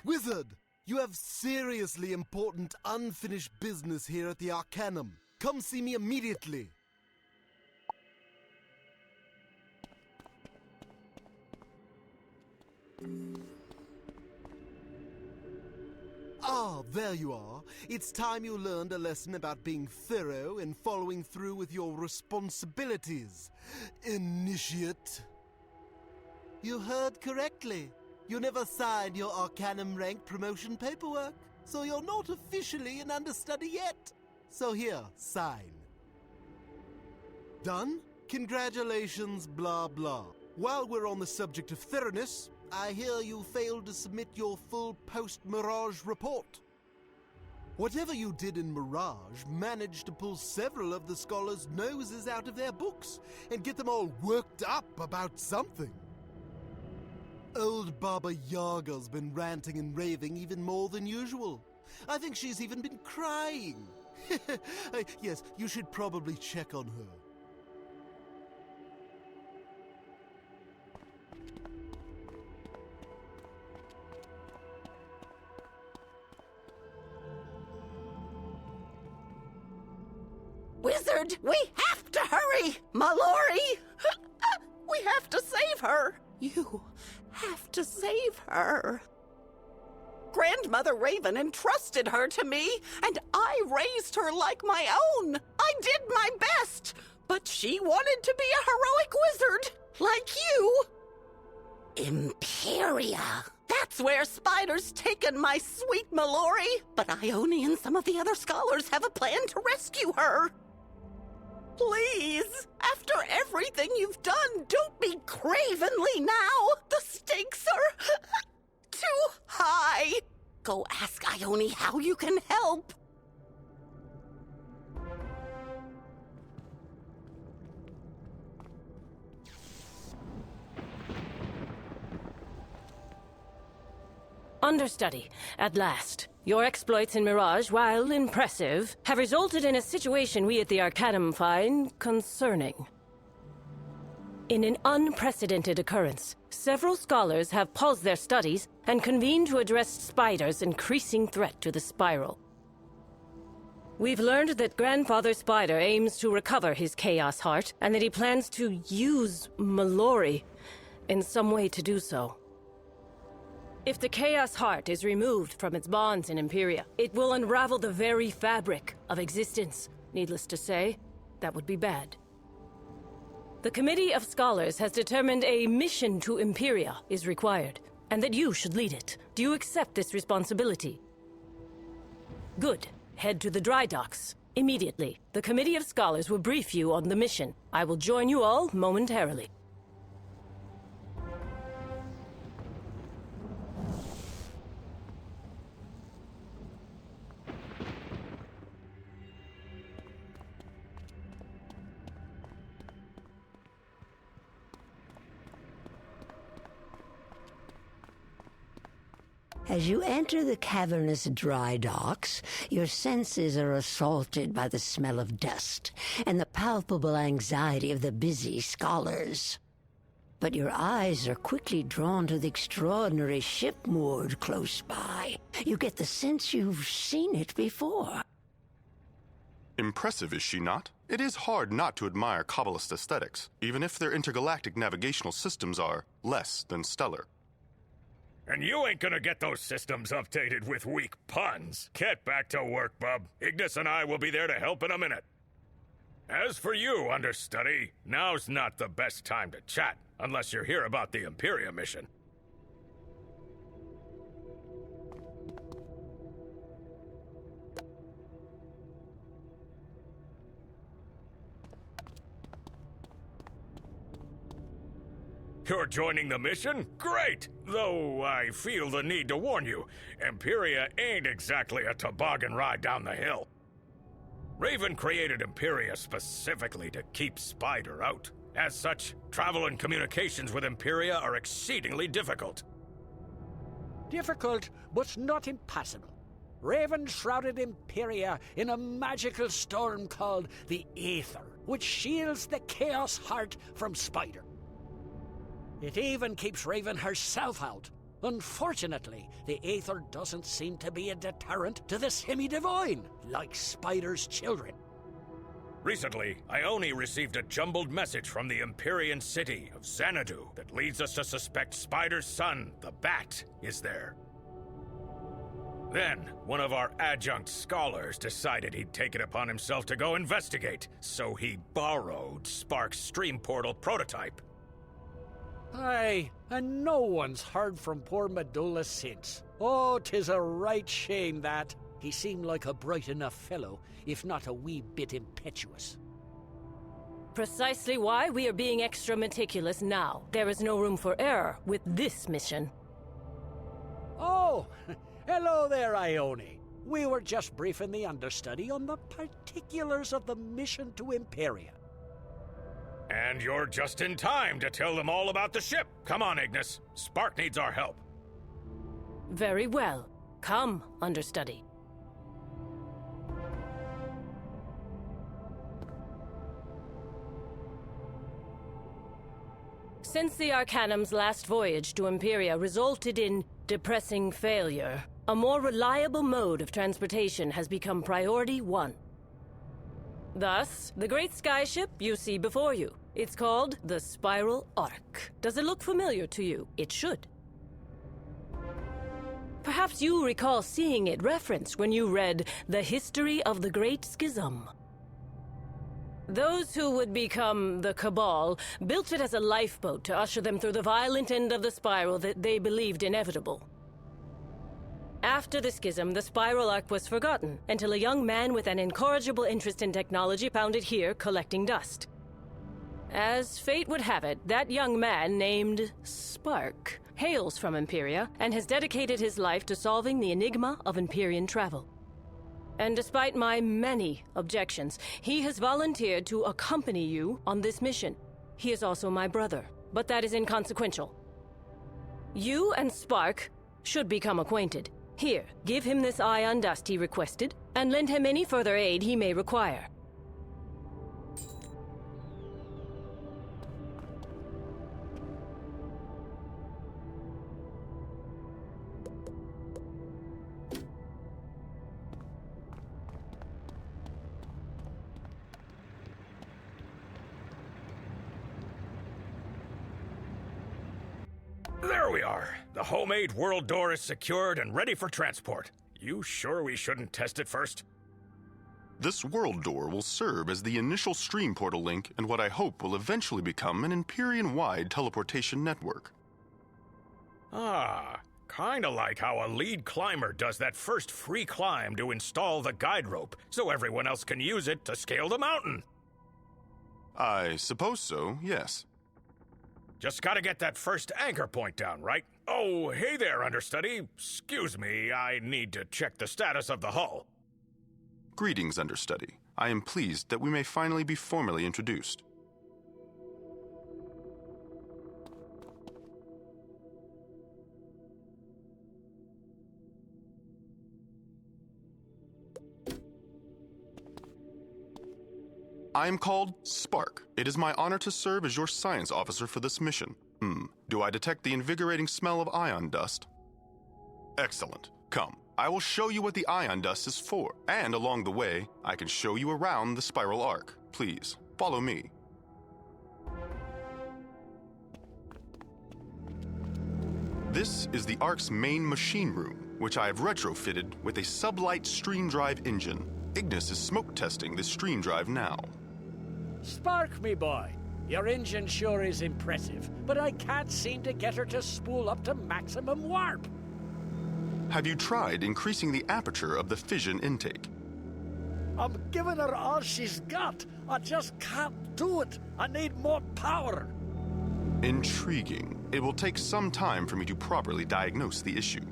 Wizard, you have seriously important unfinished business here at the Arcanum. Come see me immediately. Ah, there you are. It's time you learned a lesson about being thorough and following through with your responsibilities, initiate. You heard correctly. You never signed your Arcanum rank promotion paperwork, so you're not officially an understudy yet. So here, sign. Done? Congratulations, blah blah. While we're on the subject of thoroughness, I hear you failed to submit your full post-Mirage report. Whatever you did in Mirage managed to pull several of the scholars' noses out of their books and get them all worked up about something. Old Baba Yaga's been ranting and raving even more than usual. I think she's even been crying. Yes, you should probably check on her. Wizard, we have to hurry! Mallory! We have to save her! You have to save her. Grandmother Raven entrusted her to me, and I raised her like my own. I did my best, but she wanted to be a heroic wizard, like you. Empyrea. That's where Spider's taken my sweet Mallory, but Ione and some of the other scholars have a plan to rescue her. Please, after everything you've done, don't be cravenly now. The stakes are too high. Go ask Ione how you can help. Understudy, at last. Your exploits in Mirage, while impressive, have resulted in a situation we at the Arcanum find concerning. In an unprecedented occurrence, several scholars have paused their studies and convened to address Spider's increasing threat to the Spiral. We've learned that Grandfather Spider aims to recover his Chaos Heart, and that he plans to use Mallory in some way to do so. If the Chaos Heart is removed from its bonds in Empyrea, it will unravel the very fabric of existence. Needless to say, that would be bad. The Committee of Scholars has determined a mission to Empyrea is required, and that you should lead it. Do you accept this responsibility? Good. Head to the dry docks immediately. The Committee of Scholars will brief you on the mission. I will join you all momentarily. As you enter the cavernous dry docks, your senses are assaulted by the smell of dust and the palpable anxiety of the busy scholars. But your eyes are quickly drawn to the extraordinary ship moored close by. You get the sense you've seen it before. Impressive, is she not? It is hard not to admire Kabbalist aesthetics, even if their intergalactic navigational systems are less than stellar. And you ain't gonna get those systems updated with weak puns. Get back to work, bub. Ignis and I will be there to help in a minute. As for you, understudy, now's not the best time to chat, unless you're here about the Empyrea mission. You're joining the mission? Great! Though I feel the need to warn you, Empyrea ain't exactly a toboggan ride down the hill. Raven created Empyrea specifically to keep Spider out. As such, travel and communications with Empyrea are exceedingly difficult. Difficult, but not impossible. Raven shrouded Empyrea in a magical storm called the Aether, which shields the Chaos Heart from Spider. It even keeps Raven herself out. Unfortunately, the Aether doesn't seem to be a deterrent to the semi-divine, like Spider's children. Recently, Ione received a jumbled message from the Empyrean city of Xanadu that leads us to suspect Spider's son, the Bat, is there. Then, one of our adjunct scholars decided he'd take it upon himself to go investigate, so he borrowed Spark's stream portal prototype. Aye, and no one's heard from poor Medulla since. Oh, 'tis a right shame that. He seemed like a bright enough fellow, if not a wee bit impetuous. Precisely why we are being extra meticulous now. There is no room for error with this mission. Oh, hello there, Ione. We were just briefing the understudy on the particulars of the mission to Empyrea. And you're just in time to tell them all about the ship. Come on, Ignis. Spark needs our help. Very well. Come, understudy. Since the Arcanum's last voyage to Empyrea resulted in depressing failure, a more reliable mode of transportation has become priority 1. Thus, the great skyship you see before you. It's called the Spiral Arc. Does it look familiar to you? It should. Perhaps you recall seeing it referenced when you read The History of the Great Schism. Those who would become the Cabal built it as a lifeboat to usher them through the violent end of the spiral that they believed inevitable. After the schism, the Spiral Arc was forgotten, until a young man with an incorrigible interest in technology found it here collecting dust. As fate would have it, that young man, named Spark, hails from Empyrea and has dedicated his life to solving the enigma of Empyrean travel. And despite my many objections, he has volunteered to accompany you on this mission. He is also my brother, but that is inconsequential. You and Spark should become acquainted. Here, give him this ion dust he requested, and lend him any further aid he may require. There we are. The homemade world door is secured and ready for transport. You sure we shouldn't test it first? This world door will serve as the initial stream portal link in what I hope will eventually become an Empyrean-wide teleportation network. Ah, kinda like how a lead climber does that first free climb to install the guide rope, so everyone else can use it to scale the mountain. I suppose so, yes. Just gotta get that first anchor point down, right? Oh, hey there, understudy. Excuse me, I need to check the status of the hull. Greetings, understudy. I am pleased that we may finally be formally introduced. I am called Spark. It is my honor to serve as your science officer for this mission. Do I detect the invigorating smell of ion dust? Excellent. Come, I will show you what the ion dust is for, and along the way, I can show you around the Spiral Arc. Please, follow me. This is the Arc's main machine room, which I have retrofitted with a sublight stream drive engine. Ignis is smoke testing this stream drive now. Spark, me boy. Your engine sure is impressive, but I can't seem to get her to spool up to maximum warp. Have you tried increasing the aperture of the fission intake? I'm giving her all she's got. I just can't do it. I need more power. Intriguing. It will take some time for me to properly diagnose the issue.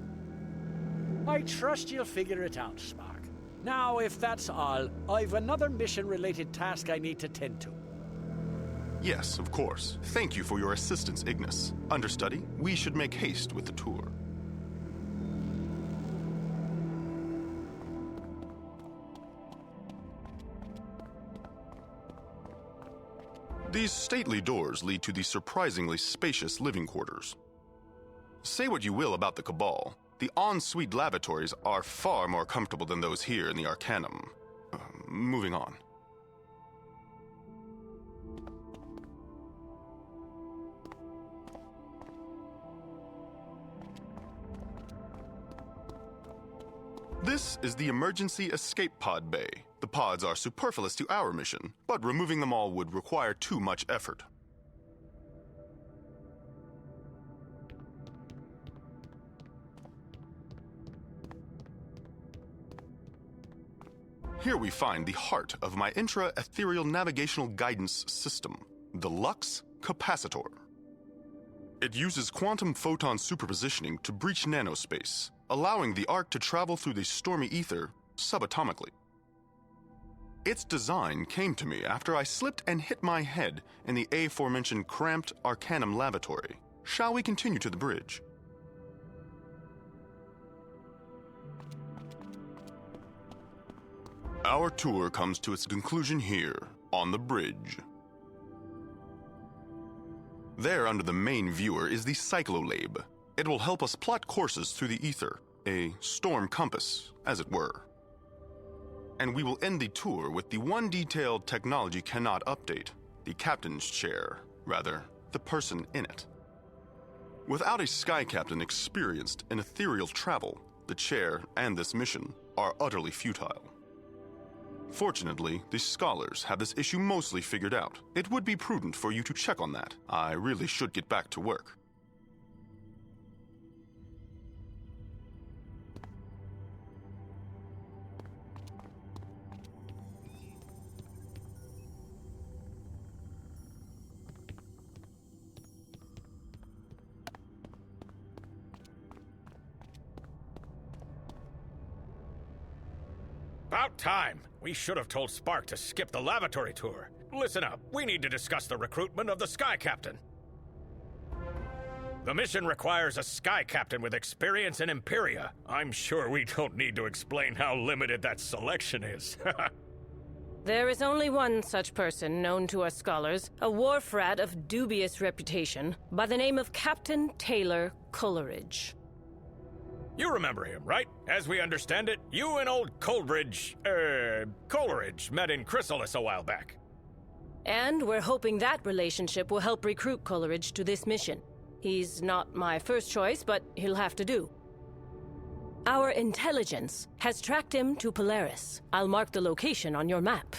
I trust you'll figure it out, Spark. Now, if that's all, I've another mission-related task I need to tend to. Yes, of course. Thank you for your assistance, Ignis. Understudy, we should make haste with the tour. These stately doors lead to the surprisingly spacious living quarters. Say what you will about the Cabal, the ensuite lavatories are far more comfortable than those here in the Arcanum. Moving on. This is the emergency escape pod bay. The pods are superfluous to our mission, but removing them all would require too much effort. Here we find the heart of my intra-ethereal navigational guidance system, the Lux Capacitor. It uses quantum photon superpositioning to breach nanospace, allowing the Ark to travel through the stormy ether subatomically. Its design came to me after I slipped and hit my head in the aforementioned cramped Arcanum lavatory. Shall we continue to the bridge? Our tour comes to its conclusion here, on the bridge. There under the main viewer is the Cyclolabe. It will help us plot courses through the ether, a storm compass, as it were. And we will end the tour with the one detail technology cannot update, the captain's chair, rather, the person in it. Without a sky captain experienced in ethereal travel, the chair and this mission are utterly futile. Fortunately, the scholars have this issue mostly figured out. It would be prudent for you to check on that. I really should get back to work. About time! We should have told Spark to skip the lavatory tour. Listen up, we need to discuss the recruitment of the Sky Captain. The mission requires a Sky Captain with experience in Empyrea. I'm sure we don't need to explain how limited that selection is. There is only one such person known to us scholars, a wharf rat of dubious reputation, by the name of Captain Taylor Coleridge. You remember him, right? As we understand it, you and old Coleridge met in Chrysalis a while back. And we're hoping that relationship will help recruit Coleridge to this mission. He's not my first choice, but he'll have to do. Our intelligence has tracked him to Polaris. I'll mark the location on your map.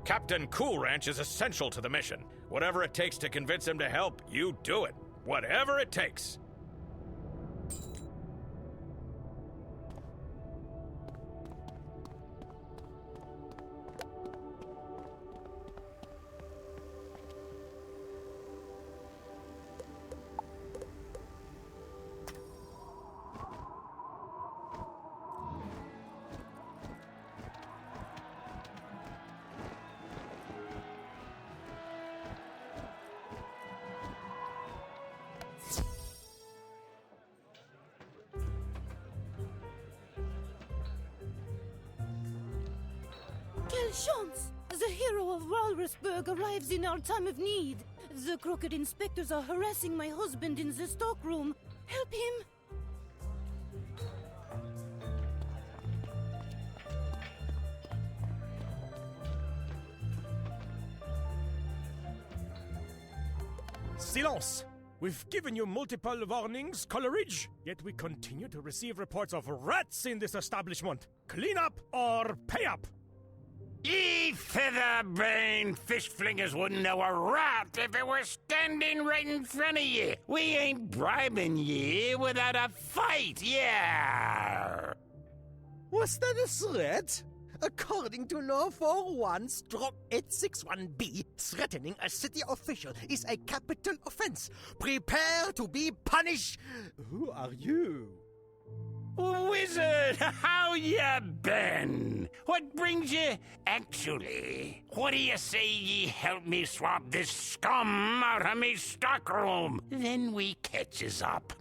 Captain Cool Ranch is essential to the mission. Whatever it takes to convince him to help, you do it. Whatever it takes. Quelle chance! The hero of Walrusburg arrives in our time of need. The crooked inspectors are harassing my husband in the stockroom. Help him! Silence! We've given you multiple warnings, Coleridge, yet we continue to receive reports of rats in this establishment. Clean up or pay up! Ye feather-brained fish flingers wouldn't know a rat if it were standing right in front of ye. We ain't bribing ye without a fight, yeah. Was that a threat? According to Law 41-861B, threatening a city official is a capital offense. Prepare to be punished. Who are you? Wizard, how ya been? What brings you? Actually, what do you say ye help me swap this scum out of me stockroom? Then we catches up.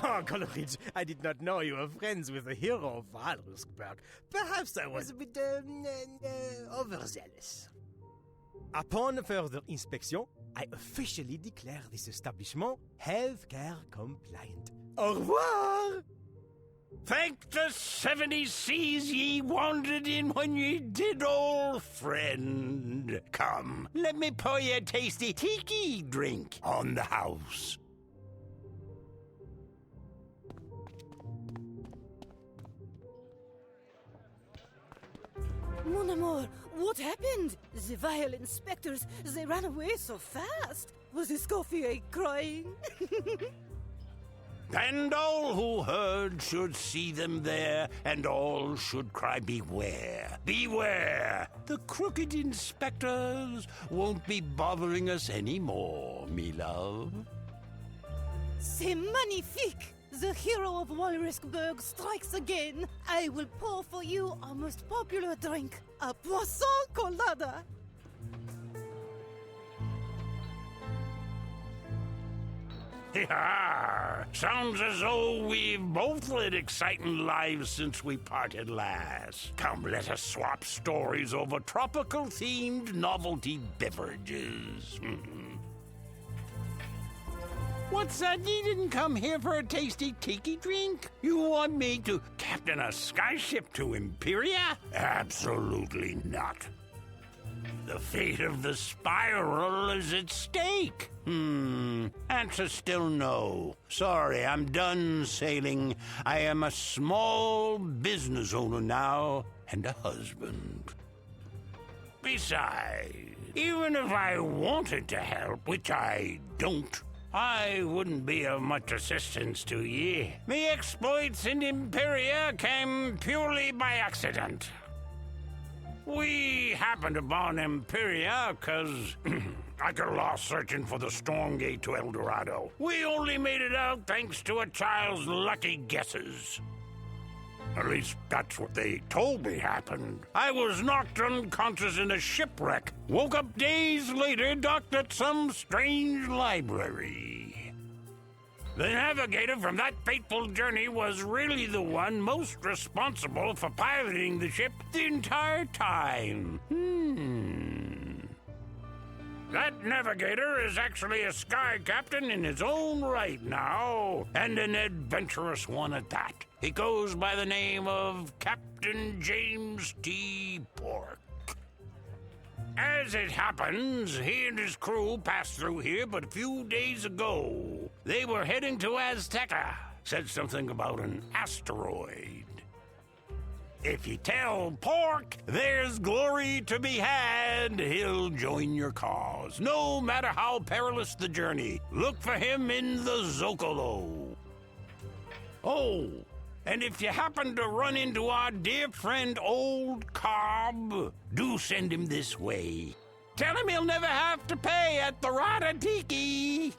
Oh, Coleridge, I did not know you were friends with the hero of Walrusburg. Perhaps I was a bit overzealous. Upon further inspection, I officially declare this establishment healthcare compliant. Au revoir! Thank the 70 seas ye wandered in when ye did, old friend. Come, let me pour you a tasty tiki drink on the house. Mon amour, what happened? The vile inspectors, they ran away so fast. Was the Scofier crying? And all who heard should see them there, and all should cry, beware, beware! The crooked inspectors won't be bothering us anymore, me love. C'est magnifique! The hero of Walrusburg strikes again. I will pour for you our most popular drink, a poisson colada. Yeah, sounds as though we've both led exciting lives since we parted last. Come, let us swap stories over tropical-themed novelty beverages. What's that? You didn't come here for a tasty tiki drink? You want me to captain a skyship to Empyrea? Absolutely not. The fate of the Spiral is at stake. Answer still no. Sorry, I'm done sailing. I am a small business owner now and a husband. Besides, even if I wanted to help, which I don't, I wouldn't be of much assistance to ye. Me exploits in Empyrea came purely by accident. We happened upon Empyrea because I got lost searching for the storm gate to El Dorado. We only made it out thanks to a child's lucky guesses. At least that's what they told me happened. I was knocked unconscious in a shipwreck. Woke up days later, docked at some strange library. The navigator from that fateful journey was really the one most responsible for piloting the ship the entire time. That navigator is actually a sky captain in his own right now, and an adventurous one at that. He goes by the name of Captain James T. Pork. As it happens, he and his crew passed through here but a few days ago. They were heading to Azteca. Said something about an asteroid. If you tell Pork there's glory to be had, he'll join your cause, no matter how perilous the journey. Look for him in the Zocalo. Oh, and if you happen to run into our dear friend Old Cobb, do send him this way. Tell him he'll never have to pay at the Rada Tiki.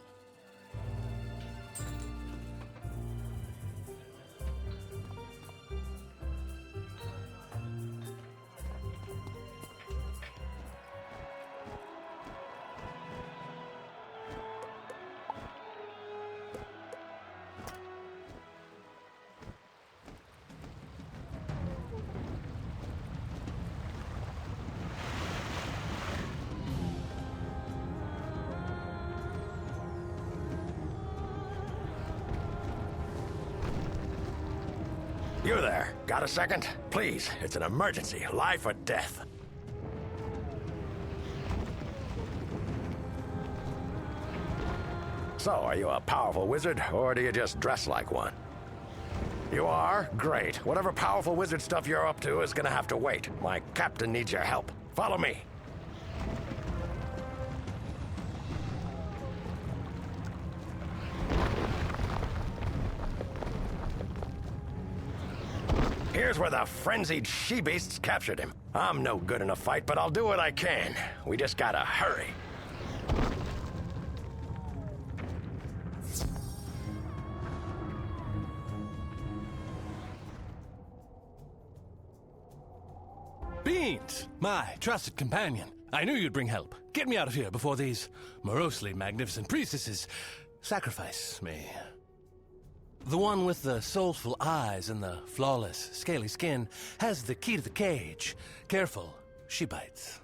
You there, got a second? Please, it's an emergency, life or death. So, are you a powerful wizard, or do you just dress like one? You are? Great. Whatever powerful wizard stuff you're up to is gonna have to wait. My captain needs your help. Follow me. Here's where the frenzied she-beasts captured him. I'm no good in a fight, but I'll do what I can. We just gotta hurry. Beans, my trusted companion. I knew you'd bring help. Get me out of here before these morosely magnificent priestesses sacrifice me. The one with the soulful eyes and the flawless, scaly skin has the key to the cage. Careful, she bites.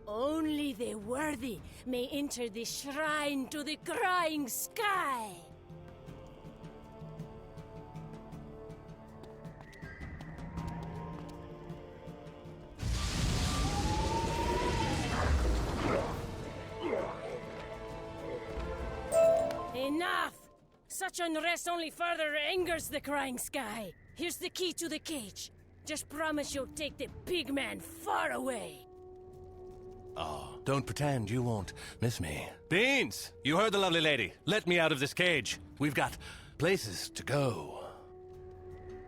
Only the worthy may enter the shrine to the crying sky. Enough! Such unrest only further angers the crying sky. Here's the key to the cage. Just promise you'll take the big man far away. Oh, don't pretend you won't miss me. Beans! You heard the lovely lady. Let me out of this cage. We've got places to go.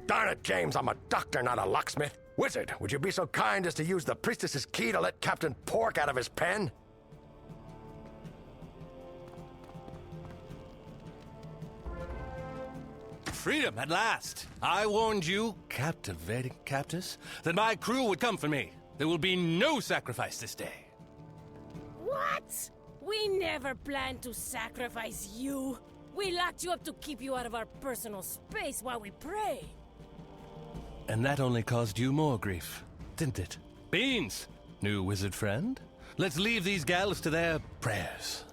Darn it, James, I'm a doctor, not a locksmith. Wizard, would you be so kind as to use the priestess's key to let Captain Pork out of his pen? Freedom at last! I warned you, captivating captors, that my crew would come for me. There will be no sacrifice this day. What? We never planned to sacrifice you. We locked you up to keep you out of our personal space while we pray. And that only caused you more grief, didn't it? Beans, new wizard friend. Let's leave these gals to their prayers.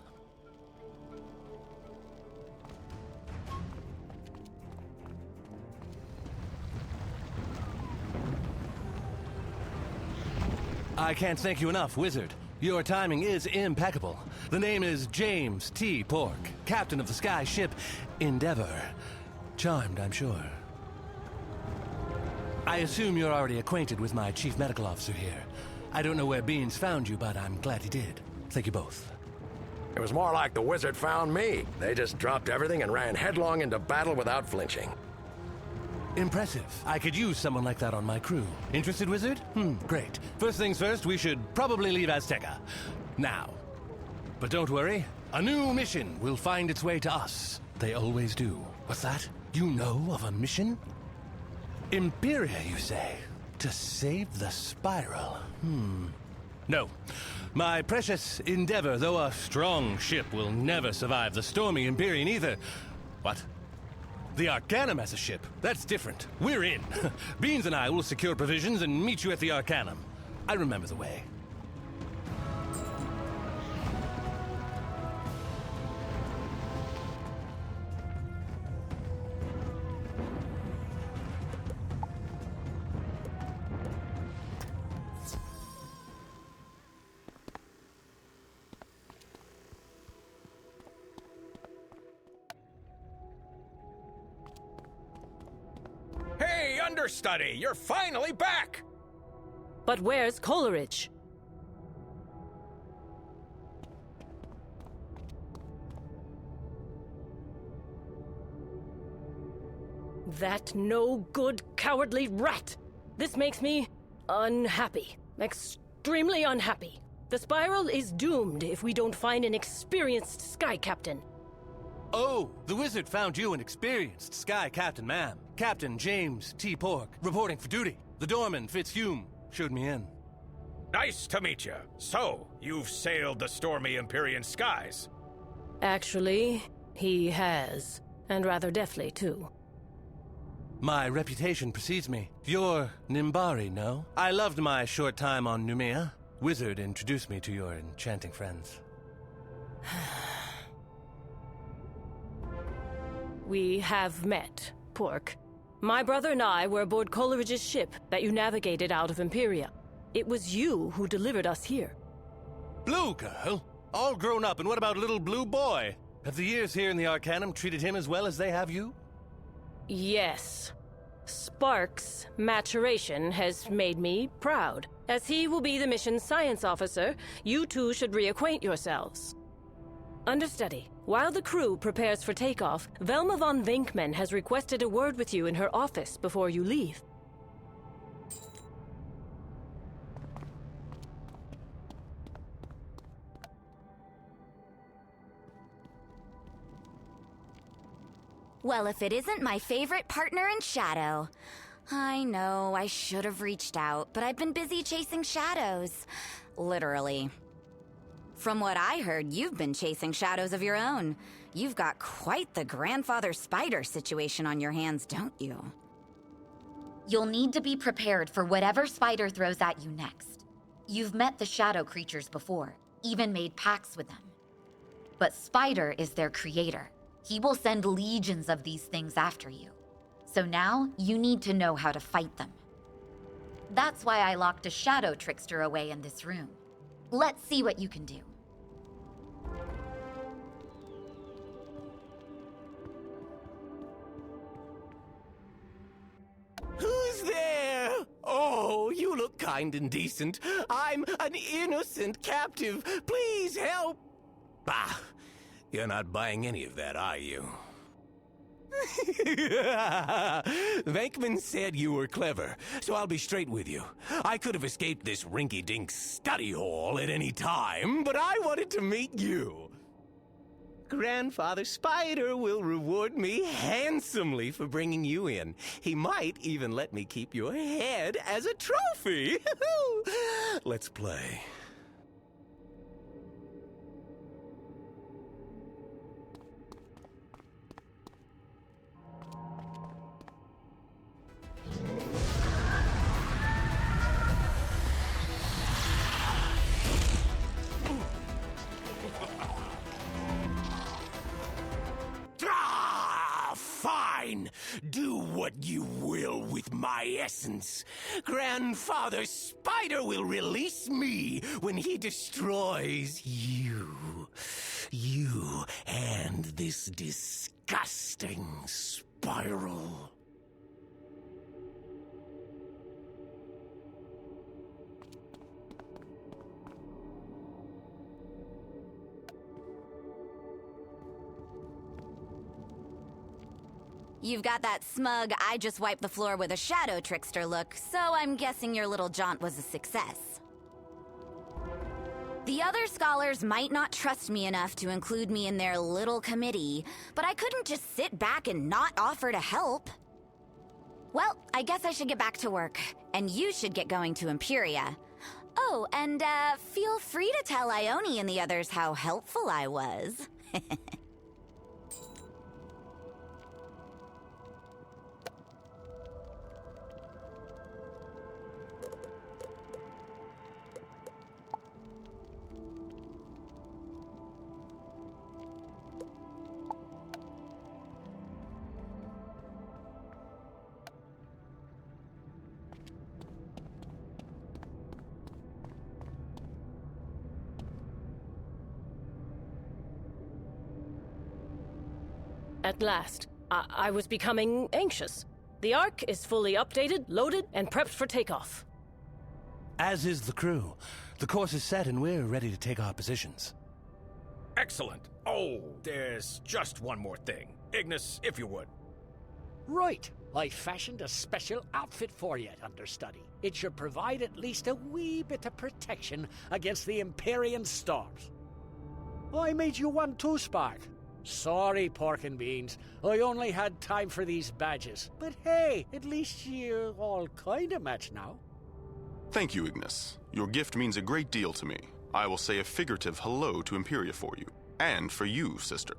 I can't thank you enough, Wizard. Your timing is impeccable. The name is James T. Pork, captain of the sky ship Endeavor. Charmed, I'm sure. I assume you're already acquainted with my chief medical officer here. I don't know where Beans found you, but I'm glad he did. Thank you both. It was more like the wizard found me. They just dropped everything and ran headlong into battle without flinching. Impressive. I could use someone like that on my crew. Interested, Wizard? Great. First things first, we should probably leave Azteca. Now. But don't worry, a new mission will find its way to us. They always do. What's that? You know of a mission? Empyrea, you say? To save the spiral? No. My precious Endeavor, though a strong ship, will never survive the stormy Empyrean either. What? The Arcanum as a ship? That's different. We're in. Beans and I will secure provisions and meet you at the Arcanum. I remember the way. Hey, understudy! You're finally back! But where's Coleridge? That no-good, cowardly rat! This makes me unhappy. Extremely unhappy. The spiral is doomed if we don't find an experienced sky captain. Oh, the wizard found you an experienced sky captain, ma'am. Captain James T. Pork, reporting for duty. The doorman, Fitzhume, showed me in. Nice to meet you. So, you've sailed the stormy Empyrean skies. Actually, he has. And rather deftly, too. My reputation precedes me. You're Nimbari, no? I loved my short time on Numea. Wizard introduced me to your enchanting friends. We have met, Pork. My brother and I were aboard Coleridge's ship that you navigated out of Empyrea. It was you who delivered us here. Blue girl? All grown up, and what about little blue boy? Have the years here in the Arcanum treated him as well as they have you? Yes. Spark's maturation has made me proud. As he will be the mission's science officer, you two should reacquaint yourselves. Understudy, while the crew prepares for takeoff, Velma von Venkman has requested a word with you in her office before you leave. Well, if it isn't my favorite partner in Shadow. I know, I should have reached out, but I've been busy chasing shadows. Literally. From what I heard, you've been chasing shadows of your own. You've got quite the grandfather spider situation on your hands, don't you? You'll need to be prepared for whatever spider throws at you next. You've met the shadow creatures before, even made pacts with them. But Spider is their creator. He will send legions of these things after you. So now, you need to know how to fight them. That's why I locked a shadow trickster away in this room. Let's see what you can do. Who's there? Oh, you look kind and decent. I'm an innocent captive. Please help. Bah, you're not buying any of that, are you? Venkman said you were clever, so I'll be straight with you. I could have escaped this rinky-dink study hall at any time, but I wanted to meet you. Grandfather Spider will reward me handsomely for bringing you in. He might even let me keep your head as a trophy. Let's play. Fine. Do what you will with my essence. Grandfather Spider will release me when he destroys you. You and this disgusting spiral. You've got that smug, I just wiped the floor with a shadow trickster look, so I'm guessing your little jaunt was a success. The other scholars might not trust me enough to include me in their little committee, but I couldn't just sit back and not offer to help. Well, I guess I should get back to work, and you should get going to Empyrea. Oh, and feel free to tell Ione and the others how helpful I was. At last. I was becoming anxious. The Ark is fully updated, loaded, and prepped for takeoff. As is the crew. The course is set and we're ready to take our positions. Excellent. Oh, there's just one more thing. Ignis, if you would. Right. I fashioned a special outfit for you, understudy. It should provide at least a wee bit of protection against the Empyrean storms. I made you one too, Spark. Sorry, pork and beans. I only had time for these badges. But hey, at least you all kind of match now. Thank you, Ignis. Your gift means a great deal to me. I will say a figurative hello to Empyrea for you. And for you, sister.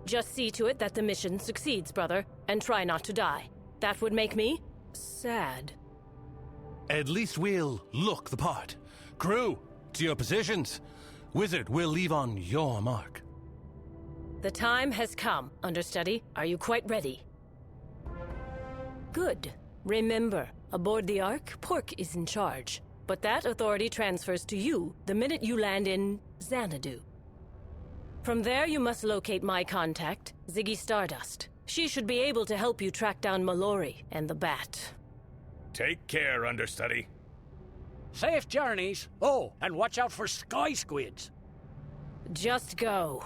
Just see to it that the mission succeeds, brother, and try not to die. That would make me sad. At least we'll look the part. Crew, to your positions. Wizard, we'll leave on your mark. The time has come, understudy. Are you quite ready? Good. Remember, aboard the Ark, Pork is in charge. But that authority transfers to you the minute you land in Xanadu. From there, you must locate my contact, Ziggy Stardust. She should be able to help you track down Mallory and the Bat. Take care, understudy. Safe journeys. Oh, and watch out for sky squids. Just go.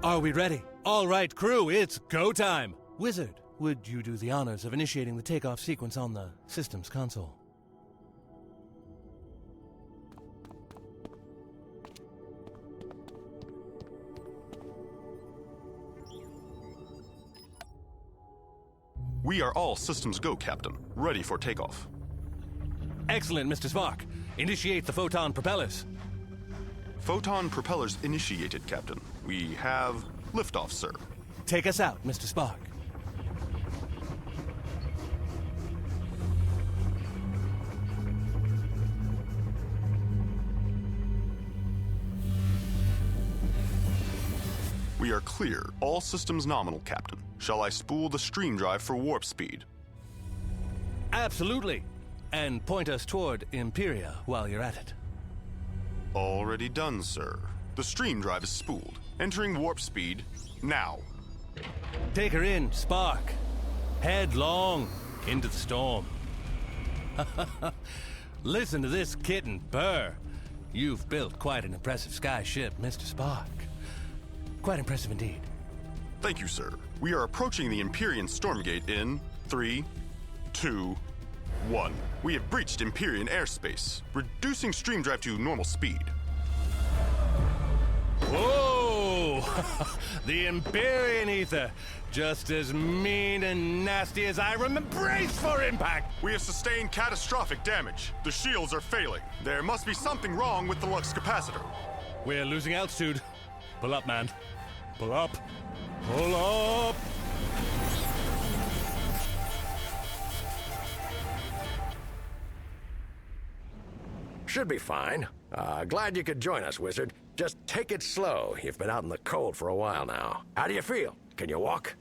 Are we ready? All right, crew, it's go time. Wizard, would you do the honors of initiating the takeoff sequence on the systems console? We are all systems go, Captain. Ready for takeoff. Excellent, Mr. Spark. Initiate the photon propellers. Photon propellers initiated, Captain. We have liftoff, sir. Take us out, Mr. Spark. We are clear. All systems nominal, Captain. Shall I spool the stream drive for warp speed? Absolutely. And point us toward Empyrea while you're at it. Already done, sir. The stream drive is spooled. Entering warp speed now. Take her in, Spark. Headlong into the storm. Listen to this kitten purr. You've built quite an impressive sky ship, Mr. Spark. Quite impressive indeed. Thank you, sir. We are approaching the Empyrean Stormgate in 3, 2, 1. We have breached Empyrean airspace, reducing stream drive to normal speed. Whoa! The Empyrean ether. Just as mean and nasty as I remember. Brace for impact! We have sustained catastrophic damage. The shields are failing. There must be something wrong with the Lux capacitor. We're losing altitude. Pull up, man. Pull up. Pull up! Should be fine. Glad you could join us, Wizard. Just take it slow. You've been out in the cold for a while now. How do you feel? Can you walk?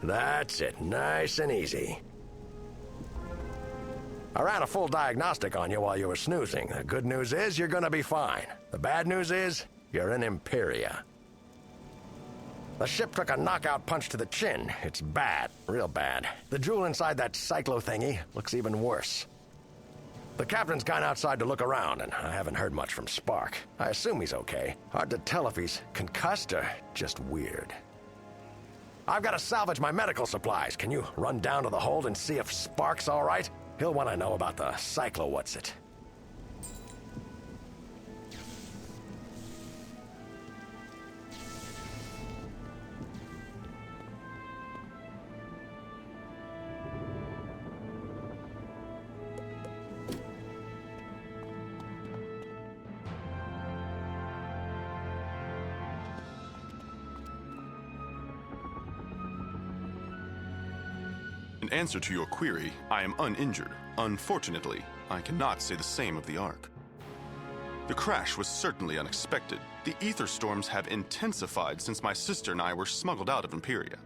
That's it. Nice and easy. I ran a full diagnostic on you while you were snoozing. The good news is you're gonna be fine. The bad news is you're in Empyrea. The ship took a knockout punch to the chin. It's bad. Real bad. The jewel inside that cyclo thingy looks even worse. The captain's gone outside to look around, and I haven't heard much from Spark. I assume he's okay. Hard to tell if he's concussed or just weird. I've got to salvage my medical supplies. Can you run down to the hold and see if Spark's all right? He'll want to know about the cyclo what's-it. In answer to your query, I am uninjured. Unfortunately, I cannot say the same of the Ark. The crash was certainly unexpected. The ether storms have intensified since my sister and I were smuggled out of Empyrea.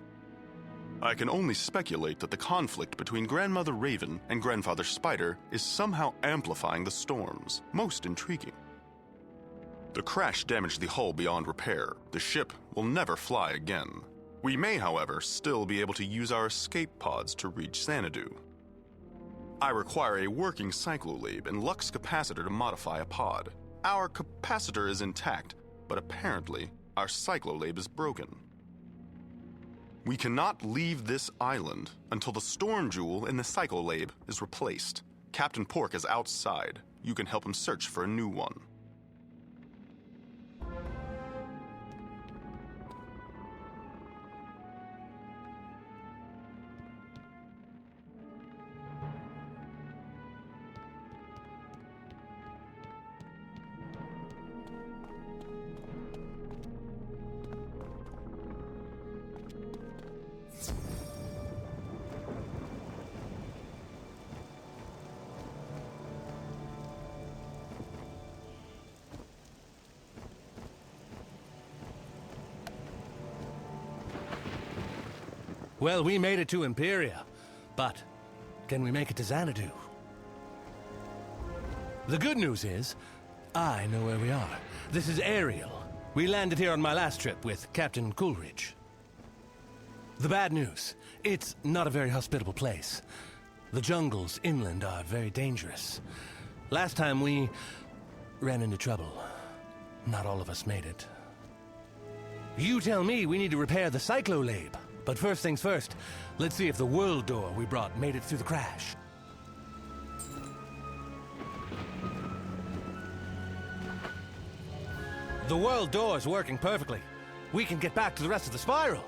I can only speculate that the conflict between Grandmother Raven and Grandfather Spider is somehow amplifying the storms. Most intriguing. The crash damaged the hull beyond repair. The ship will never fly again. We may, however, still be able to use our escape pods to reach Xanadu. I require a working cyclolab and Lux capacitor to modify a pod. Our capacitor is intact, but apparently our cyclolab is broken. We cannot leave this island until the storm jewel in the cyclolab is replaced. Captain Pork is outside. You can help him search for a new one. Well, we made it to Empyrea, but can we make it to Xanadu? The good news is, I know where we are. This is Ariel. We landed here on my last trip with Captain Coolidge. The bad news. It's not a very hospitable place. The jungles inland are very dangerous. Last time we ran into trouble. Not all of us made it. You tell me we need to repair the cyclolab. But first things first, let's see if the world door we brought made it through the crash. The world door's working perfectly. We can get back to the rest of the spiral.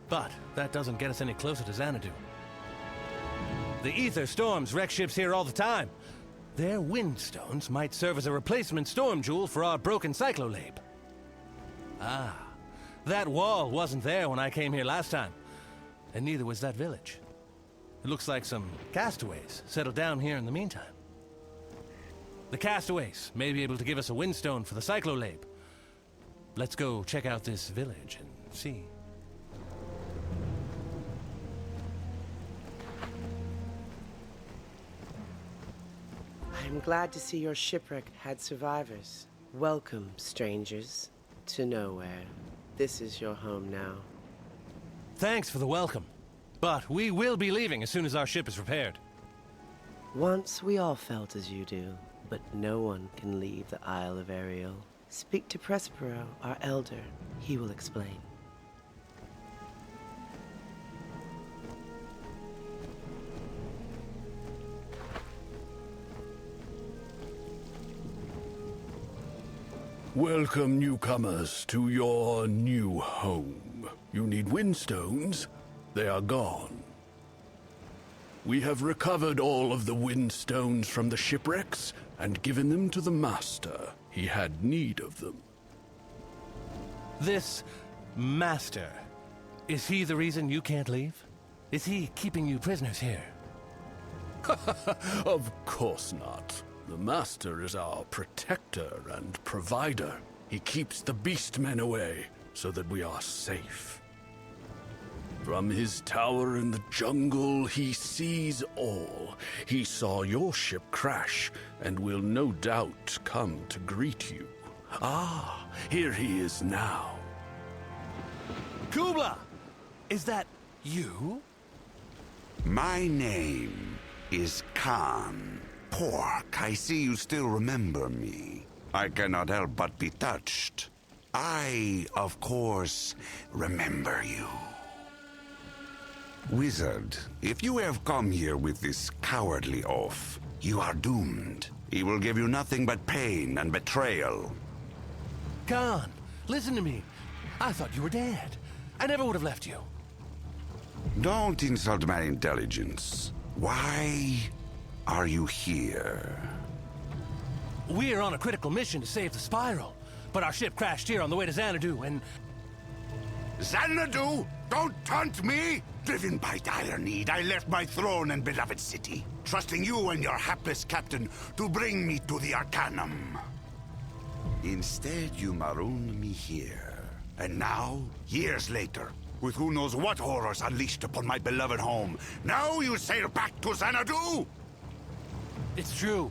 But that doesn't get us any closer to Xanadu. The ether storms wreck ships here all the time. Their wind stones might serve as a replacement storm jewel for our broken cyclolab. Ah, that wall wasn't there when I came here last time. And neither was that village. It looks like some castaways settled down here in the meantime. The castaways may be able to give us a windstone for the cyclolab. Let's go check out this village and see. I'm glad to see your shipwreck had survivors. Welcome, strangers, to nowhere. This is your home now. Thanks for the welcome. But we will be leaving as soon as our ship is repaired. Once we all felt as you do, but no one can leave the Isle of Ariel. Speak to Prospero, our elder. He will explain. Welcome, newcomers, to your new home. You need windstones? They are gone. We have recovered all of the windstones from the shipwrecks and given them to the master. He had need of them. This master, is he the reason you can't leave? Is he keeping you prisoners here? Of course not. The master is our protector and provider. He keeps the beastmen away so that we are safe. From his tower in the jungle, he sees all. He saw your ship crash and will no doubt come to greet you. Ah, here he is now. Kubla! Is that you? My name is Khan. Pork, I see you still remember me. I cannot help but be touched. I, of course, remember you. Wizard, if you have come here with this cowardly oaf, you are doomed. He will give you nothing but pain and betrayal. Khan, listen to me. I thought you were dead. I never would have left you. Don't insult my intelligence. Why are you here? We're on a critical mission to save the spiral, but our ship crashed here on the way to Xanadu, and... Xanadu? Don't taunt me! Driven by dire need, I left my throne and beloved city, trusting you and your hapless captain to bring me to the Arcanum. Instead, you marooned me here. And now, years later, with who knows what horrors unleashed upon my beloved home, now you sail back to Xanadu? It's true.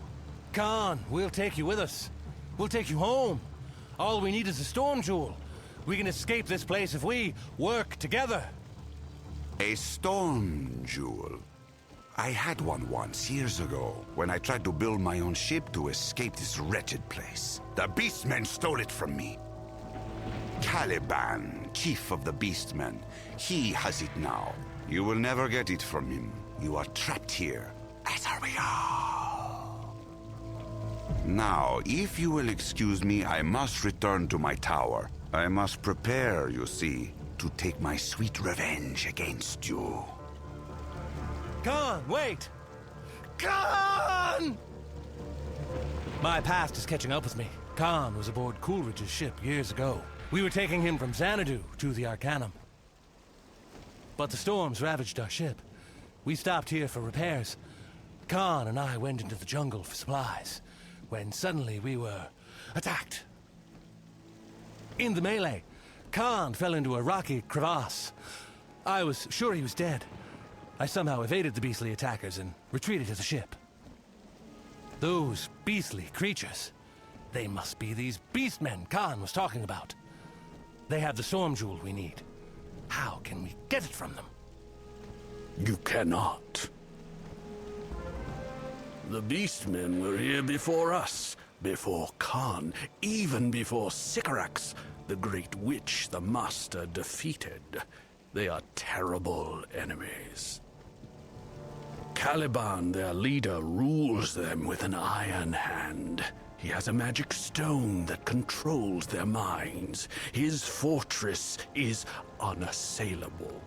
Khan, we'll take you with us. We'll take you home. All we need is a storm jewel. We can escape this place if we work together. A storm jewel? I had one once, years ago, when I tried to build my own ship to escape this wretched place. The Beastmen stole it from me. Caliban, chief of the Beastmen, he has it now. You will never get it from him. You are trapped here, as are we all. Now, if you will excuse me, I must return to my tower. I must prepare, you see, to take my sweet revenge against you. Khan, wait! Khan! My past is catching up with me. Khan was aboard Coolidge's ship years ago. We were taking him from Xanadu to the Arcanum. But the storms ravaged our ship. We stopped here for repairs. Khan and I went into the jungle for supplies, when suddenly we were attacked. In the melee, Khan fell into a rocky crevasse. I was sure he was dead. I somehow evaded the beastly attackers and retreated to the ship. Those beastly creatures, They must be these beastmen Khan was talking about. They have the storm jewel we need. How can we get it from them? You cannot. The beastmen were here before us, before Khan, even before Sycorax, the great witch the Master defeated. They are terrible enemies. Caliban, their leader, rules them with an iron hand. He has a magic stone that controls their minds. His fortress is unassailable.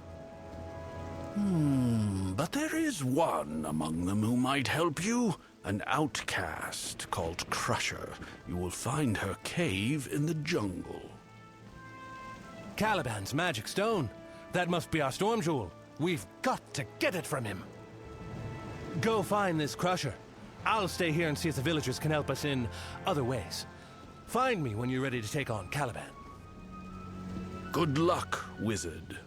But there is one among them who might help you. An outcast called Crusher. You will find her cave in the jungle. Caliban's magic stone. That must be our storm jewel. We've got to get it from him. Go find this Crusher. I'll stay here and see if the villagers can help us in other ways. Find me when you're ready to take on Caliban. Good luck, wizard.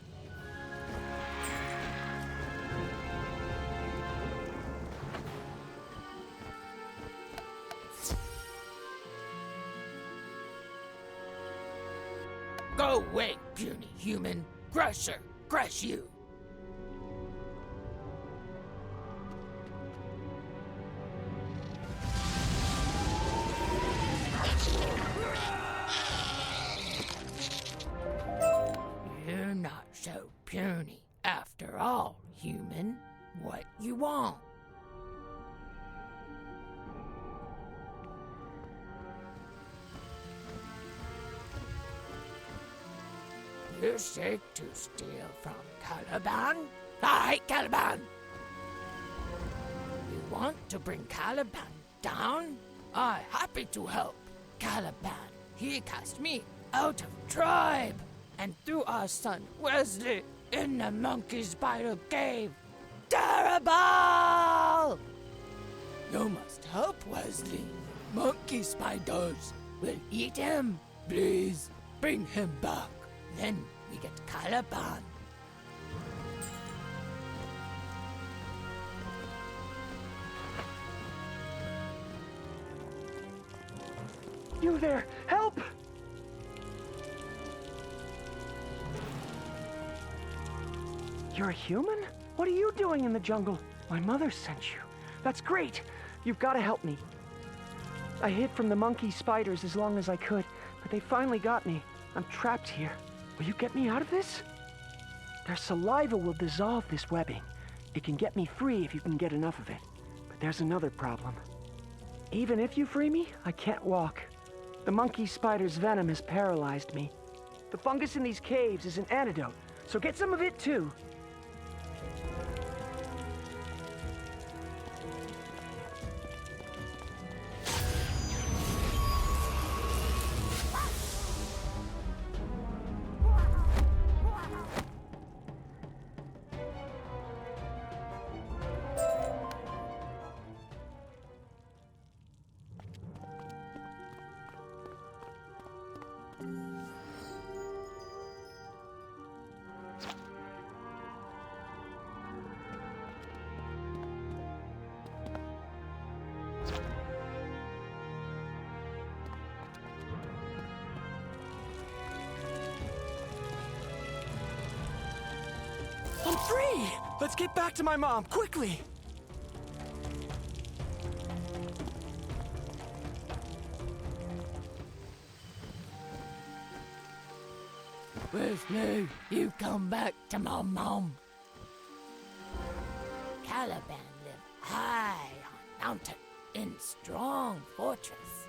Go away, puny human. Crusher, crush you. You're not so puny after all, human. What you want? You seek to steal from Caliban? I hate Caliban! You want to bring Caliban down? I'm happy to help. Caliban, he cast me out of tribe and threw our son Wesley in the monkey spider cave. Terrible! You must help Wesley. Monkey spiders will eat him. Please, bring him back. Then we get Caliban. You there! Help! You're a human? What are you doing in the jungle? My mother sent you. That's great! You've got to help me. I hid from the monkey spiders as long as I could, but they finally got me. I'm trapped here. Will you get me out of this? Their saliva will dissolve this webbing. It can get me free if you can get enough of it. But there's another problem. Even if you free me, I can't walk. The monkey spider's venom has paralyzed me. The fungus in these caves is an antidote, so get some of it too. I'm free! Let's get back to my mom, quickly! Wesley, you come back to my mom. Caliban lived high on mountain in strong fortress.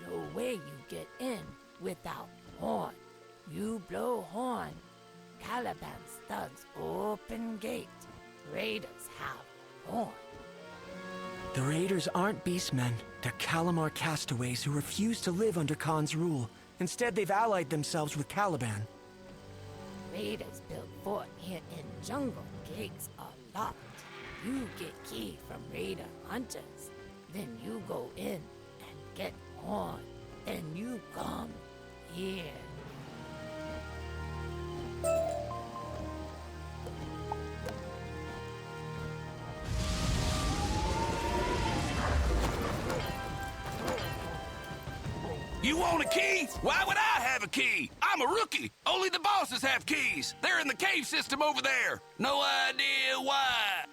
No way you get in without horn. You blow horn, Caliban's thugs open gate. Raiders have horn. The Raiders aren't beastmen. They're Kalimar castaways who refuse to live under Khan's rule. Instead, they've allied themselves with Caliban. Raiders build fort here in jungle. Gates are locked. You get key from raider hunters. Then you go in and get horn. Then you come here. You want a key? Why would I have a key? I'm a rookie. Only the bosses have keys. They're in the cave system over there. No idea why.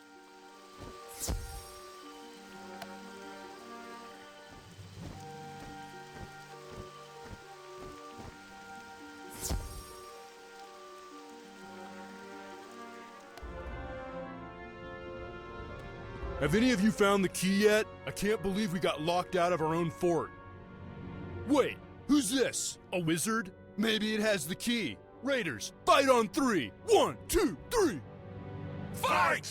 Have any of you found the key yet? I can't believe we got locked out of our own fort. Wait, who's this? A wizard? Maybe it has the key. Raiders, fight on 3. 1, 2, 3. Fight!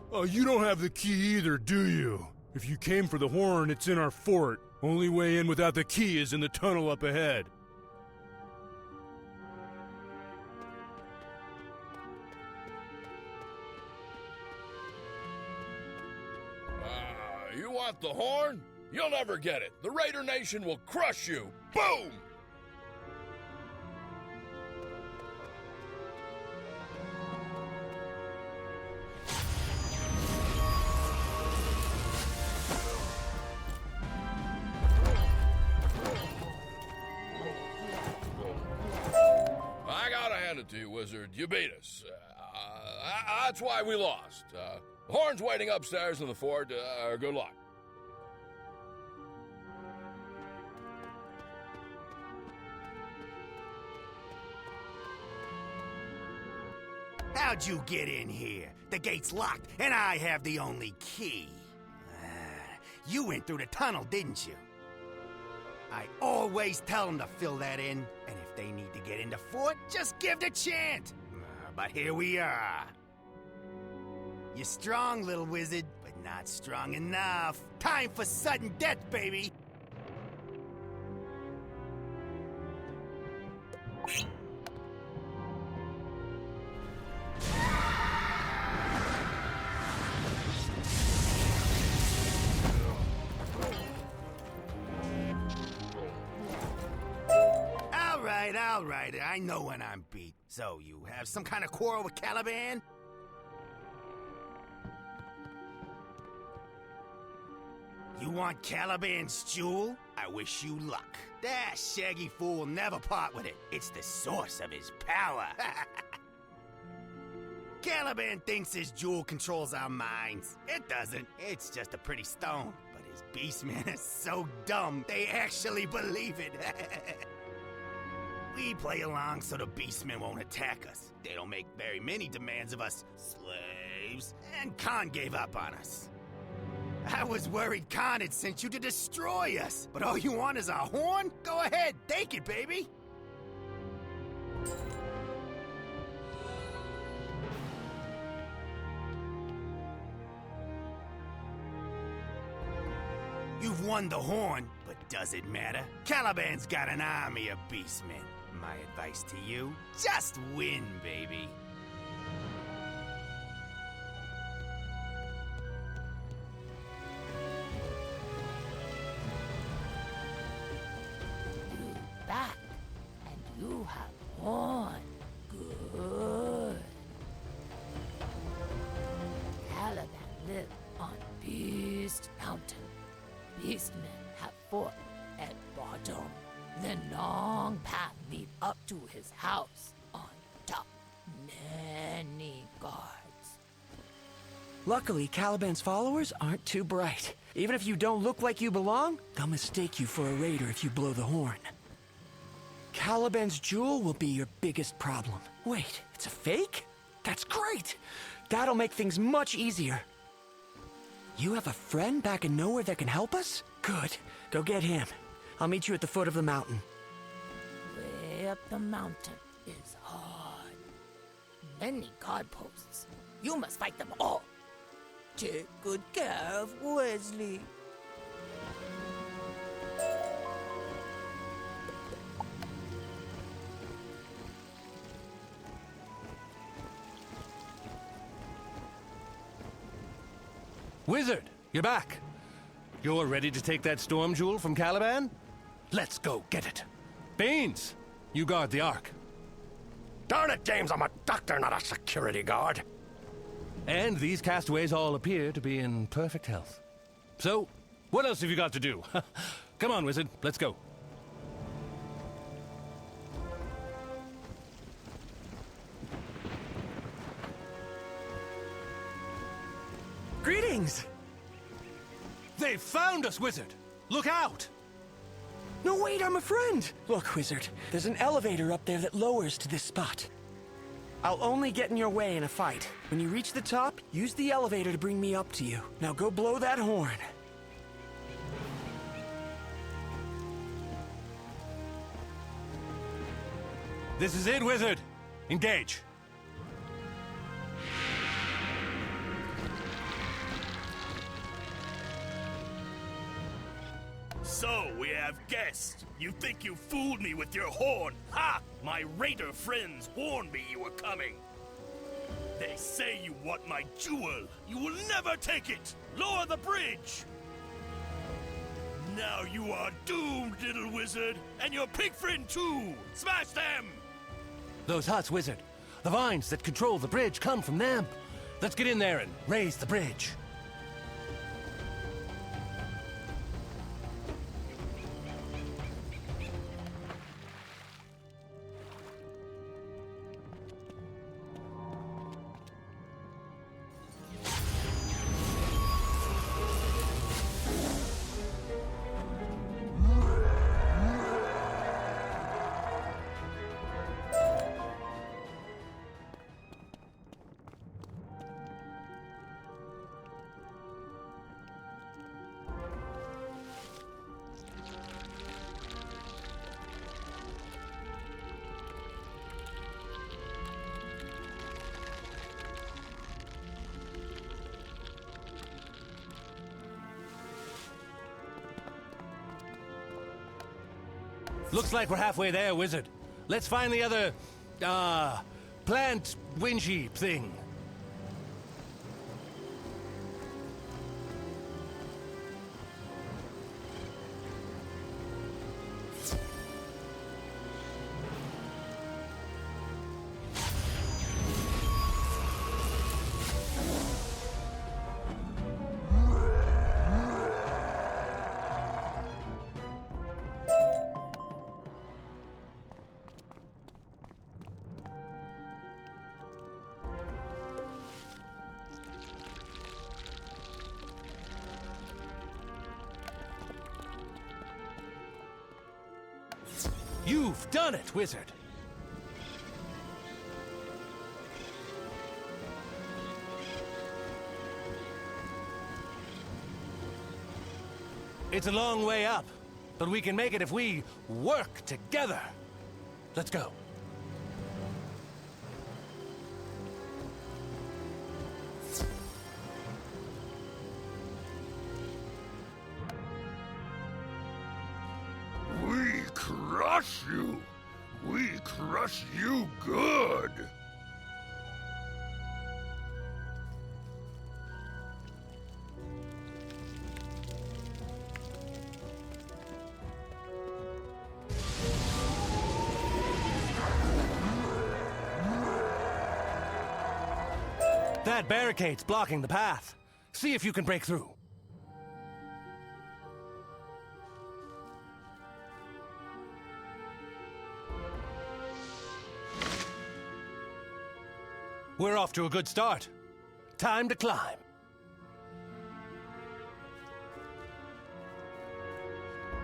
Oh, you don't have the key either, do you? If you came for the horn, it's in our fort. Only way in without the key is in the tunnel up ahead. You want the horn? You'll never get it. The Raider Nation will crush you. Boom! I gotta hand it to you, Wizard. You beat us. That's why we lost. Horn's waiting upstairs in the fort. Good luck. How'd you get in here? The gate's locked, and I have the only key. You went through the tunnel, didn't you? I always tell them to fill that in, and if they need to get in the fort, just give the chant. But here we are. You're strong, little wizard, but not strong enough. Time for sudden death, baby! All right, I know when I'm beat. So, you have some kind of quarrel with Caliban? You want Caliban's jewel? I wish you luck. That shaggy fool will never part with it. It's the source of his power. Caliban thinks his jewel controls our minds. It doesn't. It's just a pretty stone. But his beastmen are so dumb, they actually believe it. We play along so the beastmen won't attack us. They don't make very many demands of us slaves. And Khan gave up on us. I was worried Khan had sent you to destroy us. But all you want is our horn? Go ahead, take it, baby. You've won the horn, but does it matter? Caliban's got an army of beastmen. My advice to you, just win, baby. You back, and you have won. Good. Caliban lived on Beast Mountain. Beastmen have fought at bottom. Then long path lead up to his house on top. Many guards. Luckily, Caliban's followers aren't too bright. Even if you don't look like you belong, they'll mistake you for a raider if you blow the horn. Caliban's jewel will be your biggest problem. Wait, it's a fake? That's great! That'll make things much easier. You have a friend back in nowhere that can help us? Good. Go get him. I'll meet you at the foot of the mountain. Way up the mountain is hard. Many guard posts. You must fight them all. Take good care of Wesley. Wizard, you're back. You're ready to take that storm jewel from Caliban? Let's go get it. Beans, you guard the Ark. Darn it, James, I'm a doctor, not a security guard. And these castaways all appear to be in perfect health. So, what else have you got to do? Come on, Wizard, let's go. Greetings! They found us, Wizard! Look out! No, wait, I'm a friend! Look, Wizard, there's an elevator up there that lowers to this spot. I'll only get in your way in a fight. When you reach the top, use the elevator to bring me up to you. Now go blow that horn. This is it, Wizard! Engage! So, we have guests. You think you fooled me with your horn? Ha! My raider friends warned me you were coming. They say you want my jewel. You will never take it. Lower the bridge. Now you are doomed, little wizard, and your pig friend too. Smash them! Those huts, Wizard. The vines that control the bridge come from them. Let's get in there and raise the bridge. Looks like we're halfway there, Wizard. Let's find the other, plant wingy thing. You've done it, Wizard! It's a long way up, but we can make it if we work together. Let's go. Crush you! We crush you good! That barricade's blocking the path. See if you can break through. We're off to a good start. Time to climb.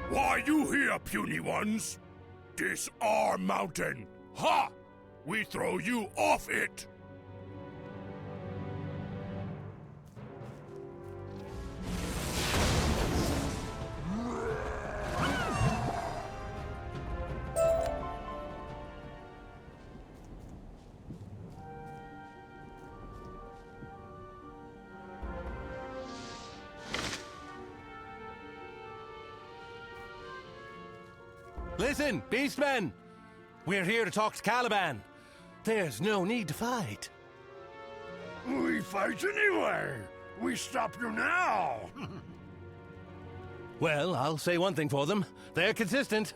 Why you here, puny ones? This our mountain. Ha! We throw you off it. Listen, Beastmen! We're here to talk to Caliban. There's no need to fight. We fight anyway. We stop you now. Well, I'll say one thing for them. They're consistent.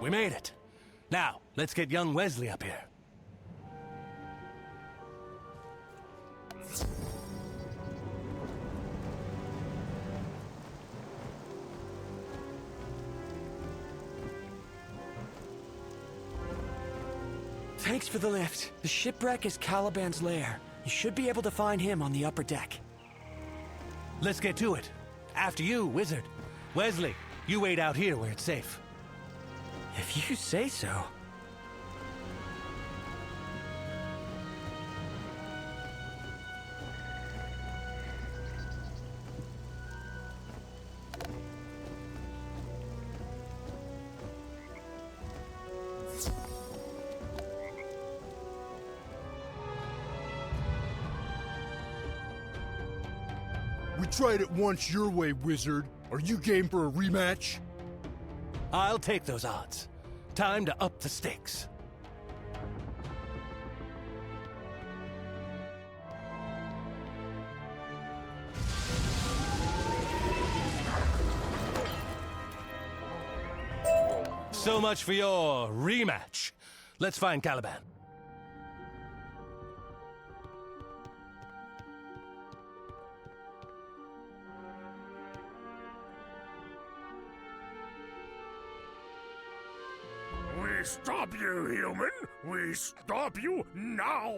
We made it. Now, let's get young Wesley up here. Thanks for the lift. The shipwreck is Caliban's lair. You should be able to find him on the upper deck. Let's get to it. After you, Wizard. Wesley, you wait out here where it's safe. If you say so. We tried it once your way, Wizard. Are you game for a rematch? I'll take those odds. Time to up the stakes. So much for your rematch. Let's find Caliban. We stop you, human! We stop you now!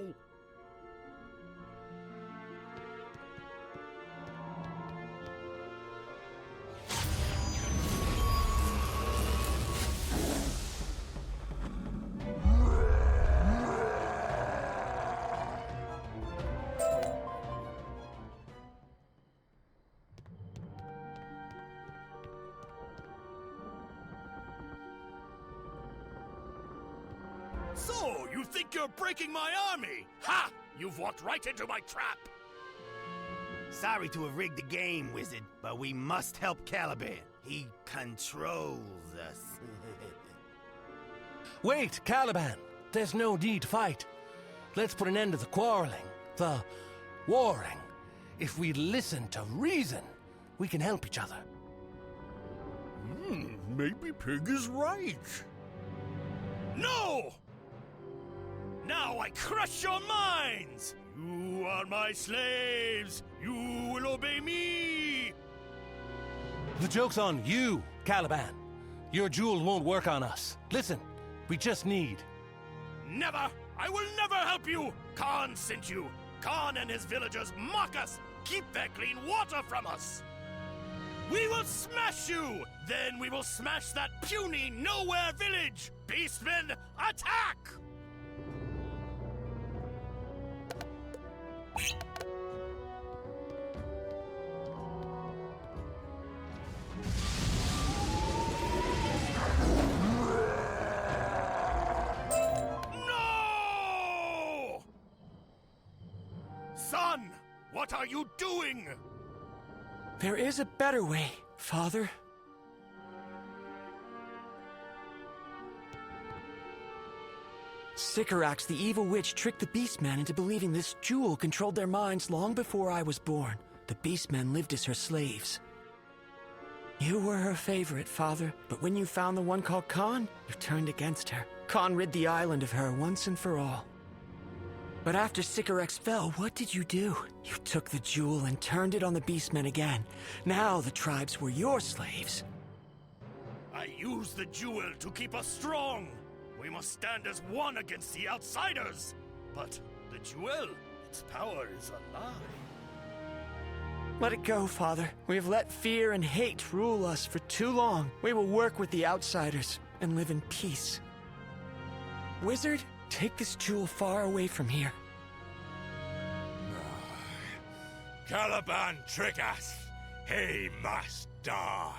So, you think you're breaking my army? Ha! You've walked right into my trap! Sorry to have rigged the game, Wizard, but we must help Caliban. He controls us. Wait, Caliban! There's no need to fight. Let's put an end to the quarreling, the warring. If we listen to reason, we can help each other. Maybe Pig is right. No! Now I crush your minds! You are my slaves! You will obey me! The joke's on you, Caliban. Your jewel won't work on us. Listen, we just need... Never! I will never help you! Khan sent you! Khan and his villagers mock us! Keep their clean water from us! We will smash you! Then we will smash that puny nowhere village! Beastmen, attack! No! Son, what are you doing? There is a better way, Father. Sycorax, the evil witch, tricked the Beastmen into believing this jewel controlled their minds long before I was born. The Beastmen lived as her slaves. You were her favorite, Father, but when you found the one called Khan, you turned against her. Khan rid the island of her once and for all. But after Sycorax fell, what did you do? You took the jewel and turned it on the Beastmen again. Now the tribes were your slaves. I used the jewel to keep us strong. We must stand as one against the outsiders. But the jewel, its power is a lie. Let it go, Father. We have let fear and hate rule us for too long. We will work with the outsiders and live in peace. Wizard, take this jewel far away from here. Caliban trick us. He must die.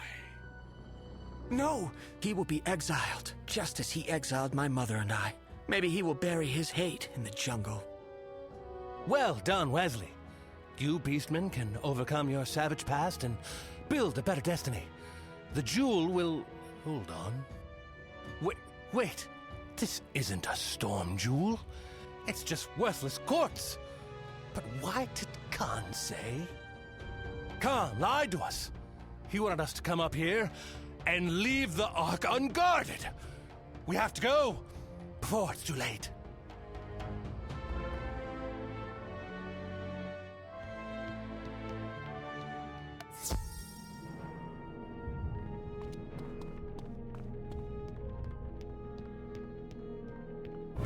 No, he will be exiled, just as he exiled my mother and I. Maybe he will bury his hate in the jungle. Well done, Wesley. You beastmen can overcome your savage past and build a better destiny. The jewel will... Hold on. Wait. This isn't a storm jewel. It's just worthless quartz. But why did Khan say? Khan lied to us. He wanted us to come up here and leave the Ark unguarded. We have to go before it's too late.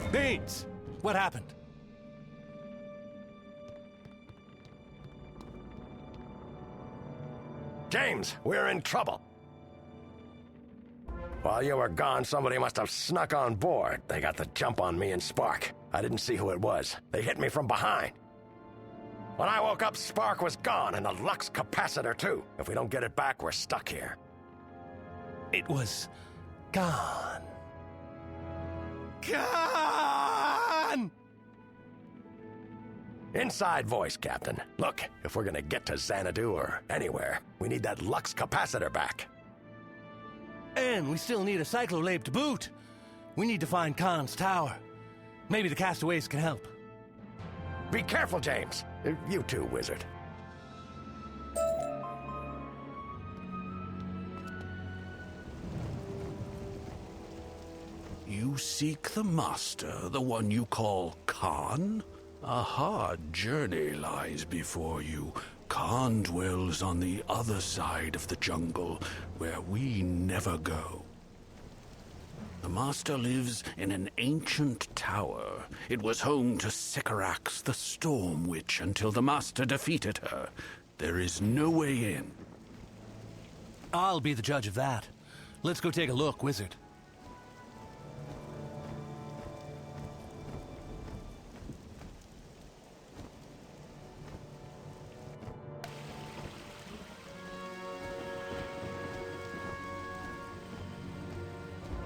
Bates, what happened? James, we're in trouble. While you were gone, somebody must have snuck on board. They got the jump on me and Spark. I didn't see who it was. They hit me from behind. When I woke up, Spark was gone, and the Lux capacitor, too. If we don't get it back, we're stuck here. It was gone. Gone! Inside voice, Captain. Look, if we're gonna get to Xanadu or anywhere, we need that Lux capacitor back. And we still need a cyclolabe to boot. We need to find Khan's tower. Maybe the castaways can help. Be careful, James. You too, Wizard. You seek the master, the one you call Khan? A hard journey lies before you. Khan dwells on the other side of the jungle, where we never go. The master lives in an ancient tower. It was home to Sycorax, the Storm Witch, until the master defeated her. There is no way in. I'll be the judge of that. Let's go take a look, Wizard.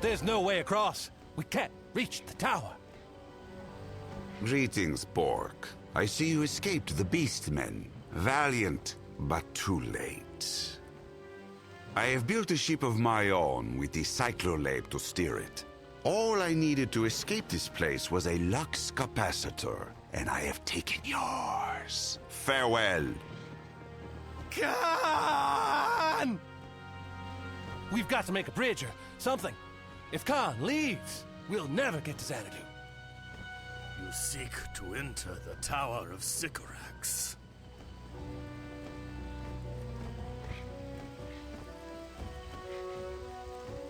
There's no way across. We can't reach the tower. Greetings, Bork. I see you escaped the Beastmen. Valiant, but too late. I have built a ship of my own with the cyclolabe to steer it. All I needed to escape this place was a Lux capacitor, and I have taken yours. Farewell. Khan! We've got to make a bridge or something. If Khan leaves, we'll never get to Xanadu. You seek to enter the Tower of Sycorax.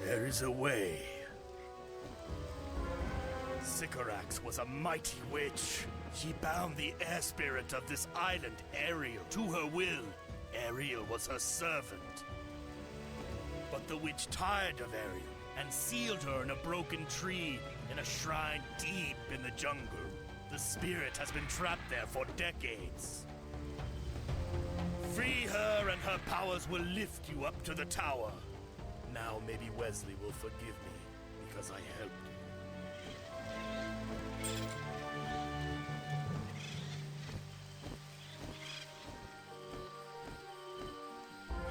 There is a way. Sycorax was a mighty witch. She bound the air spirit of this island, Ariel, to her will. Ariel was her servant. But the witch tired of Ariel and sealed her in a broken tree in a shrine deep in the jungle. The spirit has been trapped there for decades. Free her and her powers will lift you up to the tower. Now maybe Wesley will forgive me because I helped him.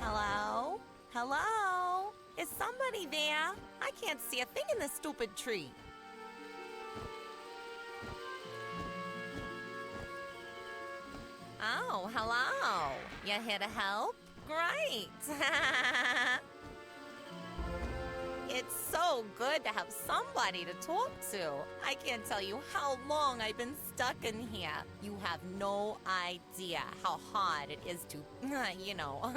Hello? Hello? Is somebody there? I can't see a thing in this stupid tree. Oh, hello. You here to help? Great. It's so good to have somebody to talk to. I can't tell you how long I've been stuck in here. You have no idea how hard it is to, you know.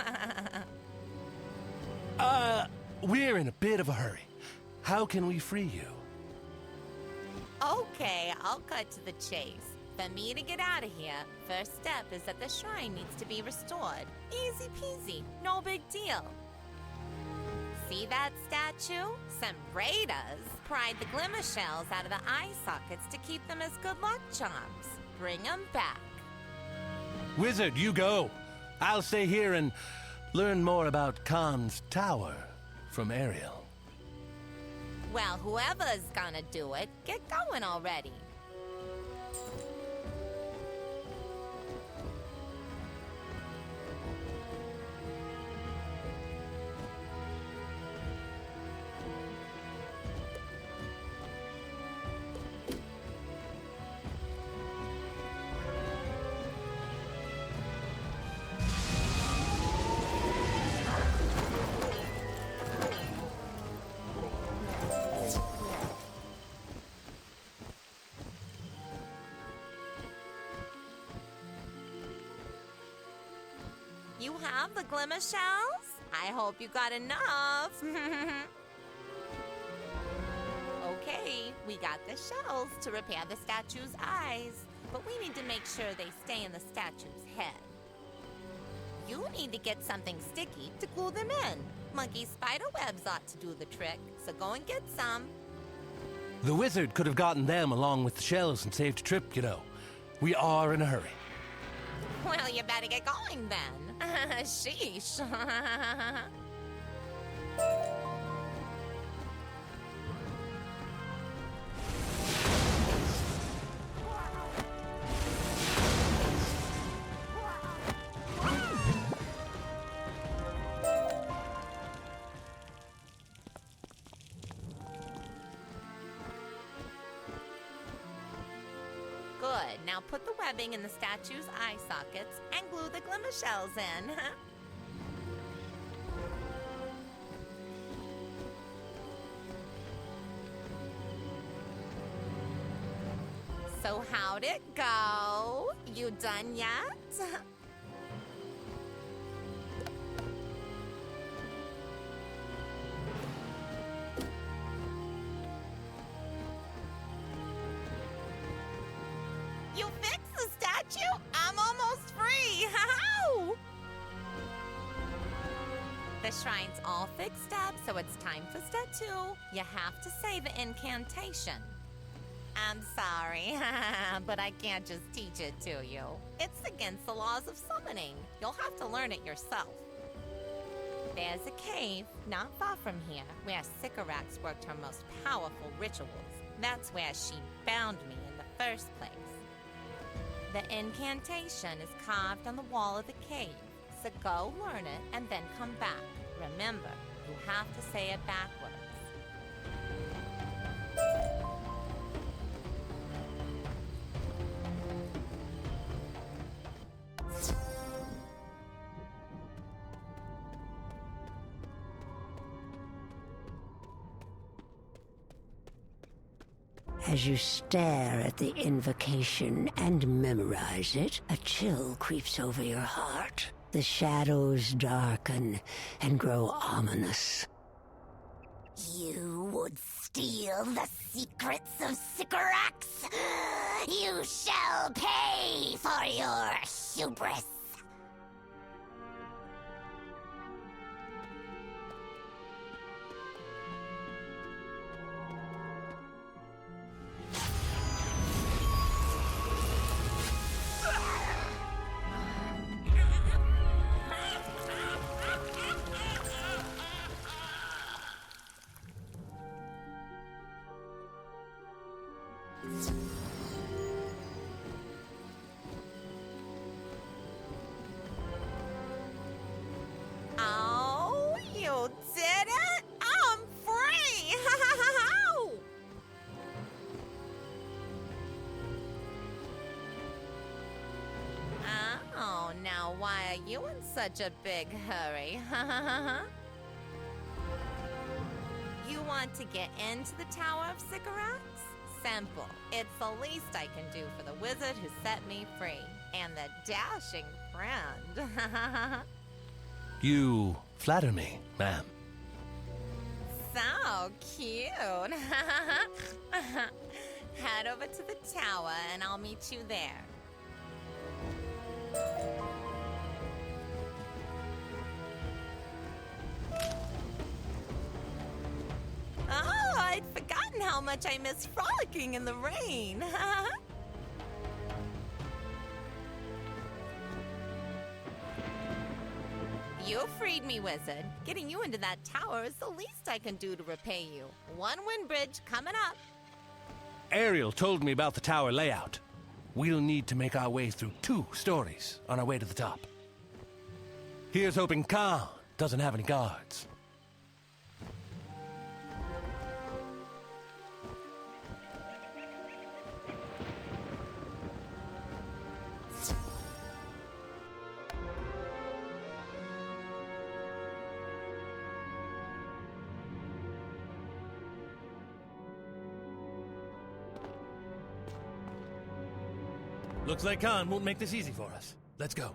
We're in a bit of a hurry. How can we free you? Okay, I'll cut to the chase. For me to get out of here, first step is that the shrine needs to be restored. Easy peasy, no big deal. See that statue? Some raiders pried the glimmer shells out of the eye sockets to keep them as good luck charms. Bring them back. Wizard, you go. I'll stay here and learn more about Khan's tower from Ariel. Well, whoever's gonna do it, get going already. You have the glimmer shells? I hope you got enough. Okay, we got the shells to repair the statue's eyes, but we need to make sure they stay in the statue's head. You need to get something sticky to glue them in. Monkey spider webs ought to do the trick, so go and get some. The wizard could have gotten them along with the shells and saved a trip, you know. We are in a hurry. Well, you better get going then. Sheesh. Good. Now put the webbing in the statue's eye sockets and glue the glimmer shells in. So how'd it go? You done yet? You fixed the statue? I'm almost free! How? The shrine's all fixed up, so it's time for step 2. You have to say the incantation. I'm sorry, but I can't just teach it to you. It's against the laws of summoning. You'll have to learn it yourself. There's a cave not far from here where Sycorax worked her most powerful rituals. That's where she bound me in the first place. The incantation is carved on the wall of the cave, so go learn it and then come back. Remember, you have to say it backwards. As you stare at the invocation and memorize it, a chill creeps over your heart. The shadows darken and grow ominous. You would steal the secrets of Sycorax? You shall pay for your hubris. Oh, you did it? I'm free! Oh, now why are you in such a big hurry? You want to get into the Tower of Sycorax? Simple. It's the least I can do for the wizard who set me free. And the dashing friend. You flatter me, ma'am. So cute. Head over to the tower and I'll meet you there. Oh, I'd forgotten how much I miss frolicking in the rain. You freed me, wizard. Getting you into that tower is the least I can do to repay you. One wind bridge coming up. Ariel told me about the tower layout. We'll need to make our way through 2 stories on our way to the top. Here's hoping Khan doesn't have any guards. Looks like Khan won't make this easy for us. Let's go.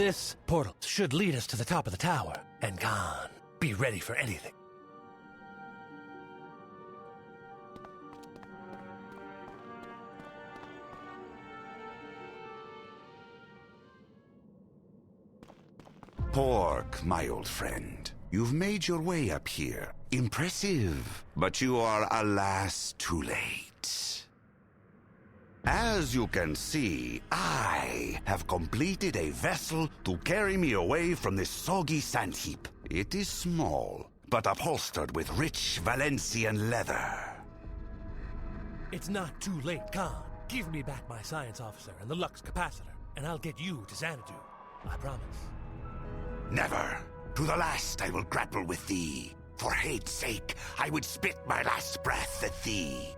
This portal should lead us to the top of the tower. And Khan, be ready for anything. Pork, my old friend. You've made your way up here. Impressive. But you are, alas, too late. As you can see, I have completed a vessel to carry me away from this soggy sand heap. It is small, but upholstered with rich Valencian leather. It's not too late, Khan. Give me back my science officer and the Lux capacitor, and I'll get you to Xanadu. I promise. Never. To the last I will grapple with thee. For hate's sake, I would spit my last breath at thee.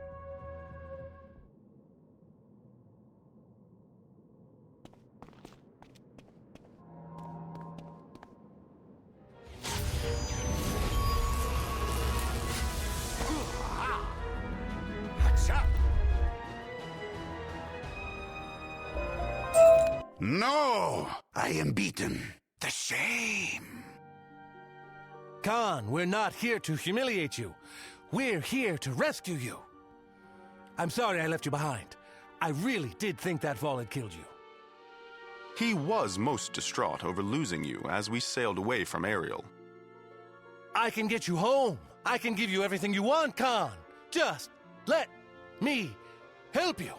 No! I am beaten. The shame. Khan, we're not here to humiliate you. We're here to rescue you. I'm sorry I left you behind. I really did think that fall had killed you. He was most distraught over losing you as we sailed away from Ariel. I can get you home. I can give you everything you want, Khan. Just let me help you.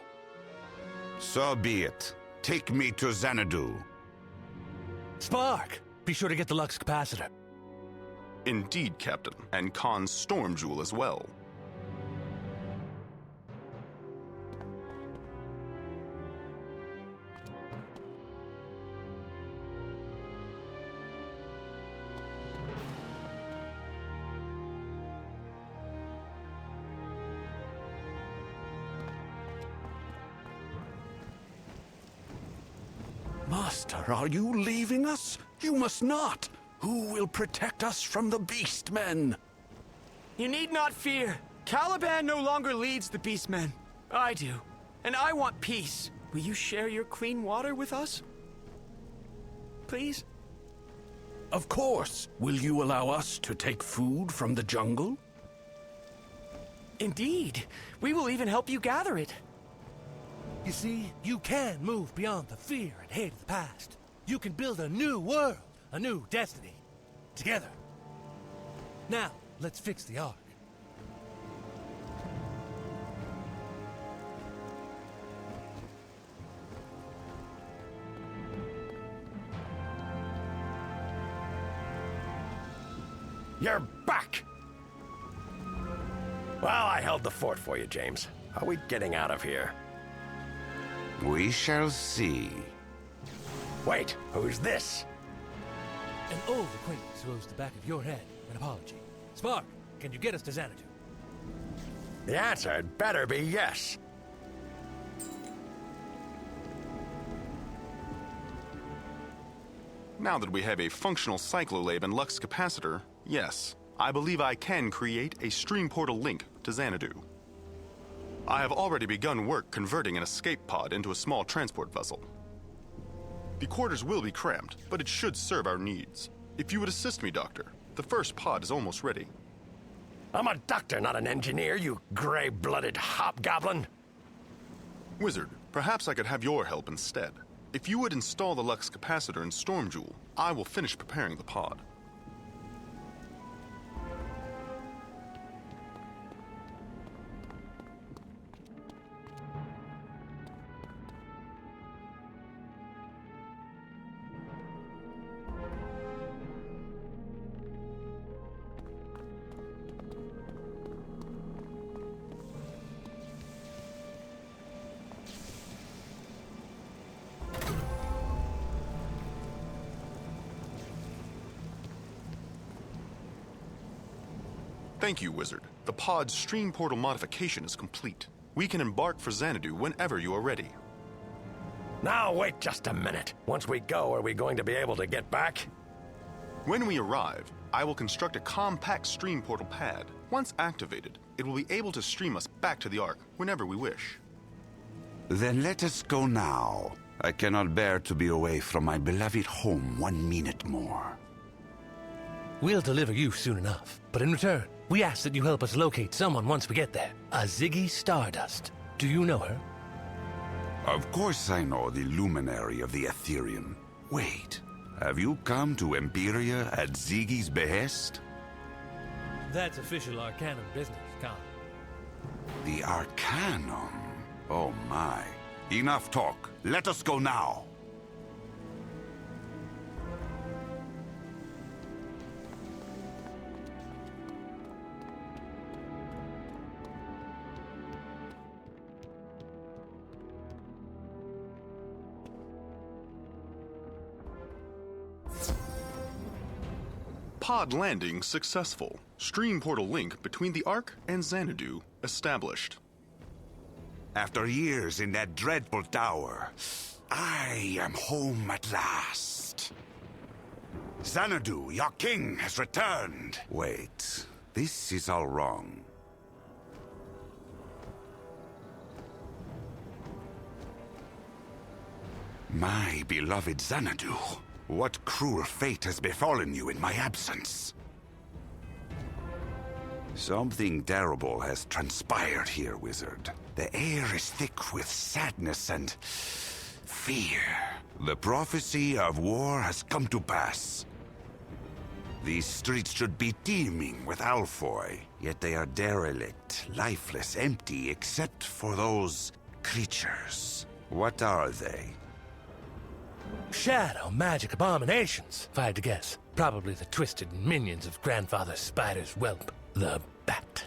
So be it. Take me to Xanadu. Spark, be sure to get the Lux capacitor. Indeed, Captain, and Khan's storm jewel as well. Master, are you leaving us? You must not. Who will protect us from the Beastmen? You need not fear. Caliban no longer leads the Beastmen. I do. And I want peace. Will you share your clean water with us? Please? Of course. Will you allow us to take food from the jungle? Indeed. We will even help you gather it. You see, you can move beyond the fear and hate of the past. You can build a new world, a new destiny, together. Now, let's fix the Ark. You're back! Well, I held the fort for you, James. Are we getting out of here? We shall see. Wait, who's this? An old acquaintance who owes the back of your head an apology. Spark, can you get us to Xanadu? The answer had better be yes. Now that we have a functional cyclolab and Lux capacitor, yes, I believe I can create a stream portal link to Xanadu. I have already begun work converting an escape pod into a small transport vessel. The quarters will be cramped, but it should serve our needs. If you would assist me, Doctor, the first pod is almost ready. I'm a doctor, not an engineer, you gray-blooded hobgoblin. Wizard, perhaps I could have your help instead. If you would install the Lux capacitor and Storm Jewel, I will finish preparing the pod. Thank you, Wizard. The pod's stream portal modification is complete. We can embark for Xanadu whenever you are ready. Now, wait just a minute. Once we go, are we going to be able to get back? When we arrive, I will construct a compact stream portal pad. Once activated, it will be able to stream us back to the Ark whenever we wish. Then let us go now. I cannot bear to be away from my beloved home 1 minute more. We'll deliver you soon enough, but in return, we ask that you help us locate someone once we get there. A Ziggy Stardust. Do you know her? Of course I know the luminary of the Ethereum. Wait, have you come to Empyrea at Ziggy's behest? That's official Arcanum business, Khan. The Arcanum? Oh my. Enough talk. Let us go now. Pod landing successful. Stream portal link between the Ark and Xanadu established. After years in that dreadful tower, I am home at last. Xanadu, your king, has returned. Wait, this is all wrong. My beloved Xanadu, what cruel fate has befallen you in my absence? Something terrible has transpired here, Wizard. The air is thick with sadness and fear. The prophecy of war has come to pass. These streets should be teeming with Alfoy, yet they are derelict, lifeless, empty, except for those creatures. What are they? Shadow magic abominations, if I had to guess. Probably the twisted minions of Grandfather Spider's whelp, the Bat.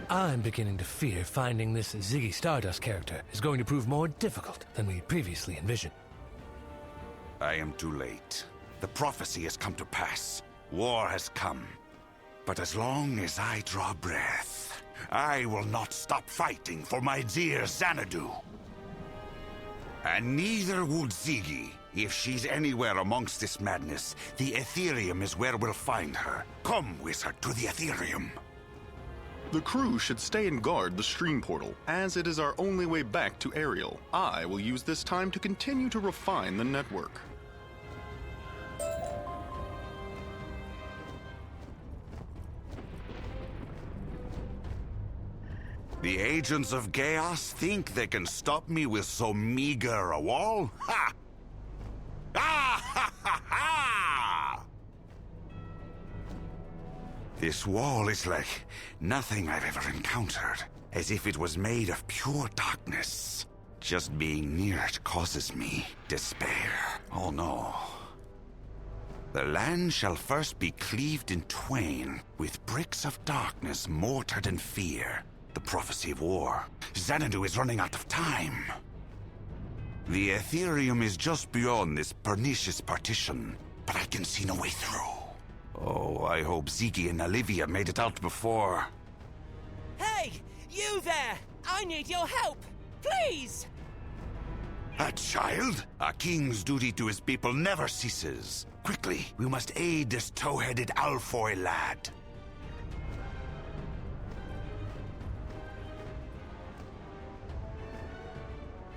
I'm beginning to fear finding this Ziggy Stardust character is going to prove more difficult than we previously envisioned. I am too late. The prophecy has come to pass. War has come. But as long as I draw breath, I will not stop fighting for my dear Xanadu. And neither would Ziggy. If she's anywhere amongst this madness, the Ethereum is where we'll find her. Come, Wizard, to the Ethereum. The crew should stay and guard the stream portal, as it is our only way back to Ariel. I will use this time to continue to refine the network. The agents of chaos think they can stop me with so meager a wall? Ha! Ah, ha, ha, ha! This wall is like nothing I've ever encountered, as if it was made of pure darkness. Just being near it causes me despair. Oh no. The land shall first be cleaved in twain, with bricks of darkness mortared in fear. The prophecy of war. Xanadu is running out of time. The Ethereum is just beyond this pernicious partition, but I can see no way through. Oh, I hope Ziggy and Olivia made it out before. Hey! You there! I need your help! Please! A child? A king's duty to his people never ceases. Quickly, we must aid this tow-headed Alfoy lad.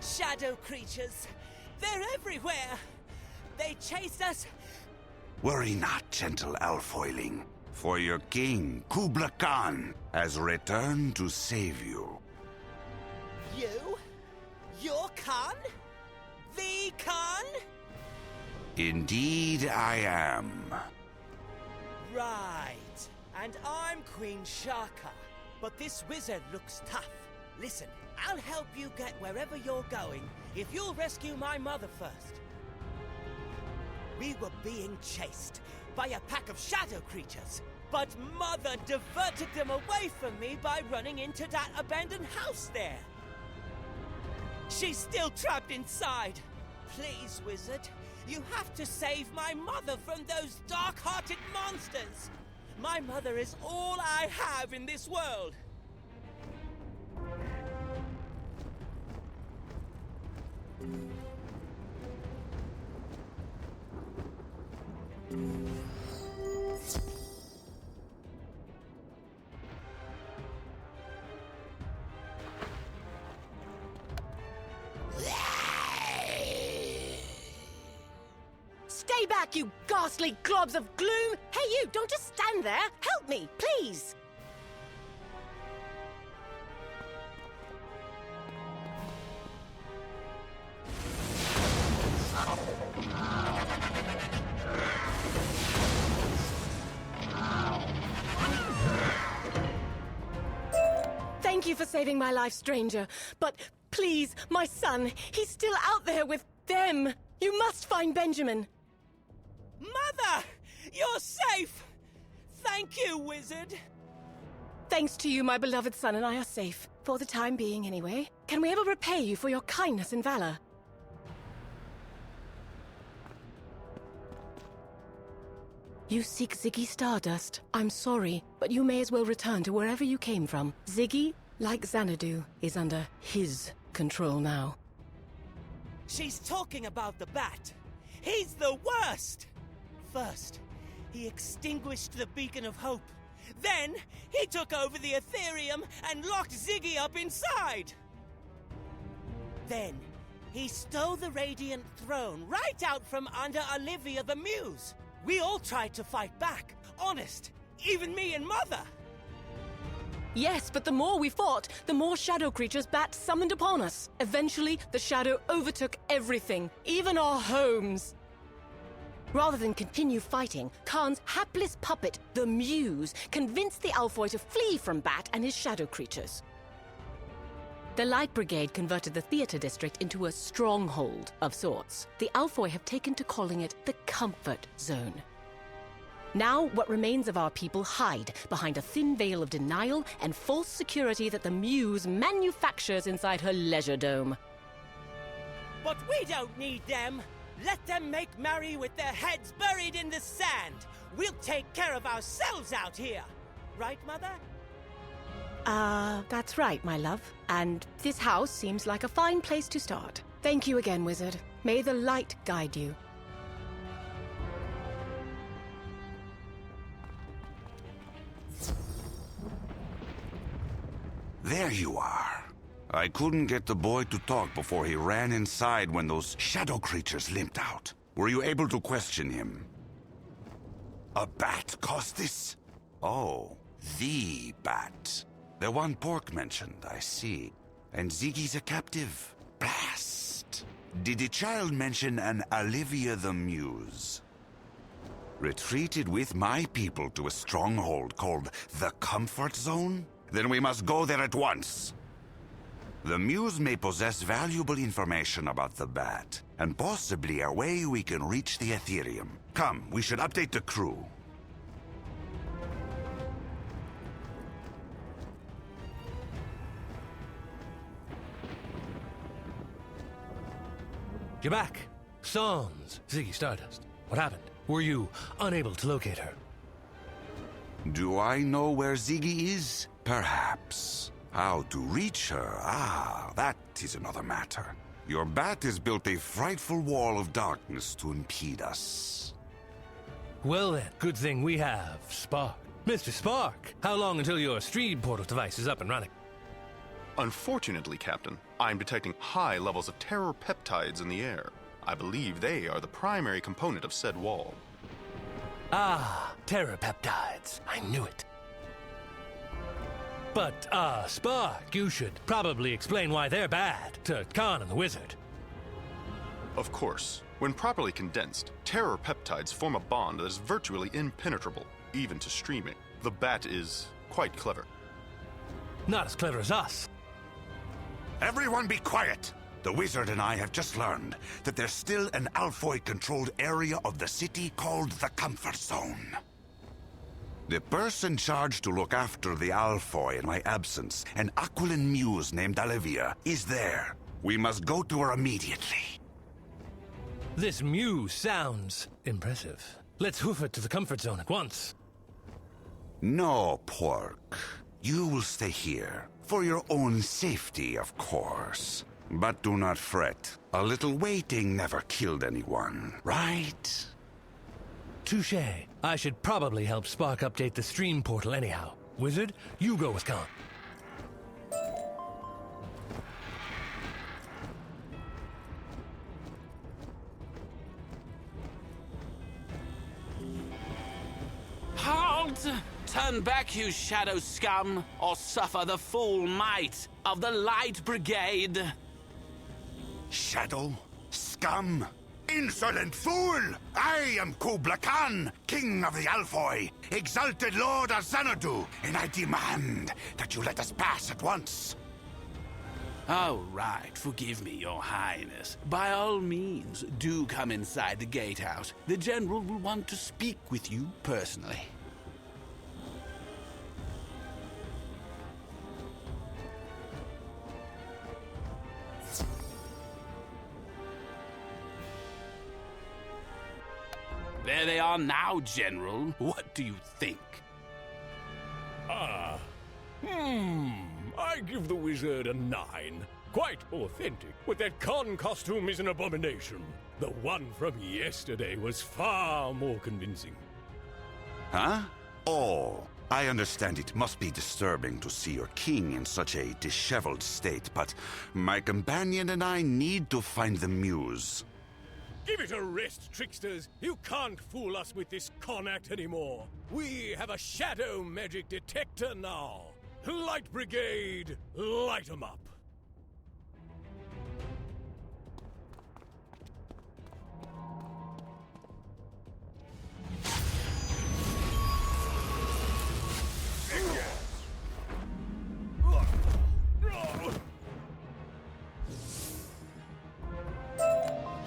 Shadow creatures! They're everywhere! They chased us! Worry not, gentle Alfoyling, for your king, Kubla Khan, has returned to save you. You? You're Khan? The Khan? Indeed I am. Right. And I'm Queen Shaka. But this wizard looks tough. Listen, I'll help you get wherever you're going if you'll rescue my mother first. We were being chased by a pack of shadow creatures, but Mother diverted them away from me by running into that abandoned house there. She's still trapped inside. Please, Wizard, you have to save my mother from those dark-hearted monsters. My mother is all I have in this world. back, you ghastly globs of gloom! Hey, you, don't just stand there! Help me, please! Thank you for saving my life, stranger. But please, my son, he's still out there with them. You must find Benjamin. Mother! You're safe! Thank you, wizard. Thanks to you, my beloved son and I are safe. For the time being, anyway. Can we ever repay you for your kindness and valor? You seek Ziggy Stardust. I'm sorry, but you may as well return to wherever you came from. Ziggy, like Xanadu, is under his control now. She's talking about the bat. He's the worst! First, he extinguished the beacon of hope. Then, he took over the Ethereum and locked Ziggy up inside. Then, he stole the Radiant Throne right out from under Olivia the Muse. We all tried to fight back. Honest, even me and Mother. Yes, but the more we fought, the more shadow creatures Bat summoned upon us. Eventually, the shadow overtook everything, even our homes. Rather than continue fighting, Khan's hapless puppet, the Muse, convinced the Alfoy to flee from Bat and his shadow creatures. The Light Brigade converted the theater district into a stronghold of sorts. The Alfoy have taken to calling it the Comfort Zone. Now, what remains of our people hide behind a thin veil of denial and false security that the Muse manufactures inside her leisure dome. But we don't need them. Let them make merry with their heads buried in the sand. We'll take care of ourselves out here. Right, Mother? That's right, my love. And this house seems like a fine place to start. Thank you again, Wizard. May the light guide you. There you are. I couldn't get the boy to talk before he ran inside when those shadow creatures limped out. Were you able to question him? A bat caused this? Oh, the bat. The one Pork mentioned, I see. And Ziggy's a captive. Blast. Did the child mention an Olivia the Muse? Retreated with my people to a stronghold called the Comfort Zone? Then we must go there at once. The Muse may possess valuable information about the bat, and possibly a way we can reach the Ethereum. Come, we should update the crew. You're back. Sans, Ziggy Stardust. What happened? Were you unable to locate her? Do I know where Ziggy is? Perhaps. How to reach her? That is another matter. Your bat has built a frightful wall of darkness to impede us. Well then, good thing we have Spark. Mr. Spark, how long until your stream portal device is up and running? Unfortunately, Captain, I'm detecting high levels of terror peptides in the air. I believe they are the primary component of said wall. Terror peptides. I knew it. But, Spark, you should probably explain why they're bad to Khan and the Wizard. Of course. When properly condensed, terror peptides form a bond that is virtually impenetrable, even to streaming. The bat is quite clever. Not as clever as us. Everyone be quiet! The Wizard and I have just learned that there's still an Alfoy-controlled area of the city called the Comfort Zone. The person charged to look after the Alfoy in my absence, an Aquiline Muse named Olivia, is there. We must go to her immediately. This Muse sounds impressive. Let's hoof it to the Comfort Zone at once. No, Pork. You will stay here. For your own safety, of course. But do not fret. A little waiting never killed anyone, right? Touché. I should probably help Spark update the stream portal anyhow. Wizard, you go with Khan. Turn back, you shadow scum, or suffer the full might of the Light Brigade. Shadow? Scum? Insolent fool! I am Kubla Khan, King of the Alfoy, exalted Lord of Xanadu, and I demand that you let us pass at once. Oh, right. Forgive me, Your Highness. By all means, do come inside the gatehouse. The General will want to speak with you personally. There they are now, General. What do you think? I give the wizard a 9. Quite authentic, but that con costume is an abomination. The one from yesterday was far more convincing. Huh? Oh, I understand it must be disturbing to see your king in such a disheveled state, but my companion and I need to find the muse. Give it a rest, tricksters. You can't fool us with this con act anymore. We have a shadow magic detector now. Light Brigade, light 'em up.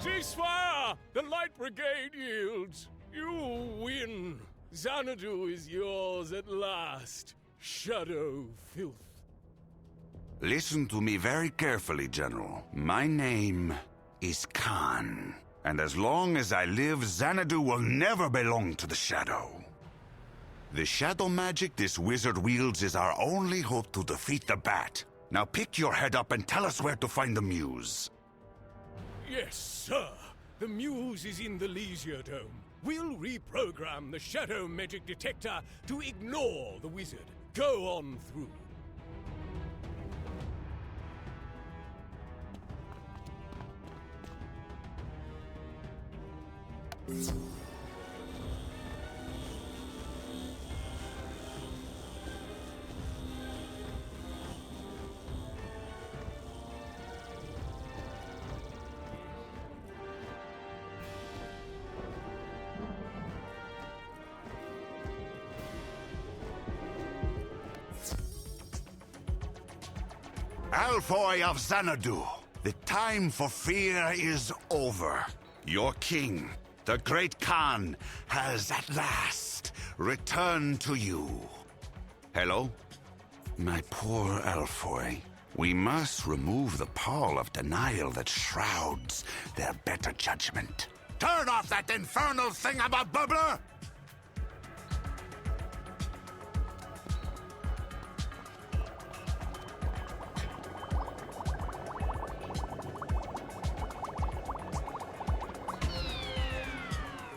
Ceasefire! The Light Brigade yields. You win. Xanadu is yours at last. Shadow filth. Listen to me very carefully, General. My name is Khan, and as long as I live, Xanadu will never belong to the Shadow. The shadow magic this wizard wields is our only hope to defeat the Bat. Now pick your head up and tell us where to find the muse. Yes, sir. The muse is in the Leisure Dome. We'll reprogram the shadow magic detector to ignore the wizard. Go on through. Alfoy of Xanadu, the time for fear is over. Your king, the great Khan, has at last returned to you. Hello? My poor Alfoy. We must remove the pall of denial that shrouds their better judgment. Turn off that infernal thingamabobbler!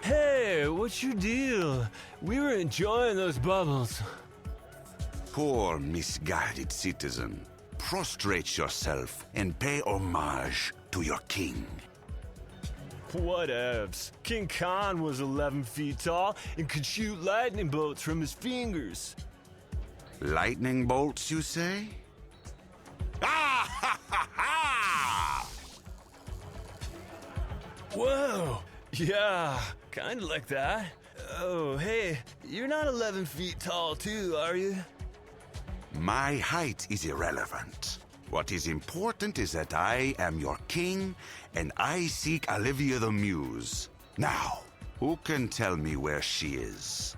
Hey, what's your deal? We were enjoying those bubbles. Poor misguided citizen. Prostrate yourself and pay homage to your king. Whatevs. King Khan was 11 feet tall and could shoot lightning bolts from his fingers. Lightning bolts, you say? Ah ha ha ha! Whoa! Yeah, kind of like that. Oh, hey, you're not 11 feet tall too, are you? My height is irrelevant. What is important is that I am your king, and I seek Olivia the Muse. Now, who can tell me where she is?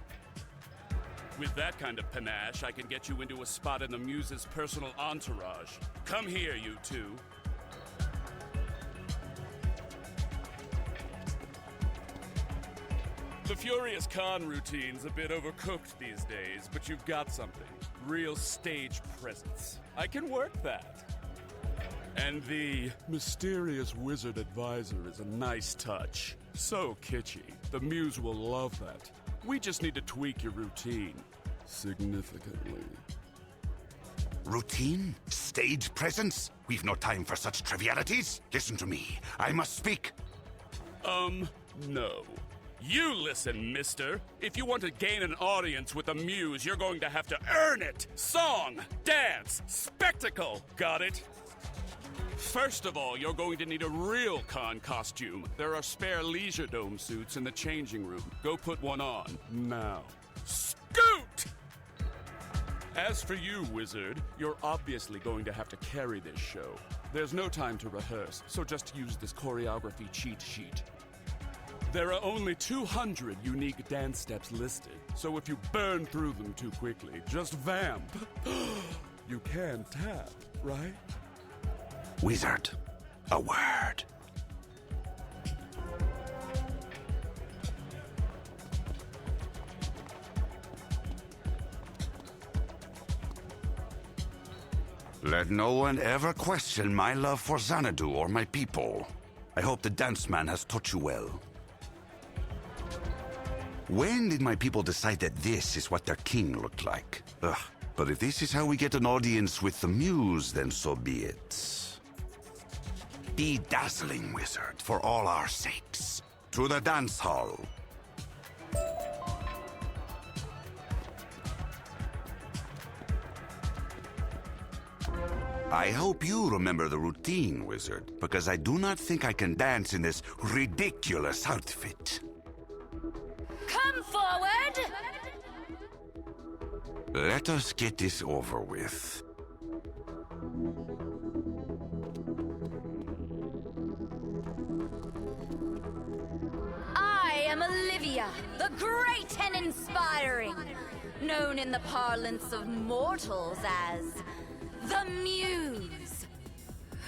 With that kind of panache, I can get you into a spot in the Muse's personal entourage. Come here, you two. The Furious Khan routine's a bit overcooked these days, but you've got something. Real stage presence. I can work that. And the mysterious wizard advisor is a nice touch. So kitschy. The Muse will love that. We just need to tweak your routine. Significantly. Routine? Stage presence? We've no time for such trivialities. Listen to me. I must speak. No. You listen, mister. If you want to gain an audience with a muse, you're going to have to earn it. Song, dance, spectacle. Got it? First of all, you're going to need a real con costume. There are spare Leisure Dome suits in the changing room. Go put one on, now. Scoot! As for you, Wizard, you're obviously going to have to carry this show. There's no time to rehearse, so just use this choreography cheat sheet. There are only 200 unique dance steps listed, so if you burn through them too quickly, just vamp. You can tap, right? Wizard, a word. Let no one ever question my love for Xanadu or my people. I hope the dance man has taught you well. When did my people decide that this is what their king looked like? Ugh, but if this is how we get an audience with the muse, then so be it. Be dazzling, Wizard, for all our sakes. To the dance hall. I hope you remember the routine, Wizard, because I do not think I can dance in this ridiculous outfit. Come forward! Let us get this over with. I am Olivia, the great and inspiring, known in the parlance of mortals as the Muse.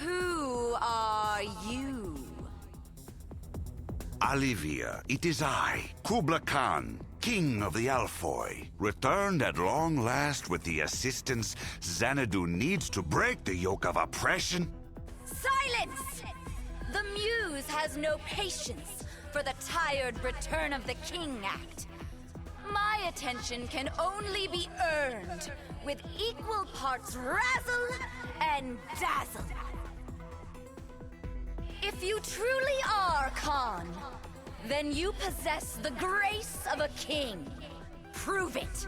Who are you? Olivia, it is I, Kubla Khan, King of the Alfoy, returned at long last with the assistance Xanadu needs to break the yoke of oppression. Silence! The Muse has no patience for the tired return of the King act. My attention can only be earned with equal parts razzle and dazzle. If you truly are Khan, then you possess the grace of a king. Prove it.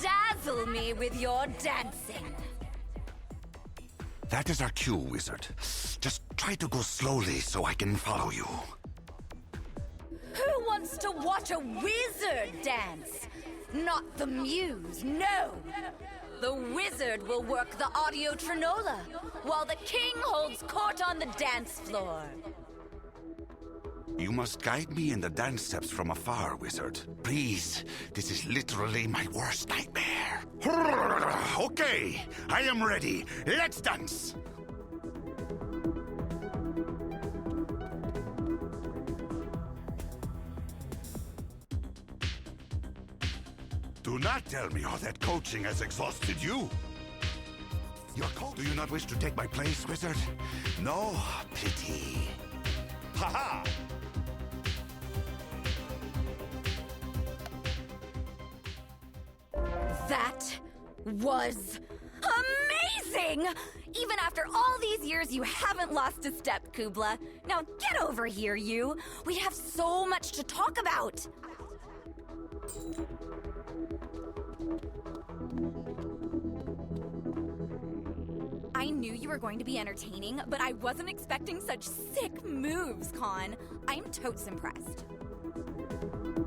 Dazzle me with your dancing. That is our cue, Wizard. Just try to go slowly so I can follow you. Who wants to watch a wizard dance? Not the Muse, no. The wizard will work the audio trinola, while the king holds court on the dance floor. You must guide me in the dance steps from afar, Wizard. Please, this is literally my worst nightmare. Okay, I am ready. Let's dance! Do not tell me how that coaching has exhausted you. Do you not wish to take my place, Wizard? No pity. Ha-ha! That was amazing! Even after all these years, you haven't lost a step, Kubla. Now get over here, you. We have so much to talk about. I knew you were going to be entertaining, but I wasn't expecting such sick moves, Khan. I'm totes impressed.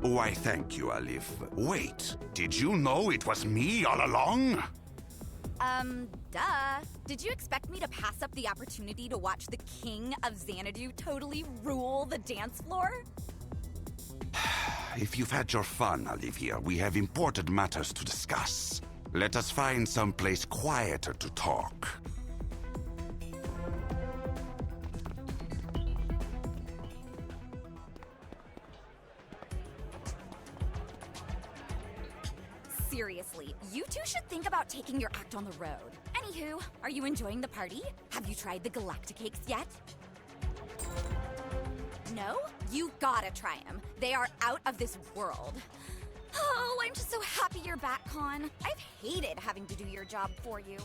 Why, thank you, Alif. Wait, did you know it was me all along? Duh. Did you expect me to pass up the opportunity to watch the King of Xanadu totally rule the dance floor? If you've had your fun, Olivia, we have important matters to discuss. Let us find some place quieter to talk. Seriously, you two should think about taking your act on the road. Anywho, are you enjoying the party? Have you tried the Galacticakes yet? No? You gotta try them. They are out of this world. Oh, I'm just so happy you're back, Khan. I've hated having to do your job for you.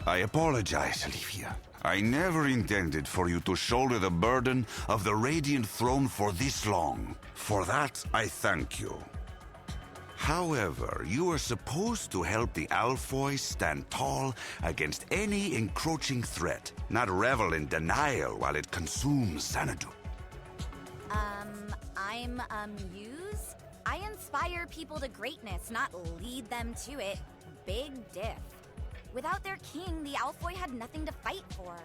I apologize, Olivia. I never intended for you to shoulder the burden of the Radiant Throne for this long. For that, I thank you. However, you are supposed to help the Alfoy stand tall against any encroaching threat, not revel in denial while it consumes Xanadu. I'm a muse? I inspire people to greatness, not lead them to it. Big diff. Without their king, the Alfoy had nothing to fight for.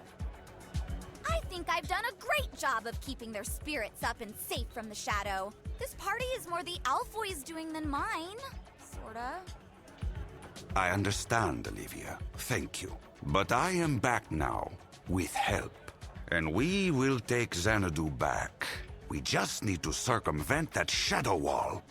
I think I've done a great job of keeping their spirits up and safe from the shadow. This party is more the Alfoy's doing than mine. Sorta. I understand, Olivia. Thank you. But I am back now, with help. And we will take Xanadu back. We just need to circumvent that shadow wall.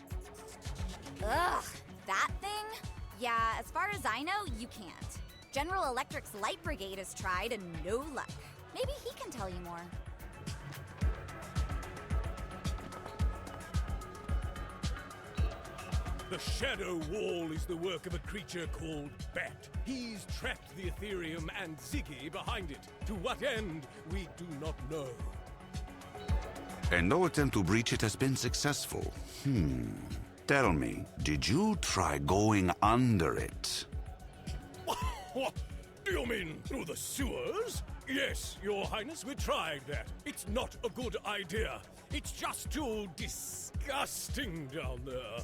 Ugh, that thing? Yeah, as far as I know, you can't. General Electric's Light Brigade has tried and no luck. Maybe he can tell you more. The Shadow Wall is the work of a creature called Bat. He's trapped the Ethereum and Ziggy behind it. To what end, we do not know. And no attempt to breach it has been successful. Tell me, did you try going under it? What? Do you mean through the sewers? Yes, Your Highness, we tried that. It's not a good idea. It's just too disgusting down there.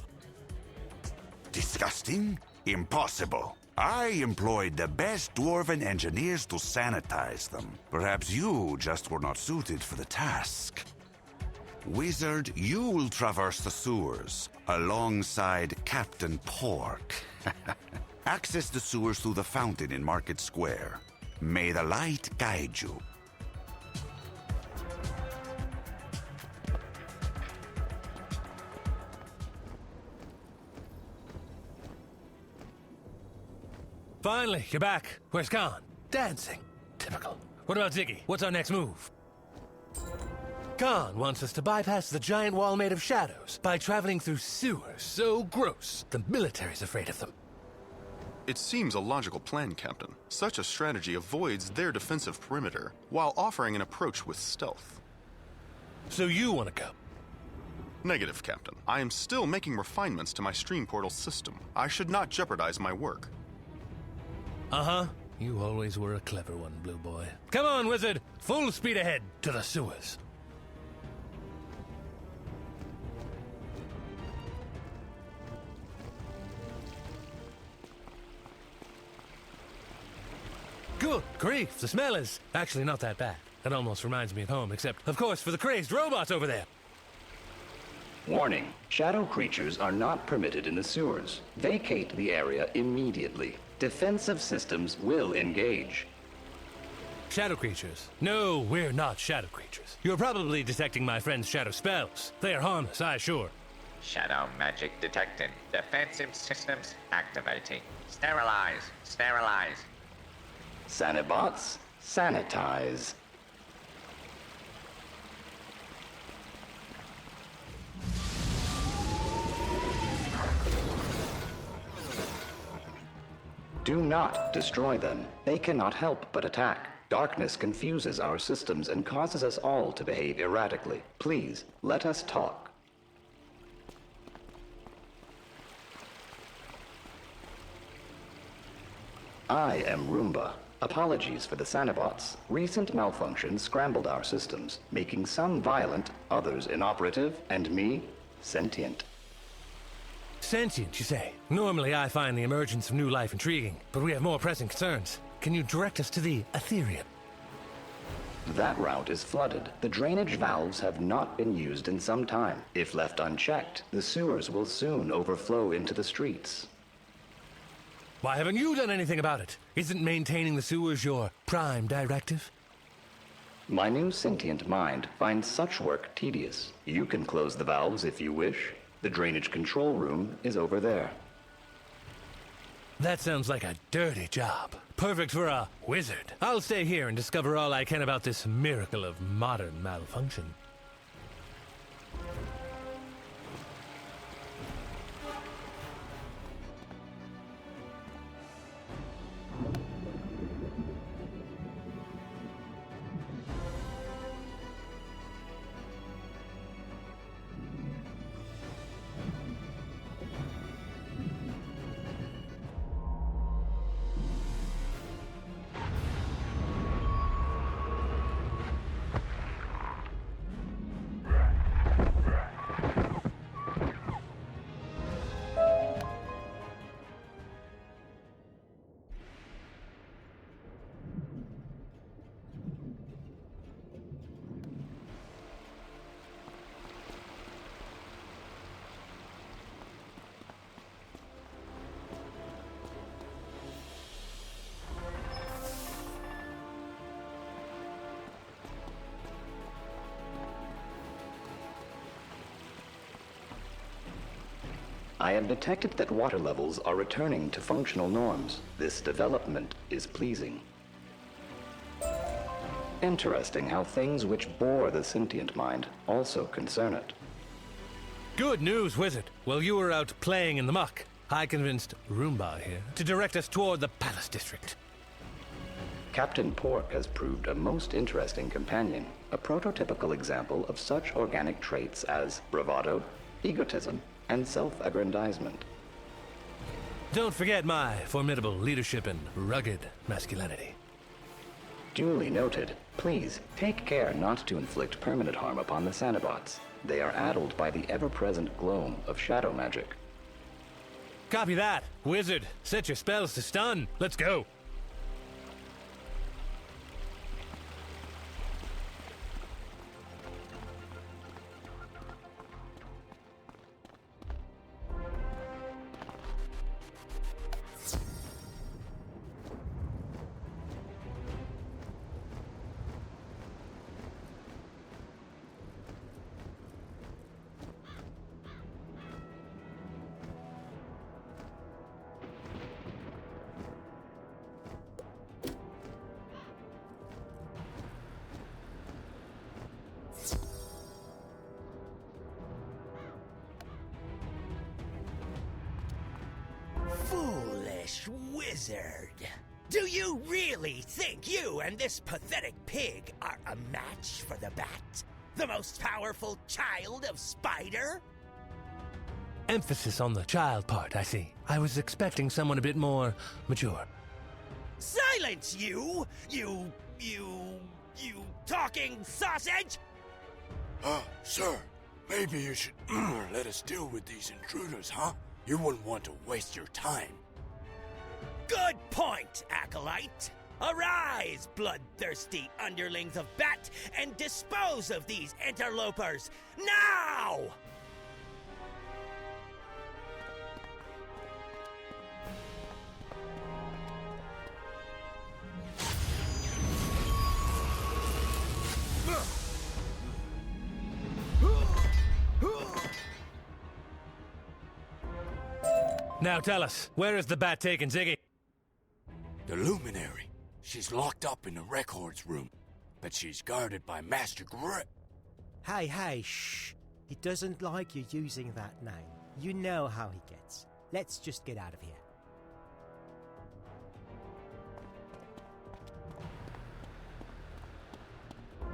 Disgusting? Impossible. I employed the best dwarven engineers to sanitize them. Perhaps you just were not suited for the task. Wizard, you will traverse the sewers, alongside Captain Pork. Access the sewers through the fountain in Market Square. May the light guide you. Finally, you're back. Where's Khan? Dancing. Typical. What about Ziggy? What's our next move? Khan wants us to bypass the giant wall made of shadows by traveling through sewers so gross the military's afraid of them. It seems a logical plan, Captain. Such a strategy avoids their defensive perimeter, while offering an approach with stealth. So you want to go? Negative, Captain. I am still making refinements to my stream portal system. I should not jeopardize my work. Uh-huh. You always were a clever one, Blue Boy. Come on, Wizard! Full speed ahead to the sewers. Good grief, the smell is actually not that bad. That almost reminds me of home, except, of course, for the crazed robots over there. Warning, shadow creatures are not permitted in the sewers. Vacate the area immediately. Defensive systems will engage. Shadow creatures? No, we're not shadow creatures. You're probably detecting my friend's shadow spells. They are harmless, I assure. Shadow magic detected. Defensive systems activating. Sterilize. Sterilize. Sanibots, sanitize. Do not destroy them. They cannot help but attack. Darkness confuses our systems and causes us all to behave erratically. Please, let us talk. I am Roomba. Apologies for the Sanibots. Recent malfunctions scrambled our systems, making some violent, others inoperative, and me sentient. Sentient, you say? Normally I find the emergence of new life intriguing, but we have more pressing concerns. Can you direct us to the Ethereum? That route is flooded. The drainage valves have not been used in some time. If left unchecked, the sewers will soon overflow into the streets. Why haven't you done anything about it? Isn't maintaining the sewers your prime directive? My new sentient mind finds such work tedious. You can close the valves if you wish. The drainage control room is over there. That sounds like a dirty job. Perfect for a wizard. I'll stay here and discover all I can about this miracle of modern malfunction. I have detected that water levels are returning to functional norms. This development is pleasing. Interesting how things which bore the sentient mind also concern it. Good news, Wizard. While you were out playing in the muck, I convinced Roomba here to direct us toward the Palace District. Captain Pork has proved a most interesting companion, a prototypical example of such organic traits as bravado, egotism, and self-aggrandizement. Don't forget my formidable leadership and rugged masculinity. Duly noted. Please, take care not to inflict permanent harm upon the Sanabots. They are addled by the ever-present gloam of shadow magic. Copy that. Wizard, set your spells to stun. Let's go. Foolish wizard! Do you really think you and this pathetic pig are a match for the bat? The most powerful child of Spider? Emphasis on the child part, I see. I was expecting someone a bit more mature. Silence, you talking sausage! Sir, maybe you should let us deal with these intruders, huh? You wouldn't want to waste your time. Good point, Acolyte! Arise, bloodthirsty underlings of Bat, and dispose of these interlopers, now! Now tell us, where is the bat taken, Ziggy? The Luminary. She's locked up in the records room, but she's guarded by Master Grit. Hey, shh. He doesn't like you using that name. You know how he gets. Let's just get out of here.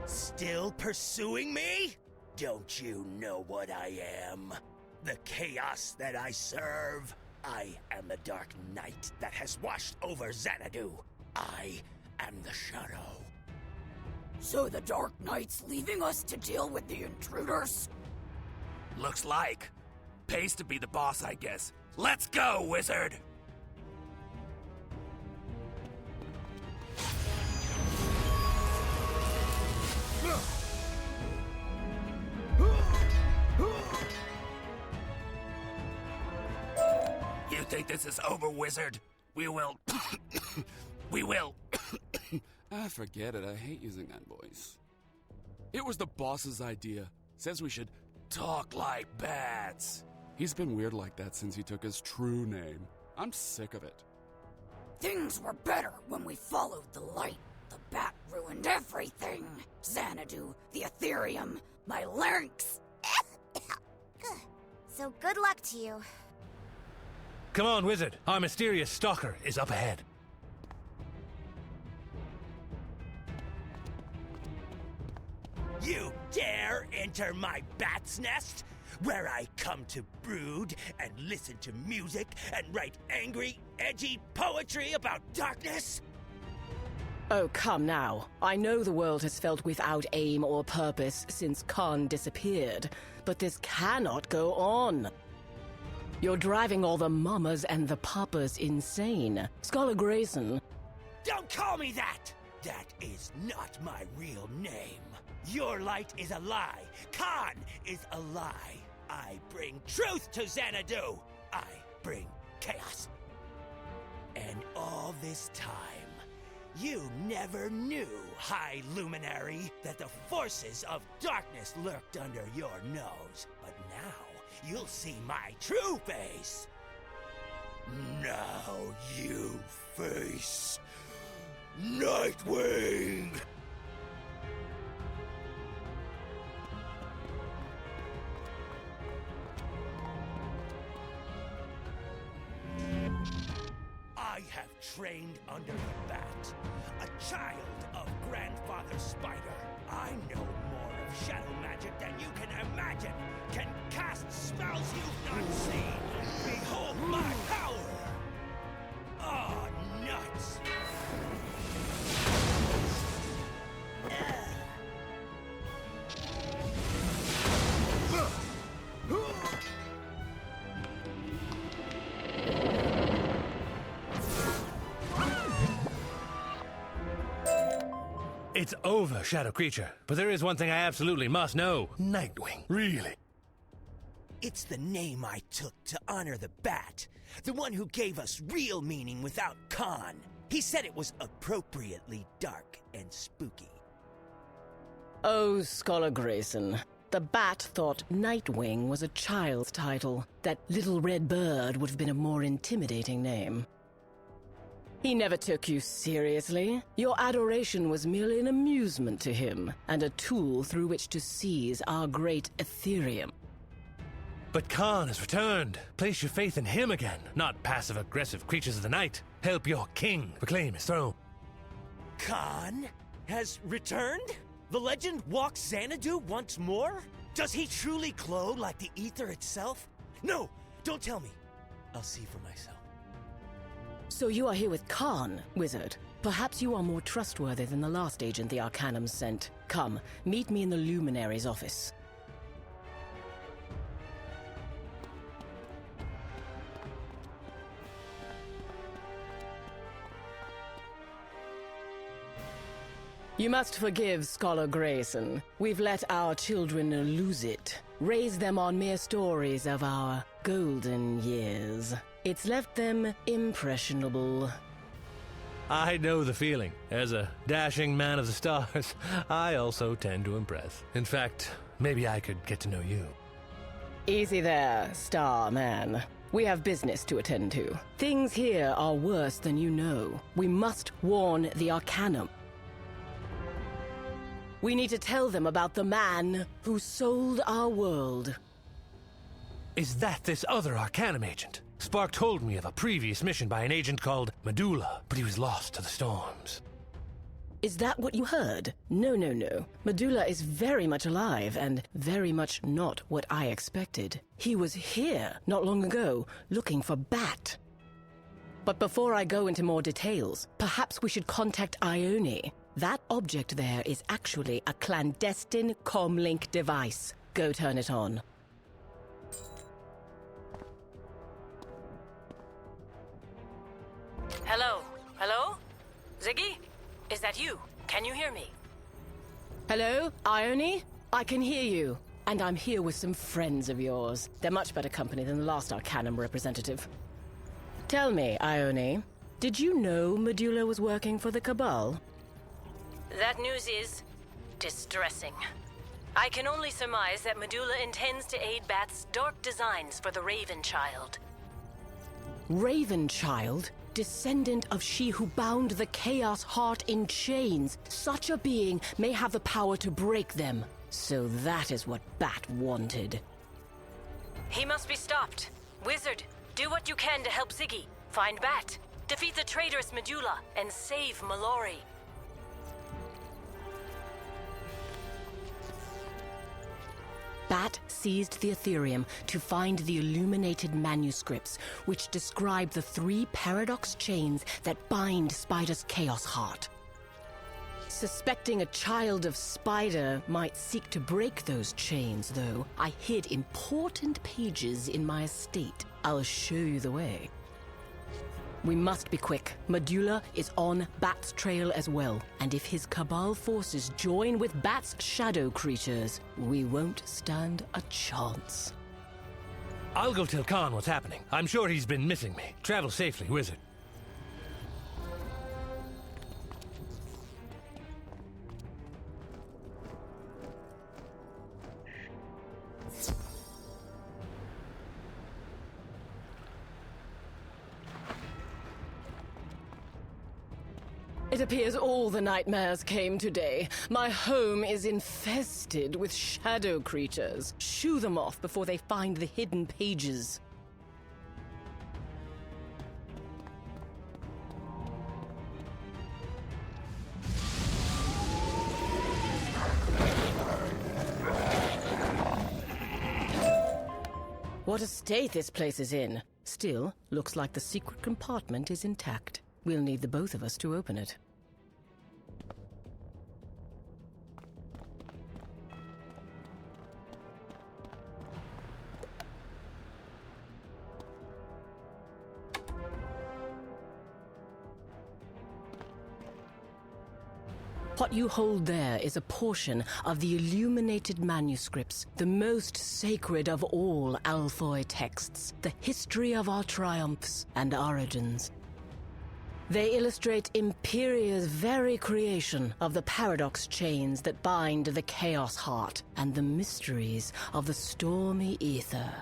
Still pursuing me? Don't you know what I am? The chaos that I serve? I am the Dark Knight that has washed over Xanadu. I am the Shadow. So the Dark Knight's leaving us to deal with the intruders? Looks like. Pays to be the boss, I guess. Let's go, wizard! You think this is over, wizard? We will... we will... Forget it. I hate using that voice. It was the boss's idea. Says we should talk like bats. He's been weird like that since he took his true name. I'm sick of it. Things were better when we followed the light. The bat ruined everything. Xanadu, the Ethereum, my larynx. So good luck to you. Come on, Wizard. Our mysterious stalker is up ahead. You dare enter my bat's nest, where I come to brood and listen to music and write angry, edgy poetry about darkness? Oh, come now. I know the world has felt without aim or purpose since Khan disappeared, but this cannot go on. You're driving all the mamas and the papas insane. Scholar Grayson... Don't call me that! That is not my real name. Your light is a lie. Khan is a lie. I bring truth to Xanadu. I bring chaos. And all this time, you never knew, High Luminary, that the forces of darkness lurked under your nose. But now, you'll see my true face. Now you face Nightwing! I have trained under the Bat, a child of Grandfather Spider. I know more of shadow magic than you can imagine, can cast spells you've not seen. Behold my power! Ah, nuts! It's over, Shadow Creature. But there is one thing I absolutely must know. Nightwing, really? It's the name I took to honor the Bat, the one who gave us real meaning without Khan. He said it was appropriately dark and spooky. Oh, Scholar Grayson. The Bat thought Nightwing was a child's title. That little red bird would have been a more intimidating name. He never took you seriously. Your adoration was merely an amusement to him, and a tool through which to seize our great Ethereum. But Khan has returned. Place your faith in him again, not passive-aggressive creatures of the night. Help your king reclaim his throne. Khan has returned? The legend walks Xanadu once more? Does he truly glow like the ether itself? No, don't tell me. I'll see for myself. So you are here with Khan, Wizard. Perhaps you are more trustworthy than the last agent the Arcanum sent. Come, meet me in the Luminary's office. You must forgive Scholar Grayson. We've let our children lose it. Raised them on mere stories of our golden years. It's left them impressionable. I know the feeling. As a dashing man of the stars, I also tend to impress. In fact, maybe I could get to know you. Easy there, Star Man. We have business to attend to. Things here are worse than you know. We must warn the Arcanum. We need to tell them about the man who sold our world. Is that this other Arcanum agent? Spark told me of a previous mission by an agent called Medulla, but he was lost to the storms. Is that what you heard? No. Medulla is very much alive and very much not what I expected. He was here not long ago, looking for Bat. But before I go into more details, perhaps we should contact Ione. That object there is actually a clandestine comlink device. Go turn it on. Hello? Hello? Ziggy? Is that you? Can you hear me? Hello, Ione? I can hear you. And I'm here with some friends of yours. They're much better company than the last Arcanum representative. Tell me, Ione, did you know Medulla was working for the Cabal? That news is distressing. I can only surmise that Medulla intends to aid Bat's dark designs for the Raven Child. Raven Child? Descendant of she who bound the Chaos Heart in chains. Such a being may have the power to break them. So that is what Bat wanted. He must be stopped. Wizard, do what you can to help Ziggy. Find Bat, defeat the traitorous Medulla, and save Mallory. Bat seized the Ethereum to find the illuminated manuscripts, which describe the 3 paradox chains that bind Spider's Chaos Heart. Suspecting a child of Spider might seek to break those chains, though, I hid important pages in my estate. I'll show you the way. We must be quick. Medulla is on Bat's trail as well, and if his Cabal forces join with Bat's shadow creatures, we won't stand a chance. I'll go tell Khan what's happening. I'm sure he's been missing me. Travel safely, Wizard. It appears all the nightmares came today. My home is infested with shadow creatures. Shoo them off before they find the hidden pages. What a state this place is in. Still, looks like the secret compartment is intact. We'll need the both of us to open it. What you hold there is a portion of the illuminated manuscripts, the most sacred of all Alfoy texts, the history of our triumphs and origins. They illustrate Empyrea's very creation of the paradox chains that bind the Chaos Heart and the mysteries of the stormy ether.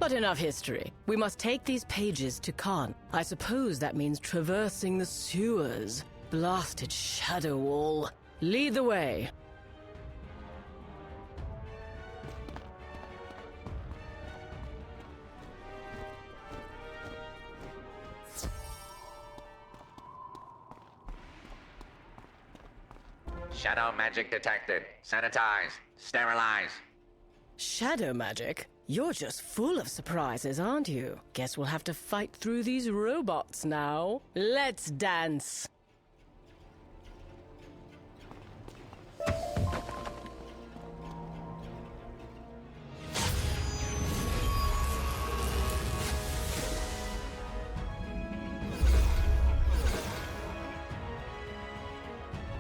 But enough history. We must take these pages to Khan. I suppose that means traversing the sewers. Blasted shadow wall. Lead the way. Shadow magic detected. Sanitize. Sterilize. Shadow magic? You're just full of surprises, aren't you? Guess we'll have to fight through these robots now. Let's dance.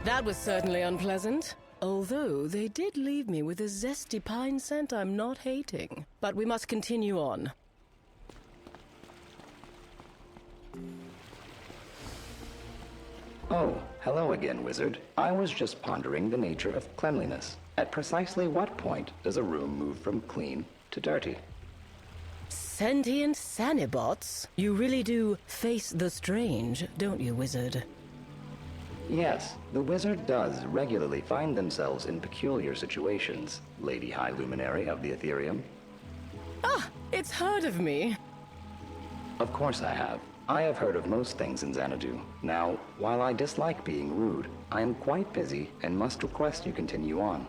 That was certainly unpleasant. Although they did leave me with a zesty pine scent I'm not hating. But we must continue on. Oh, hello again, Wizard. I was just pondering the nature of cleanliness. At precisely what point does a room move from clean to dirty? Sentient Sanibots? You really do face the strange, don't you, Wizard? Yes, the Wizard does regularly find themselves in peculiar situations, Lady High Luminary of the Ethereum. Ah, it's heard of me. Of course I have. I have heard of most things in Xanadu. Now, while I dislike being rude, I am quite busy and must request you continue on.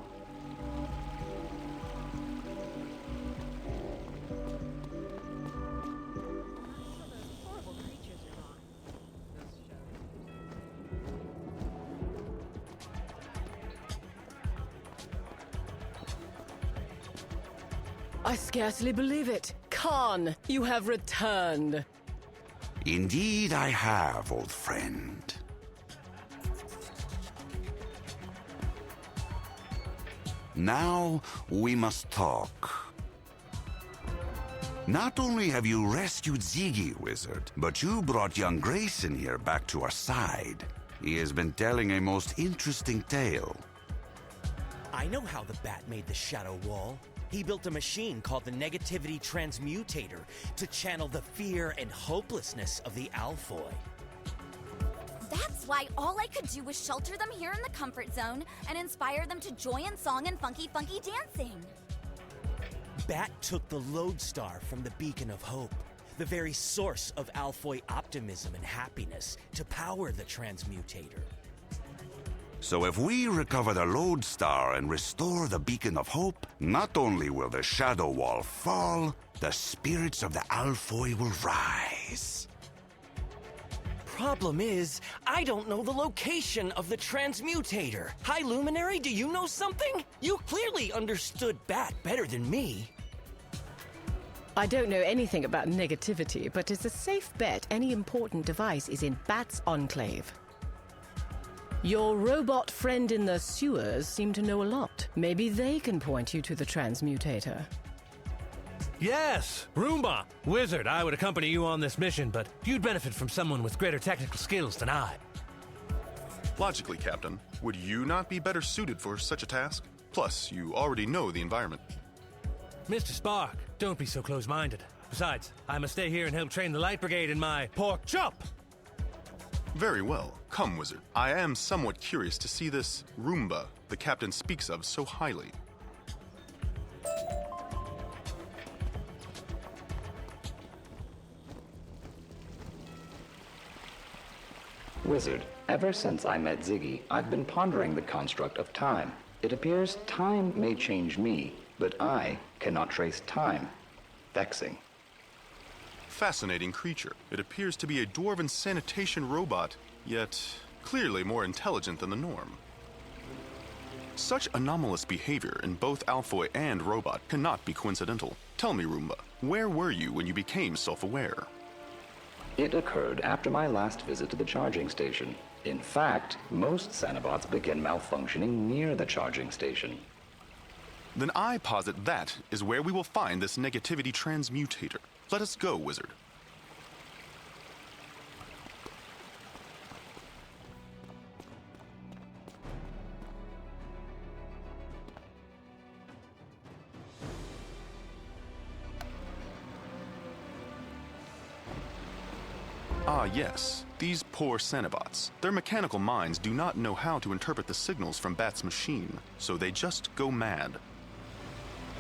I scarcely believe it. Khan, you have returned. Indeed I have, old friend. Now we must talk. Not only have you rescued Ziggy, Wizard, but you brought young Grayson here back to our side. He has been telling a most interesting tale. I know how the Bat made the Shadow Wall. He built a machine called the Negativity Transmutator to channel the fear and hopelessness of the Alfoy. That's why all I could do was shelter them here in the comfort zone and inspire them to joy in song and funky dancing. Bat took the lodestar from the Beacon of Hope, the very source of Alfoy optimism and happiness, to power the Transmutator. So if we recover the lodestar and restore the Beacon of Hope, not only will the Shadow Wall fall, the spirits of the Alfoy will rise. Problem is, I don't know the location of the Transmutator. High Luminary, do you know something? You clearly understood Bat better than me. I don't know anything about negativity, but it's a safe bet any important device is in Bat's enclave. Your robot friend in the sewers seem to know a lot. Maybe they can point you to the Transmutator. Yes, Roomba! Wizard, I would accompany you on this mission, but you'd benefit from someone with greater technical skills than I. Logically, Captain, would you not be better suited for such a task? Plus, you already know the environment. Mr. Spark, don't be so close-minded. Besides, I must stay here and help train the Light Brigade in my pork chop! Very well. Come, Wizard. I am somewhat curious to see this Roomba the captain speaks of so highly. Wizard, ever since I met Ziggy, I've been pondering the construct of time. It appears time may change me, but I cannot trace time. Vexing. Fascinating creature. It appears to be a dwarven sanitation robot, yet clearly more intelligent than the norm. Such anomalous behavior in both Alphoi and robot cannot be coincidental. Tell me, Roomba, where were you when you became self-aware? It occurred after my last visit to the charging station. In fact, most Sanabots begin malfunctioning near the charging station. Then I posit that is where we will find this negativity transmutator. Let us go, Wizard. Ah, yes. These poor Sanabots. Their mechanical minds do not know how to interpret the signals from Bat's machine, so they just go mad.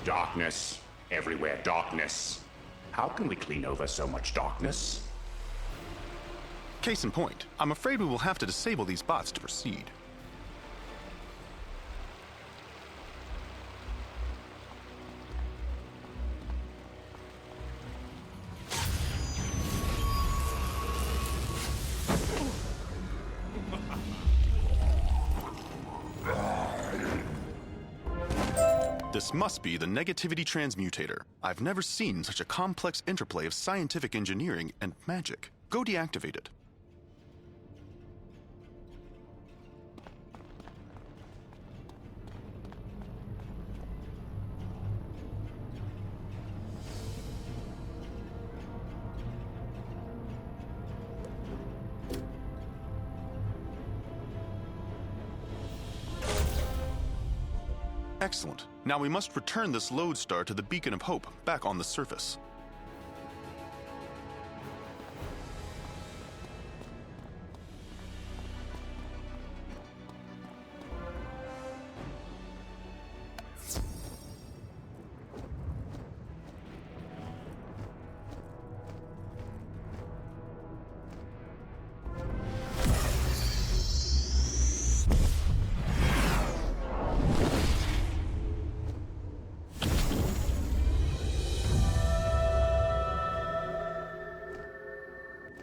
Darkness. Everywhere darkness. How can we clean over so much darkness? Case in point, I'm afraid we will have to disable these bots to proceed. This must be the negativity transmutator. I've never seen such a complex interplay of scientific engineering and magic. Go deactivate it. Excellent. Now we must return this lodestar to the Beacon of Hope back on the surface.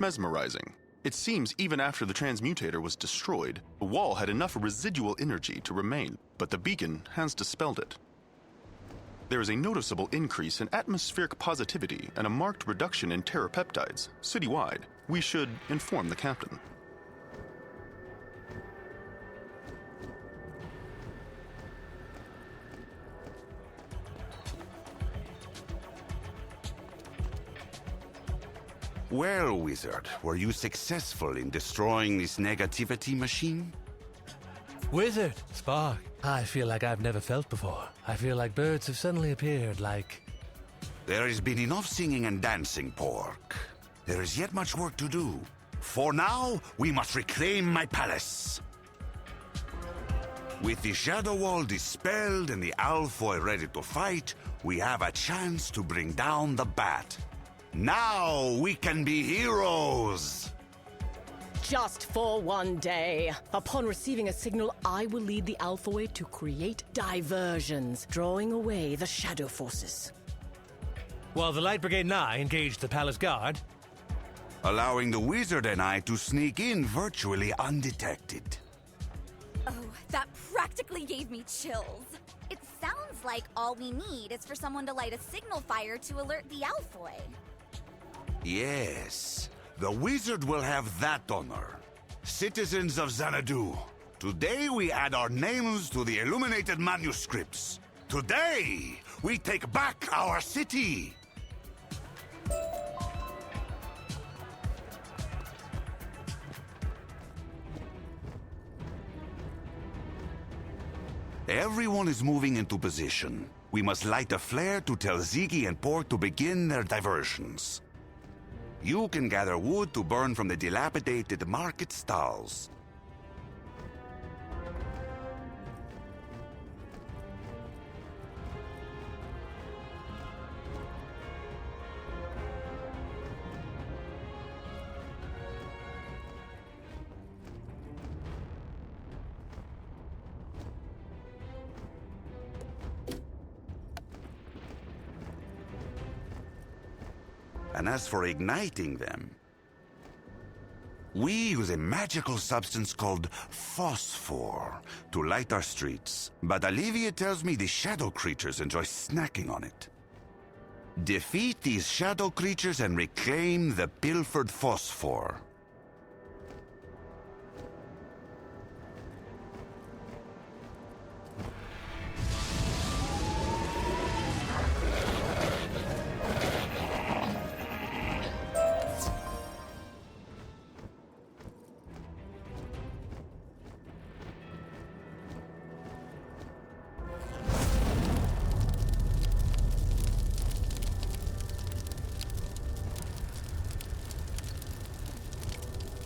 Mesmerizing. It seems even after the transmutator was destroyed, the wall had enough residual energy to remain, but the beacon has dispelled it. There is a noticeable increase in atmospheric positivity and a marked reduction in terrapeptides, citywide. We should inform the captain. Well, Wizard, were you successful in destroying this negativity machine? Wizard, Spark, I feel like I've never felt before. I feel like birds have suddenly appeared, like... There has been enough singing and dancing, Pork. There is yet much work to do. For now, we must reclaim my palace. With the shadow wall dispelled and the Alphoi ready to fight, we have a chance to bring down the Bat. Now we can be heroes! Just for one day. Upon receiving a signal, I will lead the Alphoi to create diversions, drawing away the shadow forces. While the Light Brigade and I engage the Palace Guard, allowing the Wizard and I to sneak in virtually undetected. Oh, that practically gave me chills. It sounds like all we need is for someone to light a signal fire to alert the Alphoi. Yes, the Wizard will have that honor. Citizens of Xanadu, today we add our names to the illuminated manuscripts. Today, we take back our city. Everyone is moving into position. We must light a flare to tell Ziggy and Pork to begin their diversions. You can gather wood to burn from the dilapidated market stalls. And as for igniting them, we use a magical substance called phosphor to light our streets. But Olivia tells me the shadow creatures enjoy snacking on it. Defeat these shadow creatures and reclaim the pilfered phosphor.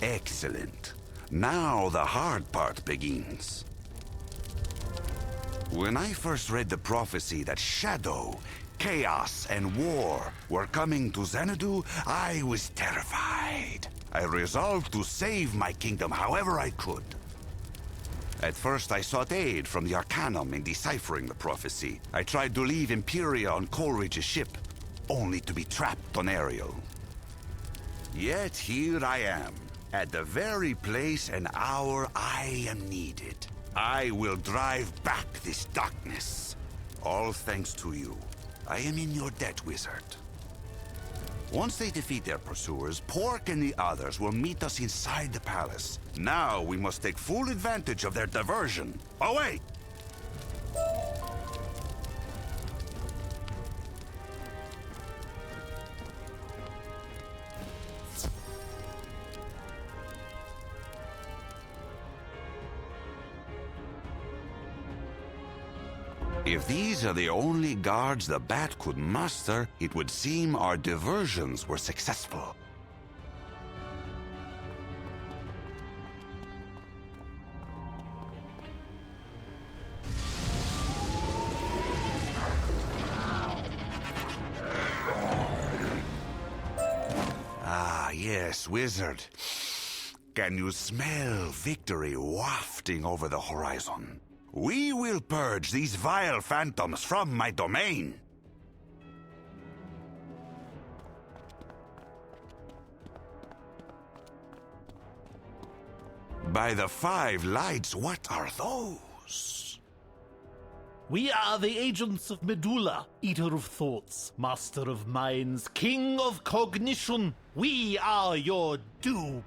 Excellent. Now the hard part begins. When I first read the prophecy that shadow, chaos, and war were coming to Xanadu, I was terrified. I resolved to save my kingdom however I could. At first, I sought aid from the Arcanum in deciphering the prophecy. I tried to leave Empyrea on Coleridge's ship, only to be trapped on Ariel. Yet here I am, at the very place and hour I am needed. I will drive back this darkness. All thanks to you. I am in your debt, wizard. Once they defeat their pursuers, Pork and the others will meet us inside the palace. Now we must take full advantage of their diversion. Away! If these are the only guards the Bat could muster, it would seem our diversions were successful. Ah, yes, wizard. Can you smell victory wafting over the horizon? We will purge these vile phantoms from my domain. By the five lights, what are those? We are the agents of Medulla, Eater of Thoughts, Master of Minds, King of Cognition. We are your doom.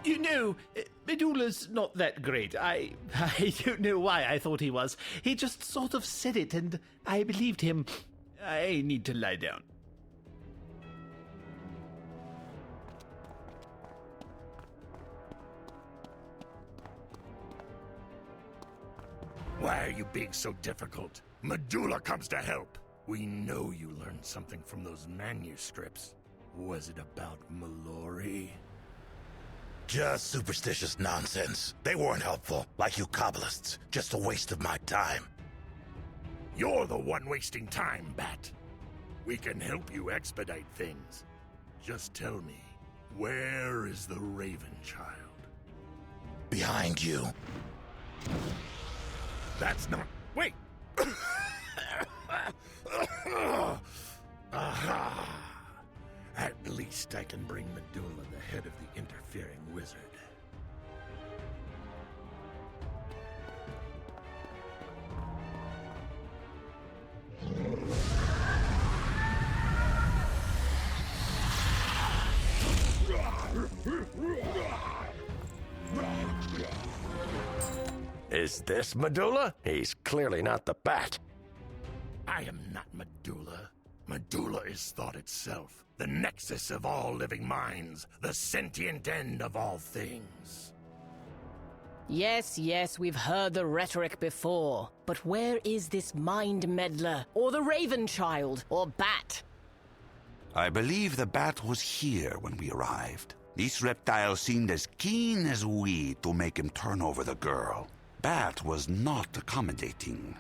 You know, Medulla's not that great. I don't know why I thought he was. He just sort of said it, and I believed him. I need to lie down. Why are you being so difficult? Medulla comes to help. We know you learned something from those manuscripts. Was it about Mallory? Just superstitious nonsense. They weren't helpful, like you Kabbalists. Just a waste of my time. You're the one wasting time, Bat. We can help you expedite things. Just tell me, where is the Raven Child? Behind you. That's not... Wait! Aha! At least I can bring Medulla the head of the interfering wizard. Is this Medulla? He's clearly not the Bat. I am not Medulla. Medulla is thought itself, the nexus of all living minds, the sentient end of all things. Yes, yes, we've heard the rhetoric before. But where is this Mind Meddler, or the Raven Child, or Bat? I believe the Bat was here when we arrived. This reptile seemed as keen as we to make him turn over the girl. Bat was not accommodating.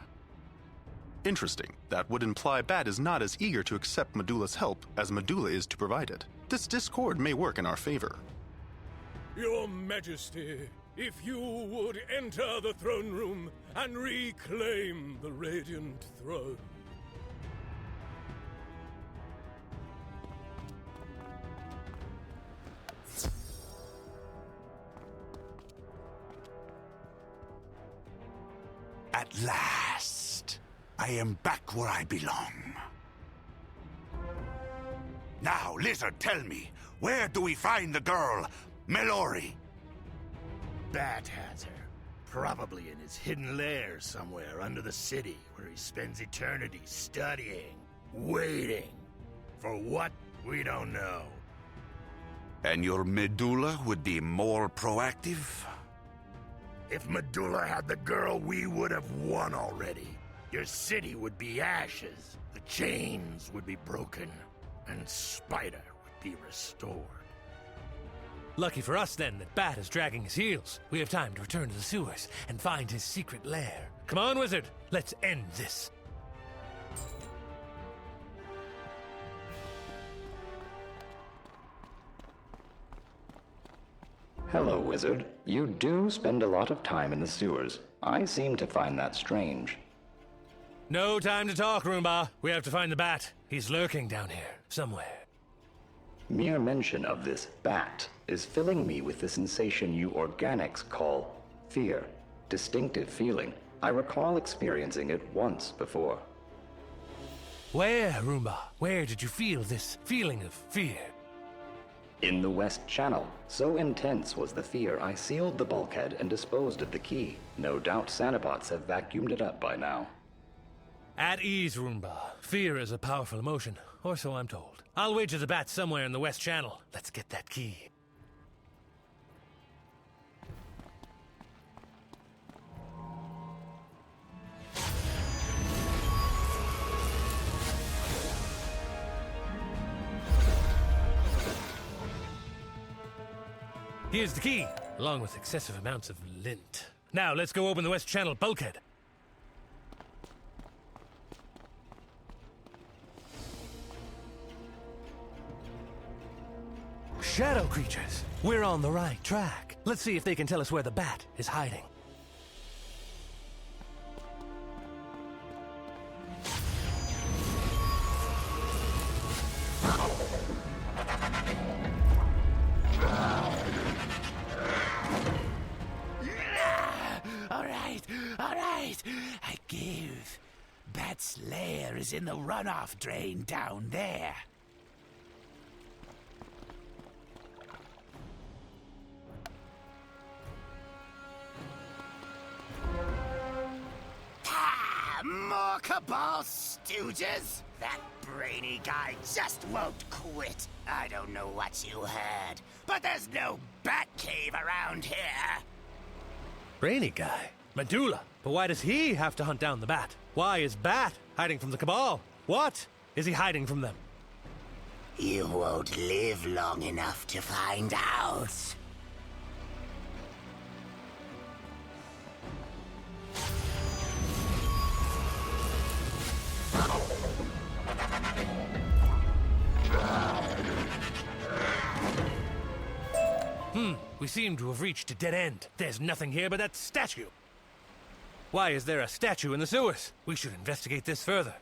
Interesting. That would imply Bat is not as eager to accept Medulla's help as Medulla is to provide it. This discord may work in our favor. Your Majesty, if you would enter the throne room and reclaim the Radiant Throne. At last, I am back where I belong. Now, Lizard, tell me, where do we find the girl, Mallory? Bat has her. Probably in his hidden lair somewhere under the city, where he spends eternity studying, waiting. For what? We don't know. And your Medulla would be more proactive? If Medulla had the girl, we would have won already. Your city would be ashes, the chains would be broken, and Spider would be restored. Lucky for us, then, that Bat is dragging his heels. We have time to return to the sewers and find his secret lair. Come on, Wizard. Let's end this. Hello, Wizard. You do spend a lot of time in the sewers. I seem to find that strange. No time to talk, Roomba. We have to find the Bat. He's lurking down here, somewhere. Mere mention of this bat is filling me with the sensation you organics call fear. Distinctive feeling. I recall experiencing it once before. Where, Roomba? Where did you feel this feeling of fear? In the West Channel. So intense was the fear, I sealed the bulkhead and disposed of the key. No doubt Sanobots have vacuumed it up by now. At ease, Roomba. Fear is a powerful emotion, or so I'm told. I'll wager the Bat's somewhere in the West Channel. Let's get that key. Here's the key, along with excessive amounts of lint. Now, let's go open the West Channel bulkhead. Shadow creatures! We're on the right track. Let's see if they can tell us where the Bat is hiding. All right, I give. Bat's lair is in the runoff drain down there. More Cabal stooges? That brainy guy just won't quit. I don't know what you heard, but there's no bat cave around here. Brainy guy? Medulla? But why does he have to hunt down the Bat? Why is Bat hiding from the Cabal? What is he hiding from them? You won't live long enough to find out. We seem to have reached a dead end. There's nothing here but that statue. Why is there a statue in the sewers? We should investigate this further.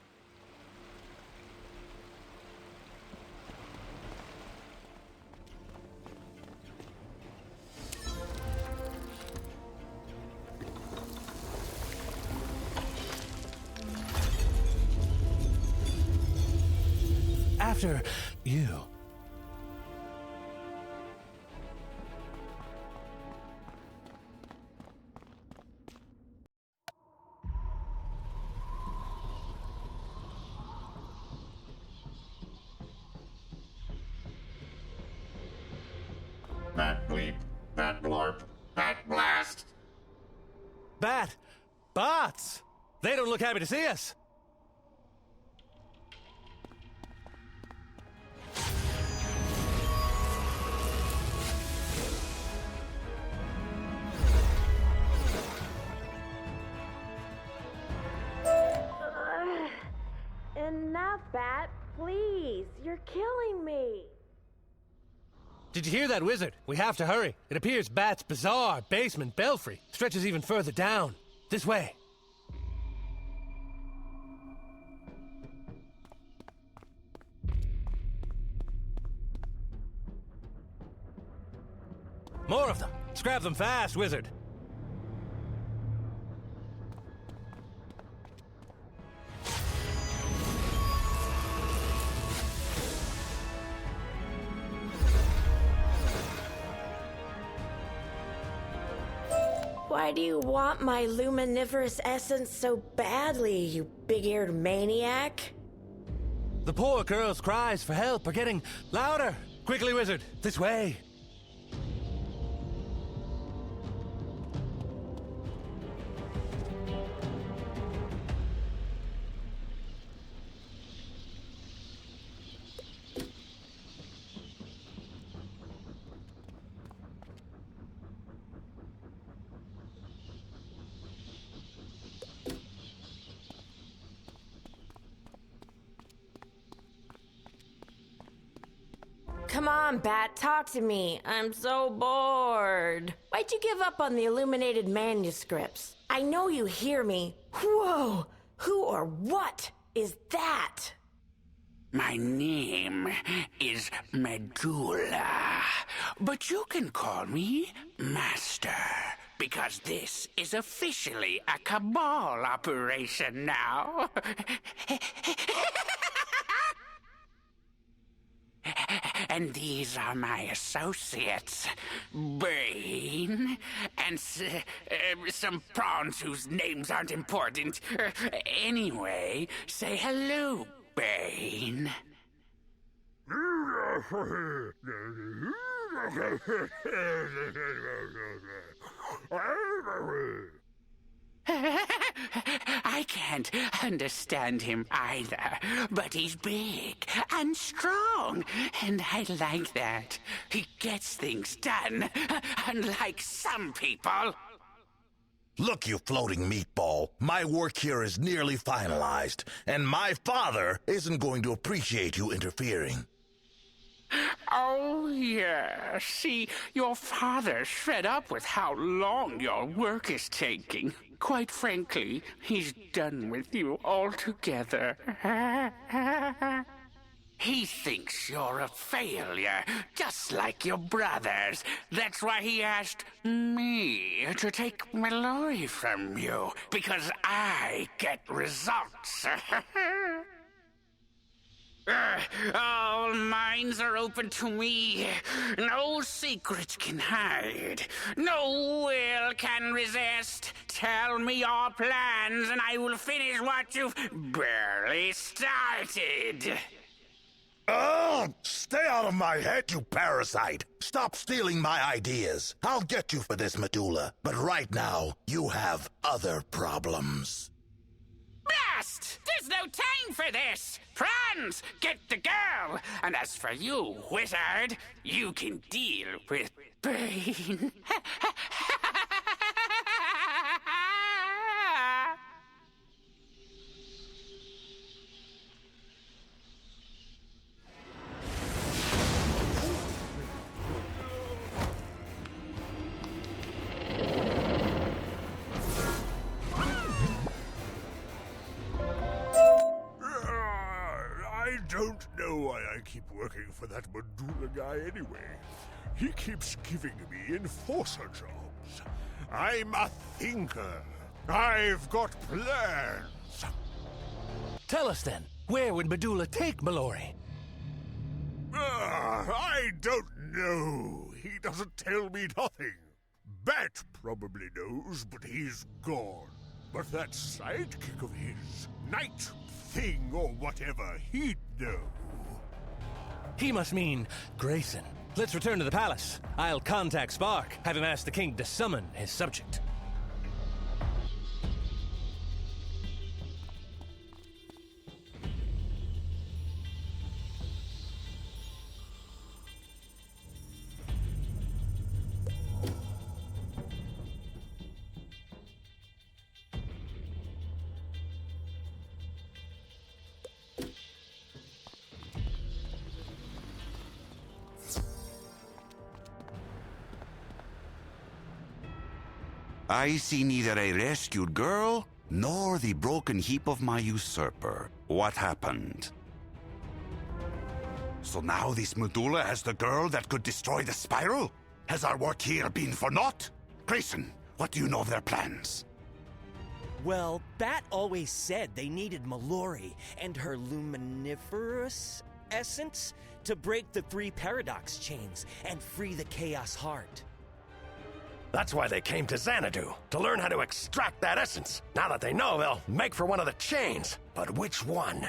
After you. Bat bleep, bat blorp, bat blast. Bats! They don't look happy to see us. Enough, Bat. Please. You're killing me. Did you hear that, Wizard? We have to hurry. It appears Bat's bizarre basement belfry stretches even further down. This way. More of them. Let's grab them fast, Wizard. Why do you want my luminiferous essence so badly, you big-eared maniac? The poor girl's cries for help are getting louder. Quickly, Wizard, this way. Come on, Bat, talk to me. I'm so bored. Why'd you give up on the illuminated manuscripts? I know you hear me. Whoa! Who or what is that? My name is Medulla, but you can call me Master, because this is officially a cabal operation now. And these are my associates, Bane, and some prawns whose names aren't important. Anyway, say hello, Bane. I can't understand him either, but he's big and strong, and I like that. He gets things done, unlike some people. Look, you floating meatball, my work here is nearly finalized, and my father isn't going to appreciate you interfering. Oh, yeah. See, your father's fed up with how long your work is taking. Quite frankly, he's done with you altogether. He thinks you're a failure, just like your brothers. That's why he asked me to take Mallory from you, because I get results. All minds are open to me. No secret can hide. No will can resist. Tell me your plans and I will finish what you've barely started. Oh, stay out of my head, you parasite. Stop stealing my ideas. I'll get you for this, Medulla. But right now, you have other problems. Blast! There's no time for this! Prawns, get the girl! And as for you, Wizard, you can deal with Bane. I don't know why I keep working for that Medulla guy anyway. He keeps giving me enforcer jobs. I'm a thinker. I've got plans. Tell us then, where would Medulla take Mallory? I don't know. He doesn't tell me nothing. Bat probably knows, but he's gone. But that sidekick of his, Night Thing or whatever, he'd know. He must mean Grayson. Let's return to the palace. I'll contact Spark, have him ask the king to summon his subject. I see neither a rescued girl nor the broken heap of my usurper. What happened? So now this medulla has the girl that could destroy the spiral? Has our work here been for naught? Grayson, what do you know of their plans? Well, Bat always said they needed Mallory and her luminiferous essence to break the 3 paradox chains and free the Chaos Heart. That's why they came to Xanadu, to learn how to extract that essence. Now that they know, they'll make for one of the chains. But which one?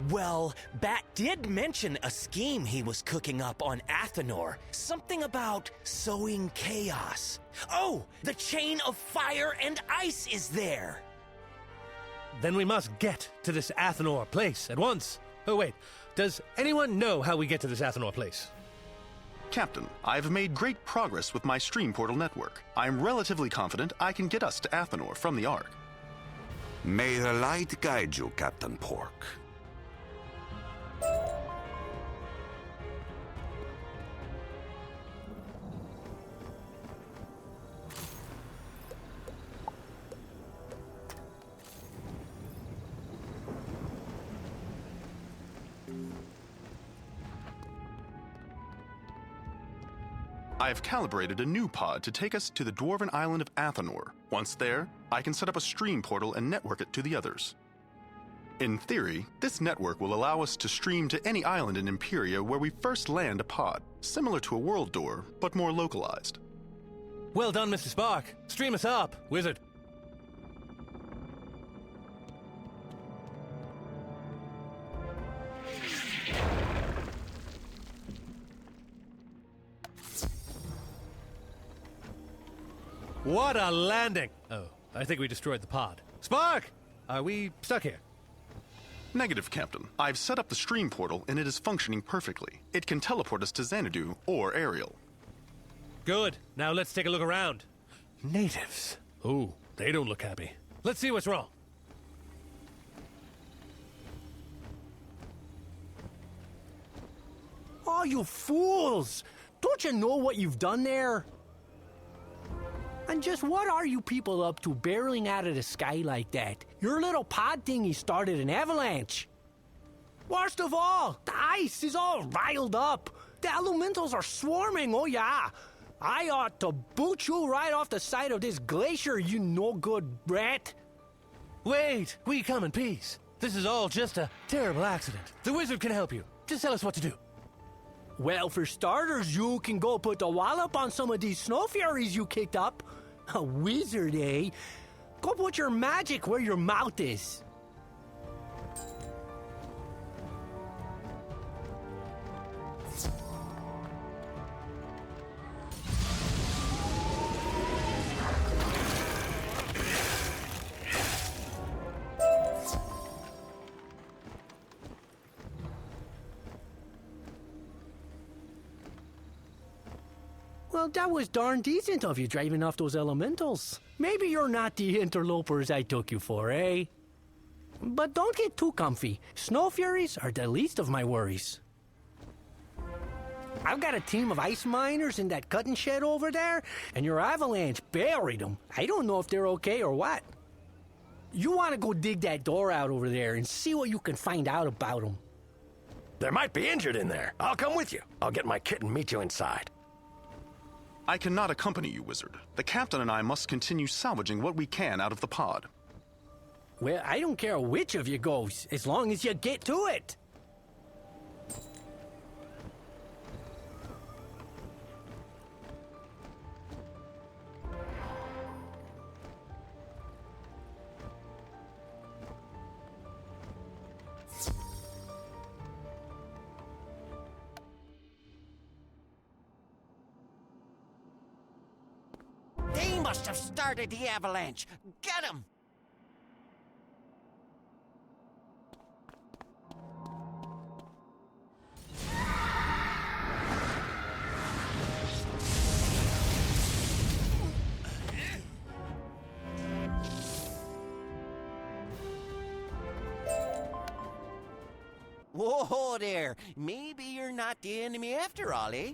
Well, Bat did mention a scheme he was cooking up on Athenor. Something about sowing chaos. Oh, the chain of fire and ice is there! Then we must get to this Athenor place at once. Oh wait, does anyone know how we get to this Athenor place? Captain, I've made great progress with my stream portal network. I'm relatively confident I can get us to Athenor from the Ark. May the light guide you, Captain Pork. I've calibrated a new pod to take us to the dwarven island of Athenor. Once there, I can set up a stream portal and network it to the others. In theory, this network will allow us to stream to any island in Empyrea where we first land a pod, similar to a world door, but more localized. Well done, Mr. Spark. Stream us up, Wizard. What a landing! Oh, I think we destroyed the pod. Spark! Are we stuck here? Negative, Captain. I've set up the stream portal and it is functioning perfectly. It can teleport us to Xanadu or Ariel. Good. Now let's take a look around. Natives. Ooh, they don't look happy. Let's see what's wrong. Oh, you fools! Don't you know what you've done there? And just what are you people up to barreling out of the sky like that? Your little pod thingy started an avalanche. Worst of all, the ice is all riled up. The elementals are swarming, oh yeah. I ought to boot you right off the side of this glacier, you no-good rat. Wait, we come in peace. This is all just a terrible accident. The wizard can help you. Just tell us what to do. Well, for starters, you can go put the wallop on some of these snow furies you kicked up. A wizard, eh? Go put your magic where your mouth is. Well, that was darn decent of you driving off those elementals. Maybe you're not the interlopers I took you for, eh? But don't get too comfy. Snow furies are the least of my worries. I've got a team of ice miners in that cutting shed over there, and your avalanche buried them. I don't know if they're okay or what. You want to go dig that door out over there and see what you can find out about them. There might be injured in there. I'll come with you. I'll get my kit and meet you inside. I cannot accompany you, Wizard. The Captain and I must continue salvaging what we can out of the pod. Well, I don't care which of you goes, as long as you get to it. They must have started the avalanche. Get them! Whoa there! Maybe you're not the enemy after all, eh?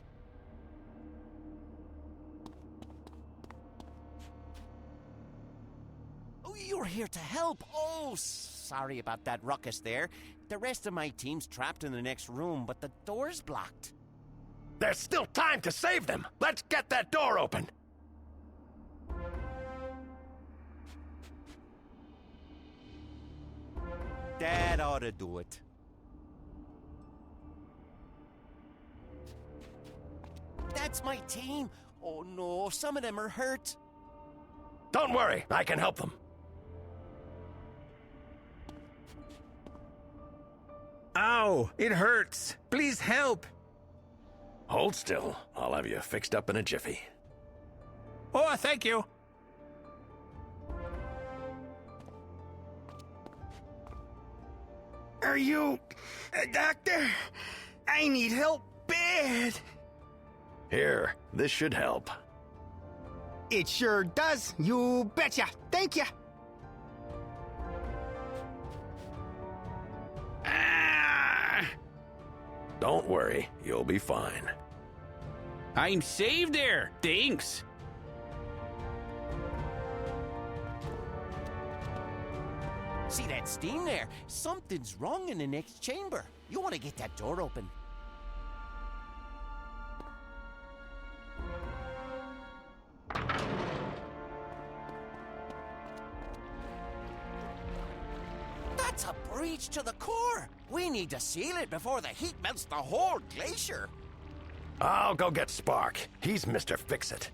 We're here to help. Oh, sorry about that ruckus there. The rest of my team's trapped in the next room, but the door's blocked. There's still time to save them. Let's get that door open. That ought to do it. That's my team. Oh no, some of them are hurt. Don't worry, I can help them. Ow, it hurts. Please help. Hold still. I'll have you fixed up in a jiffy. Oh, thank you. Are you a doctor? I need help bad. Here, this should help. It sure does. You betcha. Thank you. Don't worry, you'll be fine. I'm saved there. Thanks. See that steam there? Something's wrong in the next chamber. You want to get that door open. That's a breach to the core. We need to seal it before the heat melts the whole glacier. I'll go get Spark. He's Mr. Fix-It.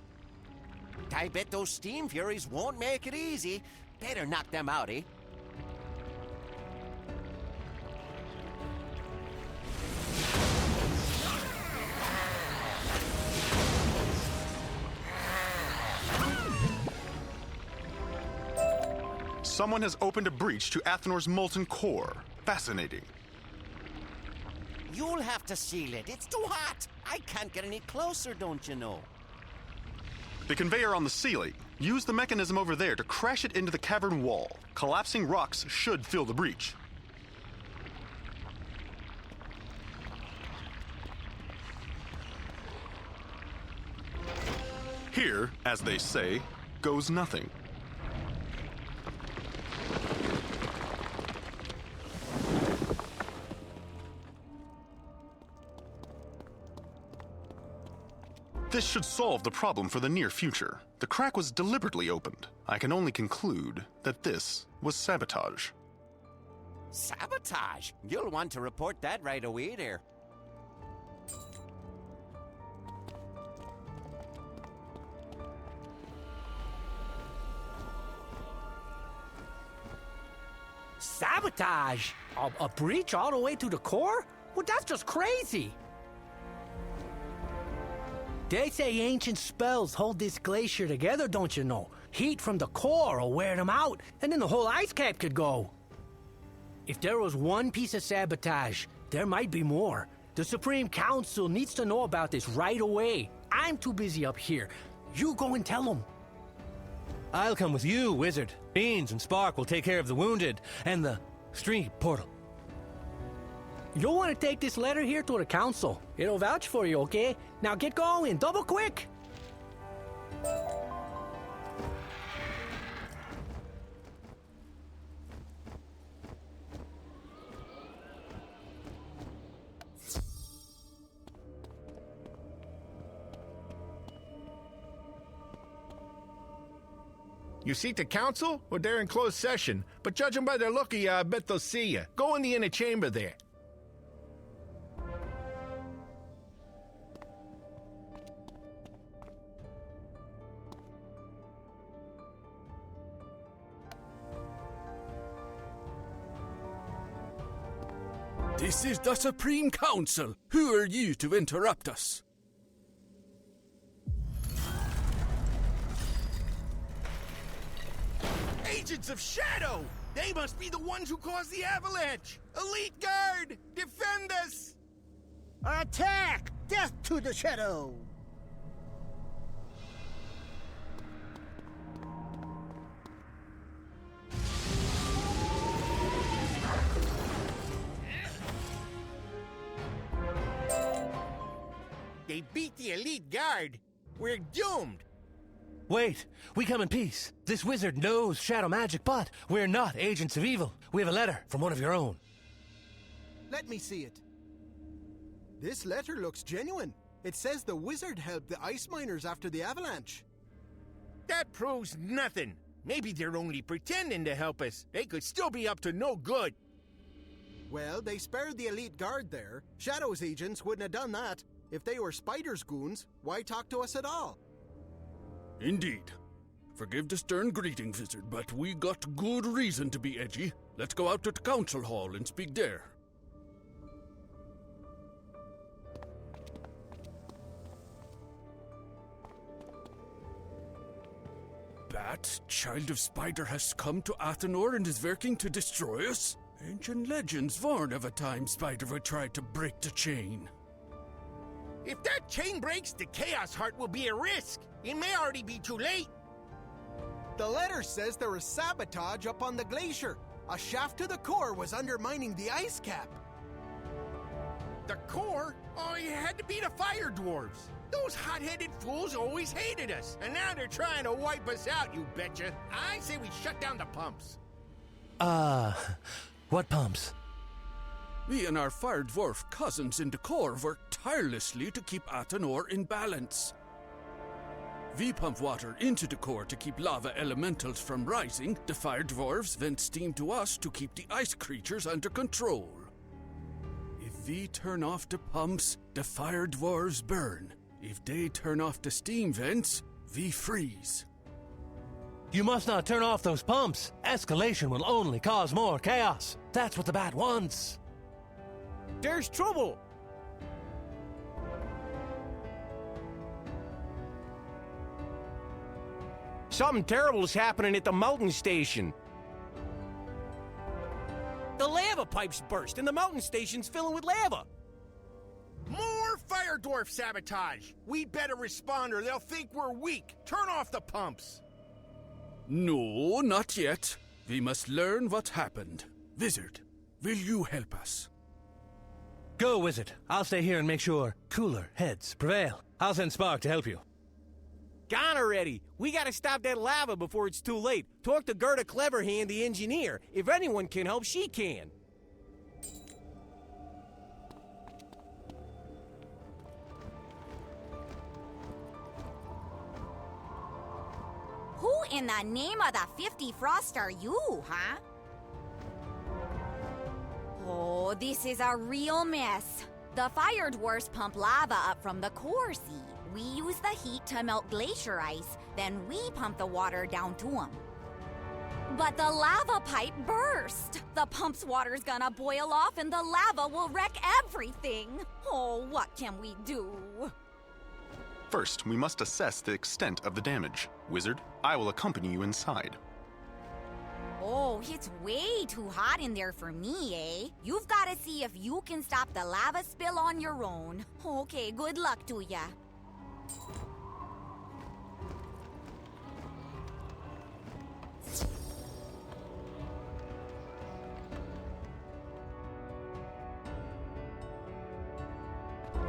I bet those steam furies won't make it easy. Better knock them out, eh? Someone has opened a breach to Athenor's molten core. Fascinating. You'll have to seal it. It's too hot. I can't get any closer, don't you know? The conveyor on the ceiling. Use the mechanism over there to crash it into the cavern wall. Collapsing rocks should fill the breach. Here, as they say, goes nothing. This should solve the problem for the near future. The crack was deliberately opened. I can only conclude that this was sabotage. Sabotage? You'll want to report that right away there. Sabotage? A breach all the way to the core? Well, that's just crazy. They say ancient spells hold this glacier together, don't you know? Heat from the core will wear them out, and then the whole ice cap could go. If there was one piece of sabotage, there might be more. The Supreme Council needs to know about this right away. I'm too busy up here. You go and tell them. I'll come with you, Wizard. Beans and Spark will take care of the wounded and the stream portal. You'll want to take this letter here to the council. It'll vouch for you, okay? Now get going, double quick! You seek the council? Well, they're in closed session, but judging by their look of you, I bet they'll see you. Go in the inner chamber there. This is the Supreme Council. Who are you to interrupt us? Agents of Shadow! They must be the ones who caused the avalanche! Elite Guard! Defend us! Attack! Death to the Shadow! They beat the Elite Guard. We're doomed. Wait, we come in peace. This wizard knows shadow magic, but we're not agents of evil. We have a letter from one of your own. Let me see it. This letter looks genuine. It says the wizard helped the ice miners after the avalanche. That proves nothing. Maybe they're only pretending to help us. They could still be up to no good. Well, they spared the elite guard there. Shadow's agents wouldn't have done that. If they were Spider's goons, why talk to us at all? Indeed. Forgive the stern greeting, Wizard, but we got good reason to be edgy. Let's go out to the council hall and speak there. Bat, child of Spider, has come to Athenor and is working to destroy us? Ancient legends warn of a time Spider would try to break the chain. If that chain breaks, the Chaos Heart will be a risk. It may already be too late. The letter says there was sabotage up on the glacier. A shaft to the core was undermining the ice cap. The core? Oh, you had to be the fire dwarves. Those hot-headed fools always hated us, and now they're trying to wipe us out, you betcha. I say we shut down the pumps. What pumps? We and our fire dwarf cousins in the core work tirelessly to keep Athenor in balance. We pump water into the core to keep lava elementals from rising. The fire dwarves vent steam to us to keep the ice creatures under control. If we turn off the pumps, the fire dwarves burn. If they turn off the steam vents, we freeze. You must not turn off those pumps. Escalation will only cause more chaos. That's what the bat wants. There's trouble. Something terrible is happening at the mountain station. The lava pipes burst and the mountain station's filling with lava. More fire dwarf sabotage. We'd better respond or they'll think we're weak. Turn off the pumps. No, not yet. We must learn what happened. Wizard, will you help us? Go, Wizard. I'll stay here and make sure cooler heads prevail. I'll send Spark to help you. Gone already. We gotta stop that lava before it's too late. Talk to Gerda Cleverhand, the engineer. If anyone can help, she can. Who in the name of the 50 Frost are you, huh? Oh, this is a real mess. The fire dwarfs pump lava up from the core sea. We use the heat to melt glacier ice, then we pump the water down to them. But the lava pipe burst. The pump's water's gonna boil off and the lava will wreck everything. Oh, what can we do? First, we must assess the extent of the damage. Wizard, I will accompany you inside. Oh, it's way too hot in there for me, eh? You've gotta see if you can stop the lava spill on your own. Okay, good luck to ya.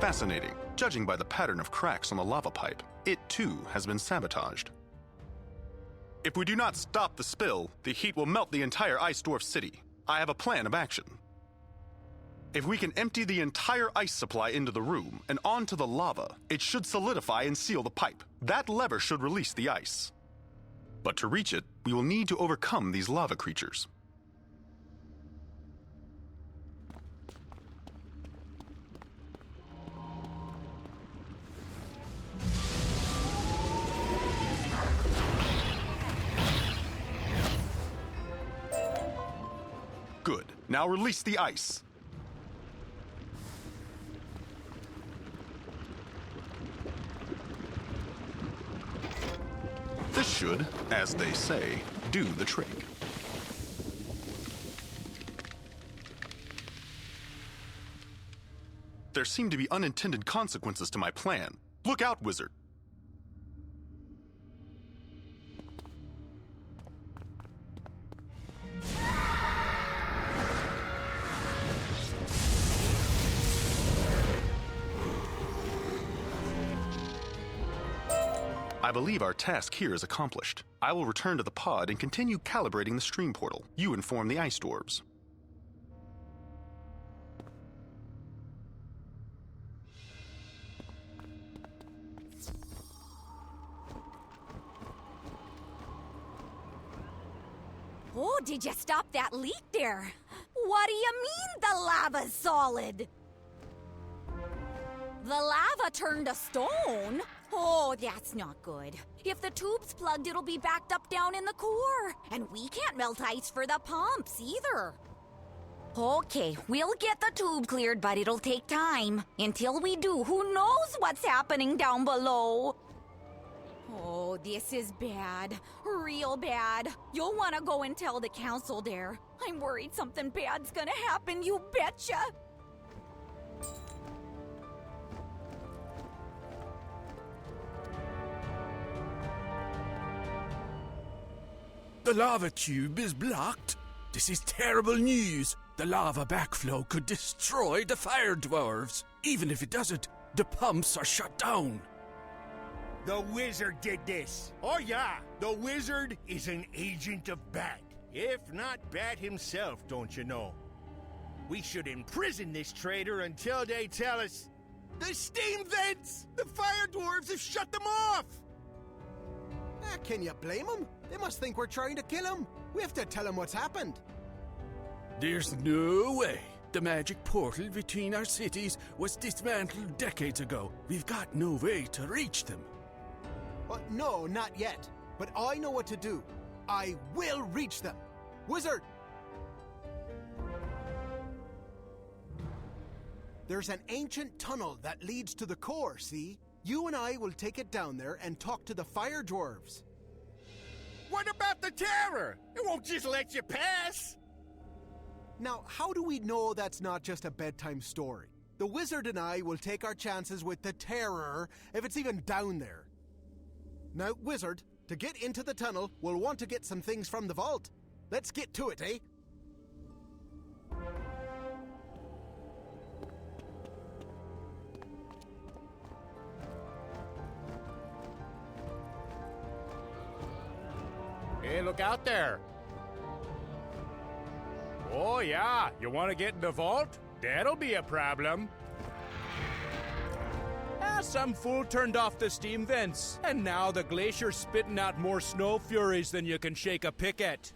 Fascinating. Judging by the pattern of cracks on the lava pipe, it too has been sabotaged. If we do not stop the spill, the heat will melt the entire Ice Dwarf city. I have a plan of action. If we can empty the entire ice supply into the room and onto the lava, it should solidify and seal the pipe. That lever should release the ice. But to reach it, we will need to overcome these lava creatures. Good. Now release the ice. This should, as they say, do the trick. There seem to be unintended consequences to my plan. Look out, Wizard. I I believe our task here is accomplished. I will return to the pod and continue calibrating the stream portal. You inform the ice dwarves. Oh, did you stop that leak there? What do you mean the lava's solid? The lava turned to stone? Oh, that's not good. If the tube's plugged, it'll be backed up down in the core. And we can't melt ice for the pumps either. Okay, we'll get the tube cleared, but it'll take time. Until we do, who knows what's happening down below? Oh, this is bad. Real bad. You'll want to go and tell the council there. I'm worried something bad's gonna happen, you betcha. The lava tube is blocked. This is terrible news. The lava backflow could destroy the fire dwarves. Even if it doesn't, the pumps are shut down. The wizard did this. Oh yeah, the wizard is an agent of Bat. If not Bat himself, don't you know? We should imprison this traitor until they tell us... The steam vents! The fire dwarves have shut them off! Can you blame them? They must think we're trying to kill him. We have to tell him what's happened. There's no way. The magic portal between our cities was dismantled decades ago. We've got no way to reach them. No, not yet. But I know what to do. I will reach them. Wizard! There's an ancient tunnel that leads to the core, see? You and I will take it down there and talk to the fire dwarves. What about the terror? It won't just let you pass. Now, how do we know that's not just a bedtime story? The wizard and I will take our chances with the terror if it's even down there. Now, wizard, to get into the tunnel, we'll want to get some things from the vault. Let's get to it, eh? Hey, look out there. Oh, yeah. You want to get in the vault? That'll be a problem. Some fool turned off the steam vents, and now the glacier's spitting out more snow furies than you can shake a pick at.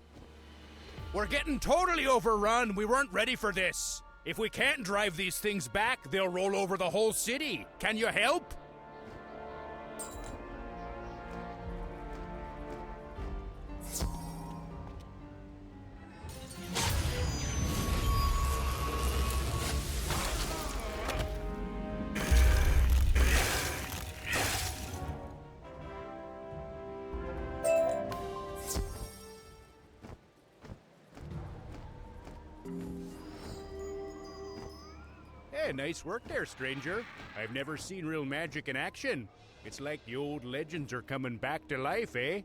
We're getting totally overrun. We weren't ready for this. If we can't drive these things back, they'll roll over the whole city. Can you help? Hey, nice work there, stranger. I've never seen real magic in action. It's like the old legends are coming back to life, eh?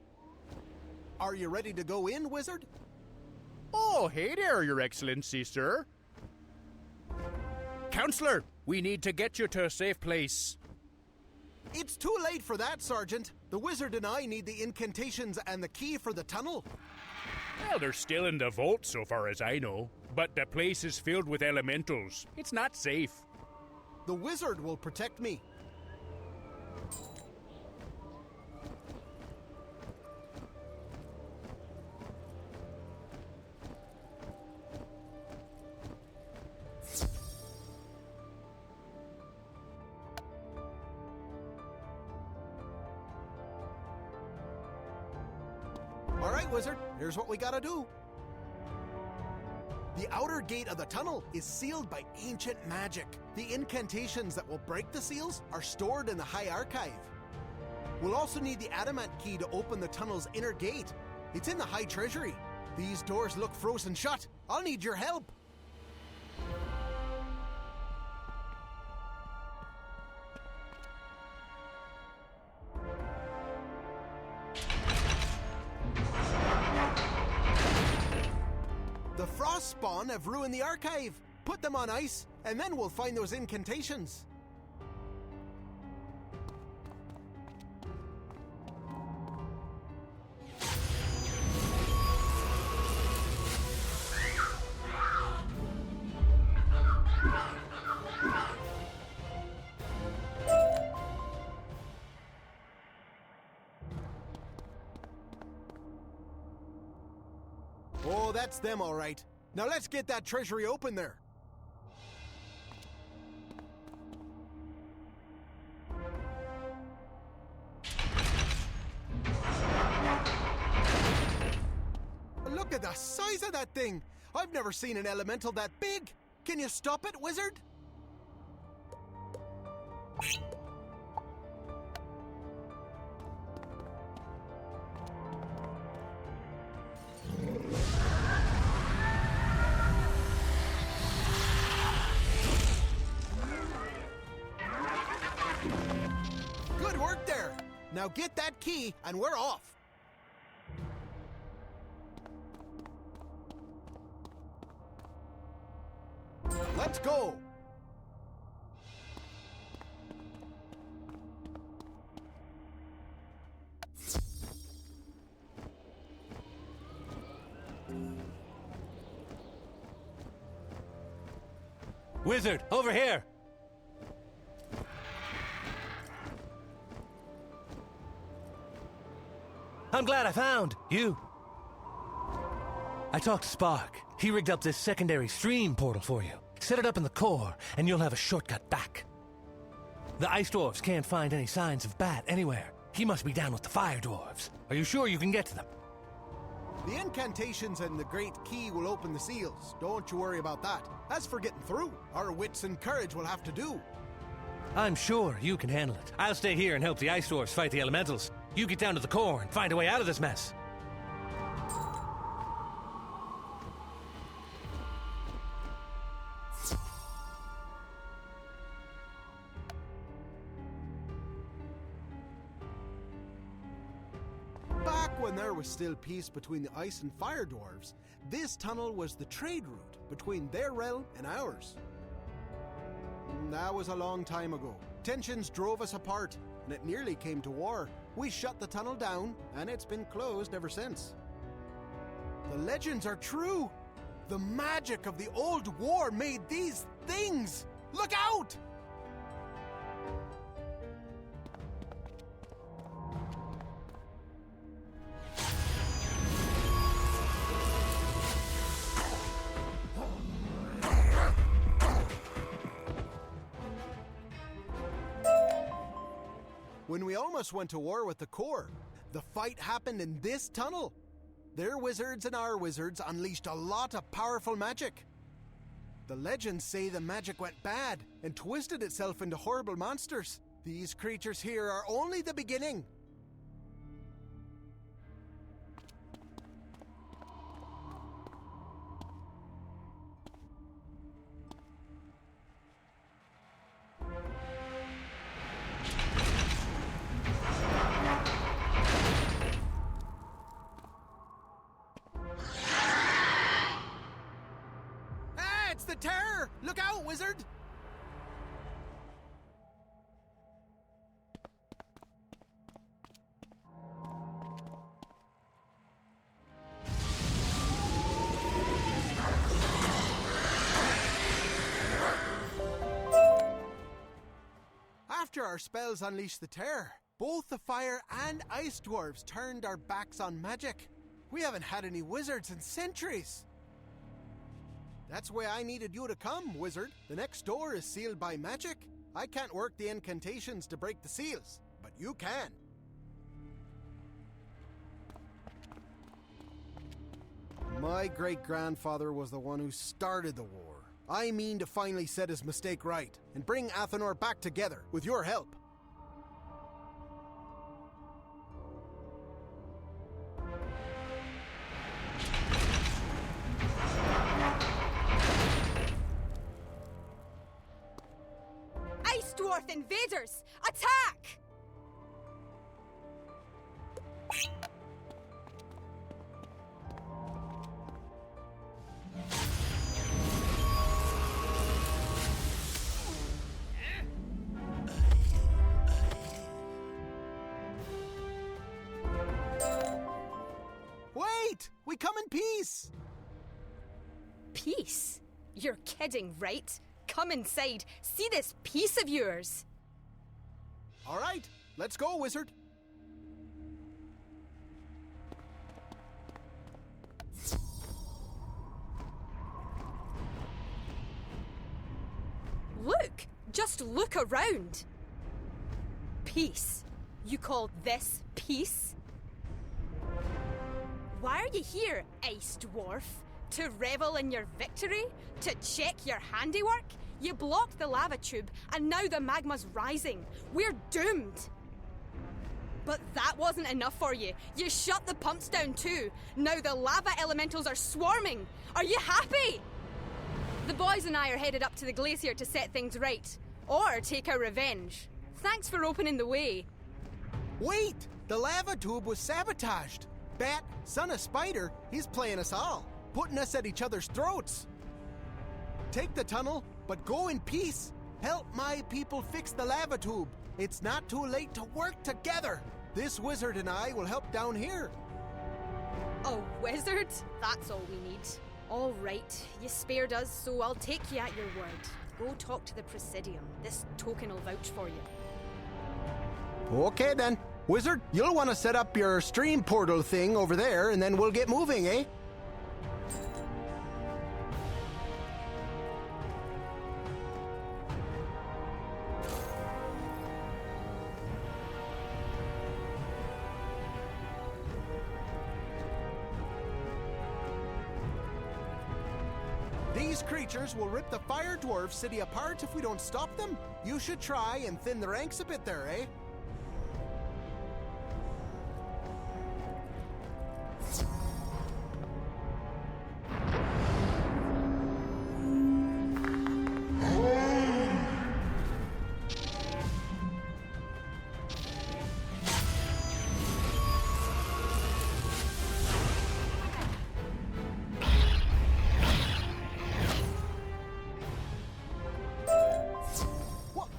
Are you ready to go in, wizard? Oh, hey there, Your Excellency, sir. Counselor, we need to get you to a safe place. It's too late for that, Sergeant. The wizard and I need the incantations and the key for the tunnel. Well, they're still in the vault so far as I know. But the place is filled with elementals. It's not safe. The wizard will protect me. All right, wizard, here's what we gotta do. The outer gate of the tunnel is sealed by ancient magic. The incantations that will break the seals are stored in the High Archive. We'll also need the adamant key to open the tunnel's inner gate. It's in the High Treasury. These doors look frozen shut. I'll need your help. The frost spawn have ruined the archive. Put them on ice, and then we'll find those incantations. Oh, that's them all right. Now let's get that treasury open there. Look at the size of that thing! I've never seen an elemental that big! Can you stop it, wizard? Good work there! Now get that key and we're off! Let's go! Wizard, over here! I'm glad I found you. I talked to Spark. He rigged up this secondary stream portal for you. Set it up in the core, and you'll have a shortcut back. The ice dwarves can't find any signs of Bat anywhere. He must be down with the fire dwarves. Are you sure you can get to them? The incantations and the great key will open the seals. Don't you worry about that. As for getting through, our wits and courage will have to do. I'm sure you can handle it. I'll stay here and help the ice dwarves fight the elementals. You get down to the core and find a way out of this mess. Back when there was still peace between the ice and fire dwarves, this tunnel was the trade route between their realm and ours. That was a long time ago. Tensions drove us apart, and it nearly came to war. We shut the tunnel down, and it's been closed ever since. The legends are true! The magic of the old war made these things! Look out! When we almost went to war with the core, the fight happened in this tunnel. Their wizards and our wizards unleashed a lot of powerful magic. The legends say the magic went bad and twisted itself into horrible monsters. These creatures here are only the beginning. It's the terror! Look out, wizard! After our spells unleashed the terror, both the fire and ice dwarves turned our backs on magic. We haven't had any wizards in centuries. That's why I needed you to come, wizard. The next door is sealed by magic. I can't work the incantations to break the seals, but you can. My great-grandfather was the one who started the war. I mean to finally set his mistake right and bring Athenor back together with your help. Ice Dwarf invaders! Attack! Wait! We come in peace! Peace? You're kidding, right? Come inside. See this piece of yours. All right, let's go, wizard. Just look around. Peace. You call this peace? Why are you here, Ice Dwarf? To revel in your victory? To check your handiwork? You blocked the lava tube, and now the magma's rising. We're doomed. But that wasn't enough for you. You shut the pumps down too. Now the lava elementals are swarming. Are you happy? The boys and I are headed up to the glacier to set things right. Or take our revenge. Thanks for opening the way. Wait! The lava tube was sabotaged. Bat, son of Spider, he's playing us all, putting us at each other's throats. Take the tunnel, but go in peace. Help my people fix the lava tube. It's not too late to work together. This wizard and I will help down here. A wizard? That's all we need. All right, you spared us, so I'll take you at your word. Go talk to the Presidium. This token will vouch for you. Okay then. Wizard, you'll want to set up your stream portal thing over there, and then we'll get moving, eh? These creatures will rip the Fire Dwarf city apart if we don't stop them. You should try and thin the ranks a bit there, eh?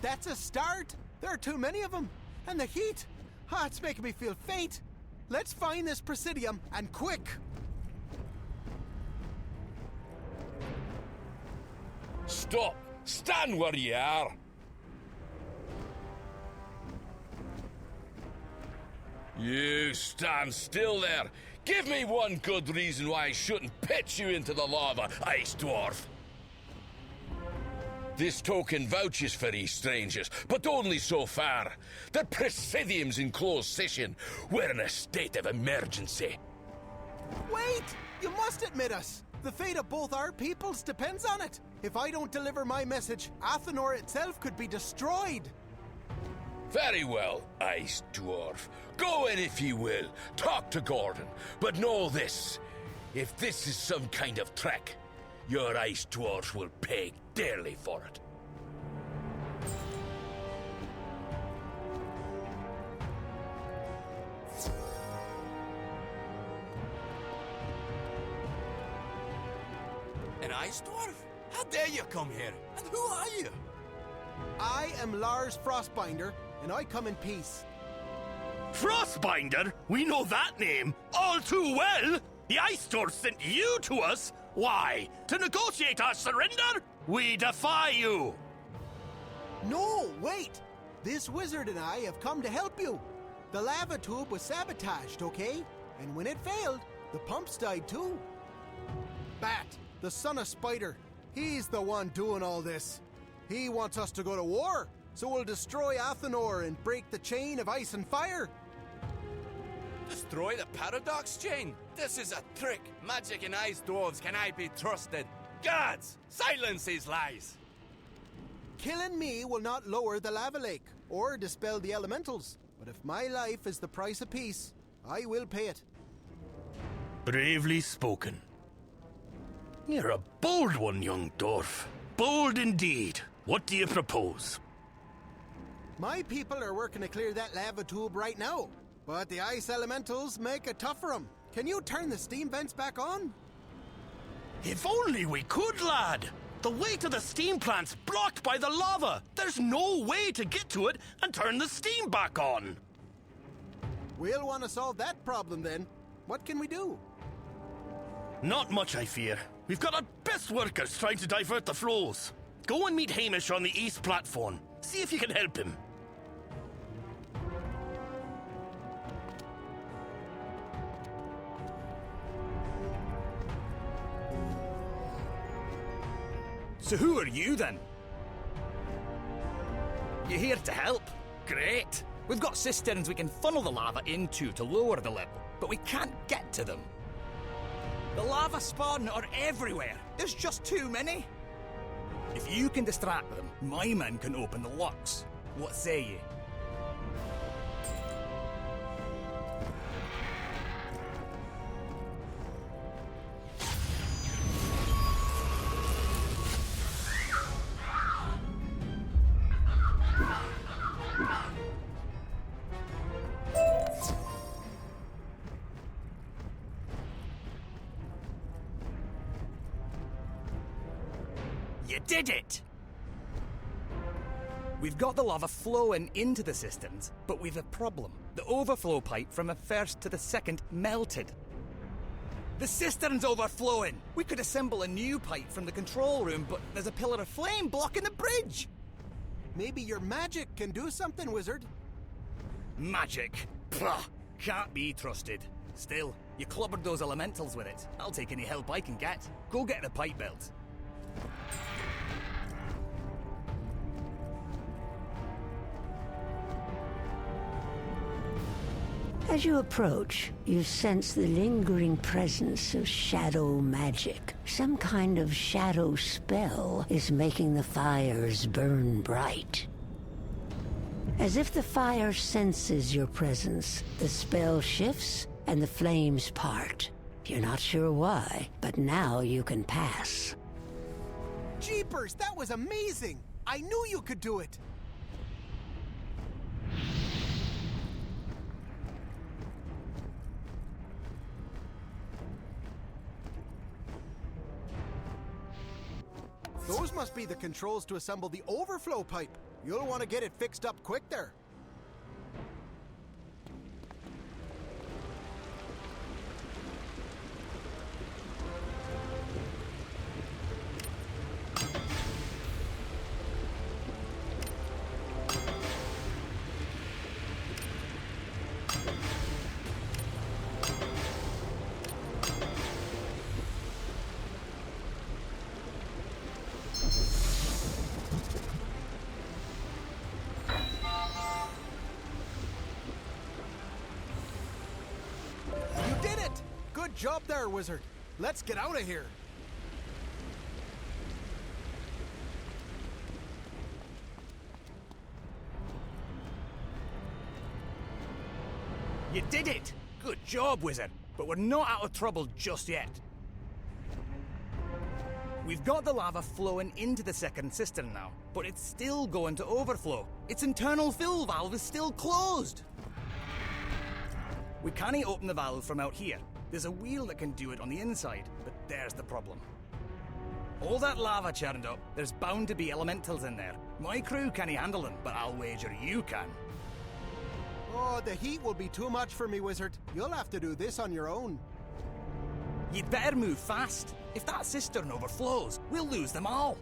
That's a start. There are too many of them. And the heat. It's making me feel faint. Let's find this Presidium, and quick. Stop! Stand where you are! You stand still there! Give me one good reason why I shouldn't pitch you into the lava, Ice Dwarf! This token vouches for these strangers, but only so far. The Presidium's in closed session. We're in a state of emergency. Wait! You must admit us! The fate of both our peoples depends on it. If I don't deliver my message, Athenor itself could be destroyed. Very well, Ice Dwarf. Go in if you will. Talk to Gordon. But know this. If this is some kind of trick, your Ice Dwarfs will pay dearly for it. An Ice Dwarf? How dare you come here? And who are you? I am Lars Frostbinder, and I come in peace. Frostbinder? We know that name all too well. The Ice Dwarf sent you to us. Why? To negotiate our surrender? We defy you! No, wait! This wizard and I have come to help you. The lava tube was sabotaged, okay? And when it failed, the pumps died too. Bat, the son of Spider, he's the one doing all this. He wants us to go to war, so we'll destroy Athenor and break the chain of ice and fire. Destroy the paradox chain? This is a trick. Magic and Ice Dwarves cannot be trusted. Gods, silence these lies. Killing me will not lower the lava lake or dispel the elementals. But if my life is the price of peace, I will pay it. Bravely spoken. You're a bold one, young dwarf. Bold indeed. What do you propose? My people are working to clear that lava tube right now. But the ice elementals make it tough for them. Can you turn the steam vents back on? If only we could, lad! The way to the steam plant's blocked by the lava! There's no way to get to it and turn the steam back on! We'll want to solve that problem then. What can we do? Not much, I fear. We've got our best workers trying to divert the flows. Go and meet Hamish on the east platform. See if you can help him. So who are you then? you're here to help. Great. We've got cisterns we can funnel the lava into to lower the level, but we can't get to them. The lava spawn are everywhere. There's just too many. If you can distract them, my men can open the locks. What say you? You did it! We've got the lava flowing into the cisterns, but we've a problem. The overflow pipe from the first to the second melted. The cistern's overflowing! We could assemble a new pipe from the control room, but there's a pillar of flame blocking the bridge! Maybe your magic can do something, Wizard. Magic? Pah! Can't be trusted. Still, you clobbered those elementals with it. I'll take any help I can get. Go get the pipe built. As you approach, you sense the lingering presence of shadow magic. Some kind of shadow spell is making the fires burn bright. As if the fire senses your presence, the spell shifts and the flames part. You're not sure why, but now you can pass. Jeepers, that was amazing! I knew you could do it! Those must be the controls to assemble the overflow pipe. You'll want to get it fixed up quick there. Good job there, Wizard. Let's get out of here. You did it! Good job, Wizard. But we're not out of trouble just yet. We've got the lava flowing into the second cistern now, but it's still going to overflow. Its internal fill valve is still closed. We can't open the valve from out here. There's a wheel that can do it on the inside, but there's the problem. All that lava churned up, there's bound to be elementals in there. My crew can't handle them, but I'll wager you can. Oh, the heat will be too much for me, Wizard. You'll have to do this on your own. You'd better move fast. If that cistern overflows, we'll lose them all.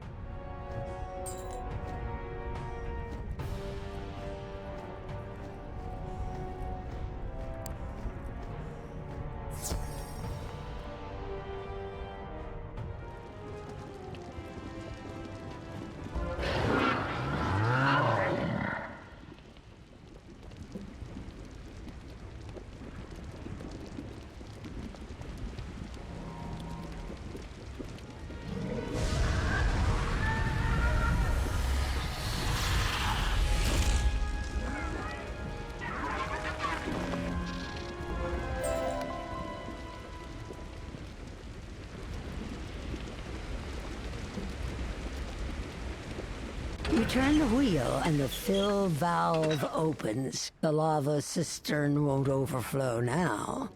You turn the wheel and the fill valve opens. The lava cistern won't overflow now.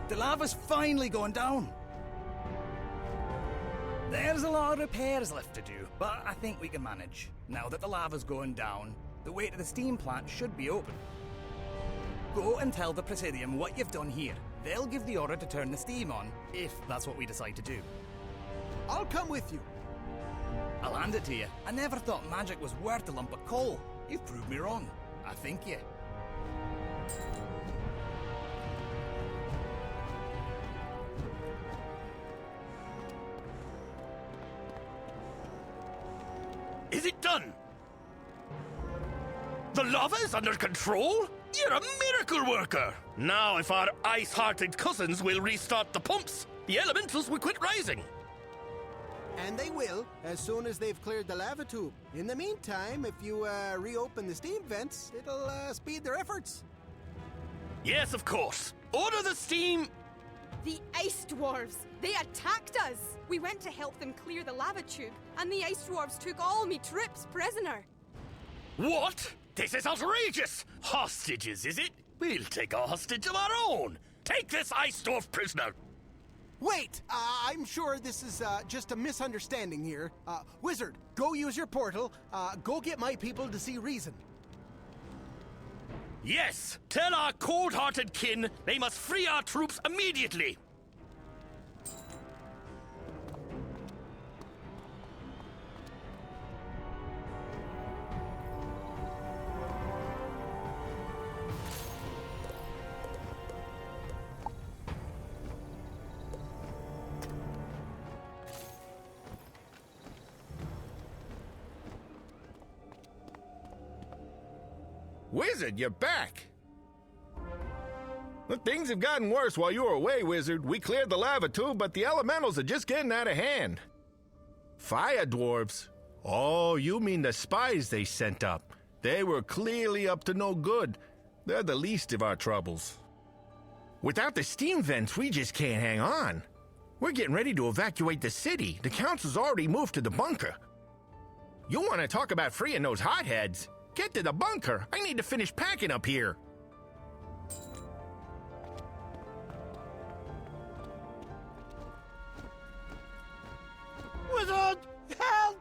The lava's finally going down. There's a lot of repairs left to do, but I think we can manage. Now that the lava's going down, the way to the steam plant should be open. Go and tell the Presidium what you've done here. They'll give the order to turn the steam on, if that's what we decide to do. I'll come with you. I'll hand it to you. I never thought magic was worth a lump of coal. You've proved me wrong. I thank you. is it done? The lava is under control? You're a miracle worker! Now if our ice-hearted cousins will restart the pumps, the elementals will quit rising. And they will, as soon as they've cleared the lava tube. In the meantime, if you reopen the steam vents, it'll speed their efforts. Yes, of course. Order the steam... The ice dwarves! They attacked us! We went to help them clear the lava tube, and the ice dwarves took all me troops prisoner. What? This is outrageous! Hostages, is it? We'll take a hostage of our own. Take this ice dwarf prisoner. Wait! I'm sure this is just a misunderstanding here. Wizard, go use your portal. Go get my people to see reason. Yes! Tell our cold-hearted kin they must free our troops immediately! Wizard, you're back! Well, things have gotten worse while you were away, Wizard. We cleared the lava tube, but the elementals are just getting out of hand. Fire dwarves? Oh, you mean the spies they sent up. They were clearly up to no good. They're the least of our troubles. Without the steam vents, we just can't hang on. We're getting ready to evacuate the city. The council's already moved to the bunker. You want to talk about freeing those hotheads? Get to the bunker. I need to finish packing up here. Wizard, help!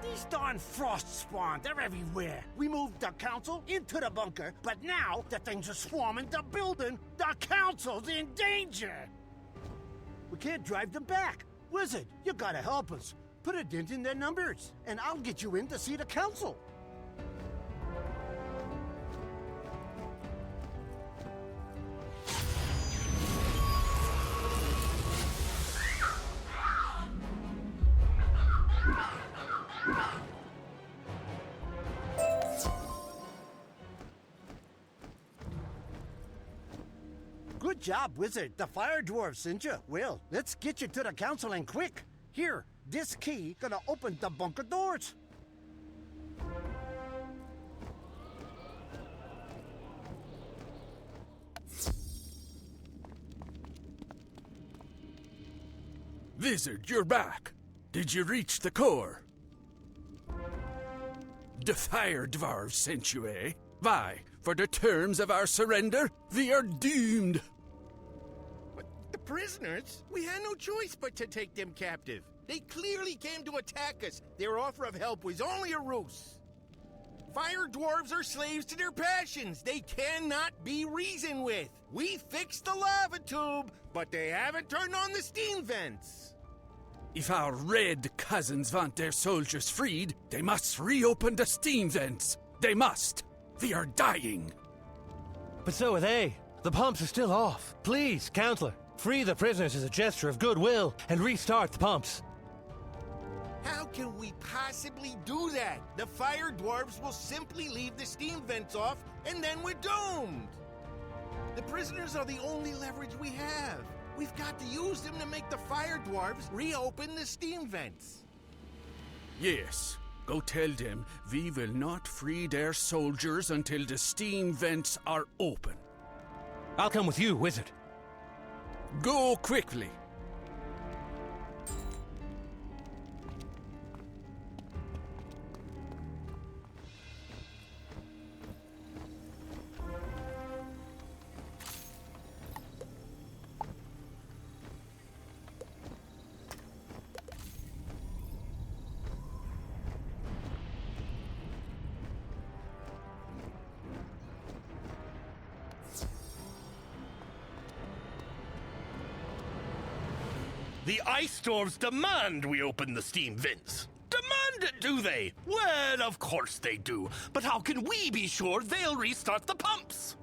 These darn frost spawn, they're everywhere. We moved the council into the bunker, but now the things are swarming the building. The council's in danger. We can't drive them back. Wizard, you gotta help us. Put a dent in their numbers, and I'll get you in to see the council. Good job, Wizard. The fire dwarves sent you. Well, let's get you to the council and quick. Here, this key gonna open the bunker doors. Wizard, you're back. Did you reach the core? The fire dwarves sent you, eh? Why, for the terms of our surrender, we are doomed. The prisoners? We had no choice but to take them captive. They clearly came to attack us. Their offer of help was only a ruse. Fire dwarves are slaves to their passions. They cannot be reasoned with. We fixed the lava tube, but they haven't turned on the steam vents. If our red cousins want their soldiers freed, they must reopen the steam vents. They must. We are dying. But so are they. The pumps are still off. Please, Counselor, free the prisoners as a gesture of goodwill and restart the pumps. How can we possibly do that? The fire dwarves will simply leave the steam vents off, and then we're doomed. The prisoners are the only leverage we have. We've got to use them to make the fire dwarves reopen the steam vents. Yes. Go tell them we will not free their soldiers until the steam vents are open. I'll come with you, Wizard. Go quickly. The ice dwarves demand we open the steam vents. Demand it, do they? Well, of course they do. But how can we be sure they'll restart the pumps?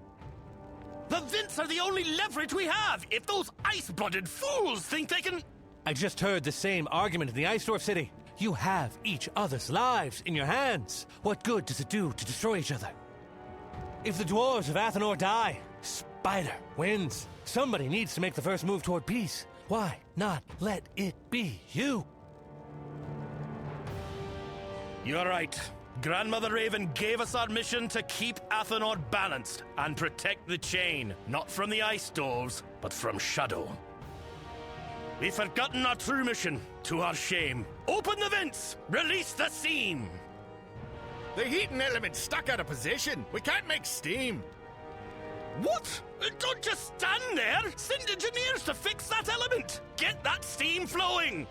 The vents are the only leverage we have. If those ice-blooded fools think they can... I just heard the same argument in the Ice Dwarf City. You have each other's lives in your hands. What good does it do to destroy each other? If the dwarves of Athenor die, Spider wins. Somebody needs to make the first move toward peace. Why not let it be you? You're right. Grandmother Raven gave us our mission to keep Athenor balanced and protect the chain, not from the ice dwarves, but from Shadow. We've forgotten our true mission, to our shame. Open the vents! Release the steam! The heating element's stuck out of position. We can't make steam. What? Don't just stand there! Send engineers to fix that element! Get that steam flowing!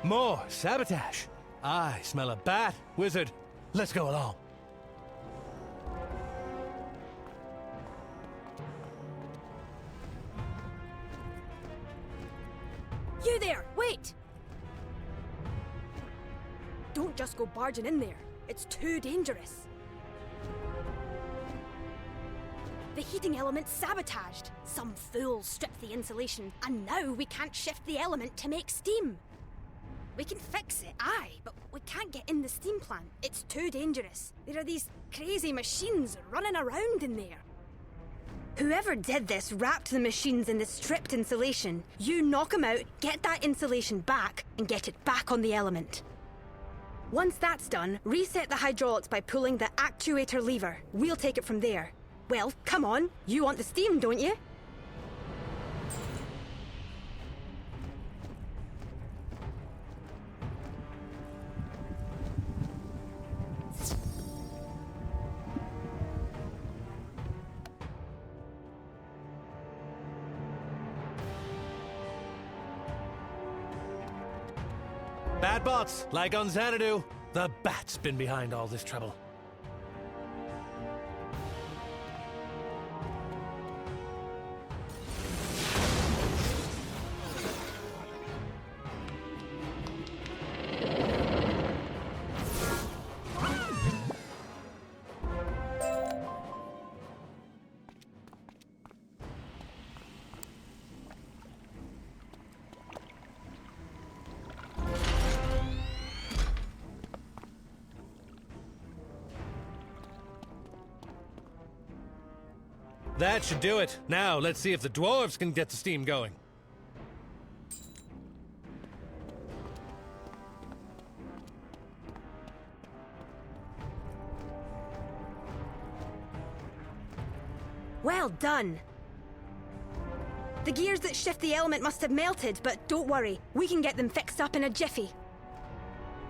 More sabotage. I smell a bat, Wizard. Let's go along. You there! Wait! Don't just go barging in there. It's too dangerous. The heating element's sabotaged. Some fool stripped the insulation, and now we can't shift the element to make steam. We can fix it, aye, but we can't get in the steam plant. It's too dangerous. There are these crazy machines running around in there. Whoever did this wrapped the machines in the stripped insulation. You knock them out, get that insulation back, and get it back on the element. Once that's done, reset the hydraulics by pulling the actuator lever. We'll take it from there. Well, come on. You want the steam, don't you? Bad bots, like on Xanadu. The bat's been behind all this trouble. That should do it. Now, let's see if the dwarves can get the steam going. Well done. The gears that shift the element must have melted, but don't worry. We can get them fixed up in a jiffy.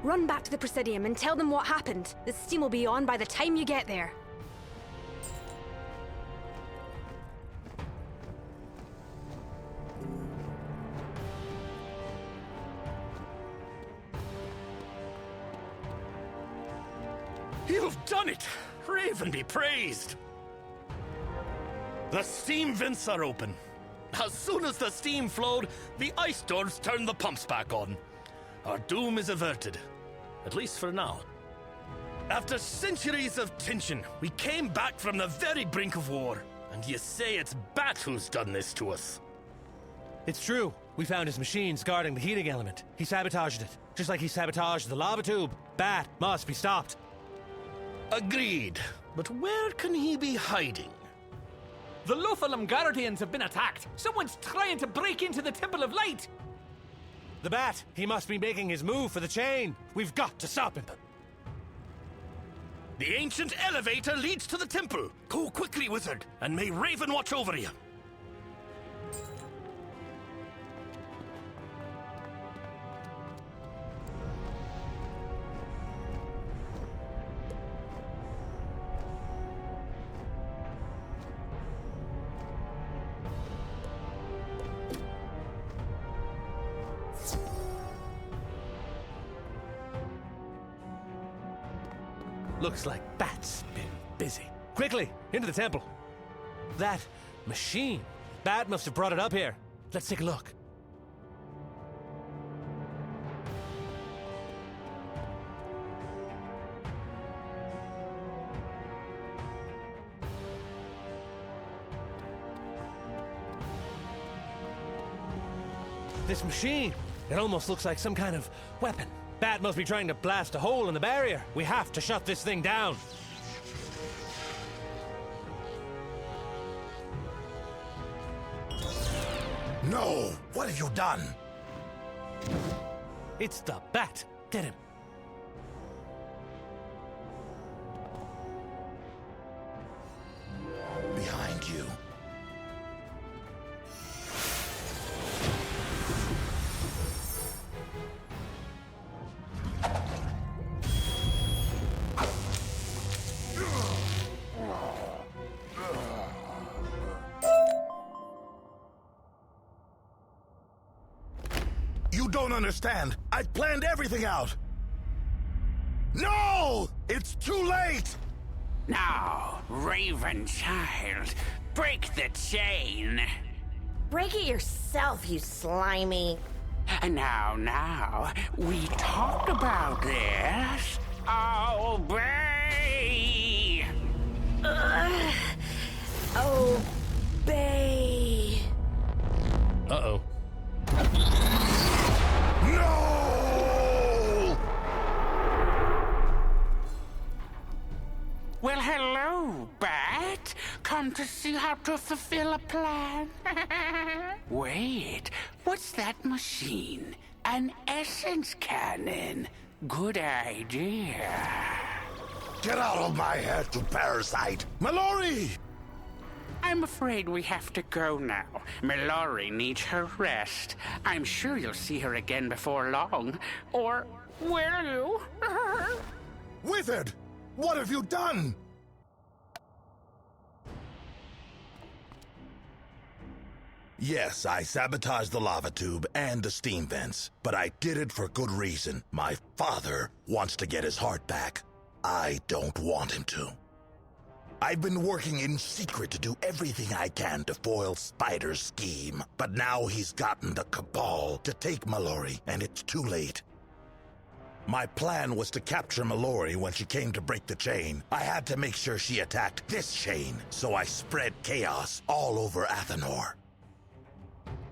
Run back to the Presidium and tell them what happened. The steam will be on by the time you get there. You've done it! Raven be praised! The steam vents are open. As soon as the steam flowed, the ice dwarves turned the pumps back on. Our doom is averted. At least for now. After centuries of tension, we came back from the very brink of war. And you say it's Bat who's done this to us. It's true. We found his machines guarding the heating element. He sabotaged it, just like he sabotaged the lava tube. Bat must be stopped. Agreed. But where can he be hiding? The Lothalam Guardians have been attacked. Someone's trying to break into the Temple of Light. The Bat, he must be making his move for the chain. We've got to stop him. The ancient elevator leads to the temple. Go quickly, wizard, and may Raven watch over you. Looks like Bat's been busy. Quickly, into the temple. That machine. Bat must have brought it up here. Let's take a look. this machine. It almost looks like some kind of weapon. Bat must be trying to blast a hole in the barrier. We have to shut this thing down. No! What have you done? It's the Bat. Get him. Behind you. You don't understand. I planned everything out. No! It's too late! Now, Raven Child, break the chain. Break it yourself, you slimy. Now, we talked about this. Obey! Obey. Uh-oh. No! Well, hello, Bat. Come to see how to fulfill a plan. Wait, what's that machine? An essence cannon. Good idea. Get out of my head, you parasite! Mallory! I'm afraid we have to go now. Mallory needs her rest. I'm sure you'll see her again before long. Or will you? Wizard! What have you done? Yes, I sabotaged the lava tube and the steam vents, but I did it for good reason. My father wants to get his heart back. I don't want him to. I've been working in secret to do everything I can to foil Spider's scheme, but now he's gotten the Cabal to take Mallory, and it's too late. My plan was to capture Mallory when she came to break the chain. I had to make sure she attacked this chain, so I spread chaos all over Athenor.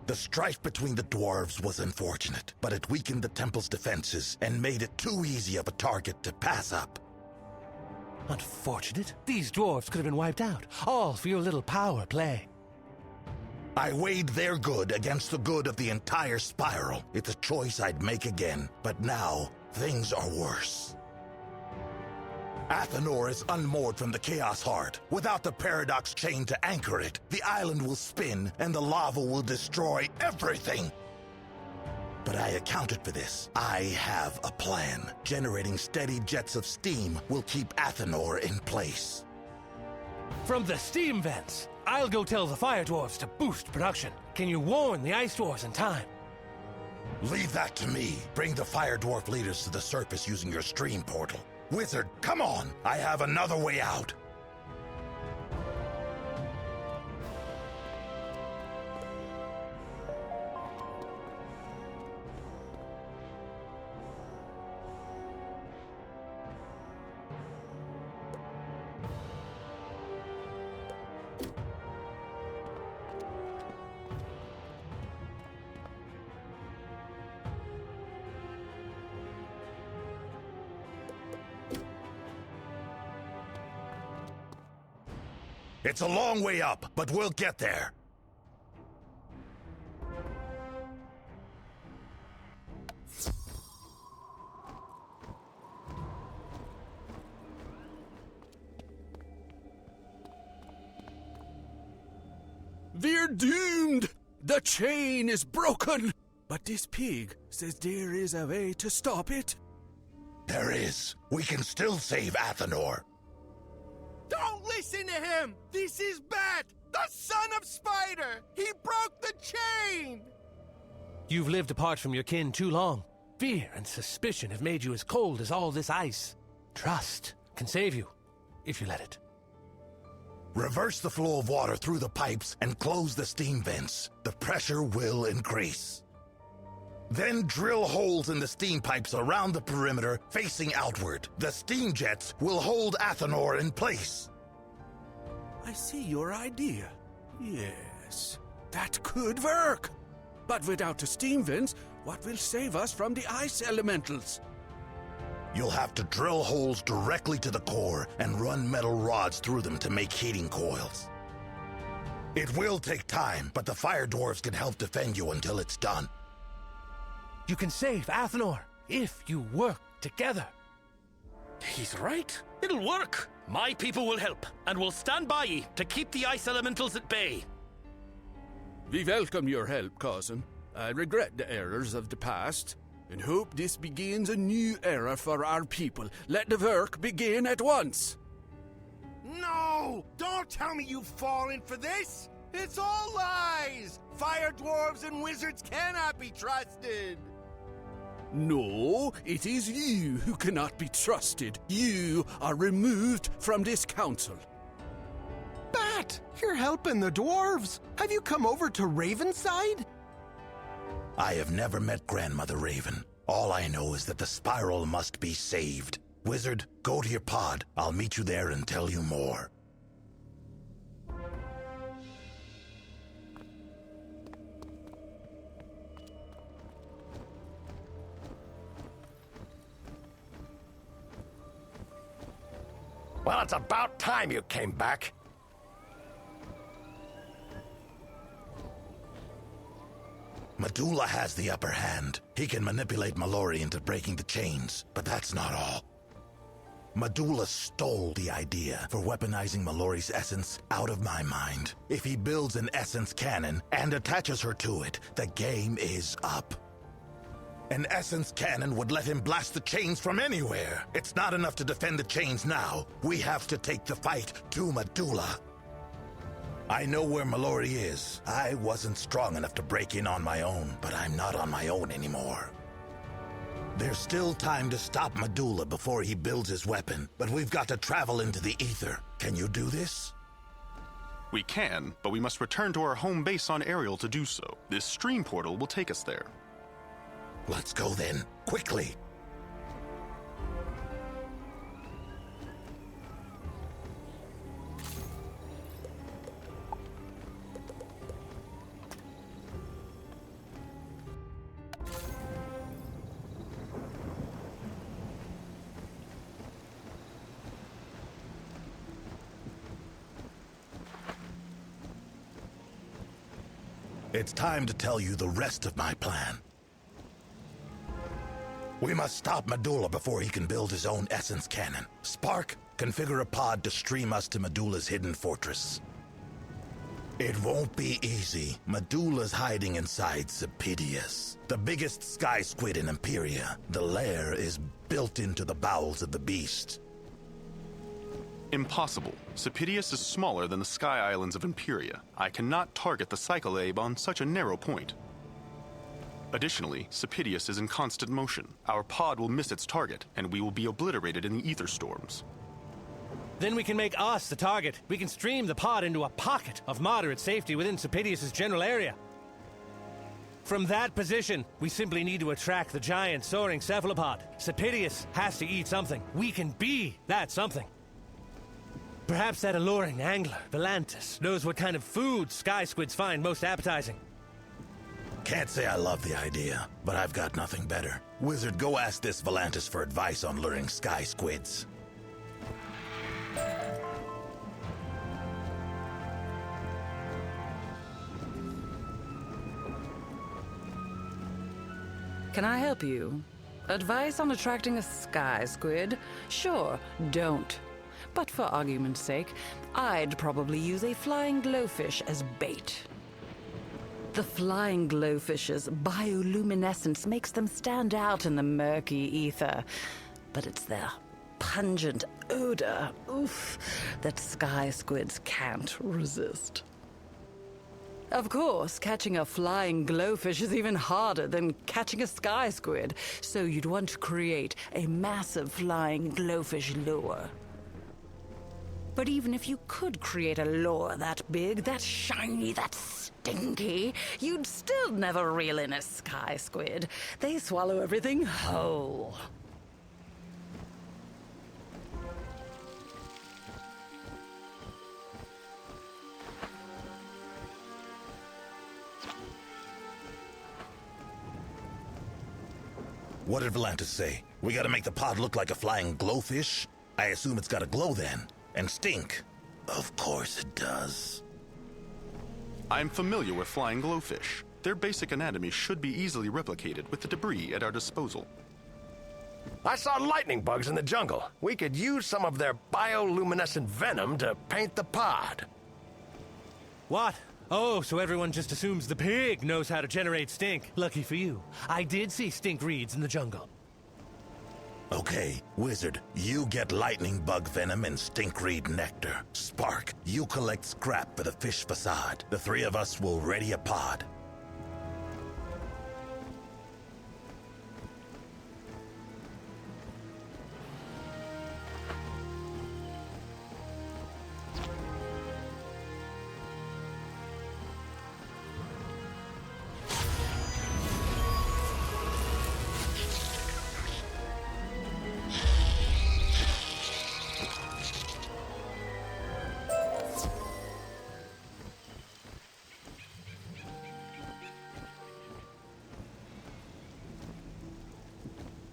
The strife between the dwarves was unfortunate, but it weakened the temple's defenses and made it too easy of a target to pass up. Unfortunate? These dwarves could have been wiped out, all for your little power play. I weighed their good against the good of the entire spiral. It's a choice I'd make again, but now things are worse. Athenor is unmoored from the Chaos Heart. Without the Paradox Chain to anchor it, the island will spin and the lava will destroy everything. But I accounted for this. I have a plan. Generating steady jets of steam will keep Athenor in place. From the steam vents, I'll go tell the fire dwarves to boost production. Can you warn the ice dwarves in time? Leave that to me. Bring the fire dwarf leaders to the surface using your stream portal. Wizard, come on! I have another way out. It's a long way up, but we'll get there. We're doomed! The chain is broken! But this pig says there is a way to stop it. There is. We can still save Athenor. Don't listen to him! This is Bat, the son of Spider! He broke the chain! You've lived apart from your kin too long. Fear and suspicion have made you as cold as all this ice. Trust can save you, if you let it. Reverse the flow of water through the pipes and close the steam vents. The pressure will increase. Then drill holes in the steam pipes around the perimeter, facing outward. The steam jets will hold Athenor in place. I see your idea. Yes, that could work. But without the steam vents, what will save us from the ice elementals? You'll have to drill holes directly to the core and run metal rods through them to make heating coils. It will take time, but the fire dwarves can help defend you until it's done. You can save Athenor if you work together. He's right. It'll work. My people will help, and will stand by ye to keep the ice elementals at bay. We welcome your help, cousin. I regret the errors of the past, and hope this begins a new era for our people. Let the work begin at once. No! Don't tell me you've fallen for this! It's all lies! Fire dwarves and wizards cannot be trusted! No, it is you who cannot be trusted. You are removed from this council. Bat, you're helping the dwarves. Have you come over to Ravenside? I have never met Grandmother Raven. All I know is that the spiral must be saved. Wizard, go to your pod. I'll meet you there and tell you more. Well, it's about time you came back. Medulla has the upper hand. He can manipulate Mallory into breaking the chains, but that's not all. Medulla stole the idea for weaponizing Mallory's essence out of my mind. If he builds an essence cannon and attaches her to it, the game is up. An essence cannon would let him blast the chains from anywhere. It's not enough to defend the chains now. We have to take the fight to Medulla. I know where Mallory is. I wasn't strong enough to break in on my own, but I'm not on my own anymore. There's still time to stop Medulla before he builds his weapon, but we've got to travel into the ether. Can you do this? We can, but we must return to our home base on Ariel to do so. This stream portal will take us there. Let's go then, quickly. It's time to tell you the rest of my plan. We must stop Medulla before he can build his own essence cannon. Spark, configure a pod to stream us to Medulla's hidden fortress. It won't be easy. Medulla's hiding inside Sephidius, the biggest sky squid in Empyrea. The lair is built into the bowels of the beast. Impossible. Sephidius is smaller than the Sky Islands of Empyrea. I cannot target the Cycloabe on such a narrow point. Additionally, Sephidius is in constant motion. Our pod will miss its target, and we will be obliterated in the ether storms. Then we can make us the target. We can stream the pod into a pocket of moderate safety within Sephidius' general area. From that position, we simply need to attract the giant soaring cephalopod. Sephidius has to eat something. We can be that something. Perhaps that alluring angler, Volantis, knows what kind of food sky squids find most appetizing. Can't say I love the idea, but I've got nothing better. Wizard, go ask this Volantis for advice on luring sky squids. Can I help you? Advice on attracting a sky squid? Sure, don't. But for argument's sake, I'd probably use a flying glowfish as bait. The flying glowfish's bioluminescence makes them stand out in the murky ether, but it's their pungent odor, oof, that sky squids can't resist. Of course, catching a flying glowfish is even harder than catching a sky squid, so you'd want to create a massive flying glowfish lure. But even if you could create a lure that big, that shiny, that stinky, you'd still never reel in a sky squid. They swallow everything whole. What did Volantis say? We gotta make the pod look like a flying glowfish? I assume it's gotta glow then. And stink. Of course it does. I'm familiar with flying glowfish. Their basic anatomy should be easily replicated with the debris at our disposal. I saw lightning bugs in the jungle. We could use some of their bioluminescent venom to paint the pod. What? Oh, so everyone just assumes the pig knows how to generate stink. Lucky for you. I did see stink reeds in the jungle. Okay, Wizard, you get lightning bug venom and stinkreed nectar. Spark, you collect scrap for the fish facade. The three of us will ready a pod.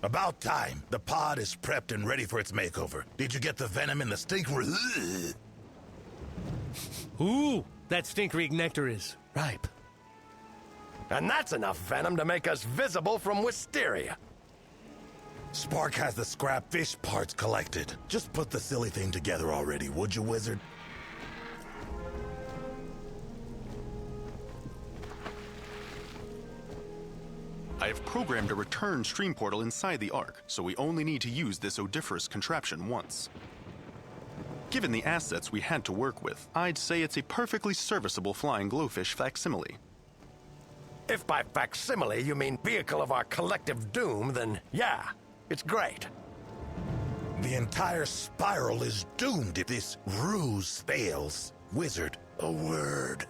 About time. The pod is prepped and ready for its makeover. Did you get the venom in the stink? Ooh, that stinkreed nectar is ripe. And that's enough venom to make us visible from Wisteria. Spark has the scrap fish parts collected. Just put the silly thing together already, would you, Wizard? I have programmed a return stream portal inside the Ark, so we only need to use this odoriferous contraption once. Given the assets we had to work with, I'd say it's a perfectly serviceable flying glowfish facsimile. If by facsimile you mean vehicle of our collective doom, then yeah, it's great. The entire spiral is doomed if this ruse fails. Wizard, a word.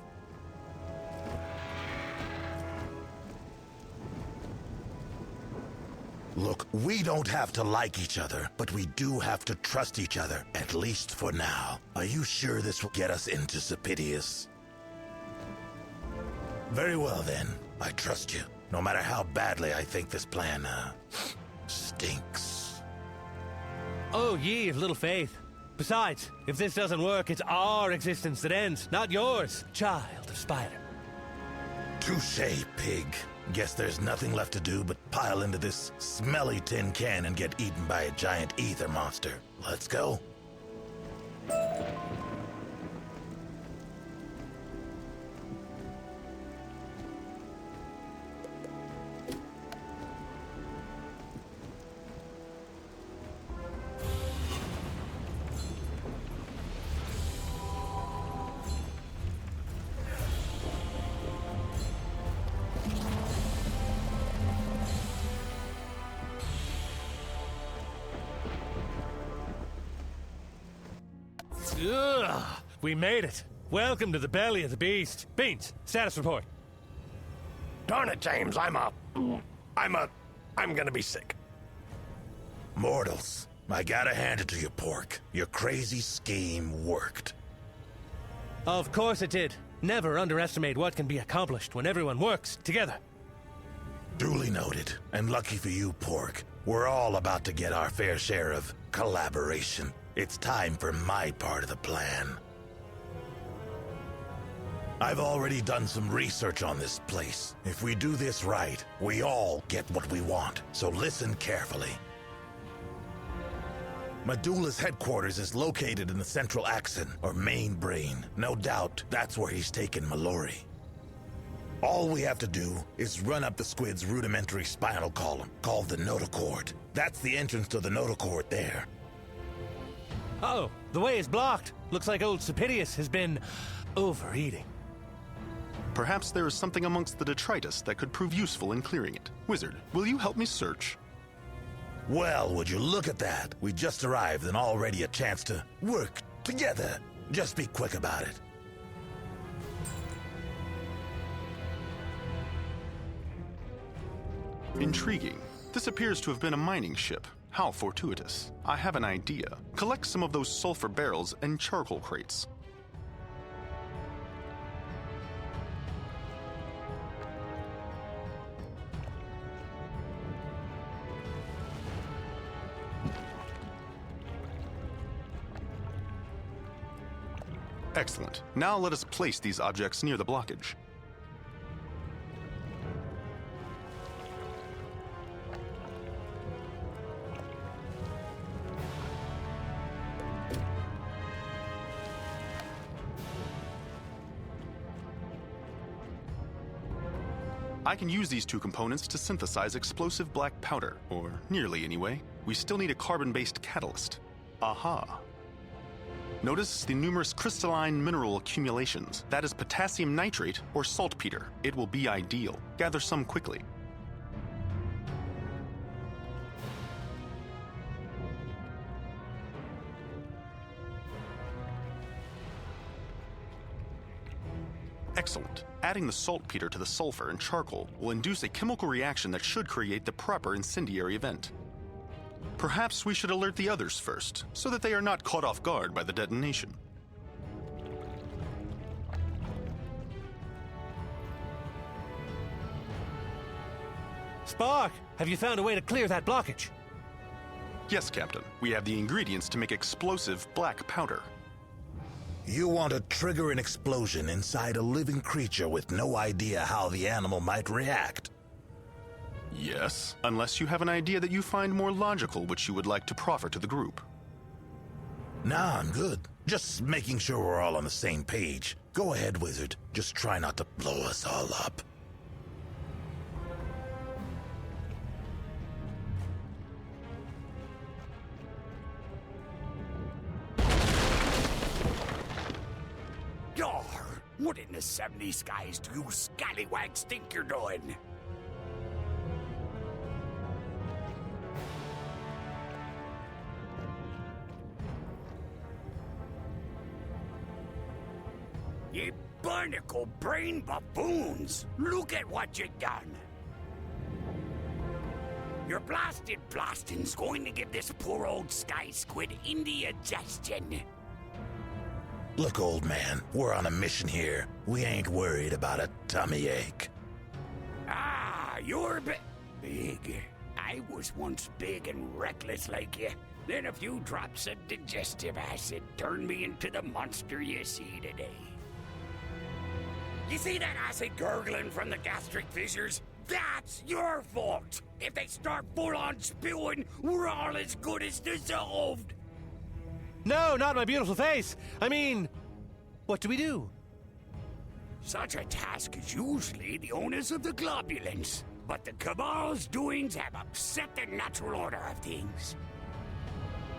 Look, we don't have to like each other, but we do have to trust each other, at least for now. Are you sure this will get us into Sepitius? Very well then, I trust you, no matter how badly I think this plan, stinks. Oh, ye of little faith. Besides, if this doesn't work, it's our existence that ends, not yours, child of Spider. Touché, pig. Guess there's nothing left to do but pile into this smelly tin can and get eaten by a giant ether monster. Let's go. Ugh, we made it. Welcome to the belly of the beast. Beans, status report. Darn it, James, I'm gonna be sick. Mortals, I gotta hand it to you, Pork. Your crazy scheme worked. Of course it did. Never underestimate what can be accomplished when everyone works together. Duly noted. And lucky for you, Pork, we're all about to get our fair share of collaboration. It's time for my part of the plan. I've already done some research on this place. If we do this right, we all get what we want, so listen carefully. Medulla's headquarters is located in the central axon, or main brain. No doubt, that's where he's taken Mallory. All we have to do is run up the squid's rudimentary spinal column, called the notochord. That's the entrance to the notochord there. Uh-oh, the way is blocked. Looks like old Sepitius has been overeating. Perhaps there is something amongst the detritus that could prove useful in clearing it. Wizard, will you help me search? Well, would you look at that? We just arrived and already a chance to work together. Just be quick about it. Intriguing. This appears to have been a mining ship. How fortuitous. I have an idea. Collect some of those sulfur barrels and charcoal crates. Excellent. Now let us place these objects near the blockage. I can use these two components to synthesize explosive black powder, or nearly anyway. We still need a carbon-based catalyst. Aha. Notice the numerous crystalline mineral accumulations. That is potassium nitrate or saltpeter. It will be ideal. Gather some quickly. Excellent. Adding the saltpeter to the sulfur and charcoal will induce a chemical reaction that should create the proper incendiary event. Perhaps we should alert the others first, so that they are not caught off guard by the detonation. Spark, have you found a way to clear that blockage? Yes, Captain. We have the ingredients to make explosive black powder. You want to trigger an explosion inside a living creature with no idea how the animal might react? Yes, unless you have an idea that you find more logical which you would like to proffer to the group. Nah, I'm good. Just making sure we're all on the same page. Go ahead, Wizard. Just try not to blow us all up. Yar! What in the 70 skies do you scallywags think you're doing? You barnacle brain buffoons! Look at what you done! Your blasted blasting's going to give this poor old sky squid indigestion. Look, old man, we're on a mission here. We ain't worried about a tummy ache. Ah, you're big. I was once big and reckless like you. Then a few drops of digestive acid turned me into the monster you see today. You see that acid gurgling from the gastric fissures? That's your fault! If they start full-on spewing, we're all as good as dissolved! No, not my beautiful face! I mean, what do we do? Such a task is usually the onus of the globulins, but the Cabal's doings have upset the natural order of things.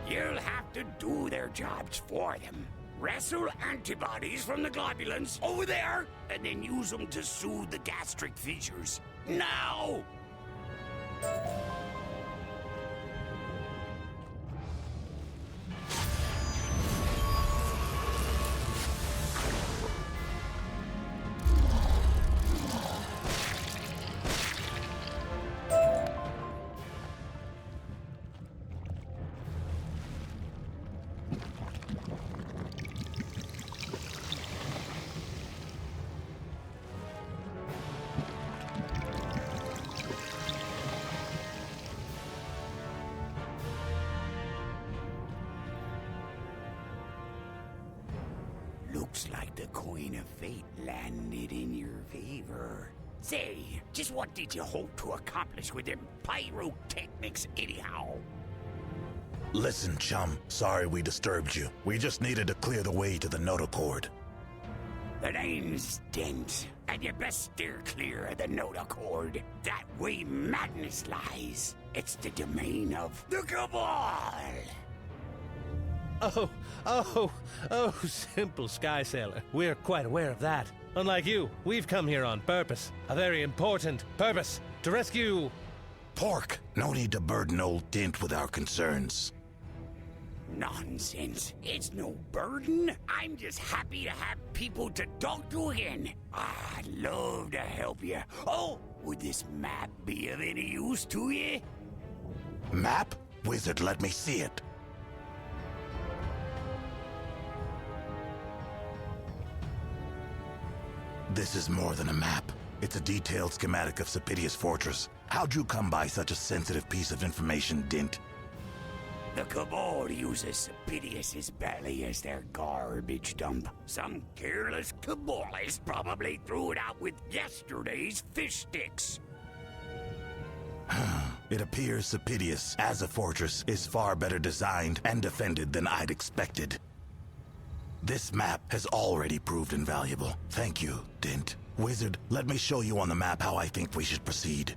You'll have to do their jobs for them. Wrestle antibodies from the globulins over there, and then use them to soothe the gastric fissures. Now! Looks like the coin of fate landed in your favor. Say, just what did you hope to accomplish with them pyrotechnics anyhow? Listen, chum, sorry we disturbed you. We just needed to clear the way to the notochord. The name's Dent, and you best steer clear of the notochord. That way madness lies. It's the domain of the Cabal! Oh, simple Sky Sailor. We're quite aware of that. Unlike you, we've come here on purpose. A very important purpose. To rescue... Pork. No need to burden old Dint with our concerns. Nonsense. It's no burden. I'm just happy to have people to talk to again. I'd love to help you. Oh, would this map be of any use to you? Map? Wizard, let me see it. This is more than a map. It's a detailed schematic of Sapitia's fortress. How'd you come by such a sensitive piece of information, Dint? The Cabal uses Sapidious's belly as their garbage dump. Some careless Cabalist probably threw it out with yesterday's fish sticks. It appears Sapidius, as a fortress, is far better designed and defended than I'd expected. This map has already proved invaluable. Thank you, Dint. Wizard, let me show you on the map how I think we should proceed.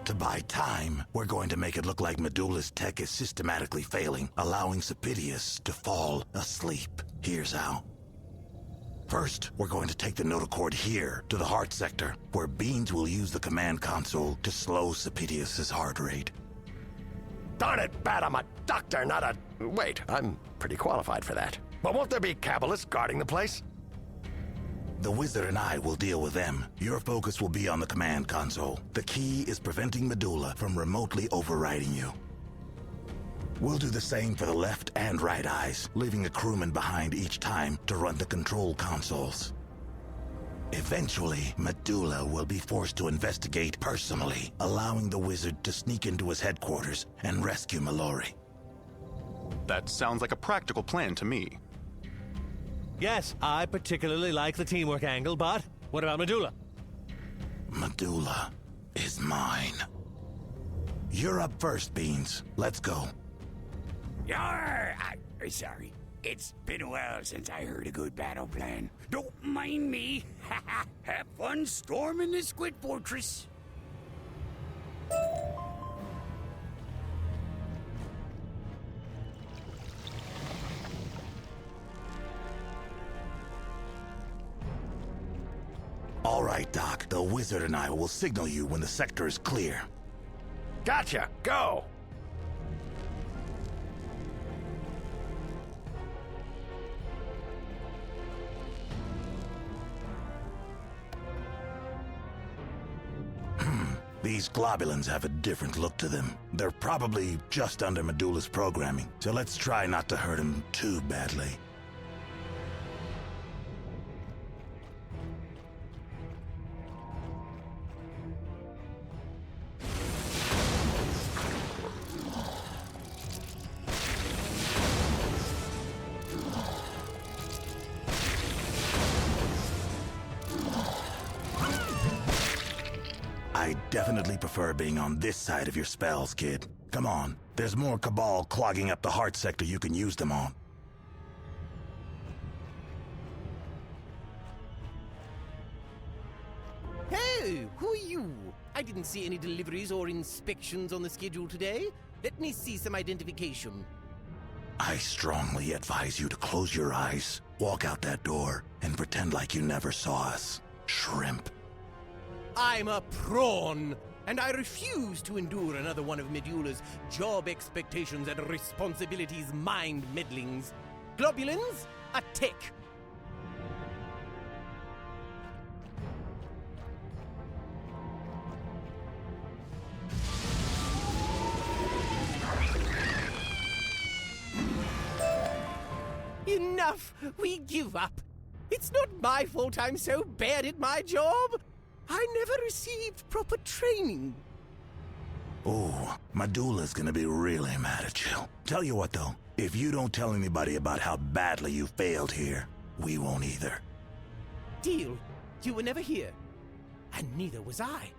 To buy time, we're going to make it look like Medulla's tech is systematically failing, allowing Sapidius to fall asleep. Here's how. First, we're going to take the notochord here to the heart sector, where Beans will use the command console to slow Sapidius' heart rate. Darn it, Bat, I'm a doctor, not a... Wait, I'm pretty qualified for that. But won't there be Kabbalists guarding the place? The Wizard and I will deal with them. Your focus will be on the command console. The key is preventing Medulla from remotely overriding you. We'll do the same for the left and right eyes, leaving a crewman behind each time to run the control consoles. Eventually, Medulla will be forced to investigate personally, allowing the Wizard to sneak into his headquarters and rescue Mallory. That sounds like a practical plan to me. Yes, I particularly like the teamwork angle, but what about Medulla? Medulla is mine. You're up first, Beans. Let's go. Yar! Sorry. It's been a while since I heard a good battle plan. Don't mind me. Have fun storming the Squid Fortress. All right, Doc. The Wizard and I will signal you when the sector is clear. Gotcha. Go! These globulins have a different look to them. They're probably just under Medulla's programming, so let's try not to hurt them too badly. I definitely prefer being on this side of your spells, kid. Come on, there's more Cabal clogging up the heart sector you can use them on. Hey, who are you? I didn't see any deliveries or inspections on the schedule today. Let me see some identification. I strongly advise you to close your eyes, walk out that door, and pretend like you never saw us. Shrimp. I'm a prawn, and I refuse to endure another one of Medulla's job expectations and responsibilities mind meddlings. Globulins, a tick. Enough! We give up. It's not my fault I'm so bad at my job. I never received proper training. Ooh, Medulla's gonna be really mad at you. Tell you what, though, if you don't tell anybody about how badly you failed here, we won't either. Deal. You were never here. And neither was I.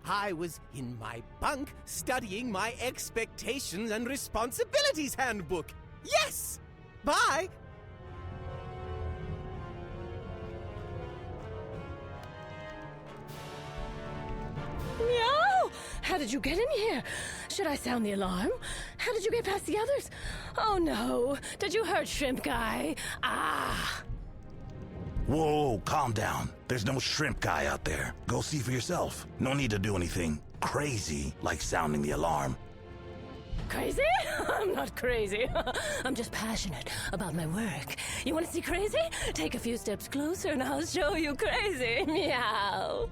I was in my bunk studying my expectations and responsibilities handbook. Yes! Bye! Meow! How did you get in here? Should I sound the alarm? How did you get past the others? Oh no! Did you hurt Shrimp Guy? Ah! Whoa, calm down. There's no shrimp guy out there. Go see for yourself. No need to do anything crazy like sounding the alarm. Crazy? I'm not crazy. I'm just passionate about my work. You want to see crazy? Take a few steps closer and I'll show you crazy. Meow.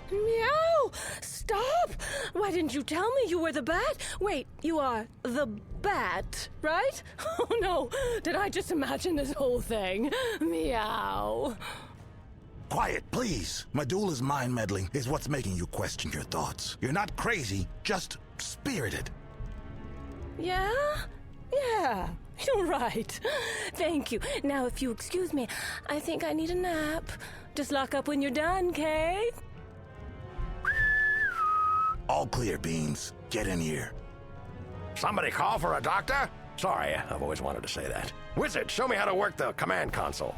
Meow! Stop! Why Why didn't you tell me you were the bat? Wait, you are the bat, right? Oh no, did I just imagine this whole thing? Meow. Quiet, please. Medulla's mind meddling is what's making you question your thoughts. You're not crazy, just spirited. Yeah? Yeah, you're right. Thank you. Now, if you excuse me, I think I need a nap. Just lock up when you're done, Kay? All clear, Beans. Get in here. Somebody call for a doctor? Sorry, I've always wanted to say that. Wizard, show me how to work the command console.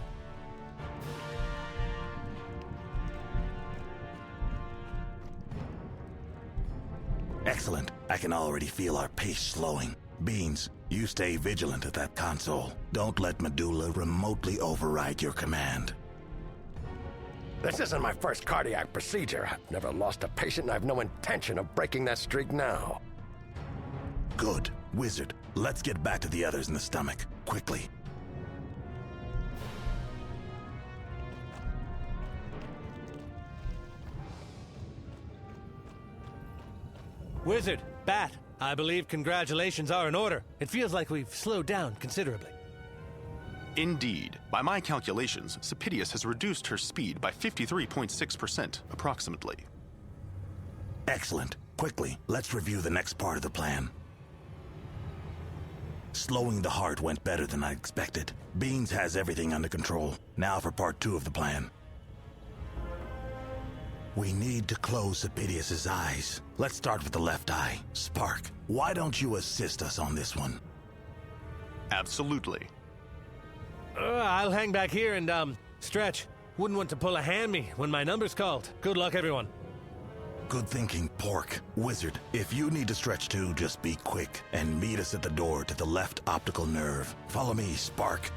Excellent. I can already feel our pace slowing. Beans, you stay vigilant at that console. Don't let Medulla remotely override your command. This isn't my first cardiac procedure. I've never lost a patient, and I've no intention of breaking that streak now. Good. Wizard, let's get back to the others in the stomach. Quickly. Wizard, Bat, I believe congratulations are in order. It feels like we've slowed down considerably. Indeed. By my calculations, Sapitius has reduced her speed by 53.6%, approximately. Excellent. Quickly, let's review the next part of the plan. Slowing the heart went better than I expected. Beans has everything under control. Now for part 2 of the plan. We need to close Sapitius' eyes. Let's start with the left eye. Spark, why don't you assist us on this one? Absolutely. I'll hang back here and, stretch. Wouldn't want to pull a hand-me when my number's called. Good luck, everyone. Good thinking, Pork. Wizard, if you need to stretch too, just be quick and meet us at the door to the left optical nerve. Follow me, Spark.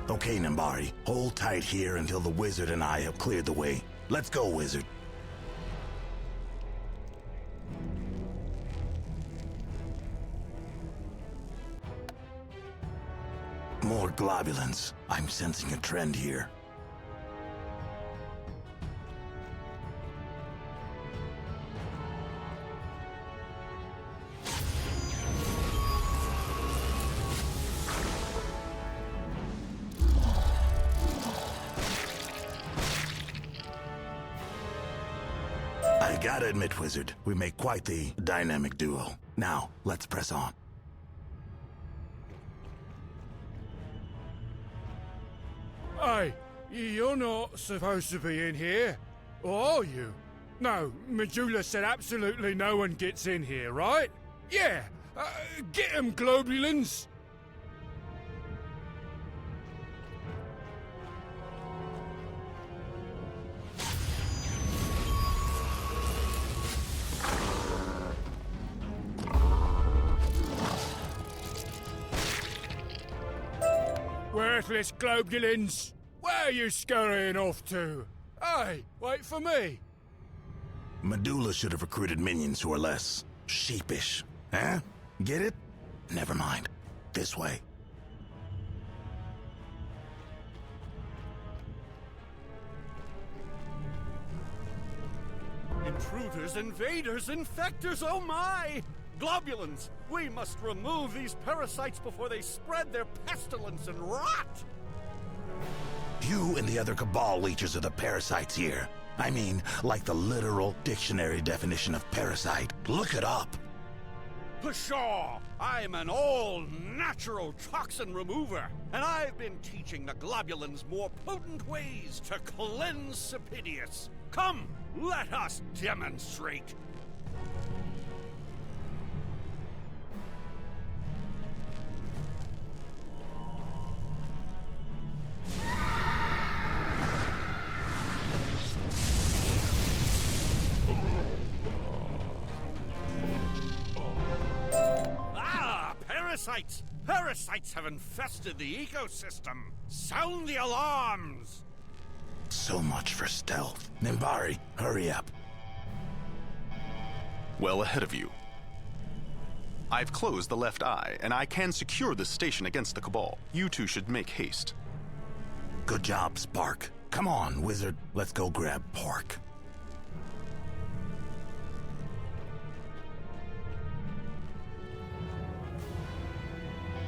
Okay, Nambari, hold tight here until the Wizard and I have cleared the way. Let's go, Wizard. More globulins. I'm sensing a trend here. I gotta admit, Wizard, we make quite the dynamic duo. Now, let's press on. Hey, you're not supposed to be in here, or are you? No, Medulla said absolutely no one gets in here, right? Yeah, get 'em, globulins! Worthless globulins! Where are you scurrying off to? Hey, wait for me! Medulla should have recruited minions who are less sheepish. Huh? Get it? Never mind. This way. Intruders, invaders, infectors, oh my! Globulins! We must remove these parasites before they spread their pestilence and rot! You and the other Cabal leechers are the parasites here. I mean, like the literal dictionary definition of parasite. Look it up. Pshaw! I'm an all-natural toxin remover, and I've been teaching the globulins more potent ways to cleanse Sapitius. Come, let us demonstrate! Parasites! Parasites have infested the ecosystem! Sound the alarms! So much for stealth. Nimbari, hurry up. Well ahead of you. I've closed the left eye, and I can secure this station against the Cabal. You two should make haste. Good job, Spark. Come on, Wizard. Let's go grab Pork.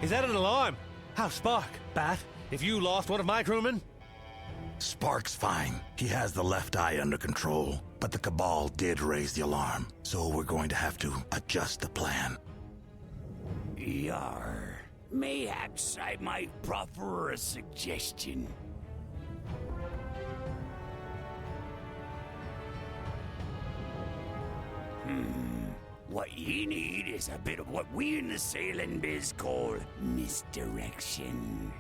Is that an alarm? How, Spark? Bat, if you lost one of my crewmen? Spark's fine. He has the left eye under control. But the Cabal did raise the alarm, so we're going to have to adjust the plan. Yar. Mayhaps I might proffer a suggestion. What ye need is a bit of what we in the sailing biz call misdirection.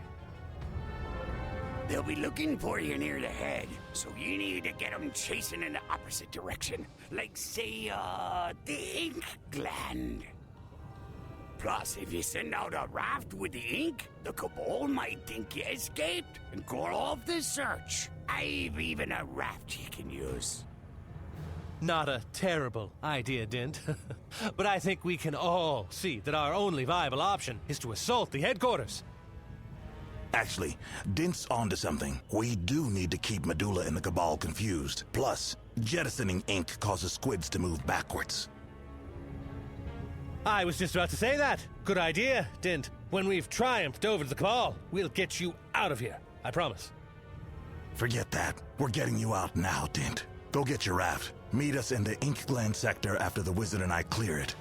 They'll be looking for you near the head, so you need to get them chasing in the opposite direction. Like, say, the ink gland. Plus, if you send out a raft with the ink, the Cabal might think you escaped and call off the search. I've even a raft you can use. Not a terrible idea, Dint. But I think we can all see that our only viable option is to assault the headquarters. Actually, Dint's onto something. We do need to keep Medulla and the Cabal confused. Plus, jettisoning ink causes squids to move backwards. I was just about to say that. Good idea, Dint. When we've triumphed over the Cabal, we'll get you out of here. I promise. Forget that. We're getting you out now, Dint. Go get your raft. Meet us in the ink gland sector after the Wizard and I clear it.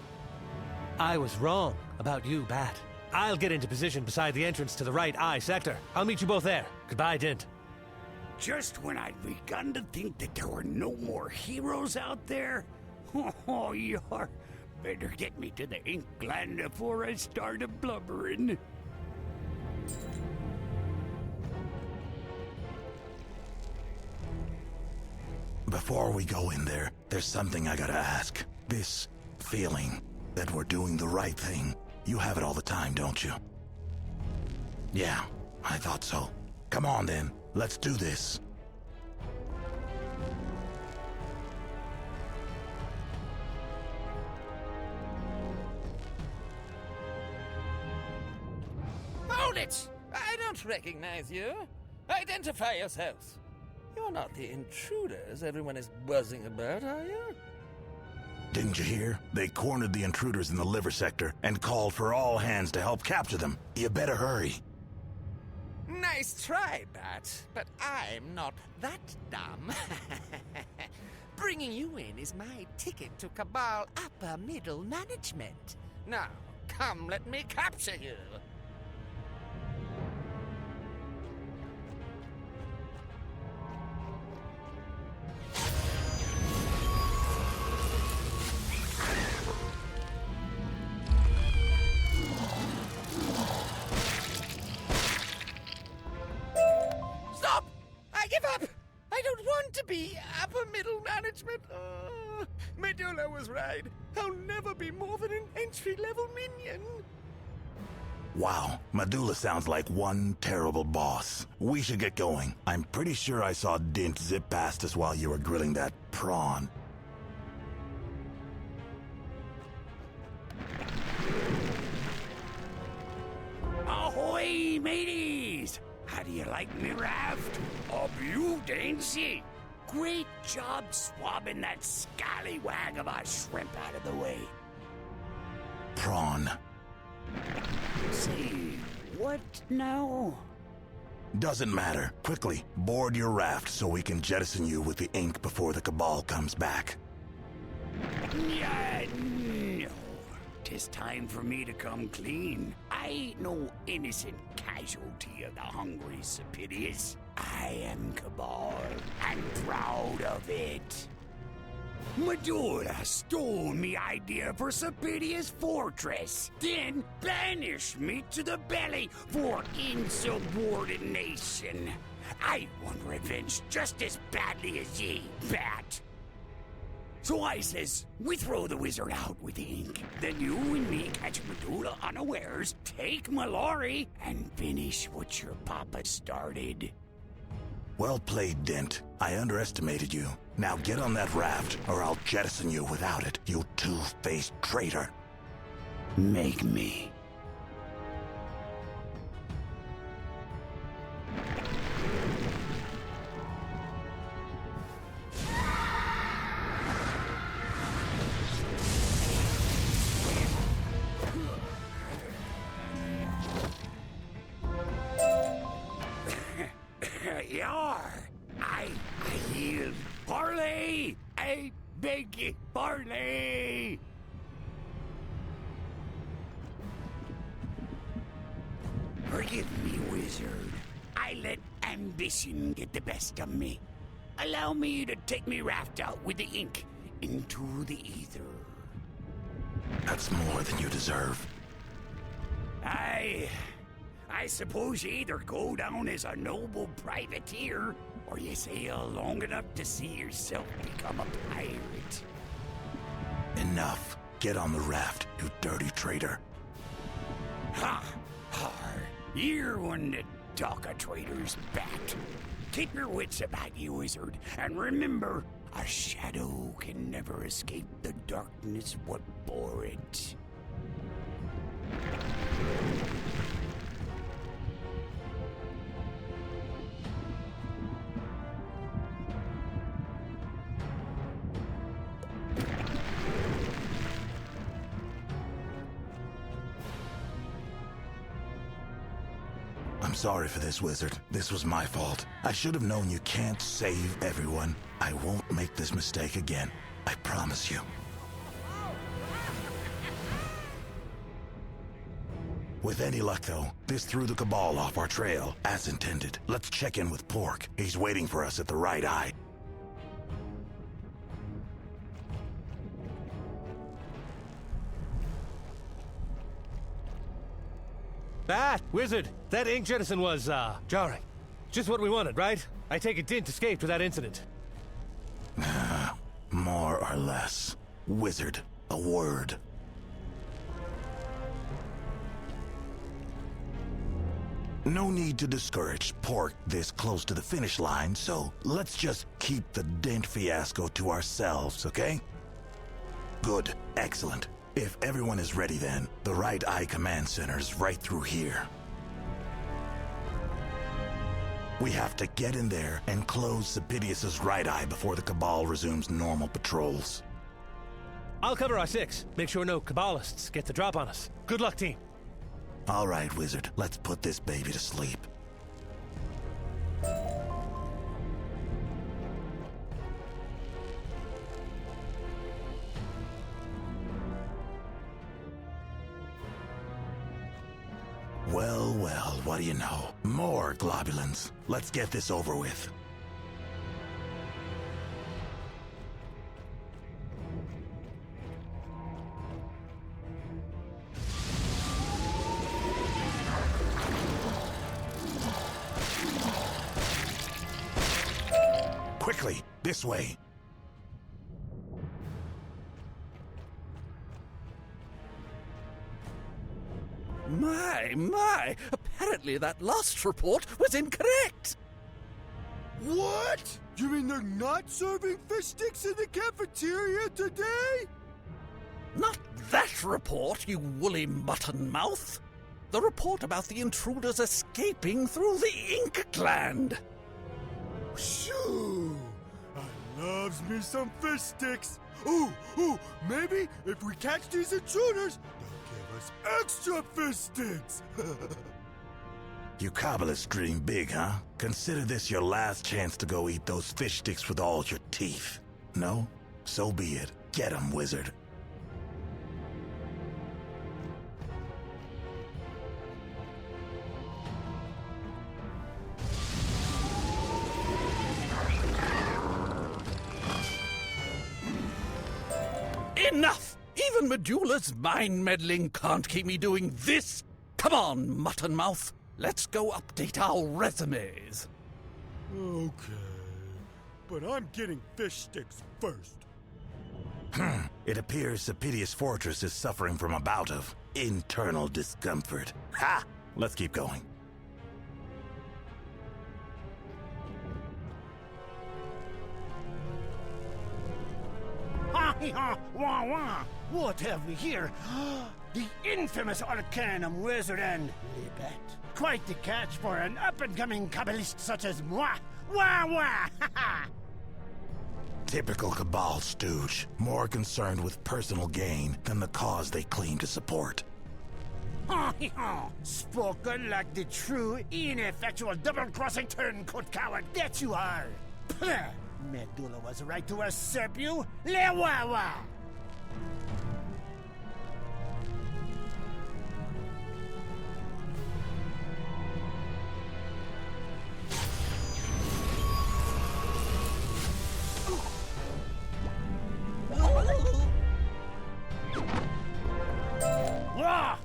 I was wrong about you, Bat. I'll get into position beside the entrance to the right eye sector. I'll meet you both there. Goodbye, Dint. Just when I'd begun to think that there were no more heroes out there, oh, you're better get me to the ink gland before I start blubbering. Before we go in there, there's something I gotta ask. This feeling that we're doing the right thing, you have it all the time, don't you? Yeah, I thought so. Come on then, let's do this. Hold it! I don't recognize you. Identify yourselves. You're not the intruders everyone is buzzing about, are you? Didn't you hear? They cornered the intruders in the liver sector and called for all hands to help capture them. You better hurry. Nice try, Bat, but I'm not that dumb. Bringing you in is my ticket to Cabal upper middle management. Now, come let me capture you. Stop! I give up! I don't want to be upper middle management. Medulla was right. I'll never be more than an entry-level minion. Wow, Medulla sounds like one terrible boss. We should get going. I'm pretty sure I saw Dint zip past us while you were grilling that prawn. Ahoy, mateys! How do you like me raft? A beaut, ain't she? Great job swabbing that scallywag of a shrimp out of the way. Prawn. See, what now? Doesn't matter. Quickly, board your raft so we can jettison you with the ink before the Cabal comes back. Yeah, no. 'Tis time for me to come clean. I ain't no innocent casualty of the hungry Sepidius. I am Cabal, and proud of it. Medulla stole me idea for Sepidius Fortress, then banished me to the belly for insubordination. I want revenge just as badly as ye, Bat. So I says, we throw the wizard out with the ink. Then you and me catch Medulla unawares, take Mallory, and finish what your papa started. Well played, Dint. I underestimated you. Now get on that raft, or I'll jettison you without it, you two-faced traitor. Make me. seals. Parley! I beg ye, parley! Forgive me, wizard. I let ambition get the best of me. Allow me to take me raft out with the ink into the ether. That's more than you deserve. I suppose you either go down as a noble privateer, or you sail long enough to see yourself become a pirate. Enough. Get on the raft, you dirty traitor. Ha! Har! You're one to dock a traitor's bat. Keep your wits about you, wizard, and remember, a shadow can never escape the darkness what bore it. I'm sorry for this, wizard. This was my fault. I should have known you can't save everyone. I won't make this mistake again. I promise you. With any luck, though, this threw the Cabal off our trail, as intended. Let's check in with Pork. He's waiting for us at the right eye. Bat, wizard, that ink jettison was, jarring. Just what we wanted, right? I take it didn't escape to that incident. More or less. Wizard, a word. No need to discourage Pork this close to the finish line, so let's just keep the Dent fiasco to ourselves, okay? Good. Excellent. If everyone is ready then, the right eye command center's right through here. We have to get in there and close Sapidius's right eye before the Cabal resumes normal patrols. I'll cover our 6. Make sure no Cabalists get the drop on us. Good luck, team. All right, wizard. Let's put this baby to sleep. Well, well, what do you know? More globulins. Let's get this over with. Quickly, this way. My! Apparently that last report was incorrect! What? You mean they're not serving fish sticks in the cafeteria today? Not that report, you woolly mutton mouth! The report about the intruders escaping through the ink gland! Shoo! I loves me some fish sticks! Ooh, maybe if we catch these intruders, they'll give us extra fish sticks! You Kabbalists dream big, huh? Consider this your last chance to go eat those fish sticks with all your teeth. No? So be it. Get 'em, wizard. Enough! Even Medulla's mind-meddling can't keep me doing this! Come on, mutton mouth! Let's go update our resumes. Okay, but I'm getting fish sticks first. It appears Sapidius Fortress is suffering from a bout of internal discomfort. Ha! Let's keep going. Ha! Wah wah! What have we here? The infamous Arcanum Wizard and Libet. Quite the catch for an up-and-coming Kabbalist such as moi! Wah wah! Ha ha! Typical Cabal stooge, more concerned with personal gain than the cause they claim to support. Spoken like the true, ineffectual, double-crossing turncoat coward that you are! Puh. Medulla was right to usurp you, Lewawa!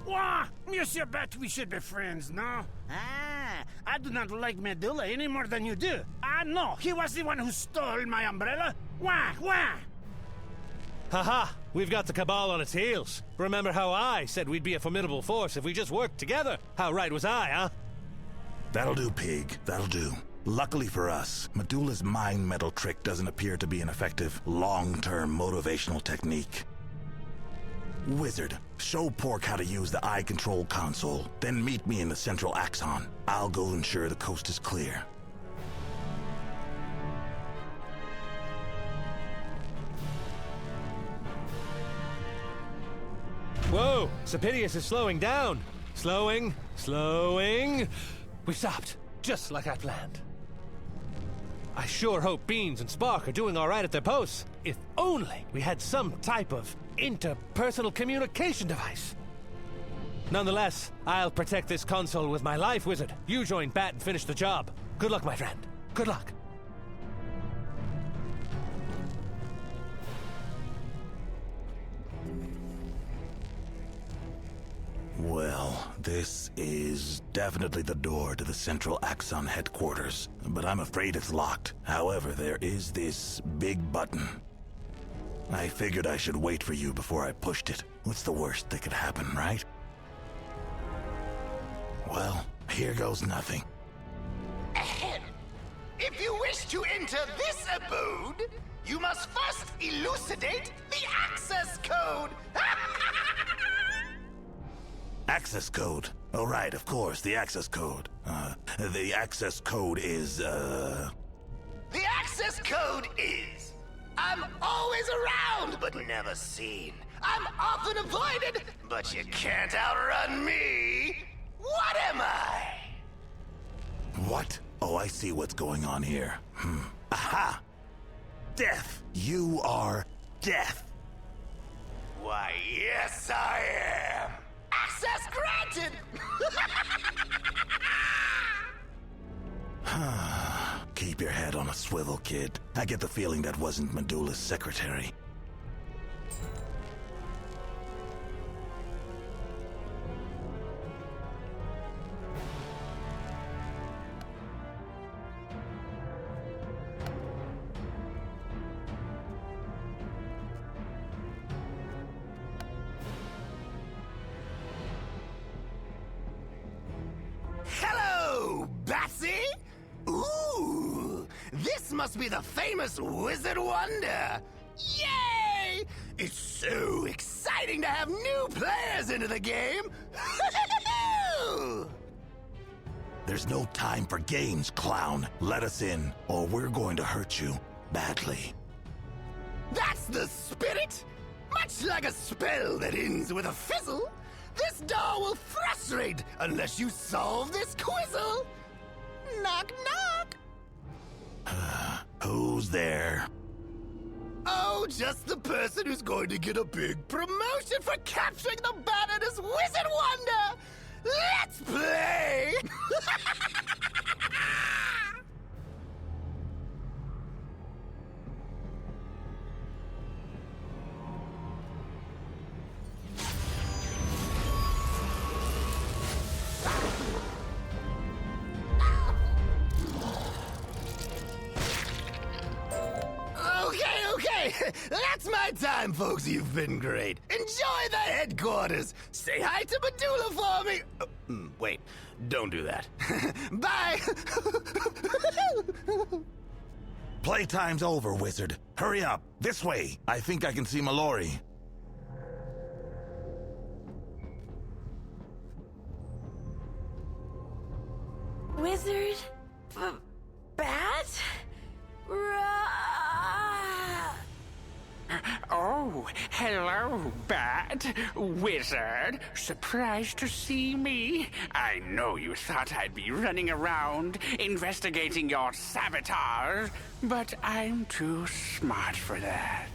Wah! Monsieur Bet, we should be friends, no? Ah, I do not like Medulla any more than you do. Ah, no, he was the one who stole my umbrella. Wah! Haha, we've got the Cabal on its heels. Remember how I said we'd be a formidable force if we just worked together? How right was I, huh? That'll do, pig. That'll do. Luckily for us, Medulla's mind metal trick doesn't appear to be an effective, long-term motivational technique. Wizard, show Pork how to use the eye control console, then meet me in the central axon. I'll go ensure the coast is clear. Whoa! Saphidius is slowing down! Slowing! We stopped, just like I planned. I sure hope Beans and Spark are doing all right at their posts. If only we had some type of interpersonal communication device. Nonetheless, I'll protect this console with my life, Wizard. You join Bat and finish the job. Good luck, my friend. Good luck. Well, this is definitely the door to the Central Axon headquarters, but I'm afraid it's locked. However, there is this big button. I figured I should wait for you before I pushed it. What's the worst that could happen, right? Well, here goes nothing. Ahem. If you wish to enter this abode, you must first elucidate the access code. Access code. Oh, right, of course, the access code. The access code is, The access code is... I'm always around, but never seen. I'm often avoided, but you can't outrun me. What am I? What? Oh, I see what's going on here. Aha! Death! You are Death! Why, yes, I am. Access granted! Keep your head on a swivel, kid. I get the feeling that wasn't Medulla's secretary. Hello, Batsy! Ooh, this must be the famous Wizard Wonder! Yay! It's so exciting to have new players into the game! There's no time for games, clown. Let us in, or we're going to hurt you badly. That's the spirit! Much like a spell that ends with a fizzle, this door will frustrate unless you solve this quizzle! Knock, knock! Who's there? Oh, just the person who's going to get a big promotion for capturing the banner as Wizard Wonder! Let's play! Okay, that's my time, folks. You've been great. Enjoy the headquarters. Say hi to Medulla for me. Wait, don't do that. Bye. Playtime's over, Wizard. Hurry up. This way. I think I can see Mallory. Wizard? Bat? Oh, hello Hello, Bat. Wizard. Surprised to see me? I know you thought I'd be running around investigating your sabotage, but I'm too smart for that.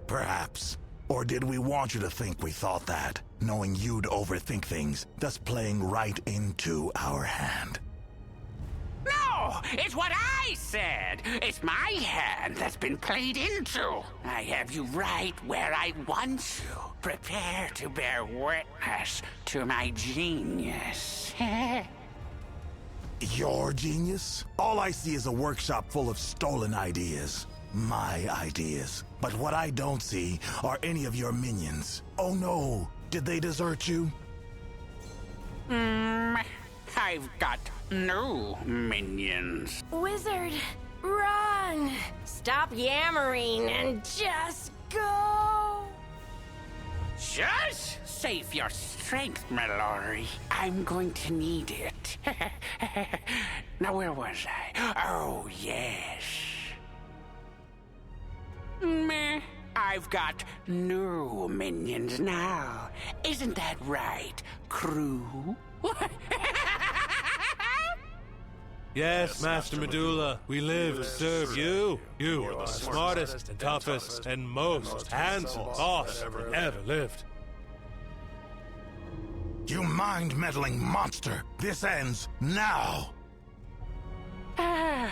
Perhaps. Or did we want you to think we thought that, knowing you'd overthink things, thus playing right into our hand? No! It's what I said! It's my hand that's been played into! I have you right where I want you. Prepare to bear witness to my genius. Your genius? All I see is a workshop full of stolen ideas. My ideas. But what I don't see are any of your minions. Oh no! Did they desert you? I've got no minions. Wizard, run! Stop yammering and just go! Just save your strength, Mallory. I'm going to need it. Now, where was I? Oh, yes. Meh. I've got new minions now. Isn't that right, crew? Yes, Master Medulla, we live to serve you. You are the smartest, toughest, and most handsome boss that ever lived. You mind-meddling monster! This ends now! Oh,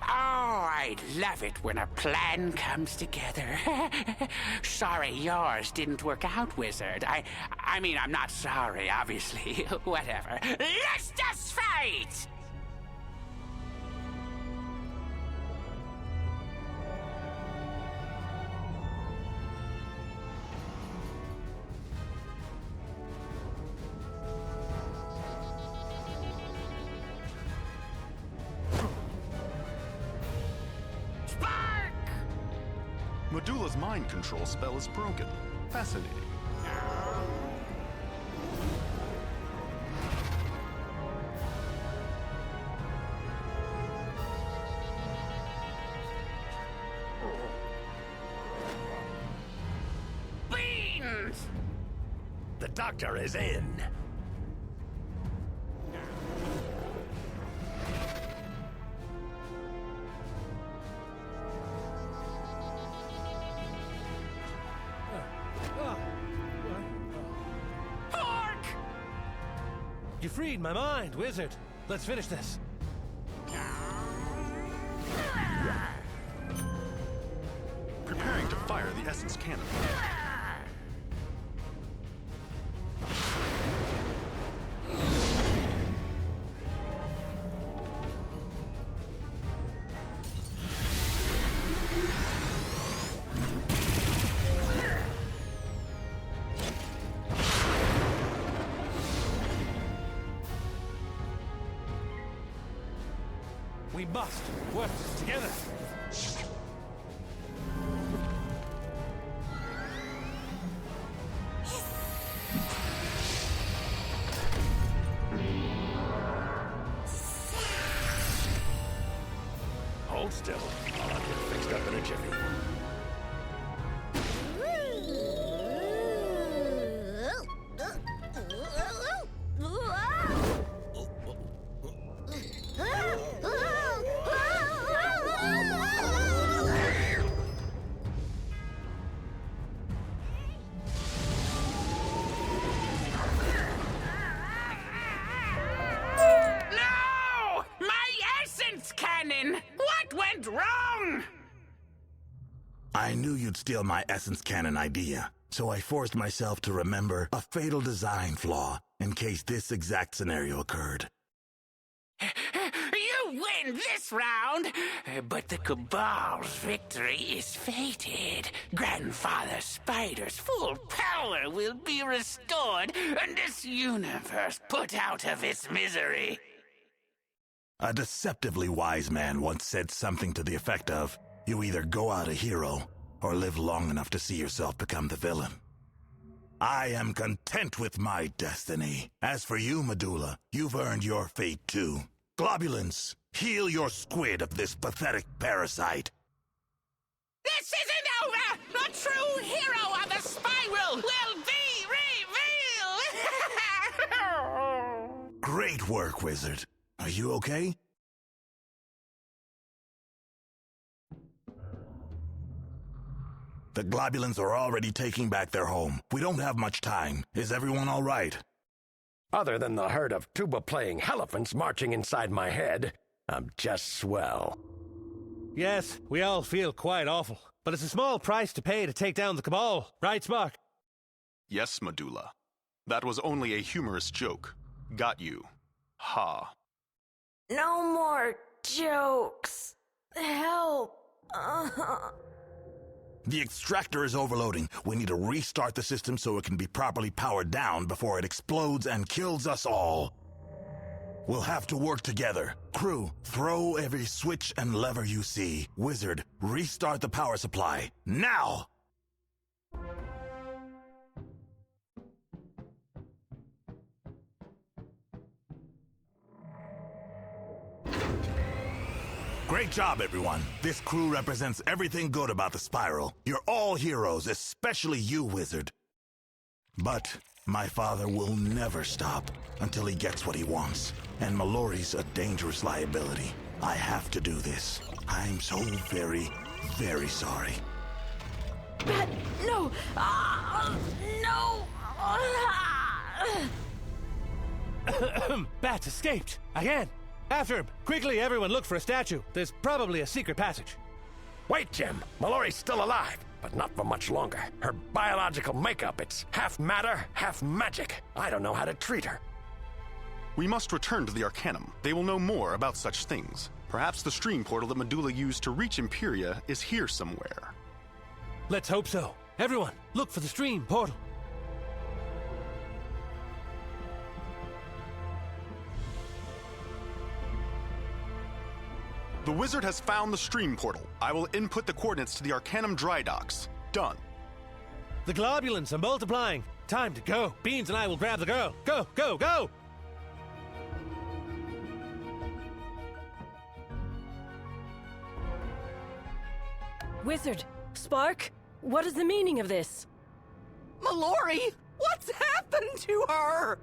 I love it when a plan comes together. Sorry yours didn't work out, Wizard. I mean, I'm not sorry, obviously. Whatever. Let's just fight! Medulla's mind control spell is broken. Fascinating. Beans! The doctor is in. You freed my mind, Wizard. Let's finish this. Preparing to fire the essence cannon. We must work together. Hold still. I'll have you fixed up in a jiffy. I knew you'd steal my essence cannon idea, so I forced myself to remember a fatal design flaw in case this exact scenario occurred. You win this round, but the Cabal's victory is fated. Grandfather Spider's full power will be restored, and this universe put out of its misery. A deceptively wise man once said something to the effect of, you either go out a hero, or live long enough to see yourself become the villain. I am content with my destiny. As for you, Medulla, you've earned your fate too. Globulins, heal your squid of this pathetic parasite. This isn't over! The true hero of the spiral will be revealed! Great work, Wizard. Are you okay? The globulins are already taking back their home. We don't have much time. Is everyone all right? Other than the herd of tuba-playing elephants marching inside my head, I'm just swell. Yes, we all feel quite awful. But it's a small price to pay to take down the Cabal. Right, Spark? Yes, Medulla. That was only a humorous joke. Got you. Ha. No more jokes. Help. The extractor is overloading. We need to restart the system so it can be properly powered down before it explodes and kills us all. We'll have to work together. Crew, throw every switch and lever you see. Wizard, restart the power supply. Now! Great job, everyone. This crew represents everything good about the Spiral. You're all heroes, especially you, Wizard. But my father will never stop until he gets what he wants. And Mallory's a dangerous liability. I have to do this. I'm so very, very sorry. But no! No! Bats escaped! Again! After him! Quickly, everyone look for a statue. There's probably a secret passage. Wait, Jim. Mallory's still alive, but not for much longer. Her biological makeup, it's half matter, half magic. I don't know how to treat her. We must return to the Arcanum. They will know more about such things. Perhaps the stream portal that Medulla used to reach Empyrea is here somewhere. Let's hope so. Everyone, look for the stream portal. The wizard has found the stream portal. I will input the coordinates to the Arcanum dry docks. Done. The globulins are multiplying. Time to go. Beans and I will grab the girl. Go, go, go! Wizard, Spark, what is the meaning of this? Mallory, what's happened to her?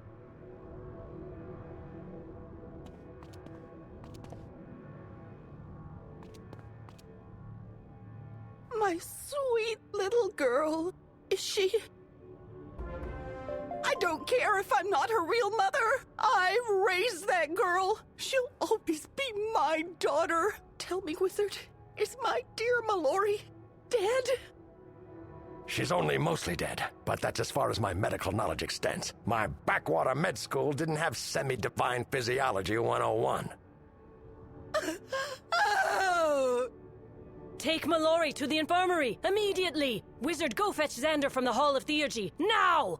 My sweet little girl. Is she... I don't care if I'm not her real mother. I raised that girl. She'll always be my daughter. Tell me, Wizard, is my dear Mallory dead? She's only mostly dead, but that's as far as my medical knowledge extends. My backwater med school didn't have semi-divine physiology 101. Oh! Take Mallory to the infirmary, immediately! Wizard, go fetch Xander from the Hall of Theurgy, now!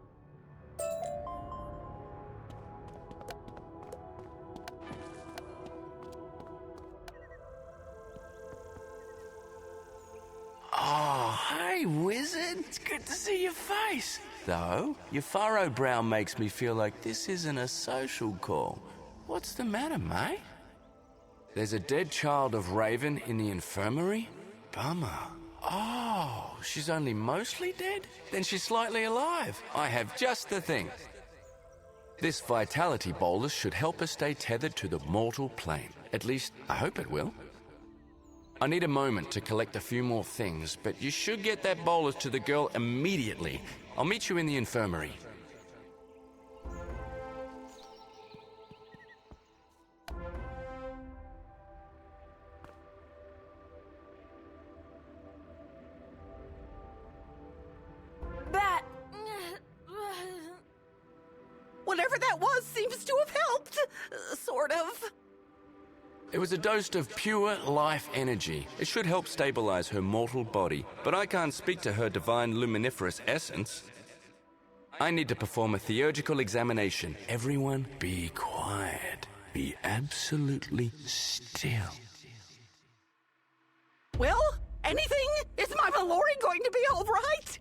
Oh, hey, Wizard. It's good to see your face. Though, your furrowed brow makes me feel like this isn't a social call. What's the matter, mate? There's a dead child of Raven in the infirmary? Bummer. Oh, she's only mostly dead? Then she's slightly alive. I have just the thing. This vitality bolus should help us stay tethered to the mortal plane. At least, I hope it will. I need a moment to collect a few more things, but you should get that bolus to the girl immediately. I'll meet you in the infirmary. That... Whatever that was seems to have helped. Sort of. It was a dose of pure life energy. It should help stabilize her mortal body, but I can't speak to her divine luminiferous essence. I need to perform a theurgical examination. Everyone be quiet. Be absolutely still. Well, anything? Is my Mallory going to be all right?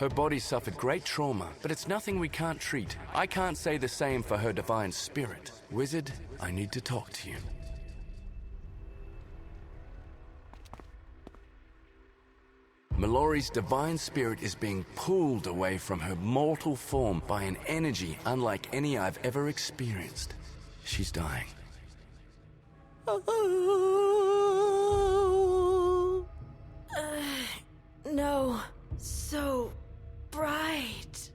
Her body suffered great trauma, but it's nothing we can't treat. I can't say the same for her divine spirit. Wizard, I need to talk to you. Mallory's divine spirit is being pulled away from her mortal form by an energy unlike any I've ever experienced. She's dying. No. So bright.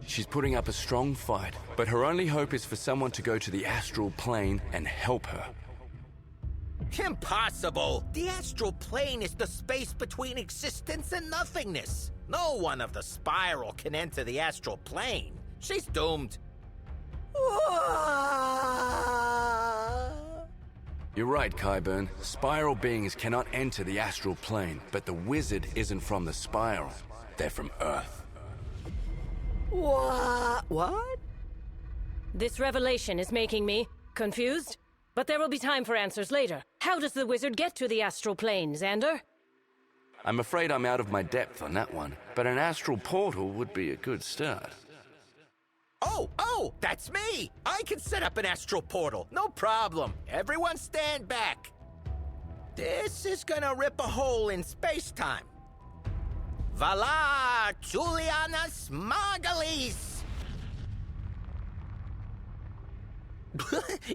She's putting up a strong fight, but her only hope is for someone to go to the astral plane and help her. Impossible! The astral plane is the space between existence and nothingness. No one of the spiral can enter the astral plane. She's doomed. You're right, Qyburn. Spiral beings cannot enter the astral plane, but the wizard isn't from the spiral. They're from Earth. What? This revelation is making me confused, but there will be time for answers later. How does the wizard get to the astral plane, Xander? I'm afraid I'm out of my depth on that one, but an astral portal would be a good start. Oh, that's me! I can set up an astral portal, no problem. Everyone stand back. This is gonna rip a hole in space-time. Vala Julianus Margalis!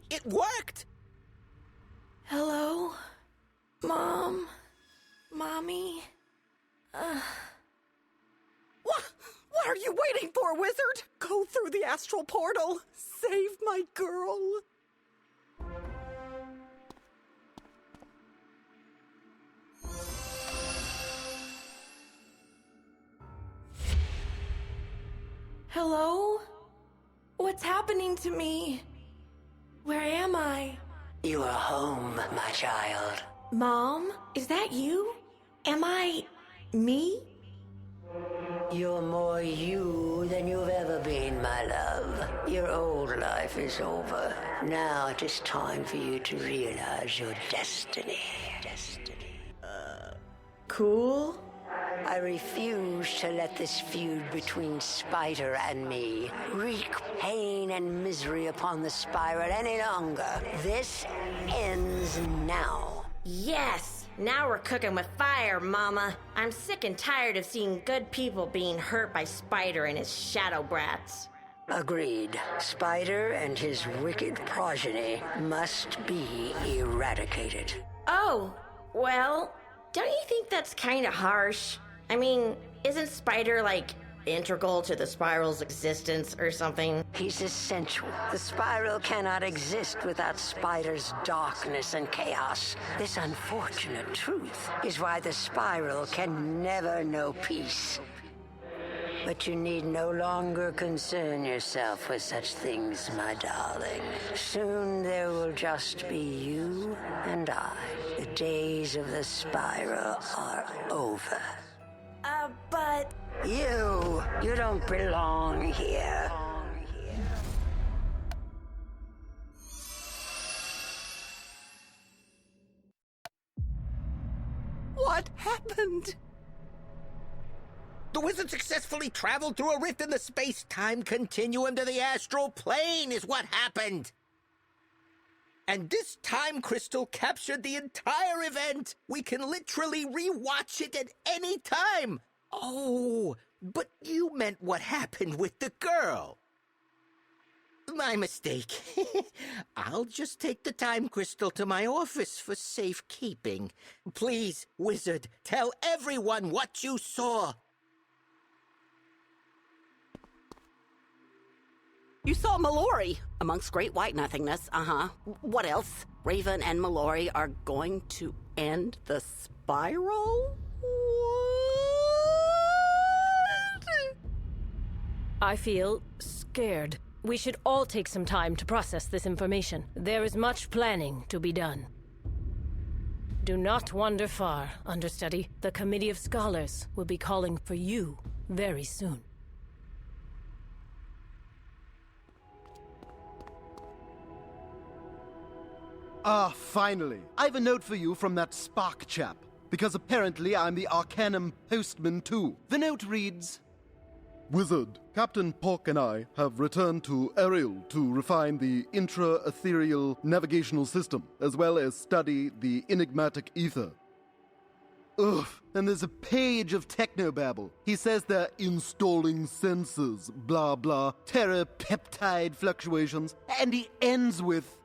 It worked! Hello? Mom? Mommy? What are you waiting for, wizard? Go through the astral portal. Save my girl. Hello? What's happening to me? Where am I? You are home, my child. Mom? Is that you? Am I... me? You're more you than you've ever been, my love. Your old life is over. Now it is time for you to realize your destiny. Cool? I refuse to let this feud between Spider and me wreak pain and misery upon the Spiral any longer. This ends now. Yes! Now we're cooking with fire, Mama. I'm sick and tired of seeing good people being hurt by Spider and his shadow brats. Agreed. Spider and his wicked progeny must be eradicated. Oh, well, don't you think that's kind of harsh? I mean, isn't Spider, like, integral to the Spiral's existence or something? He's essential. The Spiral cannot exist without Spider's darkness and chaos. This unfortunate truth is why the Spiral can never know peace. But you need no longer concern yourself with such things, my darling. Soon there will just be you and I. The days of the Spiral are over. But... You don't belong here. What happened? The wizard successfully traveled through a rift in the space-time continuum to the astral plane is what happened. And this time crystal captured the entire event. We can literally re-watch it at any time. Oh, but you meant what happened with the girl. My mistake. I'll just take the time crystal to my office for safekeeping. Please, wizard, tell everyone what you saw. You saw Mallory amongst great white nothingness. What else? Raven and Mallory are going to end the Spiral? I feel scared. We should all take some time to process this information. There is much planning to be done. Do not wander far, understudy. The Committee of Scholars will be calling for you very soon. Ah, finally. I have a note for you from that Spark chap, because apparently I'm the Arcanum postman too. The note reads... Wizard, Captain Pork and I have returned to Ariel to refine the intra-ethereal navigational system, as well as study the enigmatic ether. Ugh, and there's a page of technobabble. He says they're installing sensors, blah blah, terapeptide fluctuations, and he ends with,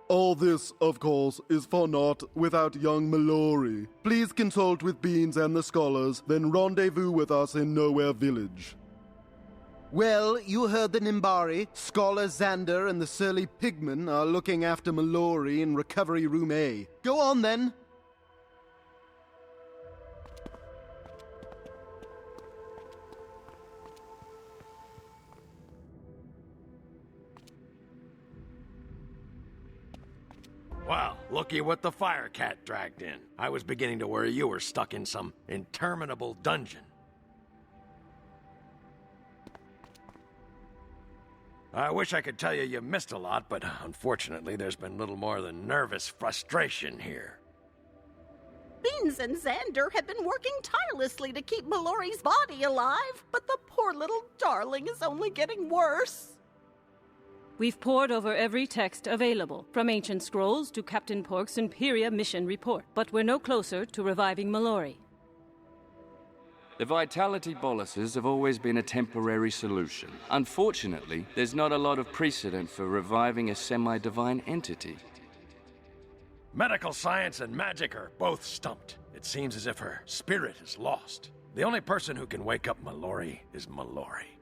"All this, of course, is for naught without young Mallory. Please consult with Beans and the scholars, then rendezvous with us in Nowhere Village." Well, you heard the Nimbari. Scholar Xander and the surly pigman are looking after Mallory in Recovery Room A. Go on, then. Well, looky what the fire cat dragged in. I was beginning to worry you were stuck in some interminable dungeon. I wish I could tell you missed a lot, but unfortunately there's been little more than nervous frustration here. Beans and Xander have been working tirelessly to keep Mallory's body alive, but the poor little darling is only getting worse. We've pored over every text available, from ancient scrolls to Captain Pork's Empyrea mission report, but we're no closer to reviving Mallory. The vitality boluses have always been a temporary solution. Unfortunately, there's not a lot of precedent for reviving a semi-divine entity. Medical science and magic are both stumped. It seems as if her spirit is lost. The only person who can wake up Mallory is Mallory.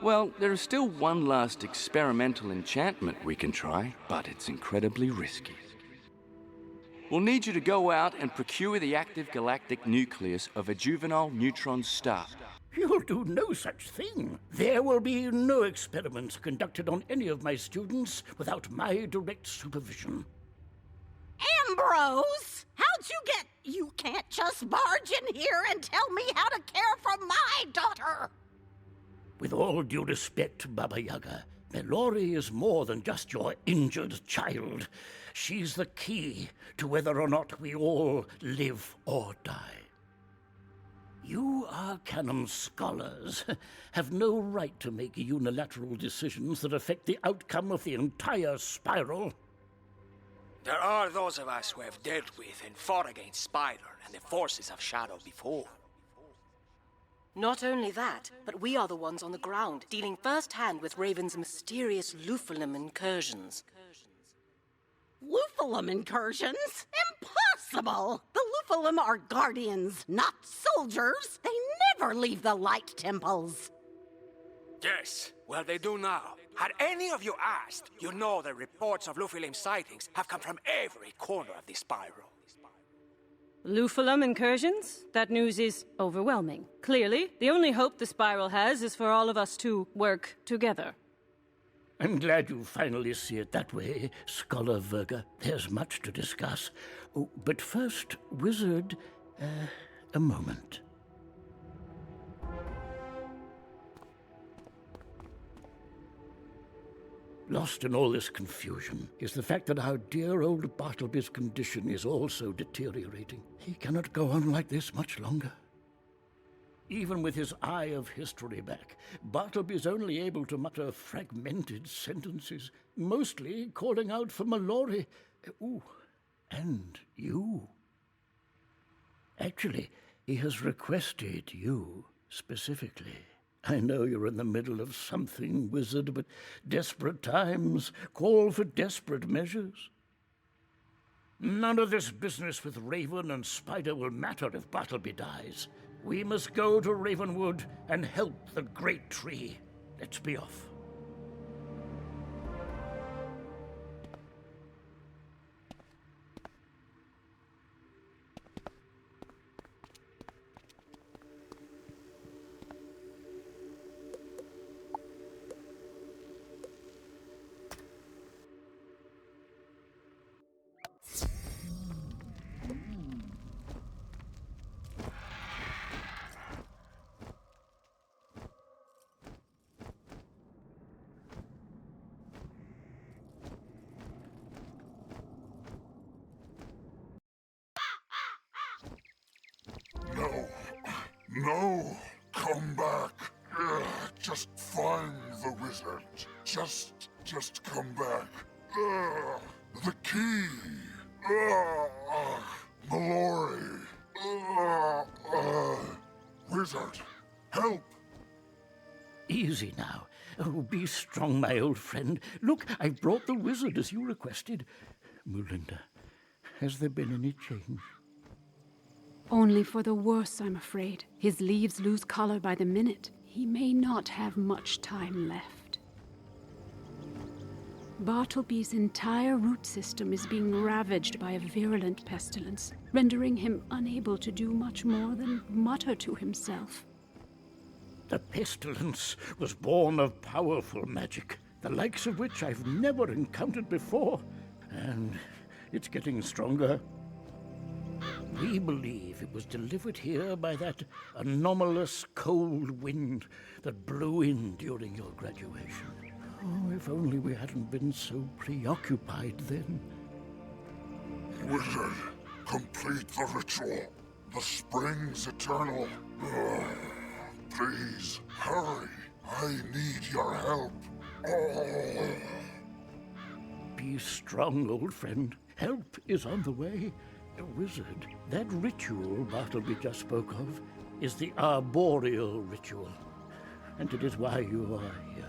Well, there is still one last experimental enchantment we can try, but it's incredibly risky. We'll need you to go out and procure the active galactic nucleus of a juvenile neutron star. You'll do no such thing. There will be no experiments conducted on any of my students without my direct supervision. Ambrose! How'd you get... You can't just barge in here and tell me how to care for my daughter! With all due respect, Baba Yaga, Mallory is more than just your injured child. She's the key to whether or not we all live or die. You Arcanum scholars have no right to make unilateral decisions that affect the outcome of the entire spiral. There are those of us who have dealt with and fought against Spider and the forces of Shadow before. Not only that, but we are the ones on the ground, dealing first-hand with Raven's mysterious Lupulum incursions. Lupulum incursions? Impossible! The Lupulum are guardians, not soldiers. They never leave the light temples. Yes, well they do now. Had any of you asked, you know the reports of Lupulum sightings have come from every corner of the spiral. Lupulum incursions? That news is overwhelming. Clearly, the only hope the Spiral has is for all of us to work together. I'm glad you finally see it that way, Scholar Verga. There's much to discuss. Oh, but first, Wizard, a moment. Lost in all this confusion is the fact that our dear old Bartleby's condition is also deteriorating. He cannot go on like this much longer. Even with his eye of history back, Bartleby's only able to mutter fragmented sentences, mostly calling out for Mallory. Ooh, and you. Actually, he has requested you specifically. I know you're in the middle of something, Wizard, but desperate times call for desperate measures. None of this business with Raven and Spider will matter if Bartleby dies. We must go to Ravenwood and help the Great Tree. Let's be off. No, come back. Just find the wizard. Just come back. The key. Mallory. Wizard! Help! Easy now. Oh, be strong, my old friend. Look, I've brought the wizard as you requested. Melinda, has there been any change? Only for the worse, I'm afraid. His leaves lose color by the minute. He may not have much time left. Bartleby's entire root system is being ravaged by a virulent pestilence, rendering him unable to do much more than mutter to himself. The pestilence was born of powerful magic, the likes of which I've never encountered before, and it's getting stronger. We believe it was delivered here by that anomalous cold wind that blew in during your graduation. Oh, if only we hadn't been so preoccupied then. Wizard, complete the ritual. The spring's eternal. Please, hurry. I need your help. Be strong, old friend. Help is on the way. Wizard, that ritual Bartleby just spoke of is the arboreal ritual, and it is why you are here.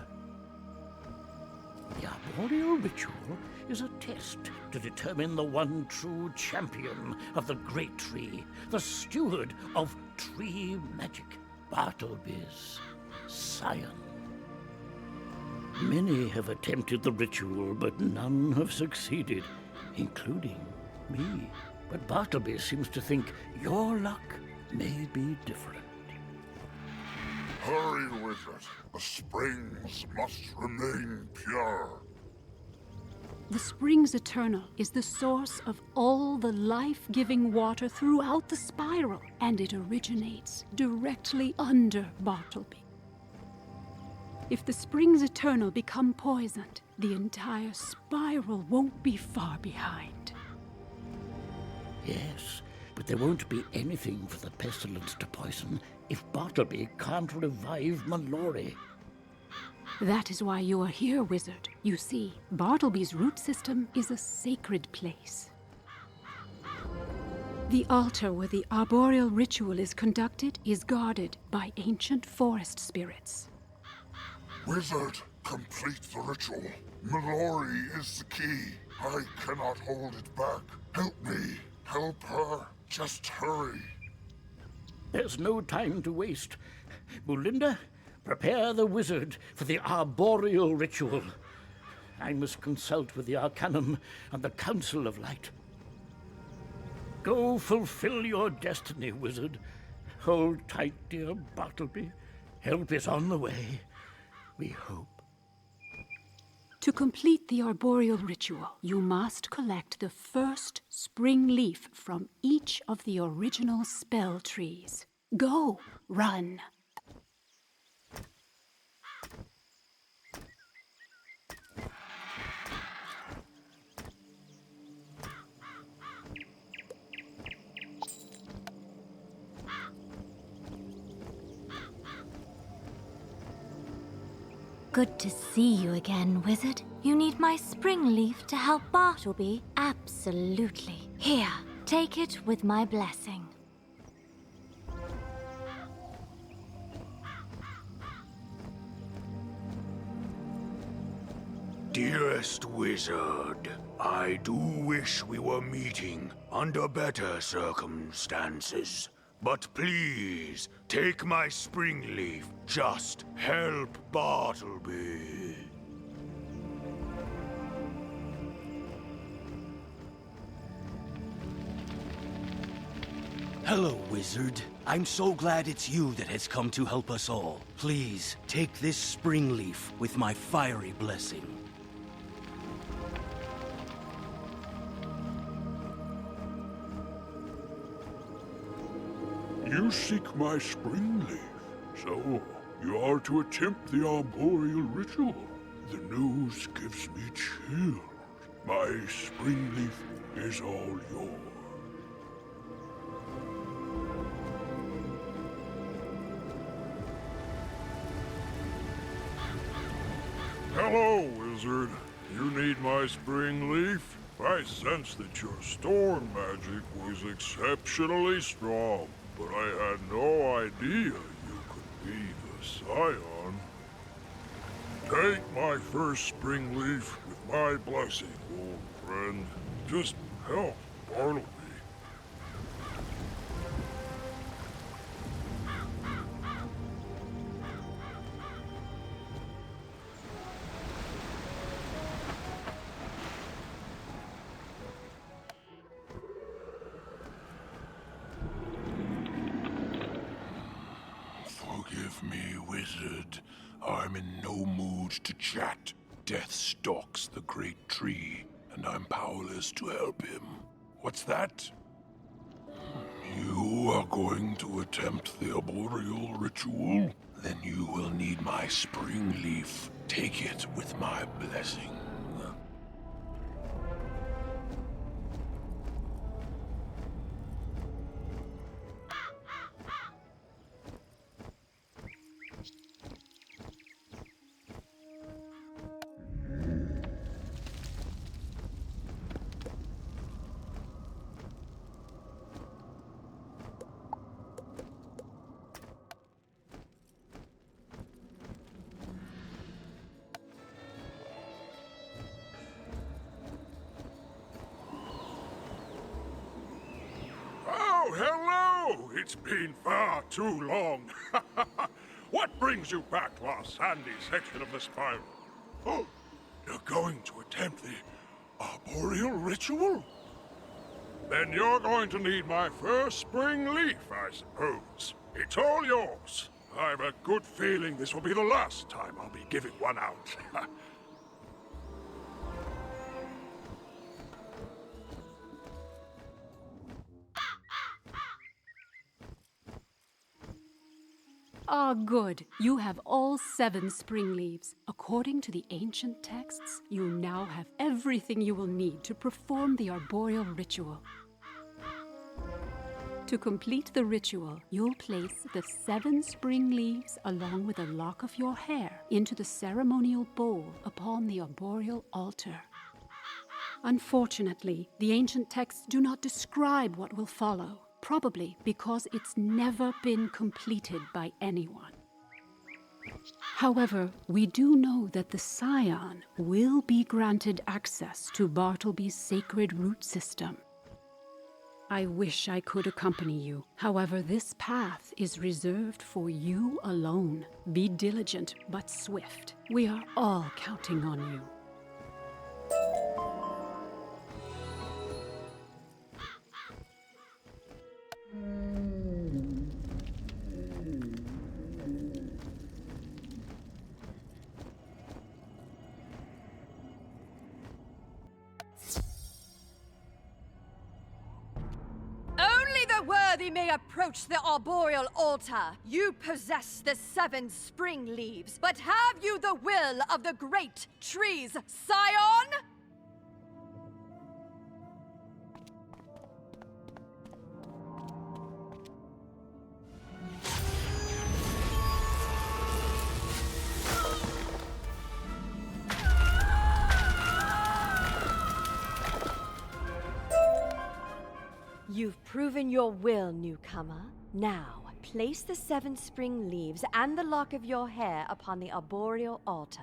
The arboreal ritual is a test to determine the one true champion of the great tree, the steward of tree magic, Bartleby's scion. Many have attempted the ritual, but none have succeeded, including me. But Bartleby seems to think your luck may be different. Hurry, Wizard. The springs must remain pure. The Springs Eternal is the source of all the life-giving water throughout the spiral, and it originates directly under Bartleby. If the Springs Eternal become poisoned, the entire spiral won't be far behind. Yes, but there won't be anything for the pestilence to poison if Bartleby can't revive Mallory. That is why you are here, Wizard. You see, Bartleby's root system is a sacred place. The altar where the arboreal ritual is conducted is guarded by ancient forest spirits. Wizard, complete the ritual. Mallory is the key. I cannot hold it back. Help me. Help her. Just hurry. There's no time to waste. Melinda, prepare the wizard for the arboreal ritual. I must consult with the Arcanum and the Council of Light. Go fulfill your destiny, wizard. Hold tight, dear Bartleby. Help is on the way, we hope. To complete the arboreal ritual, you must collect the first spring leaf from each of the original spell trees. Go, run. Good to see you again, Wizard. You need my spring leaf to help Bartleby? Absolutely. Here, take it with my blessing. Dearest Wizard, I do wish we were meeting under better circumstances. But please, take my spring leaf. Just help Bartleby. Hello, Wizard. I'm so glad it's you that has come to help us all. Please, take this spring leaf with my fiery blessing. You seek my spring leaf, so you are to attempt the arboreal ritual. The news gives me chills. My spring leaf is all yours. Hello, Wizard. You need my spring leaf? I sense that your storm magic was exceptionally strong, but I had no idea you could be the Scion. Take my first spring leaf with my blessing, old friend. Just help Bartleby. Forgive me, wizard. I'm in no mood to chat. Death stalks the great tree, and I'm powerless to help him. What's that? You are going to attempt the arboreal ritual? Then you will need my spring leaf. Take it with my blessing. Oh, hello! It's been far too long. What brings you back to our sandy section of the spiral? Oh, you're going to attempt the arboreal ritual? Then you're going to need my first spring leaf, I suppose. It's all yours. I've a good feeling this will be the last time I'll be giving one out. Ah, good. You have all 7 spring leaves. According to the ancient texts, you now have everything you will need to perform the arboreal ritual. To complete the ritual, you'll place the 7 spring leaves along with a lock of your hair into the ceremonial bowl upon the arboreal altar. Unfortunately, the ancient texts do not describe what will follow. Probably because it's never been completed by anyone. However, we do know that the Scion will be granted access to Bartleby's sacred root system. I wish I could accompany you. However, this path is reserved for you alone. Be diligent but swift. We are all counting on you. Only the worthy may approach the arboreal altar. You possess the 7 spring leaves, but have you the will of the great trees, Scion? You've proven your will, newcomer. Now, place the 7 spring leaves and the lock of your hair upon the arboreal altar.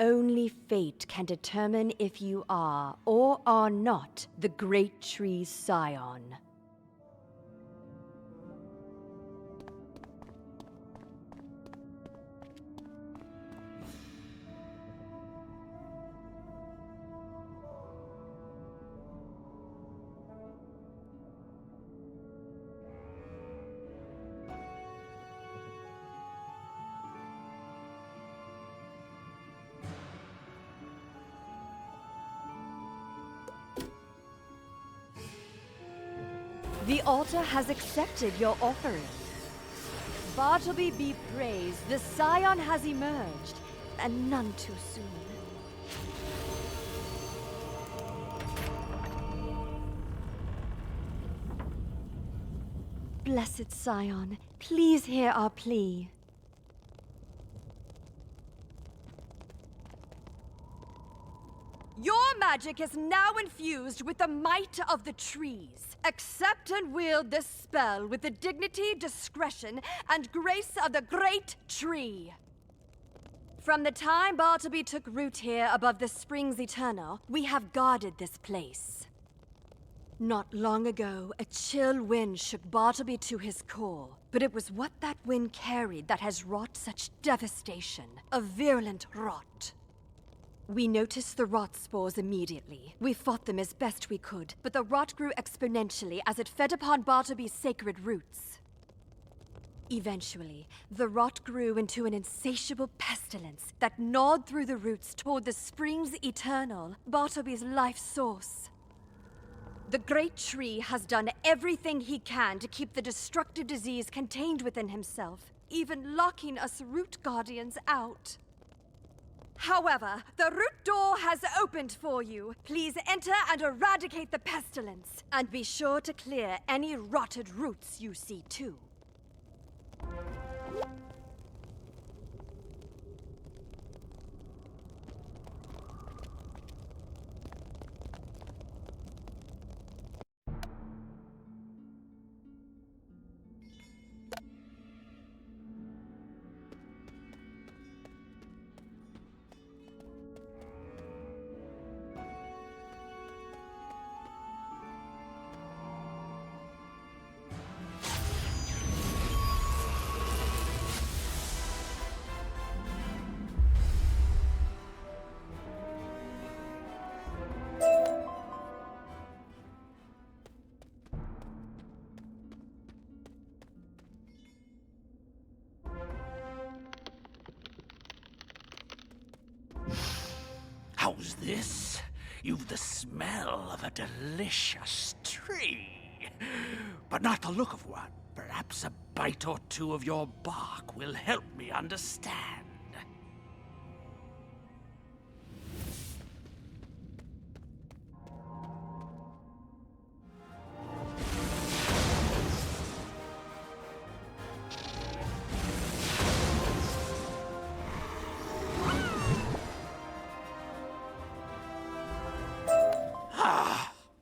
Only fate can determine if you are or are not the great tree's Scion. The altar has accepted your offering. Bartleby be praised, the Scion has emerged, and none too soon. Blessed Scion, please hear our plea. Your magic is now infused with the might of the trees. Accept and wield this spell with the dignity, discretion, and grace of the great tree. From the time Bartleby took root here above the springs eternal, we have guarded this place. Not long ago, a chill wind shook Bartleby to his core, but it was what that wind carried that has wrought such devastation, a virulent rot. We noticed the rot spores immediately. We fought them as best we could, but the rot grew exponentially as it fed upon Bartleby's sacred roots. Eventually, the rot grew into an insatiable pestilence that gnawed through the roots toward the springs eternal, Bartleby's life source. The great tree has done everything he can to keep the destructive disease contained within himself, even locking us root guardians out. However, the root door has opened for you. Please enter and eradicate the pestilence, and be sure to clear any rotted roots you see too. How's this? You've the smell of a delicious tree, but not the look of one. Perhaps a bite or two of your bark will help me understand.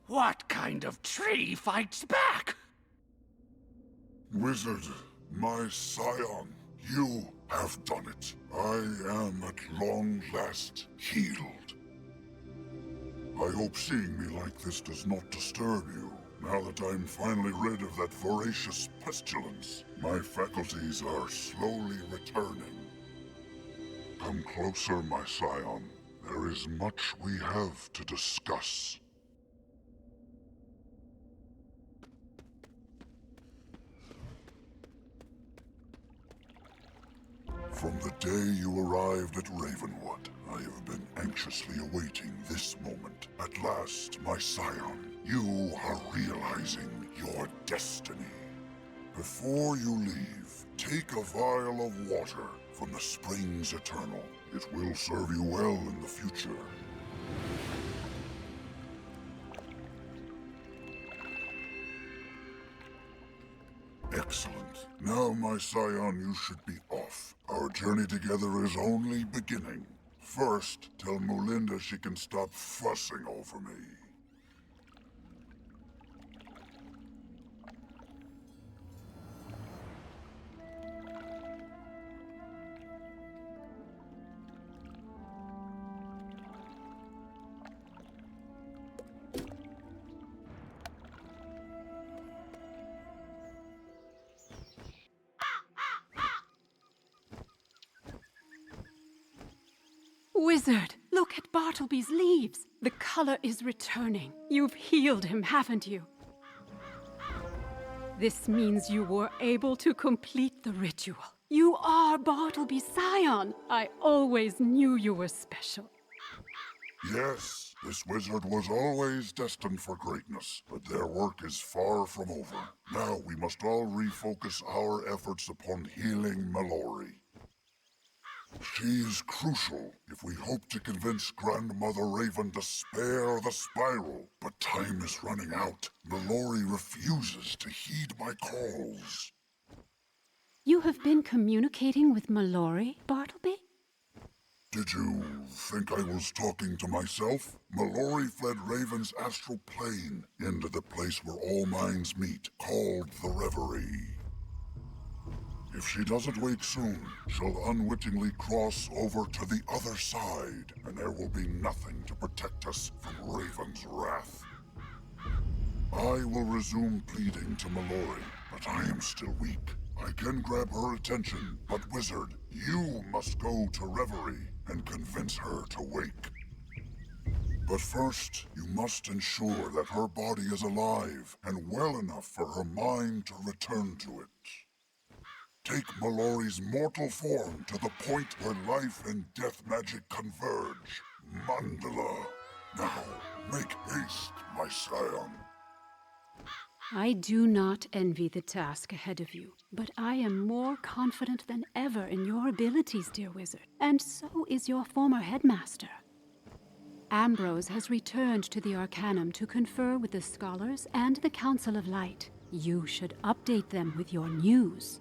What kind of tree fights back? Wizard, my scion, you have done it. I am at long last healed. I hope seeing me like this does not disturb you. Now that I'm finally rid of that voracious pestilence, my faculties are slowly returning. Come closer, my scion. There is much we have to discuss. From the day you arrived at Ravenwood, I have been anxiously awaiting this moment. At last, my scion, you are realizing your destiny. Before you leave, take a vial of water from the springs eternal. It will serve you well in the future. Excellent. Now, my scion, you should be off. Our journey together is only beginning. First, tell Mulinda she can stop fussing over me. Wizard, look at Bartleby's leaves. The color is returning. You've healed him, haven't you? This means you were able to complete the ritual. You are Bartleby's scion. I always knew you were special. Yes, this wizard was always destined for greatness, but their work is far from over. Now we must all refocus our efforts upon healing Mallory. She is crucial if we hope to convince Grandmother Raven to spare the spiral. But time is running out. Mallory refuses to heed my calls. You have been communicating with Mallory, Bartleby? Did you think I was talking to myself? Mallory fled Raven's astral plane into the place where all minds meet, called the Reverie. If she doesn't wake soon, she'll unwittingly cross over to the other side, and there will be nothing to protect us from Raven's wrath. I will resume pleading to Mallory, but I am still weak. I can grab her attention, but Wizard, you must go to Reverie and convince her to wake. But first, you must ensure that her body is alive and well enough for her mind to return to it. Take Mallory's mortal form to the point where life and death magic converge. Mandala. Now, make haste, my scion. I do not envy the task ahead of you, but I am more confident than ever in your abilities, dear wizard, and so is your former headmaster. Ambrose has returned to the Arcanum to confer with the scholars and the Council of Light. You should update them with your news.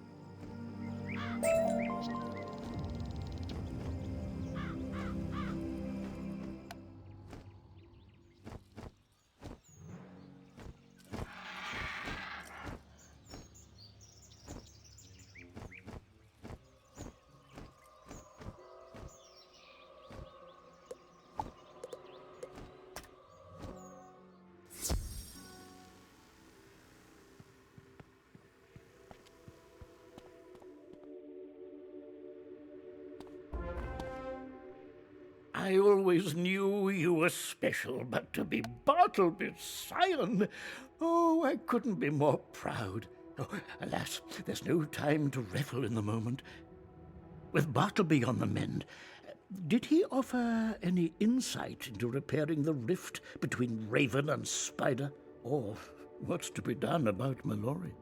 I always knew you were special, but to be Bartleby's scion, oh, I couldn't be more proud. Oh, alas, there's no time to revel in the moment. With Bartleby on the mend, did he offer any insight into repairing the rift between Raven and Spider? Or what's to be done about Mallory?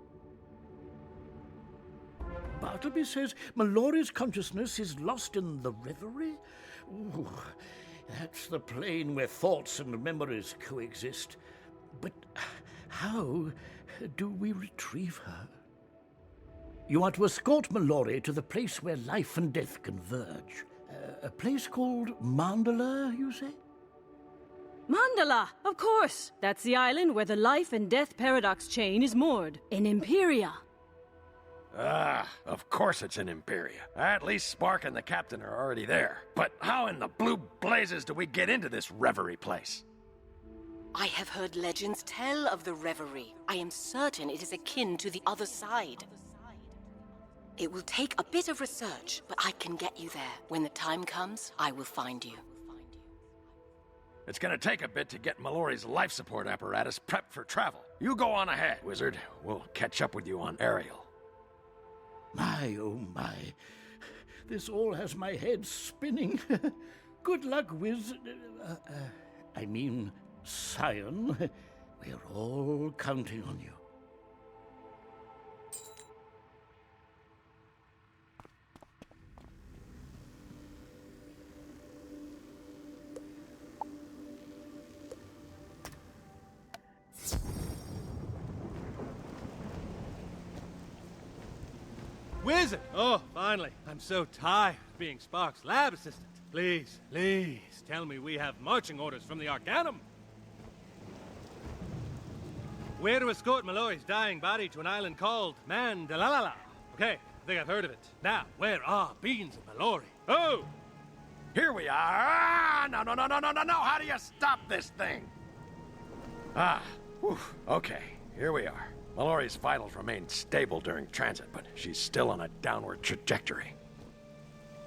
Bartleby says Mallory's consciousness is lost in the Reverie? Ooh, that's the plane where thoughts and memories coexist. But how do we retrieve her? You are to escort Mallory to the place where life and death converge. A place called Mandala, you say? Mandala, of course! That's the island where the life and death paradox chain is moored, in Empyrea. Ah, of course it's in Empyrea. At least Spark and the captain are already there. But how in the blue blazes do we get into this reverie place? I have heard legends tell of the Reverie. I am certain it is akin to the other side. It will take a bit of research, but I can get you there. When the time comes, I will find you. It's gonna take a bit to get Mallory's life support apparatus prepped for travel. You go on ahead, Wizard. We'll catch up with you on Ariel. My, oh my. This all has my head spinning. Good luck, Scion. We're all counting on you. Wizard! Oh, finally. I'm so tired of being Spark's lab assistant. Please, please, tell me we have marching orders from the Arcanum. We're to escort Mallory's dying body to an island called Mandala. Okay, I think I've heard of it. Now, where are Beans and Mallory? Oh! Here we are! Ah, no! How do you stop this thing? Ah, whew. Okay, here we are. Mallory's vitals remain stable during transit, but she's still on a downward trajectory.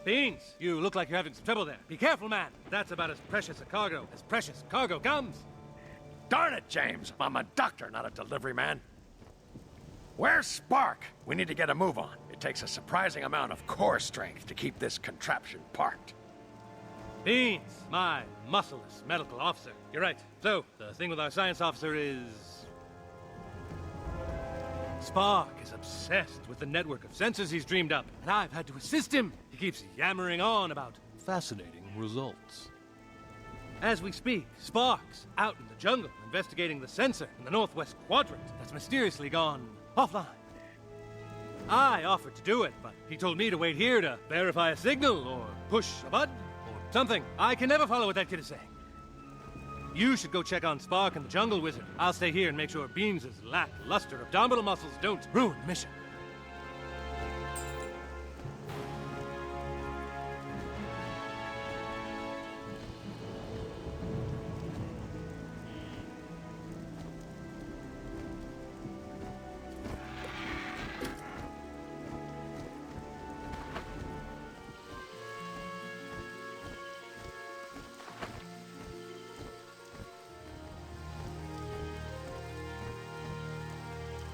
Beans, you look like you're having some trouble there. Be careful, man. That's about as precious a cargo as precious cargo comes. Darn it, James. I'm a doctor, not a delivery man. Where's Spark? We need to get a move on. It takes a surprising amount of core strength to keep this contraption parked. Beans, my muscleless medical officer. You're right. So, the thing with our science officer is... Spark is obsessed with the network of sensors he's dreamed up, and I've had to assist him. He keeps yammering on about fascinating results. As we speak, Spark's out in the jungle investigating the sensor in the northwest quadrant that's mysteriously gone offline. I offered to do it, but he told me to wait here to verify a signal, or push a button, or Something. I can never follow what that kid is saying. You should go check on Spark and the Jungle Wizard. I'll stay here and make sure Beans' lackluster abdominal muscles don't ruin the mission.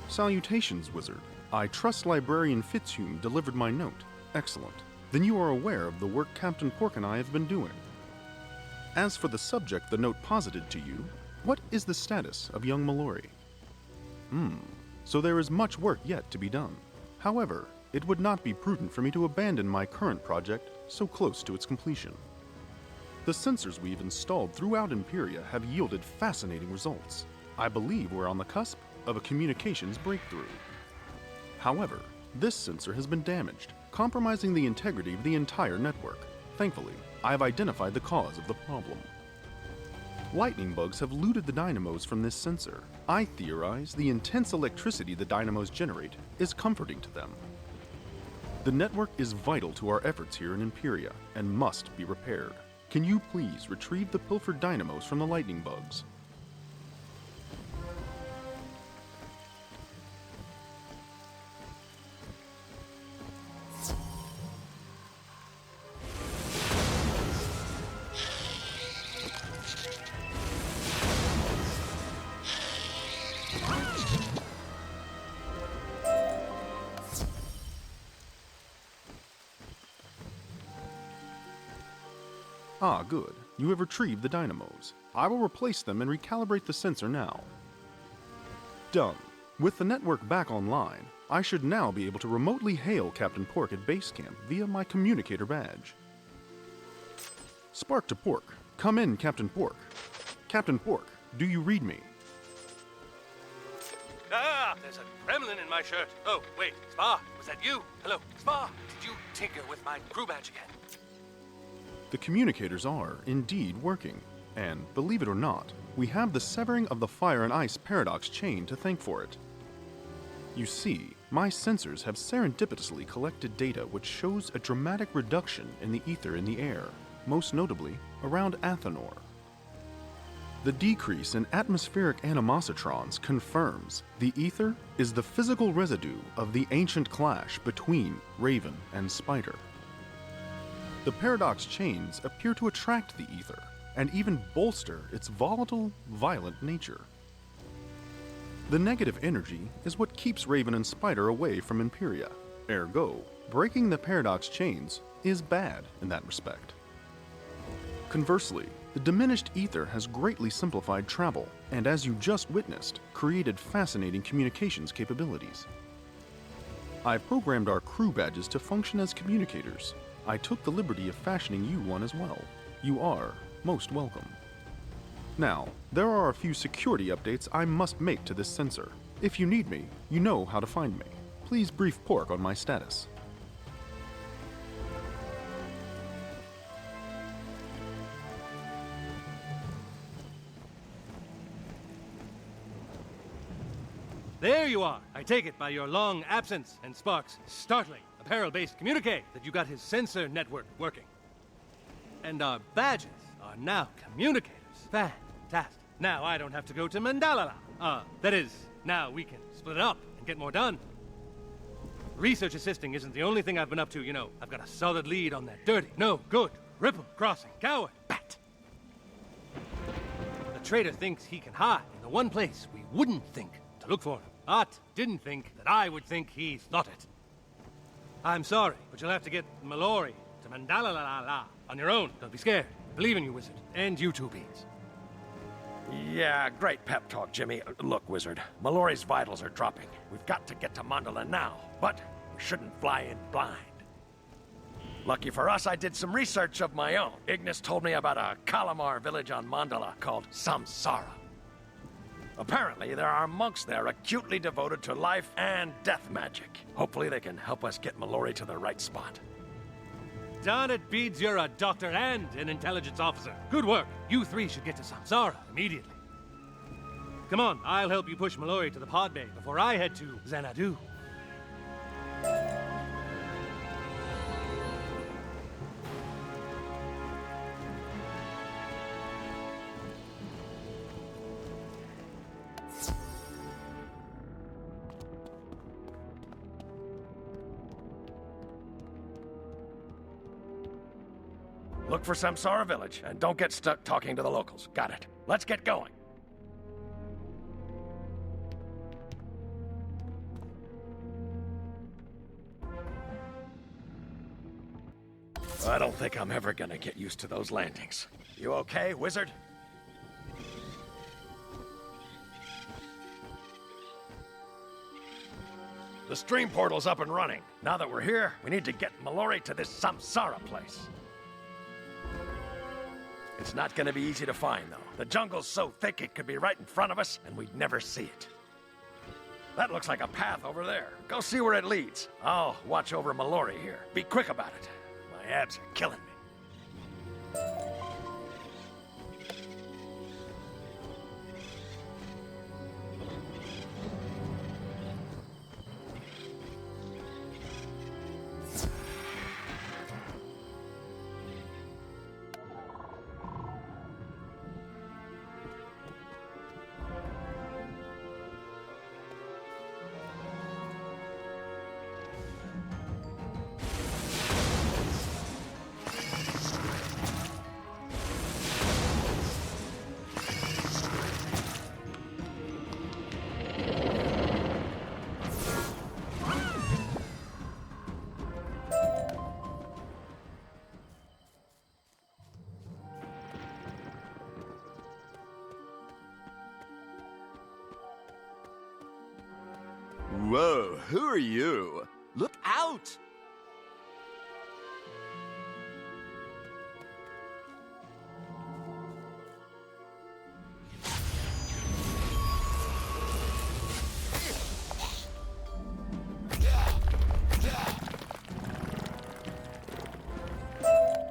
Salutations, Wizard. I trust Librarian Fitzhume delivered my note. Excellent. Then you are aware of the work Captain Pork and I have been doing. As for the subject the note posited to you, what is the status of young Mallory? So there is much work yet to be done. However, it would not be prudent for me to abandon my current project so close to its completion. The sensors we've installed throughout Empyrea have yielded fascinating results. I believe we're on the cusp of a communications breakthrough. However, this sensor has been damaged, compromising the integrity of the entire network. Thankfully, I have identified the cause of the problem. Lightning bugs have looted the dynamos from this sensor. I theorize the intense electricity the dynamos generate is comforting to them. The network is vital to our efforts here in Empyrea and must be repaired. Can you please retrieve the pilfered dynamos from the lightning bugs? Ah, good. You have retrieved the dynamos. I will replace them and recalibrate the sensor now. Done. With the network back online, I should now be able to remotely hail Captain Pork at base camp via my communicator badge. Spark to Pork. Come in, Captain Pork. Captain Pork, do you read me? Ah, there's a gremlin in my shirt. Oh, wait, Spark, was that you? Hello, Spark, did you tinker with my crew badge again? The communicators are indeed working, and believe it or not, we have the severing of the fire and ice paradox chain to thank for it. You see, my sensors have serendipitously collected data which shows a dramatic reduction in the ether in the air, most notably around Athenor. The decrease in atmospheric animositrons confirms the ether is the physical residue of the ancient clash between Raven and Spider. The paradox chains appear to attract the ether, and even bolster its volatile, violent nature. The negative energy is what keeps Raven and Spider away from Empyrea. Ergo, breaking the paradox chains is bad in that respect. Conversely, the diminished ether has greatly simplified travel, and as you just witnessed, created fascinating communications capabilities. I've programmed our crew badges to function as communicators. I took the liberty of fashioning you one as well. You are most welcome. Now, there are a few security updates I must make to this sensor. If you need me, you know how to find me. Please brief Pork on my status. There you are. I take it by your long absence and Spark's startling apparel-based communique that you got his sensor network working. And our badges are now communicators. Fantastic. Now I don't have to go to Mandalala. That is, now we can split it up and get more done. Research assisting isn't the only thing I've been up to, you know. I've got a solid lead on that dirty, no good, ripple crossing coward bat. The traitor thinks he can hide in the one place we wouldn't think to look for him. But didn't think that I would think he thought it. I'm sorry, but you'll have to get Mallory to Mandalala on your own. Don't be scared. I believe in you, Wizard. And you too, Beans. Yeah, great pep talk, Jimmy. Look, Wizard, Mallory's vitals are dropping. We've got to get to Mandala now, but we shouldn't fly in blind. Lucky for us, I did some research of my own. Ignis told me about a Kalamar village on Mandala called Samsara. Apparently, there are monks there acutely devoted to life and death magic. Hopefully they can help us get Mallory to the right spot. darn it beads you're a doctor and an intelligence officer. Good work. You three should get to Samsara immediately. Come on, I'll help you push Mallory to the pod bay before I head to Xanadu. Look for Samsara Village, and don't get stuck talking to the locals. Got it. Let's get going. I don't think I'm ever gonna get used to those landings. You okay, Wizard? The stream portal's up and running. Now that we're here, we need to get Mallory to this Samsara place. It's not gonna be easy to find, though. The jungle's so thick it could be right in front of us, and we'd never see it. That looks like a path over there. Go see where it leads. I'll watch over Mallory here. Be quick about it. My abs are killing me. Whoa, who are you? Look out!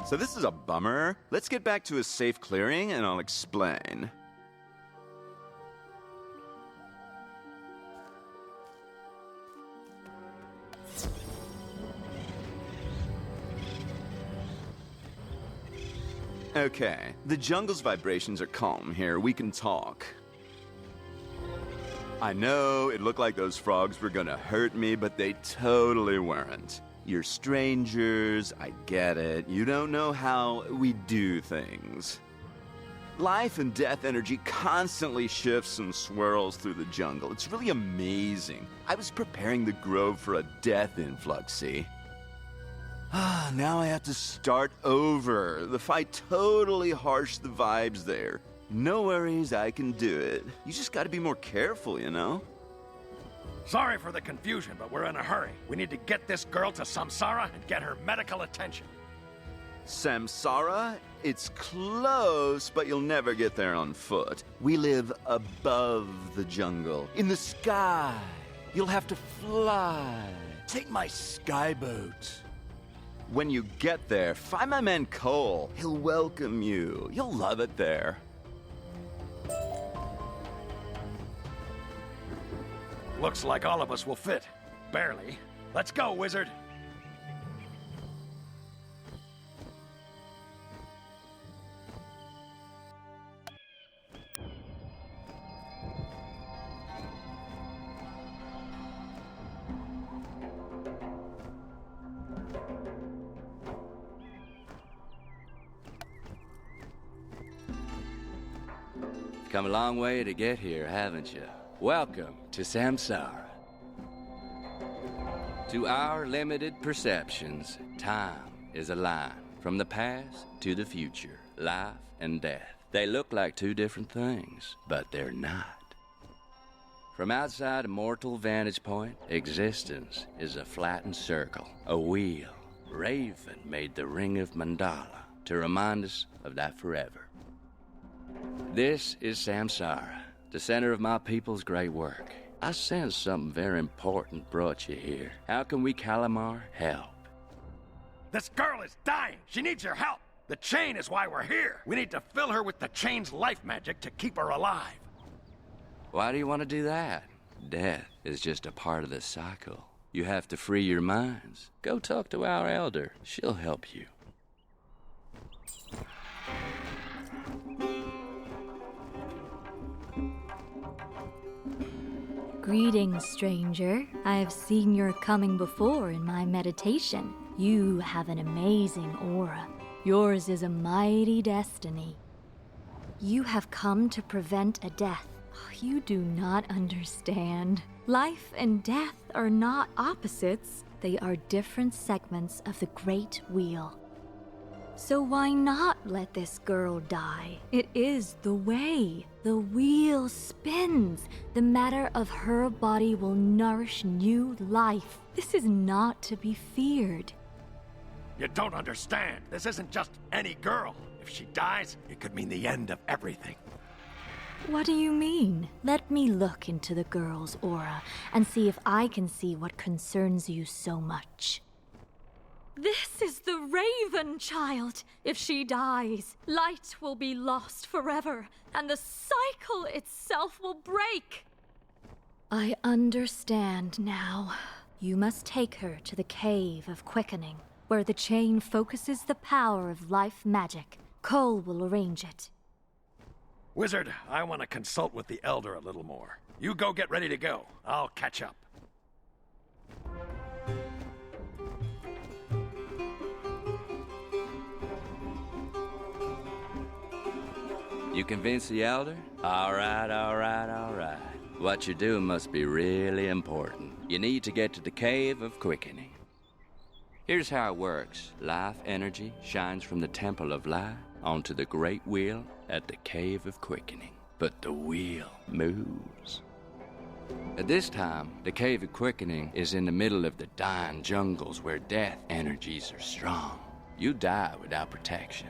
So this is a bummer. Let's get back to a safe clearing and I'll explain. Okay, the jungle's vibrations are calm here. We can talk. I know it looked like those frogs were gonna hurt me, but they totally weren't. You're strangers, I get it. You don't know how we do things. Life and death energy constantly shifts and swirls through the jungle. It's really amazing. I was preparing the grove for a death influx, see? Now I have to start over. The fight totally harshed the vibes there. No worries, I can do it. You just gotta be more careful, you know? Sorry for the confusion, but we're in a hurry. We need to get this girl to Samsara and get her medical attention. Samsara? It's close, but you'll never get there on foot. We live above the jungle, in the sky. You'll have to fly. Take my skyboat. When you get there, find my man Cole. He'll welcome you. You'll love it there. Looks like all of us will fit. Barely. Let's go, Wizard. Come a long way to get here, haven't you? Welcome to Samsara. To our limited perceptions, time is a line from the past to the future, life and death. They look like two different things, but they're not. From outside a mortal vantage point, existence is a flattened circle, a wheel. Raven made the ring of Mandala to remind us of that forever. This is Samsara, the center of my people's great work. I sense something very important brought you here. How can we Kalamar help? This girl is dying. She needs your help. The chain is why we're here. We need to fill her with the chain's life magic to keep her alive. Why do you want to do that? Death is just a part of the cycle. You have to free your minds. Go talk to our elder. She'll help you. Greetings, stranger. I have seen your coming before in my meditation. You have an amazing aura. Yours is a mighty destiny. You have come to prevent a death. You do not understand. Life and death are not opposites. They are different segments of the Great Wheel. So why not let this girl die? It is the way. The wheel spins. The matter of her body will nourish new life. This is not to be feared. You don't understand. This isn't just any girl. If she dies, it could mean the end of everything. What do you mean? Let me look into the girl's aura and see if I can see what concerns you so much. This is the Raven Child. If she dies, light will be lost forever, and the cycle itself will break. I understand now. You must take her to the Cave of Quickening, where the chain focuses the power of life magic. Cole will arrange it. Wizard, I want to consult with the Elder a little more. You go get ready to go. I'll catch up. You convince the Elder? All right, all right, all right. What you're doing must be really important. You need to get to the Cave of Quickening. Here's how it works. Life energy shines from the Temple of Light onto the Great Wheel at the Cave of Quickening. But the wheel moves. At this time, the Cave of Quickening is in the middle of the dying jungles where death energies are strong. You die without protection.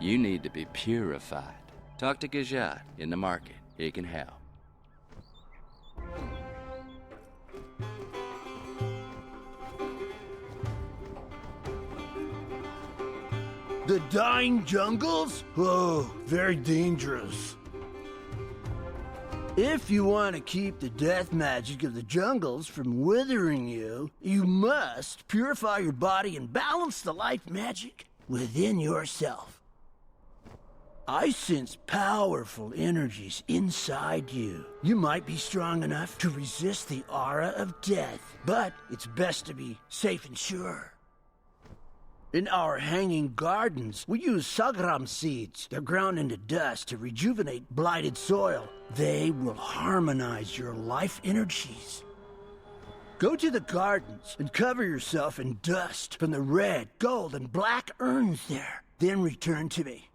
You need to be purified. Talk to Gajat in the market. He can help. The dying jungles? Oh, very dangerous. If you want to keep the death magic of the jungles from withering you, you must purify your body and balance the life magic within yourself. I sense powerful energies inside you. You might be strong enough to resist the aura of death, but it's best to be safe and sure. In our hanging gardens, we use sagram seeds. They're ground into dust to rejuvenate blighted soil. They will harmonize your life energies. Go to the gardens and cover yourself in dust from the red, gold, and black urns there. Then return to me.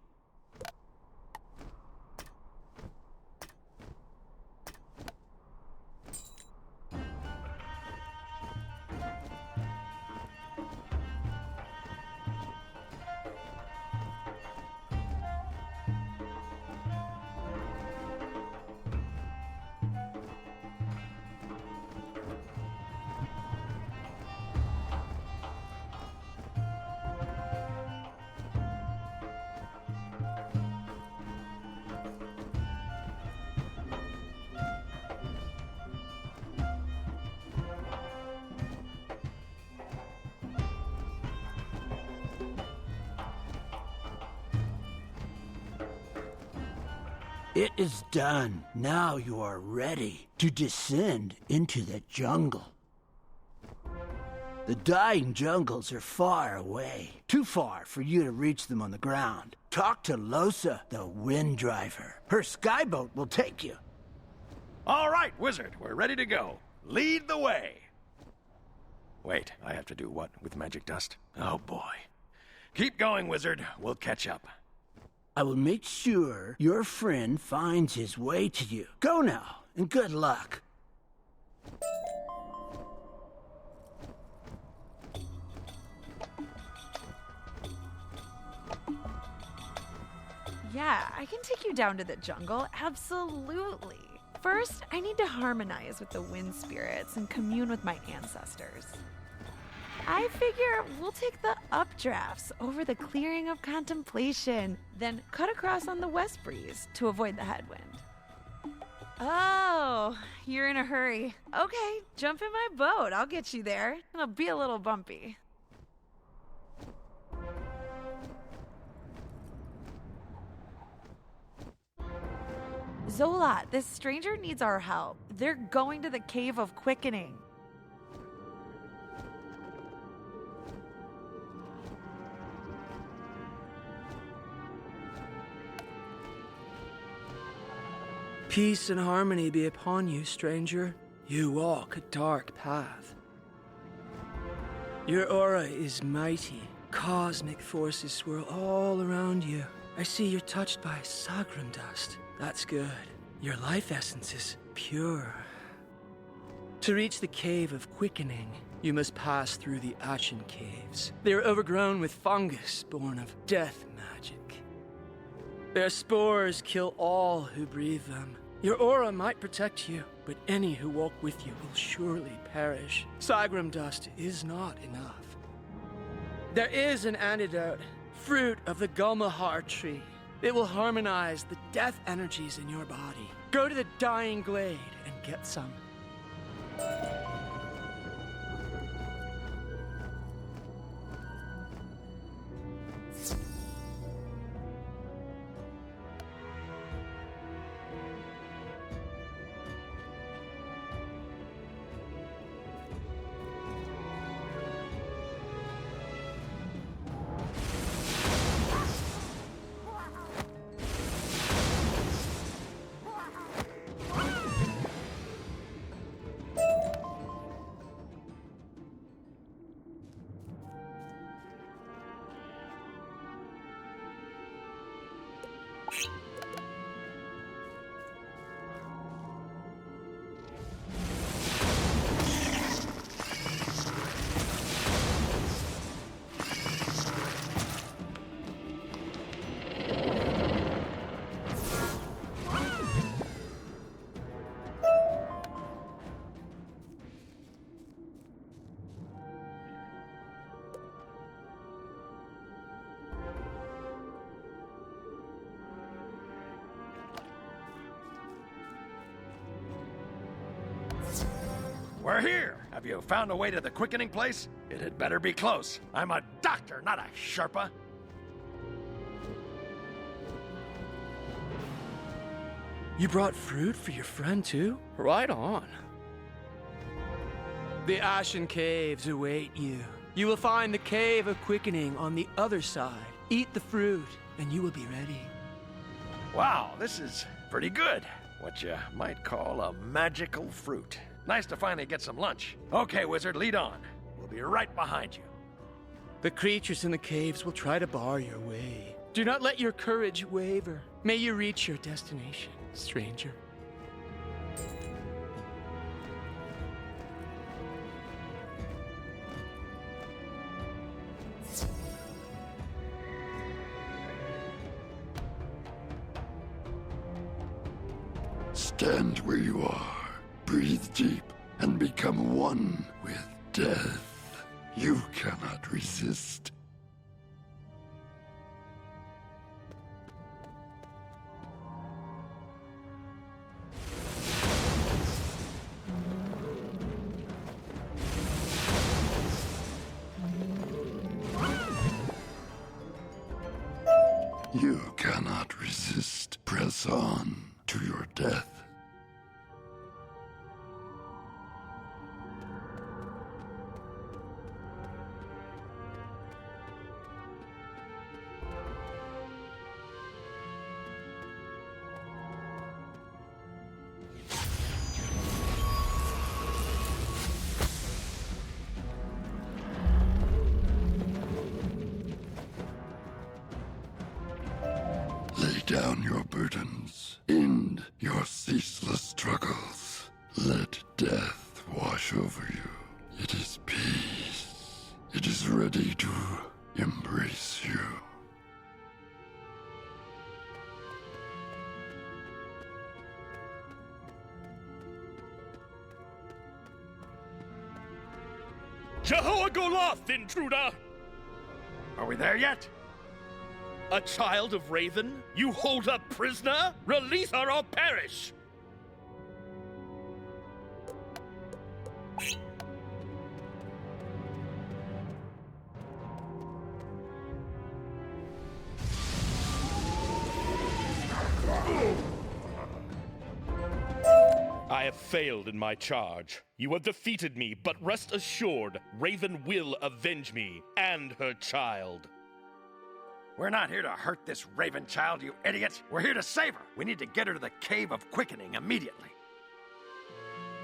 It is done. Now you are ready to descend into the jungle. The dying jungles are far away. Too far for you to reach them on the ground. Talk to Losa, the wind driver. Her skyboat will take you. All right, Wizard, we're ready to go. Lead the way. Wait, I have to do what with magic dust? Oh boy. Keep going, Wizard. We'll catch up. I will make sure your friend finds his way to you. Go now, and good luck. Yeah, I can take you down to the jungle, absolutely. First, I need to harmonize with the wind spirits and commune with my ancestors. I figure we'll take the updrafts over the clearing of contemplation, then cut across on the west breeze to avoid the headwind. Oh, you're in a hurry. Okay, jump in my boat. I'll get you there. It'll be a little bumpy. Zolot, this stranger needs our help. They're going to the Cave of Quickening. Peace and harmony be upon you, stranger. You walk a dark path. Your aura is mighty. Cosmic forces swirl all around you. I see you're touched by Sagrum dust. That's good. Your life essence is pure. To reach the Cave of Quickening, you must pass through the Ashen Caves. They are overgrown with fungus born of death magic. Their spores kill all who breathe them. Your aura might protect you, but any who walk with you will surely perish. Sagrum dust is not enough. There is an antidote, fruit of the Gulmahar tree. It will harmonize the death energies in your body. Go to the Dying Glade and get some. We're here! Have you found a way to the quickening place? It had better be close. I'm a doctor, not a Sherpa. You brought fruit for your friend too? Right on. The Ashen Caves await you. You will find the Cave of Quickening on the other side. Eat the fruit, and you will be ready. Wow, this is pretty good. What you might call a magical fruit. Nice to finally get some lunch. Okay, Wizard, lead on. We'll be right behind you. The creatures in the caves will try to bar your way. Do not let your courage waver. May you reach your destination, stranger. Stand where you are. Breathe deep and become one with death. You cannot resist. You cannot resist. Press on to your death. Lay down your burdens. End your ceaseless struggles. Let death wash over you. It is peace. It is ready to embrace you. Jehoagoloth, intruder! Are we there yet? A child of Raven? You hold her prisoner? Release her or perish! I have failed in my charge. You have defeated me, but rest assured, Raven will avenge me and her child. We're not here to hurt this Raven child, you idiot. We're here to save her. We need to get her to the Cave of Quickening immediately.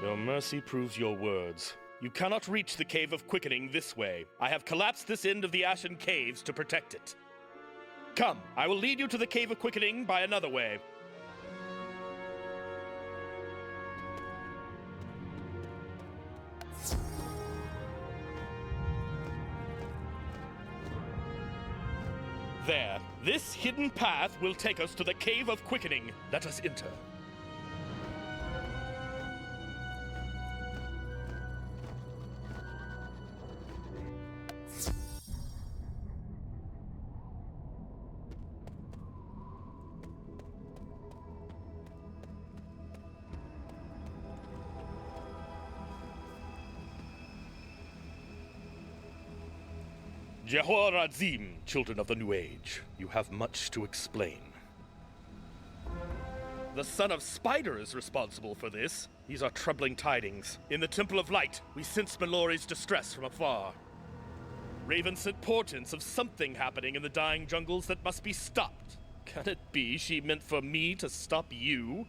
Your mercy proves your words. You cannot reach the Cave of Quickening this way. I have collapsed this end of the Ashen Caves to protect it. Come, I will lead you to the Cave of Quickening by another way. There. This hidden path will take us to the Cave of Quickening. Let us enter. Jehorazim, children of the New Age, you have much to explain. The Son of Spider is responsible for this. These are troubling tidings. In the Temple of Light, we sense Mallory's distress from afar. Raven sent portents of something happening in the dying jungles that must be stopped. Can it be she meant for me to stop you?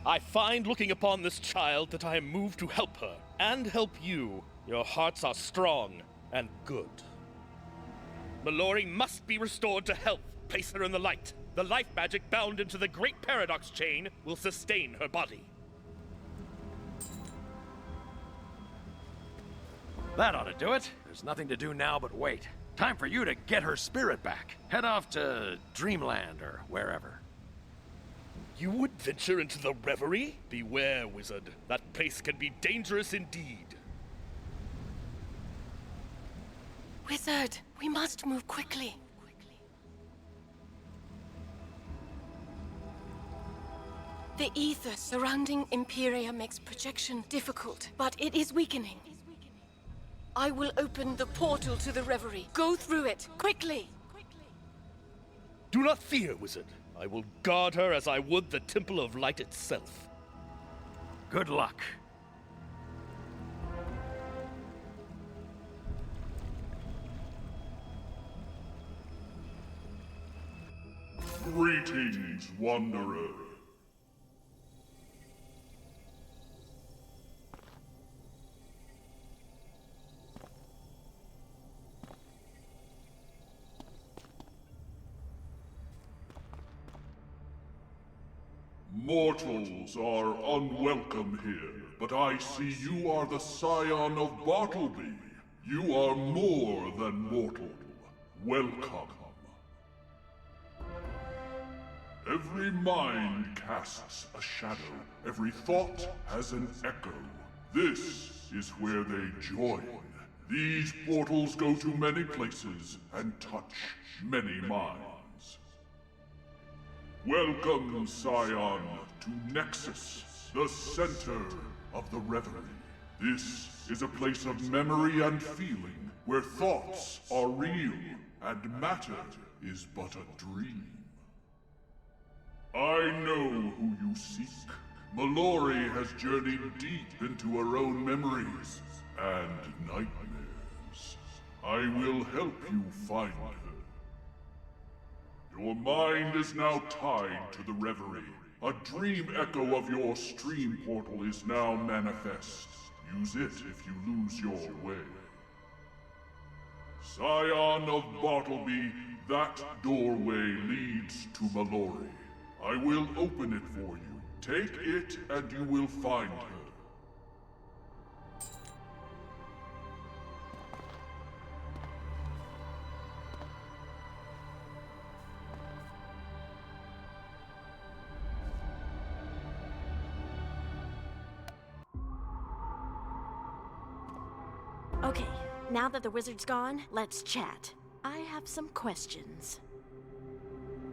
I find looking upon this child that I am moved to help her, and help you. Your hearts are strong and good. Mallory must be restored to health. Place her in the light. The life magic bound into the Great Paradox Chain will sustain her body. That ought to do it. There's nothing to do now but wait. Time for you to get her spirit back. Head off to Dreamland or wherever. You would venture into the Reverie? Beware, wizard. That place can be dangerous indeed. Wizard, we must move quickly. The ether surrounding Empyrea makes projection difficult, but it is weakening. I will open the portal to the Reverie. Go through it, quickly! Do not fear, wizard. I will guard her as I would the Temple of Light itself. Good luck. Greetings, Wanderer. Mortals are unwelcome here, but I see you are the scion of Bartleby. You are more than mortal. Welcome. Every mind casts a shadow. Every thought has an echo. This is where they join. These portals go to many places and touch many minds. Welcome, Scion, to Nexus, the center of the Reverie. This is a place of memory and feeling, where thoughts are real and matter is but a dream. I know who you seek. Mallory has journeyed deep into her own memories and nightmares. I will help you find her. Your mind is now tied to the Reverie. A dream echo of your stream portal is now manifest. Use it if you lose your way. Scion of Bartleby, that doorway leads to Mallory. I will open it for you. Take it and you will find her. Okay, now that the wizard's gone, let's chat. I have some questions.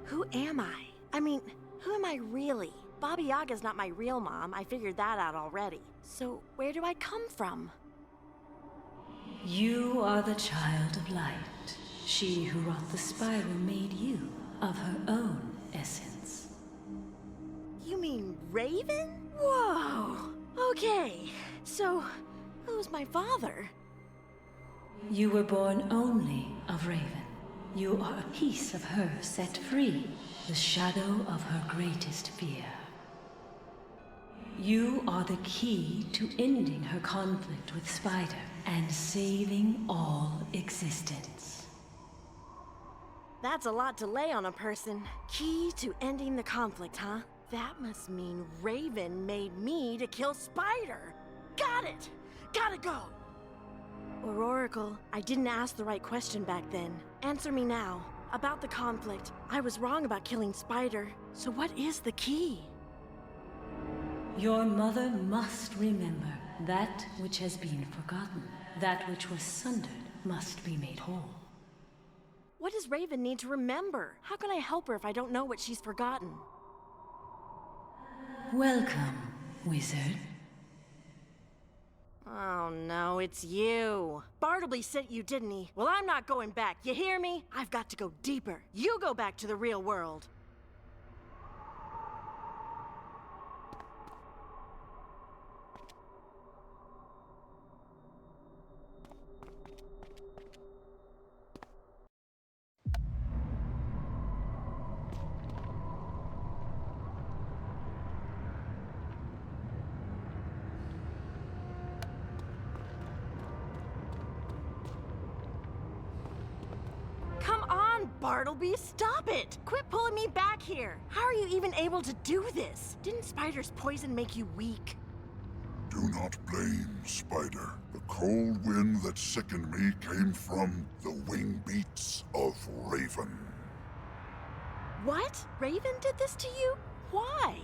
Who am I? I mean, who am I really? Baba Yaga's not my real mom. I figured that out already. So where do I come from? You are the child of light. She who wrought the spiral made you of her own essence. You mean Raven? Whoa! Okay, so who's my father? You were born only of Raven. You are a piece of her set free, the shadow of her greatest fear. You are the key to ending her conflict with Spider and saving all existence. That's a lot to lay on a person. Key to ending the conflict, huh? That must mean Raven made me to kill Spider. Got it! Gotta go! Or Oracle, I didn't ask the right question back then. Answer me now. About the conflict, I was wrong about killing Spider. So what is the key? Your mother must remember that which has been forgotten. That which was sundered must be made whole. What does Raven need to remember? How can I help her if I don't know what she's forgotten? Welcome, wizard. Oh no, it's you. Bartleby sent you, didn't he? Well, I'm not going back, you hear me? I've got to go deeper. You go back to the real world. Come on, Bartleby, stop it! Quit pulling me back here! How are you even able to do this? Didn't Spider's poison make you weak? Do not blame Spider. The cold wind that sickened me came from the wing beats of Raven. What? Raven did this to you? Why?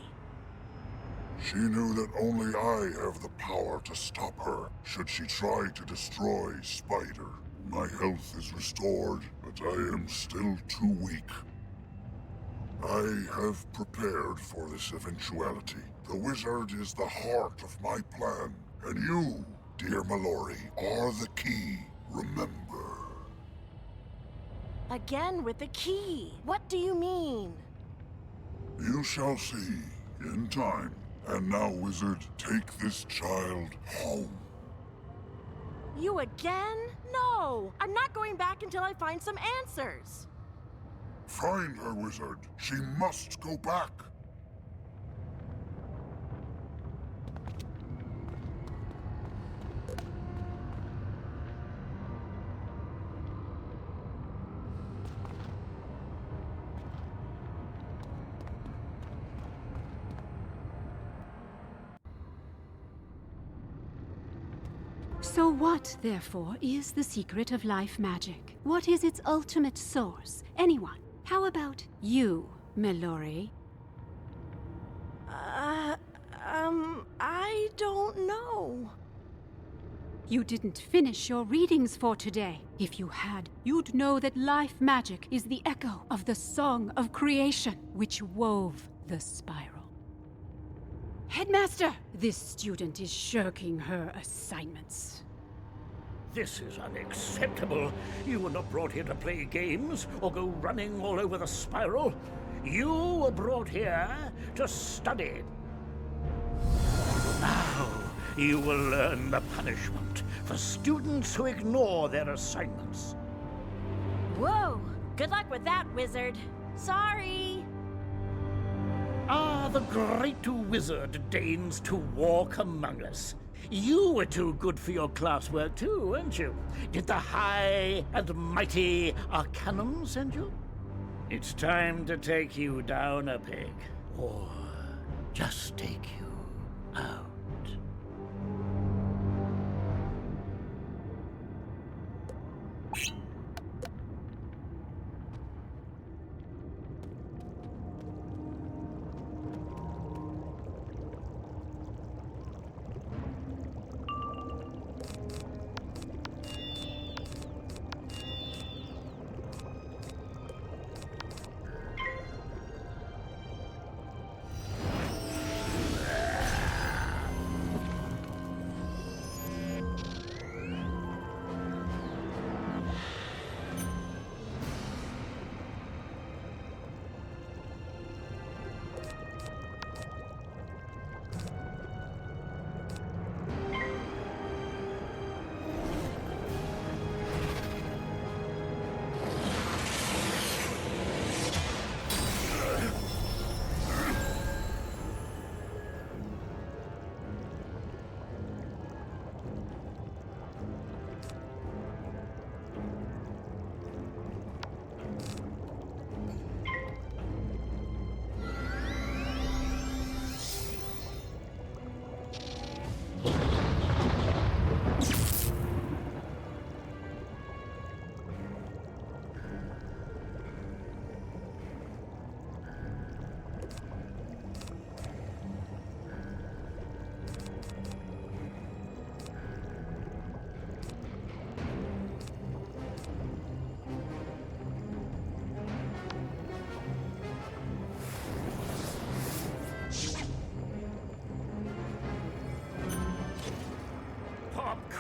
She knew that only I have the power to stop her, should she try to destroy Spider. My health is restored, but I am still too weak. I have prepared for this eventuality. The wizard is the heart of my plan, and you, dear Mallory, are the key. Remember. Again with the key. What do you mean? You shall see, in time. And now, wizard, take this child home. You again? No! I'm not going back until I find some answers. Find her, wizard. She must go back. So what, therefore, is the secret of life magic? What is its ultimate source? Anyone? How about you, Mallory? I don't know. You didn't finish your readings for today. If you had, you'd know that life magic is the echo of the song of creation, which wove the spiral. Headmaster, this student is shirking her assignments. This is unacceptable. You were not brought here to play games or go running all over the spiral. You were brought here to study. Now, you will learn the punishment for students who ignore their assignments. Whoa! Good luck with that, wizard. Sorry! The great wizard deigns to walk among us. You were too good for your classwork too, weren't you? Did the high and mighty Arcanum send you? It's time to take you down a peg, or just take you out.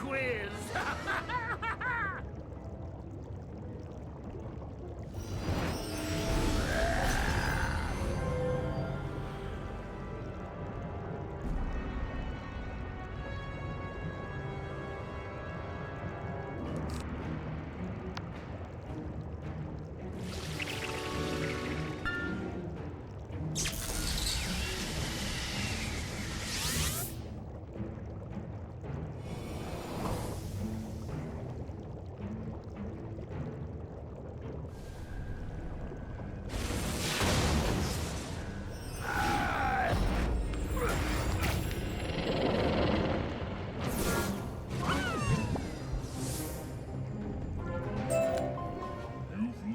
quiz!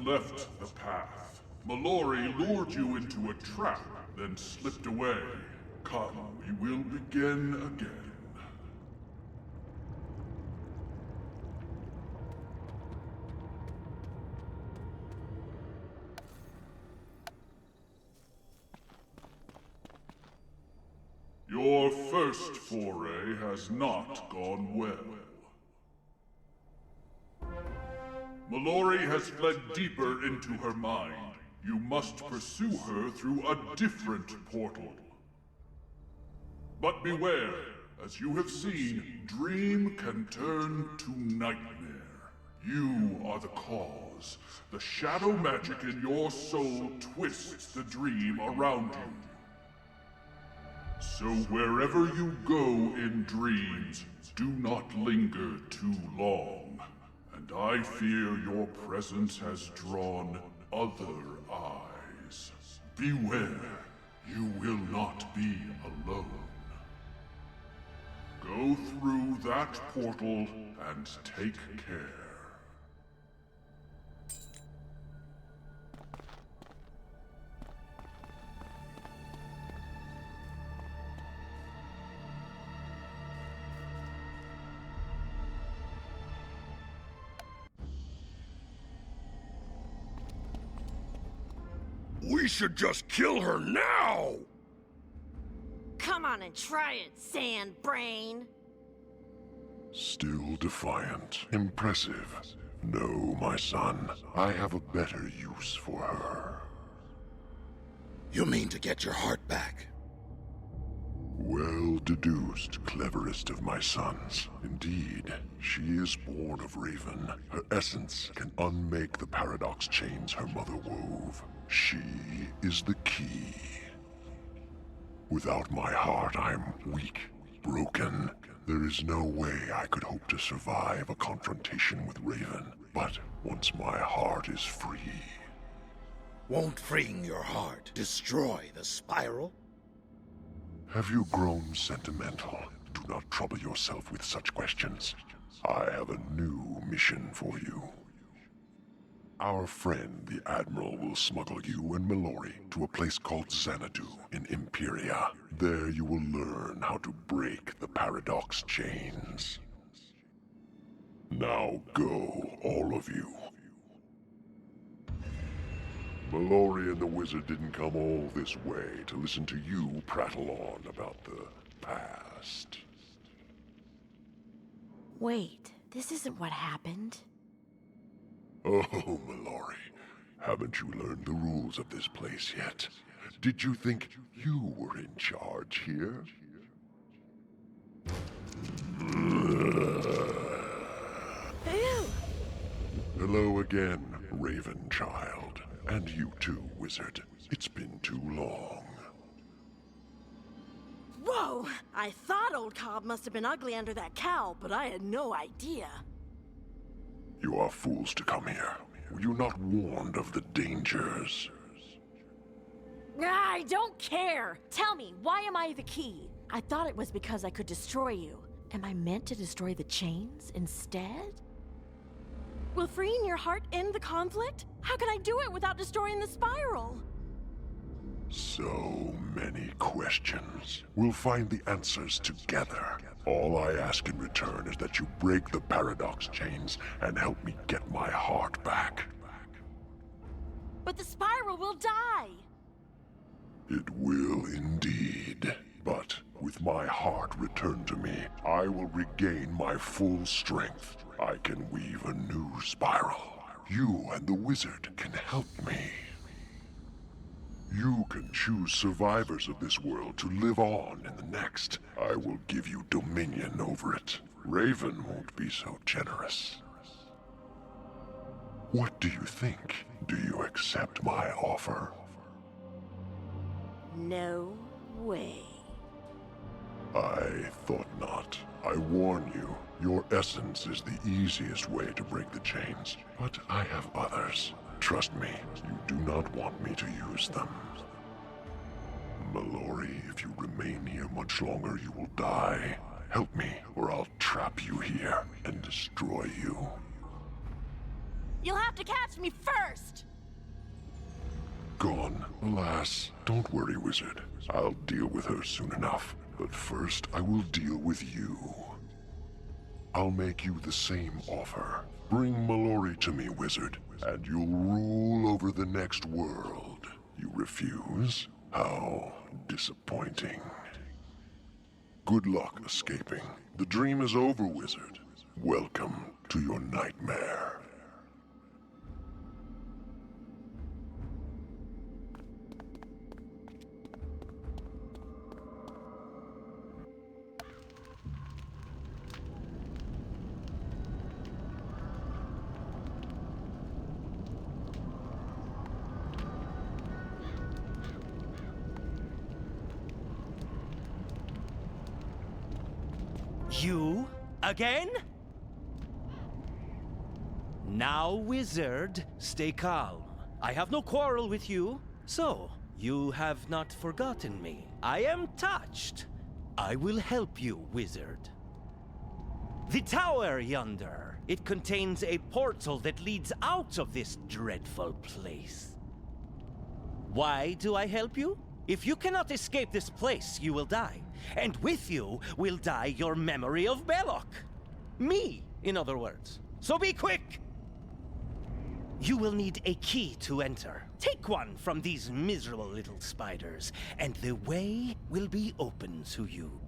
Left the path. Mallory lured you into a trap, then slipped away. Come, we will begin again. Your first foray has not gone well. Mallory has fled deeper into her mind. You must pursue her through a different portal. But beware, as you have seen, dream can turn to nightmare. You are the cause. The shadow magic in your soul twists the dream around you. So wherever you go in dreams, do not linger too long. And I fear your presence has drawn other eyes. Beware, you will not be alone. Go through that portal and take care. We should just kill her now! Come on and try it, sand brain. Still defiant. Impressive. No, my son. I have a better use for her. You mean to get your heart back? Well deduced, cleverest of my sons. Indeed, she is born of Raven. Her essence can unmake the paradox chains her mother wove. She is the key. Without my heart, I'm weak, broken. There is no way I could hope to survive a confrontation with Raven. But once my heart is free... Won't freeing your heart destroy the spiral? Have you grown sentimental? Do not trouble yourself with such questions. I have a new mission for you. Our friend, the Admiral, will smuggle you and Mallory to a place called Xanadu in Empyrea. There you will learn how to break the paradox chains. Now go, all of you. Mallory and the Wizard didn't come all this way to listen to you prattle on about the past. Wait, this isn't what happened. Oh, Mallory, haven't you learned the rules of this place yet? Did you think you were in charge here? Ew! Hello again, Raven child. And you too, Wizard. It's been too long. Whoa! I thought old Cobb must have been ugly under that cowl, but I had no idea. You are fools to come here. Were you not warned of the dangers? I don't care! Tell me, why am I the key? I thought it was because I could destroy you. Am I meant to destroy the chains instead? Will freeing your heart end the conflict? How can I do it without destroying the spiral? So many questions. We'll find the answers together. All I ask in return is that you break the paradox chains and help me get my heart back. But the spiral will die! It will indeed. But with my heart returned to me, I will regain my full strength. I can weave a new spiral. You and the wizard can help me. You can choose survivors of this world to live on in the next. I will give you dominion over it. Raven won't be so generous. What do you think? Do you accept my offer? No way. I thought not. I warn you, your essence is the easiest way to break the chains. But I have others. Trust me, you do not want me to use them. Mallory, if you remain here much longer, you will die. Help me, or I'll trap you here and destroy you. You'll have to catch me first! Gone. Alas, don't worry, Wizard. I'll deal with her soon enough. But first, I will deal with you. I'll make you the same offer. Bring Mallory to me, Wizard, and you'll rule over the next world. You refuse? How disappointing. Good luck escaping. The dream is over, Wizard. Welcome to your nightmare. You? Again? Now, wizard, stay calm. I have no quarrel with you. So, you have not forgotten me. I am touched. I will help you, wizard. The tower yonder. It contains a portal that leads out of this dreadful place. Why do I help you? If you cannot escape this place, you will die. And with you will die your memory of Belloc. Me, in other words. So be quick! You will need a key to enter. Take one from these miserable little spiders, and the way will be open to you.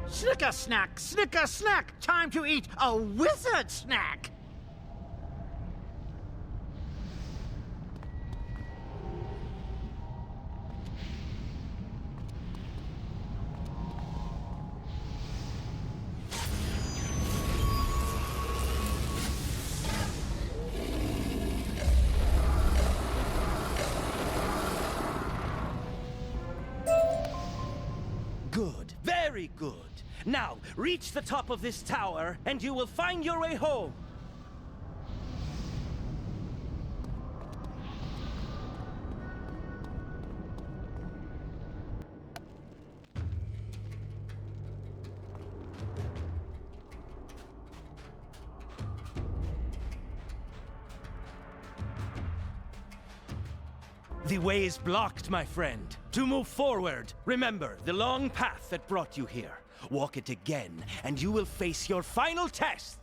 Snicker snack! Time to eat a wizard snack! Good, very good. Now, reach the top of this tower, and you will find your way home. The way is blocked, my friend. To move forward, remember the long path that brought you here. Walk it again, and you will face your final test!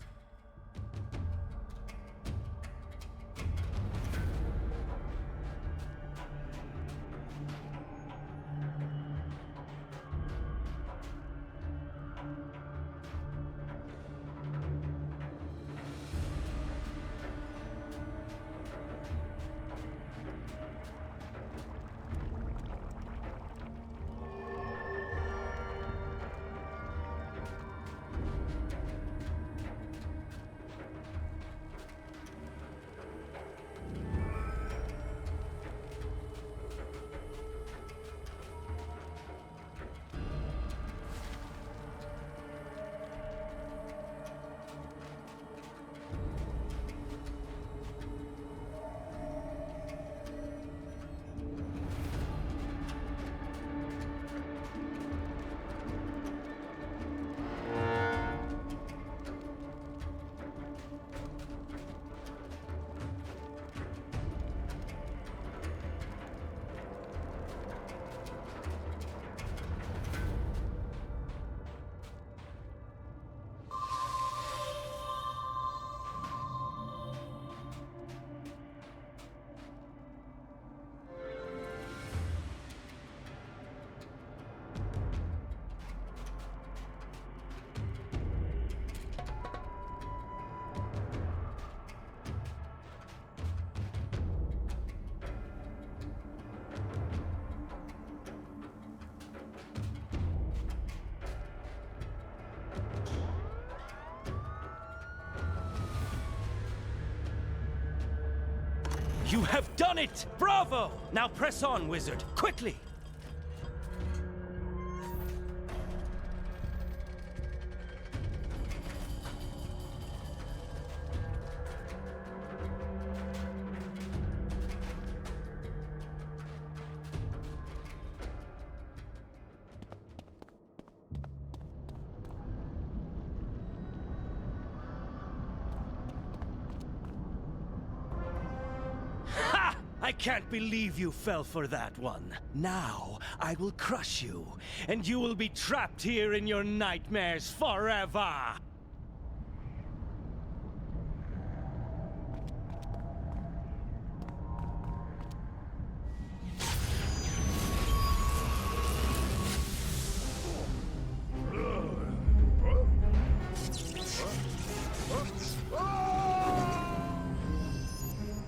You have done it! Bravo! Now press on, wizard. Quickly! I can't believe you fell for that one. Now, I will crush you, and you will be trapped here in your nightmares forever!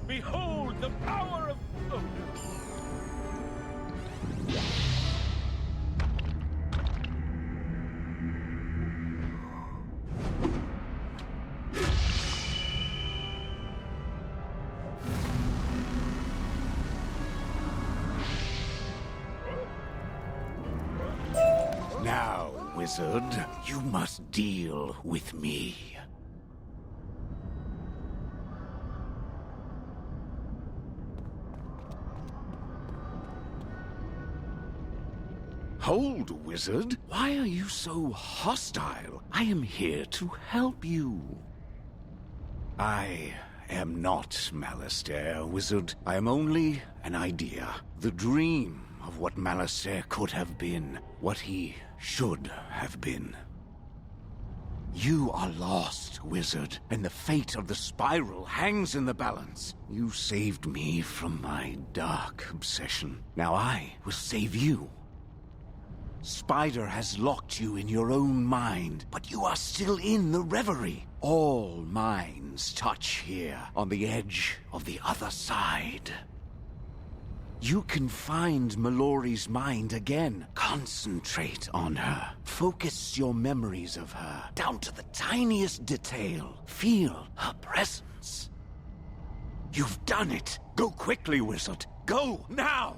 Behold the power of... Oh. Now, wizard, you must deal with me. Hold, wizard. Why are you so hostile? I am here to help you. I am not Malastare, wizard. I am only an idea. The dream of what Malastare could have been. What he should have been. You are lost, wizard, and the fate of the spiral hangs in the balance. You saved me from my dark obsession. Now I will save you. Spider has locked you in your own mind, but you are still in the reverie. All minds touch here, on the edge of the other side. You can find Mallory's mind again. Concentrate on her. Focus your memories of her, down to the tiniest detail. Feel her presence. You've done it. Go quickly, wizard. Go, now!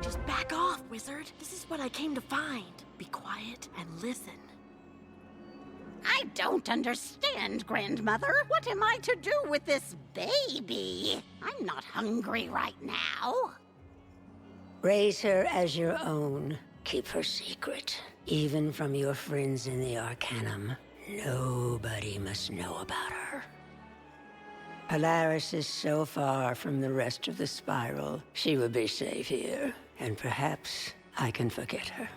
Just back off, wizard. This is what I came to find. Be quiet and listen. I don't understand, Grandmother. What am I to do with this baby? I'm not hungry right now. Raise her as your own. Keep her secret. Even from your friends in the Arcanum. Nobody must know about her. Polaris is so far from the rest of the spiral, she will be safe here. And perhaps I can forget her.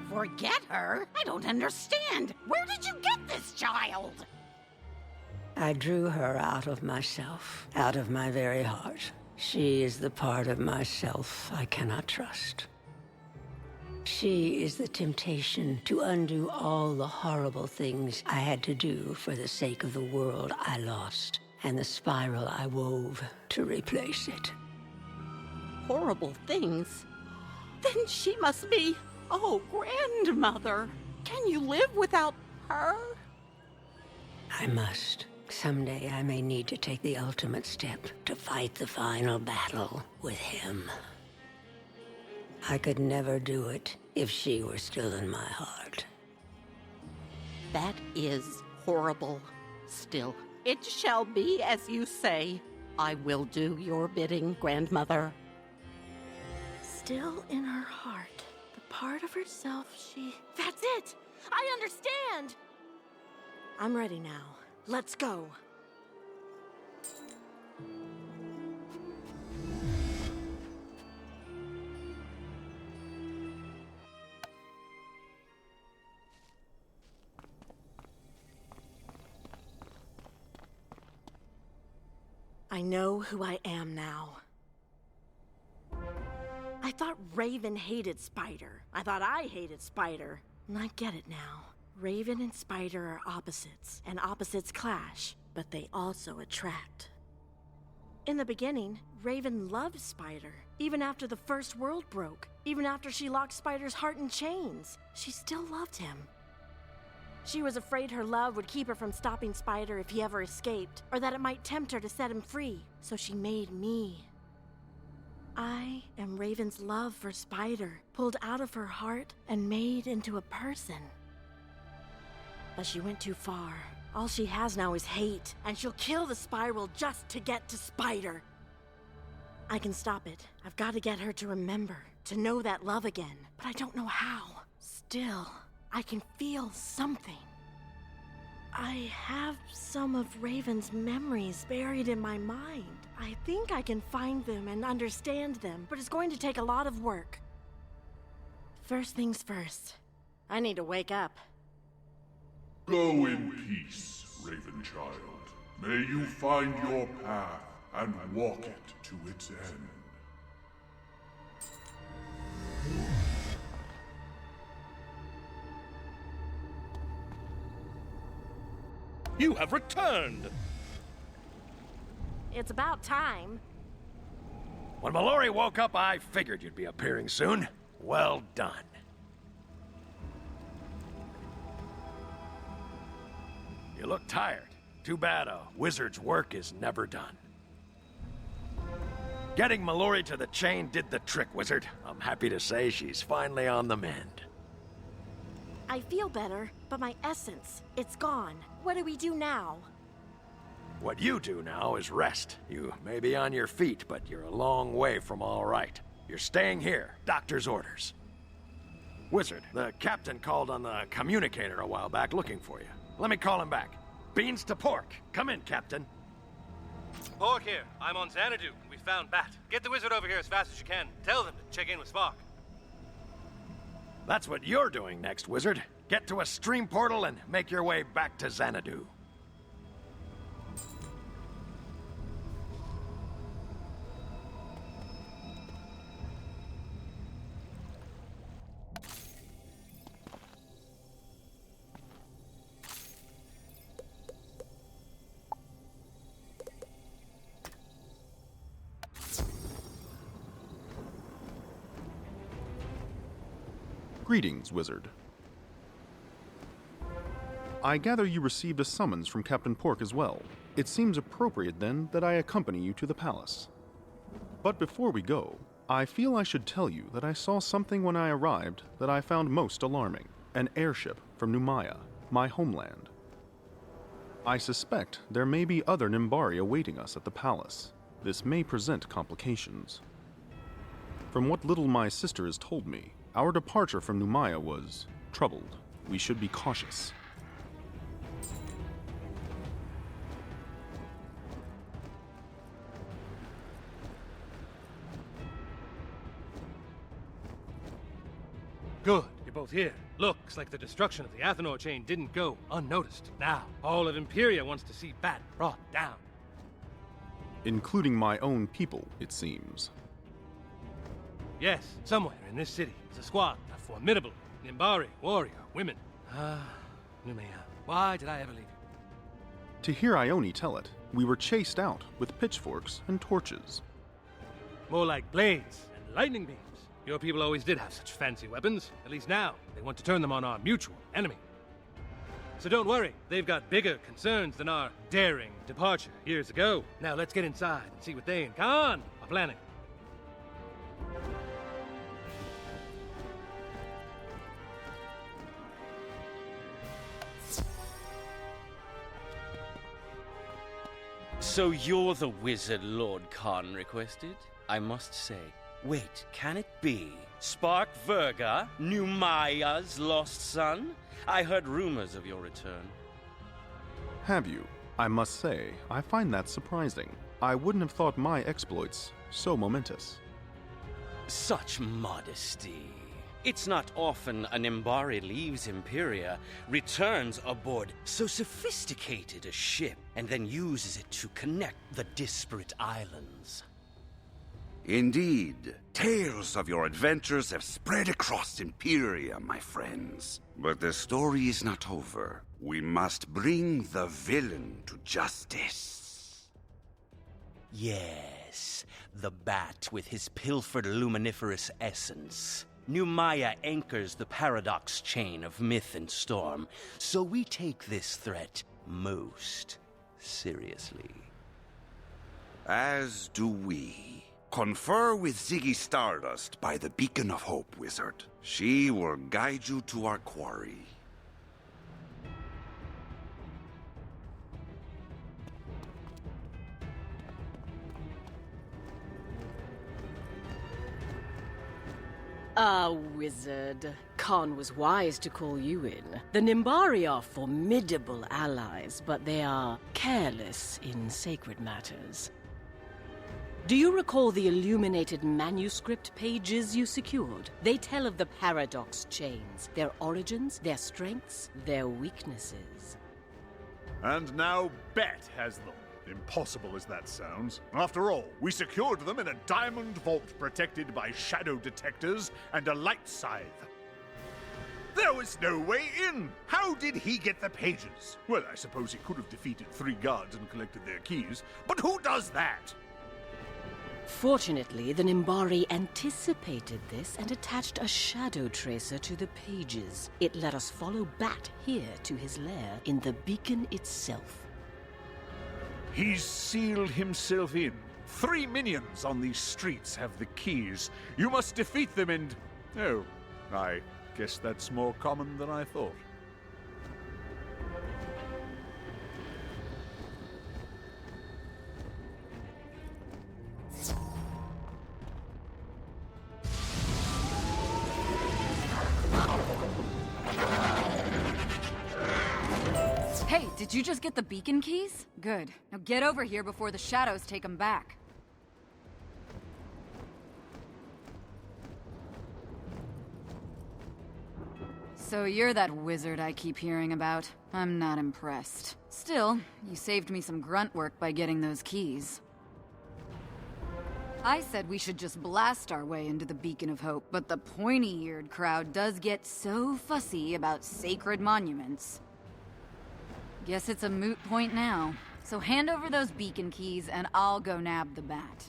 Forget her? I don't understand. Where did you get this child? I drew her out of myself, out of my very heart. She is the part of myself I cannot trust. She is the temptation to undo all the horrible things I had to do for the sake of the world I lost, and the spiral I wove to replace it. Horrible things? Then she must be... Oh, Grandmother! Can you live without her? I must. Someday I may need to take the ultimate step to fight the final battle with him. I could never do it if she were still in my heart. That is horrible. Still, it shall be as you say. I will do your bidding, Grandmother. Still in her heart. The part of herself she... That's it! I understand! I'm ready now. Let's go. I know who I am now. I thought Raven hated Spider. I thought I hated Spider. And I get it now. Raven and Spider are opposites, and opposites clash, but they also attract. In the beginning, Raven loved Spider. Even after the first world broke, even after she locked Spider's heart in chains, she still loved him. She was afraid her love would keep her from stopping Spider if he ever escaped, or that it might tempt her to set him free, so she made me. I am Raven's love for Spider, pulled out of her heart and made into a person. But she went too far. All she has now is hate, and she'll kill the spiral just to get to Spider. I can stop it. I've got to get her to remember, to know that love again, but I don't know how. Still, I can feel something. I have some of Raven's memories buried in my mind. I think I can find them and understand them, but it's going to take a lot of work. First things first, I need to wake up. Go in peace, Raven child. May you find your path and walk it to its end. You have returned! It's about time. When Mallory woke up, I figured you'd be appearing soon. Well done. You look tired. Too bad a wizard's work is never done. Getting Mallory to the chain did the trick, Wizard. I'm happy to say she's finally on the mend. I feel better, but my essence, it's gone. What do we do now? What you do now is rest. You may be on your feet, but you're a long way from all right. You're staying here. Doctor's orders. Wizard, the captain called on the communicator a while back looking for you. Let me call him back. Beans to pork. Come in, Captain. Pork here. I'm on Xanadu. We found Bat. Get the wizard over here as fast as you can. Tell them to check in with Spock. That's what you're doing next, Wizard. Get to a stream portal and make your way back to Xanadu. Greetings, Wizard. I gather you received a summons from Captain Pork as well. It seems appropriate, then, that I accompany you to the palace. But before we go, I feel I should tell you that I saw something when I arrived that I found most alarming. An airship from Numaya, my homeland. I suspect there may be other Nimbari awaiting us at the palace. This may present complications. From what little my sister has told me, our departure from Numaya was troubled. We should be cautious. Good, you're both here. Looks like the destruction of the Athenor chain didn't go unnoticed. Now, all of Empyrea wants to see Bat brought down. Including my own people, it seems. Yes, somewhere in this city is a squad of formidable Nimbari warrior women. Numaya, why did I ever leave you? To hear Ione tell it, we were chased out with pitchforks and torches. More like blades and lightning beams. Your people always did have such fancy weapons. At least now, they want to turn them on our mutual enemy. So don't worry, they've got bigger concerns than our daring departure years ago. Now let's get inside and see what they and Khan are planning. So you're the wizard Lord Khan requested? I must say. Wait, can it be? Spark Verga, Numaya's lost son? I heard rumors of your return. Have you? I must say, I find that surprising. I wouldn't have thought my exploits so momentous. Such modesty. It's not often a Nimbari leaves Empyrea, returns aboard so sophisticated a ship, and then uses it to connect the disparate islands. Indeed, tales of your adventures have spread across Empyrea, my friends. But the story is not over. We must bring the villain to justice. Yes, the bat with his pilfered luminiferous essence. New Maya anchors the paradox chain of myth and storm, so we take this threat most seriously. As do we. Confer with Ziggy Stardust by the Beacon of Hope, Wizard. She will guide you to our quarry. Wizard. Khan was wise to call you in. The Nimbari are formidable allies, but they are careless in sacred matters. Do you recall the illuminated manuscript pages you secured? They tell of the paradox chains, their origins, their strengths, their weaknesses. And now Bet has them. Impossible as that sounds. After all, we secured them in a diamond vault protected by shadow detectors and a light scythe. There was no way in! How did he get the pages? Well, I suppose he could have defeated 3 guards and collected their keys, but who does that? Fortunately, the Nimbari anticipated this and attached a shadow tracer to the pages. It let us follow Bat here to his lair in the beacon itself. He's sealed himself in. 3 minions on these streets have the keys. You must defeat them and... Oh, I guess that's more common than I thought. Hey, did you just get the beacon keys? Good. Now get over here before the shadows take them back. So you're that wizard I keep hearing about. I'm not impressed. Still, you saved me some grunt work by getting those keys. I said we should just blast our way into the Beacon of Hope, but the pointy-eared crowd does get so fussy about sacred monuments. Guess it's a moot point now. So hand over those beacon keys and I'll go nab the bat.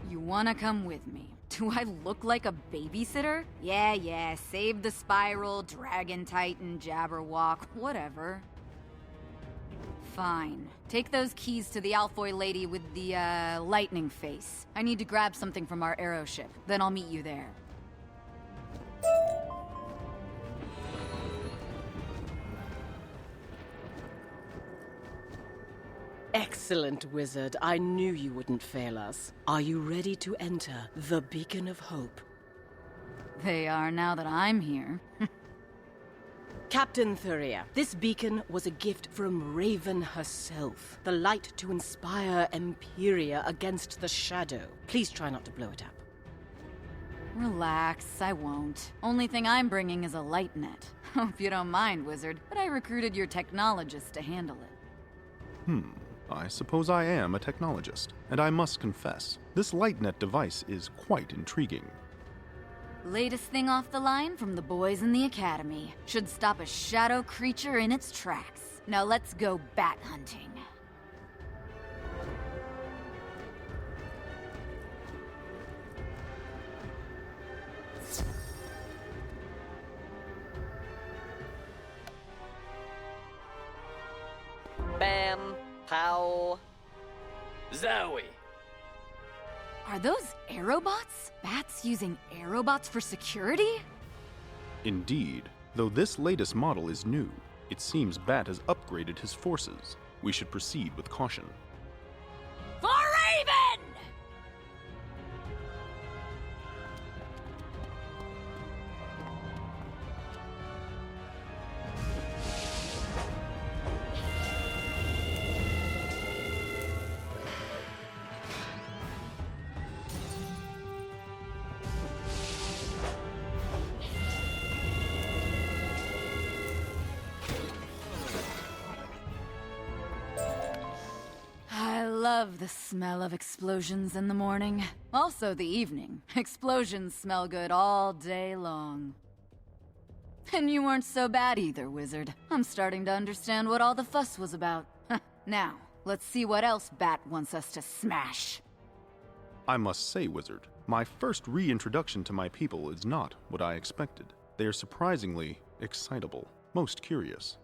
You wanna come with me? Do I look like a babysitter? Yeah, save the spiral, dragon titan, jabberwock, whatever. Fine. Take those keys to the Alfoy lady with the, lightning face. I need to grab something from our aeroship. Then I'll meet you there. Excellent, Wizard. I knew you wouldn't fail us. Are you ready to enter the Beacon of Hope? They are now that I'm here. Captain Empyrea, this beacon was a gift from Raven herself. The light to inspire Empyrea against the shadow. Please try not to blow it up. Relax, I won't. Only thing I'm bringing is a light net. Hope you don't mind, Wizard, but I recruited your technologist to handle it. I suppose I am a technologist, and I must confess, this LightNet device is quite intriguing. Latest thing off the line from the boys in the academy. Should stop a shadow creature in its tracks. Now let's go bat hunting. Bam, pow, Zoe. Are those aerobots? Bats using aerobots for security? Indeed, though this latest model is new, it seems Bat has upgraded his forces. We should proceed with caution. For Raven! I love the smell of explosions in the morning. Also the evening. Explosions smell good all day long. And you weren't so bad either, Wizard. I'm starting to understand what all the fuss was about. Now, Let's see what else Bat wants us to smash. I must say, Wizard, my first reintroduction to my people is not what I expected. They are surprisingly excitable, most curious.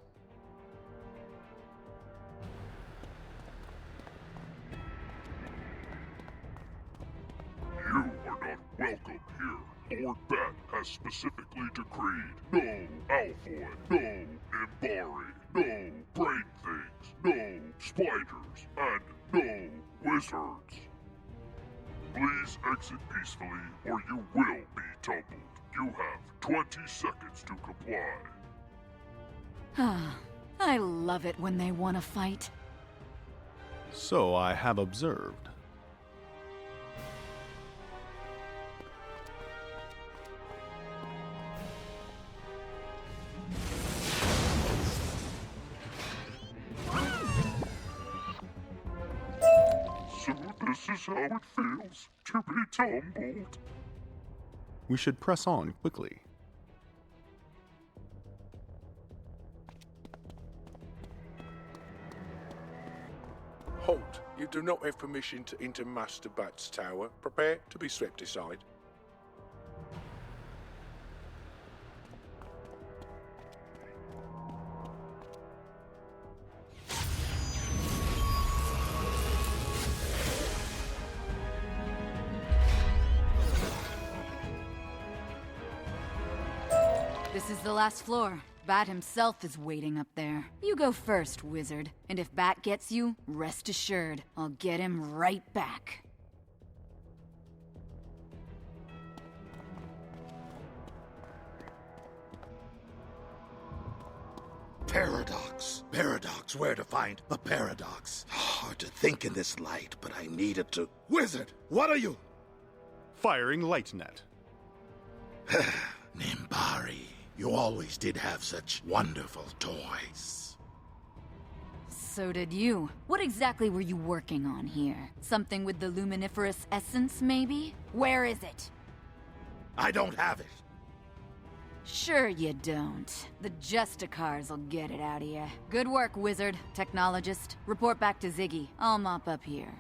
You are not welcome here. Lord Bat has specifically decreed no Alphoi, no Empyrea, no brain things, no spiders, and no wizards. Please exit peacefully or you will be tumbled. You have 20 seconds to comply. I love it when they want to fight. So I have observed. So this is how it feels to be tumbled. We should press on quickly. Halt! You do not have permission to enter Master Bat's tower. Prepare to be swept aside. This is the last floor. Bat himself is waiting up there. You go first, Wizard. And if Bat gets you, rest assured, I'll get him right back. Paradox. Paradox. Where to find a paradox? Hard to think in this light, but I needed to... Wizard, what are you? Firing light net. Nimbari. You always did have such wonderful toys. So did you. What exactly were you working on here? Something with the luminiferous essence, maybe? Where is it? I don't have it. Sure you don't. The Justicars will get it out of you. Good work, Wizard. Technologist. Report back to Ziggy. I'll mop up here.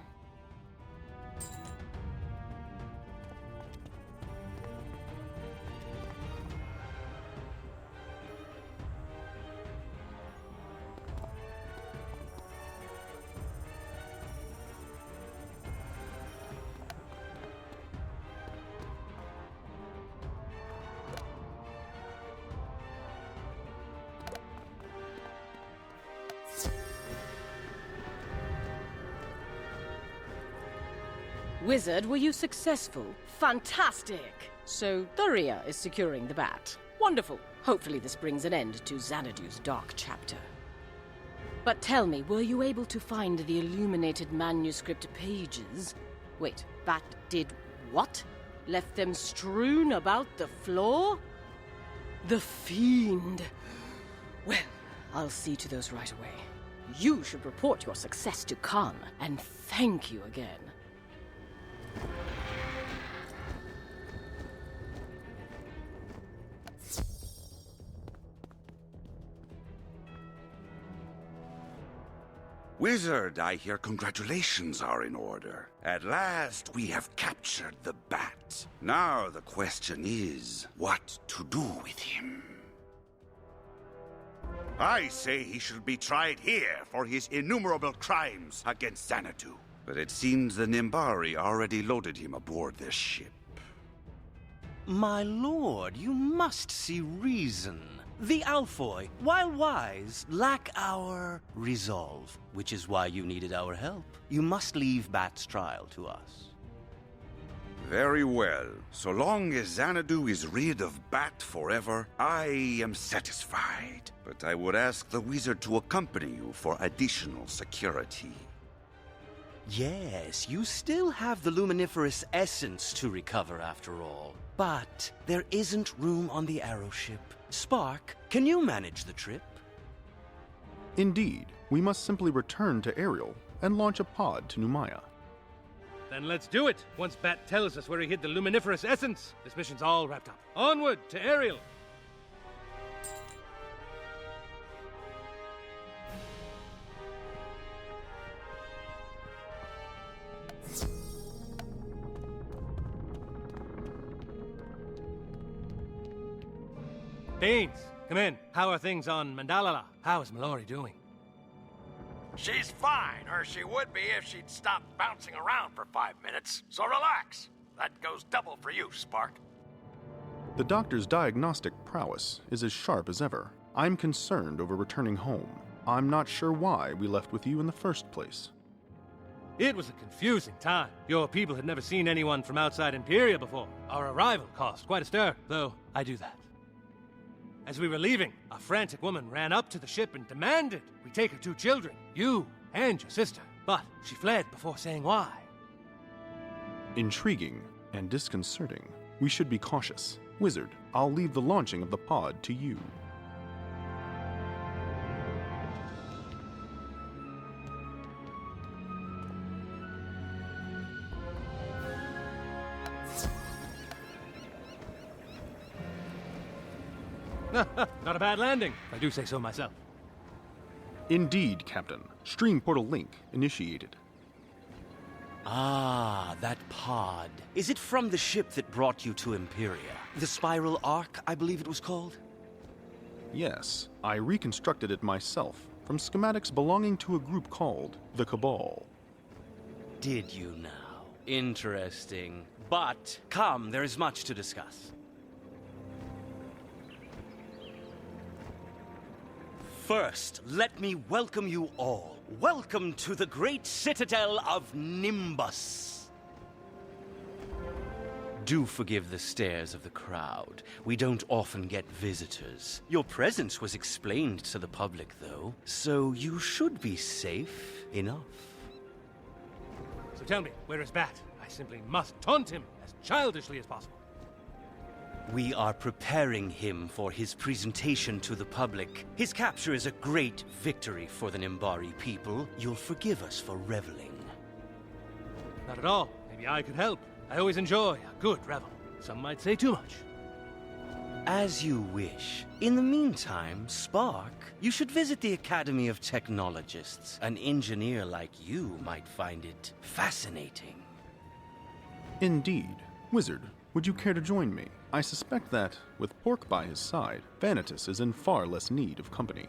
Wizard, were you successful? Fantastic! So Thuria is securing the bat. Wonderful. Hopefully this brings an end to Xanadu's dark chapter. But tell me, were you able to find the illuminated manuscript pages? Wait, Bat did what? Left them strewn about the floor? The fiend! Well, I'll see to those right away. You should report your success to Khan, and thank you again. Wizard, I hear congratulations are in order. At last, we have captured the bat. Now the question is, what to do with him? I say he should be tried here for his innumerable crimes against Xanadu. But it seems the Nimbari already loaded him aboard this ship. My lord, you must see reason. The Alphoi, while wise, lack our resolve, which is why you needed our help. You must leave Bat's trial to us. Very well. So long as Xanadu is rid of Bat forever, I am satisfied. But I would ask the wizard to accompany you for additional security. Yes, you still have the luminiferous essence to recover after all. But there isn't room on the arrow ship. Spark, can you manage the trip? Indeed, we must simply return to Ariel and launch a pod to Numaya. Then let's do it, once Bat tells us where he hid the luminiferous essence. This mission's all wrapped up. Onward to Ariel! Baines, come in. How are things on Mandalala? How is Mallory doing? She's fine, or she would be if she'd stopped bouncing around for 5 minutes. So relax. That goes double for you, Spark. The doctor's diagnostic prowess is as sharp as ever. I'm concerned over returning home. I'm not sure why we left with you in the first place. It was a confusing time. Your people had never seen anyone from outside Empyrea before. Our arrival caused quite a stir, though I do that. As we were leaving, a frantic woman ran up to the ship and demanded we take her 2 children, you and your sister. But she fled before saying why. Intriguing and disconcerting. We should be cautious. Wizard, I'll leave the launching of the pod to you. Not a bad landing, if I do say so myself. Indeed, Captain. Stream portal link initiated. Ah, that pod. Is it from the ship that brought you to Empyrea? The Spiral Ark, I believe it was called? Yes, I reconstructed it myself from schematics belonging to a group called the Cabal. Did you now? Interesting. But come, there is much to discuss. First, let me welcome you all. Welcome to the great citadel of Nimbus. Do forgive the stares of the crowd. We don't often get visitors. Your presence was explained to the public, though, so you should be safe enough. So tell me, where is Bat? I simply must taunt him as childishly as possible. We are preparing him for his presentation to the public. His capture is a great victory for the Nimbari people. You'll forgive us for reveling. Not at all. Maybe I could help. I always enjoy a good revel. Some might say too much. As you wish. In the meantime, Spark, you should visit the Academy of Technologists. An engineer like you might find it fascinating. Indeed. Wizard, would you care to join me? I suspect that, with Pork by his side, Vanitas is in far less need of company.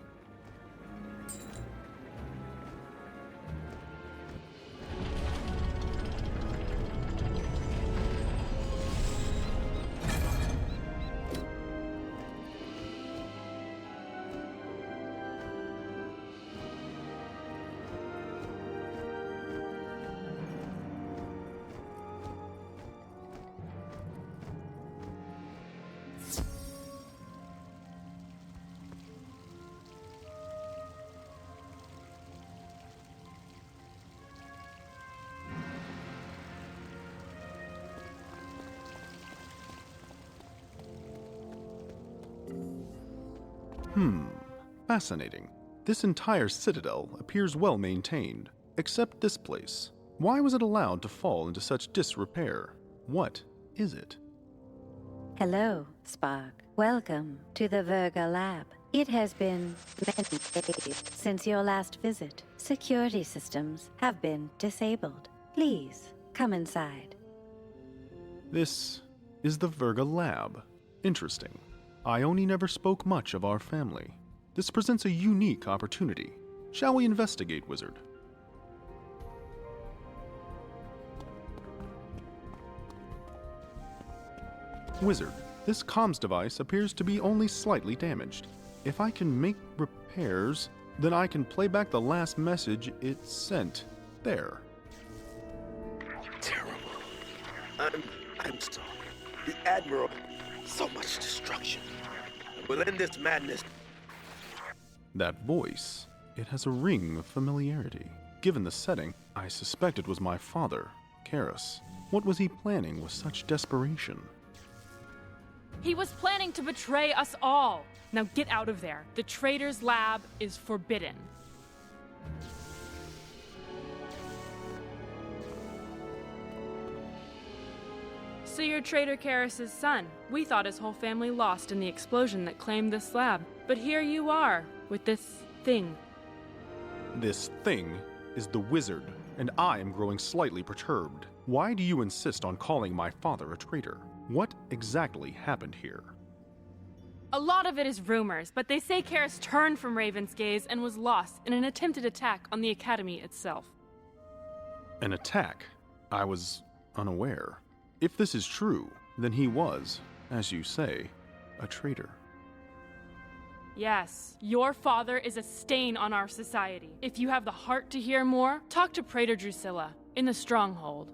Fascinating. This entire citadel appears well maintained, except this place. Why was it allowed to fall into such disrepair? What is it? Hello, Spark. Welcome to the Virga Lab. It has been many days since your last visit. Security systems have been disabled. Please, come inside. This is the Virga Lab. Interesting. Ione never spoke much of our family. This presents a unique opportunity. Shall we investigate, Wizard? Wizard, this comms device appears to be only slightly damaged. If I can make repairs, then I can play back the last message it sent. There. Terrible. I'm sorry. The Admiral, so much destruction. We'll end this madness. That voice, it has a ring of familiarity. Given the setting, I suspect it was my father, Karis. What was he planning with such desperation? He was planning to betray us all. Now get out of there. The traitor's lab is forbidden. So you're Traitor Karis' son. We thought his whole family lost in the explosion that claimed this lab. But here you are, with this thing. This thing is the Wizard, and I am growing slightly perturbed. Why do you insist on calling my father a traitor? What exactly happened here? A lot of it is rumors, but they say Karis turned from Raven's gaze and was lost in an attempted attack on the Academy itself. An attack? I was unaware. If this is true, then he was, as you say, a traitor. Yes, your father is a stain on our society. If you have the heart to hear more, talk to Praetor Drusilla in the Stronghold.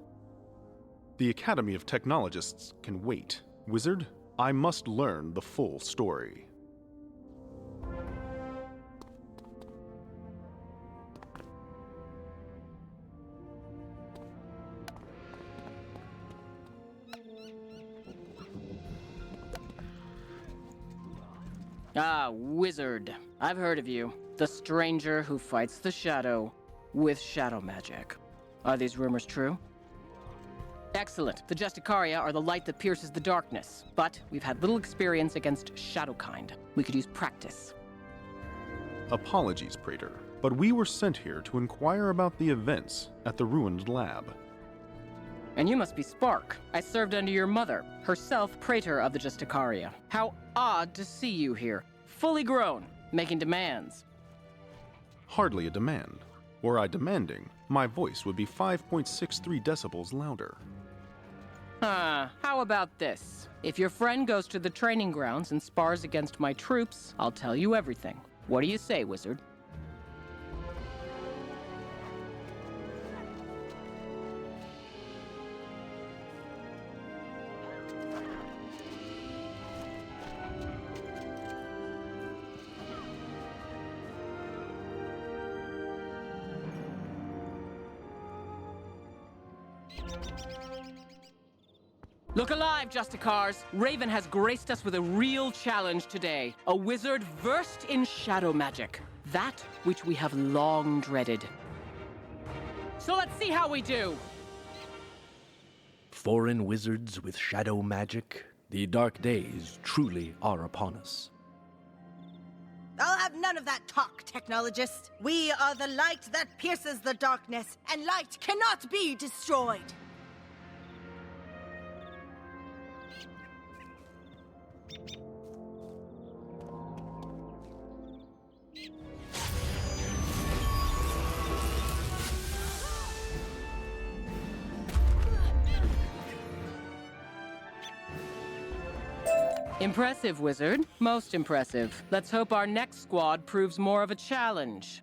The Academy of Technologists can wait. Wizard, I must learn the full story. Ah, Wizard. I've heard of you. The stranger who fights the shadow with shadow magic. Are these rumors true? Excellent. The Justicaria are the light that pierces the darkness, but we've had little experience against Shadowkind. We could use practice. Apologies, Praetor, but we were sent here to inquire about the events at the ruined lab. And you must be Spark. I served under your mother, herself Praetor of the Justicaria. How odd to see you here, fully grown, making demands. Hardly a demand. Were I demanding, my voice would be 5.63 decibels louder. How about this? If your friend goes to the training grounds and spars against my troops, I'll tell you everything. What do you say, Wizard? Look alive, Justicars! Raven has graced us with a real challenge today. A wizard versed in shadow magic. That which we have long dreaded. So let's see how we do! Foreign wizards with shadow magic, the dark days truly are upon us. I'll have none of that talk, technologist. We are the light that pierces the darkness, and light cannot be destroyed. Impressive, Wizard. Most impressive. Let's hope our next squad proves more of a challenge.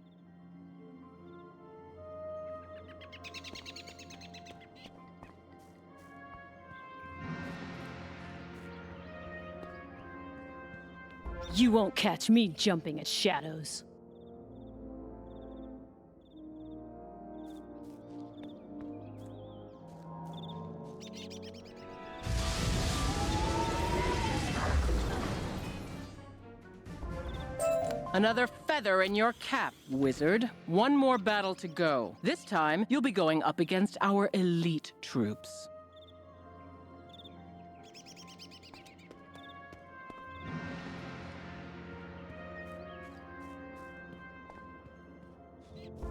You won't catch me jumping at shadows. Another feather in your cap, Wizard. One more battle to go. This time, you'll be going up against our elite troops.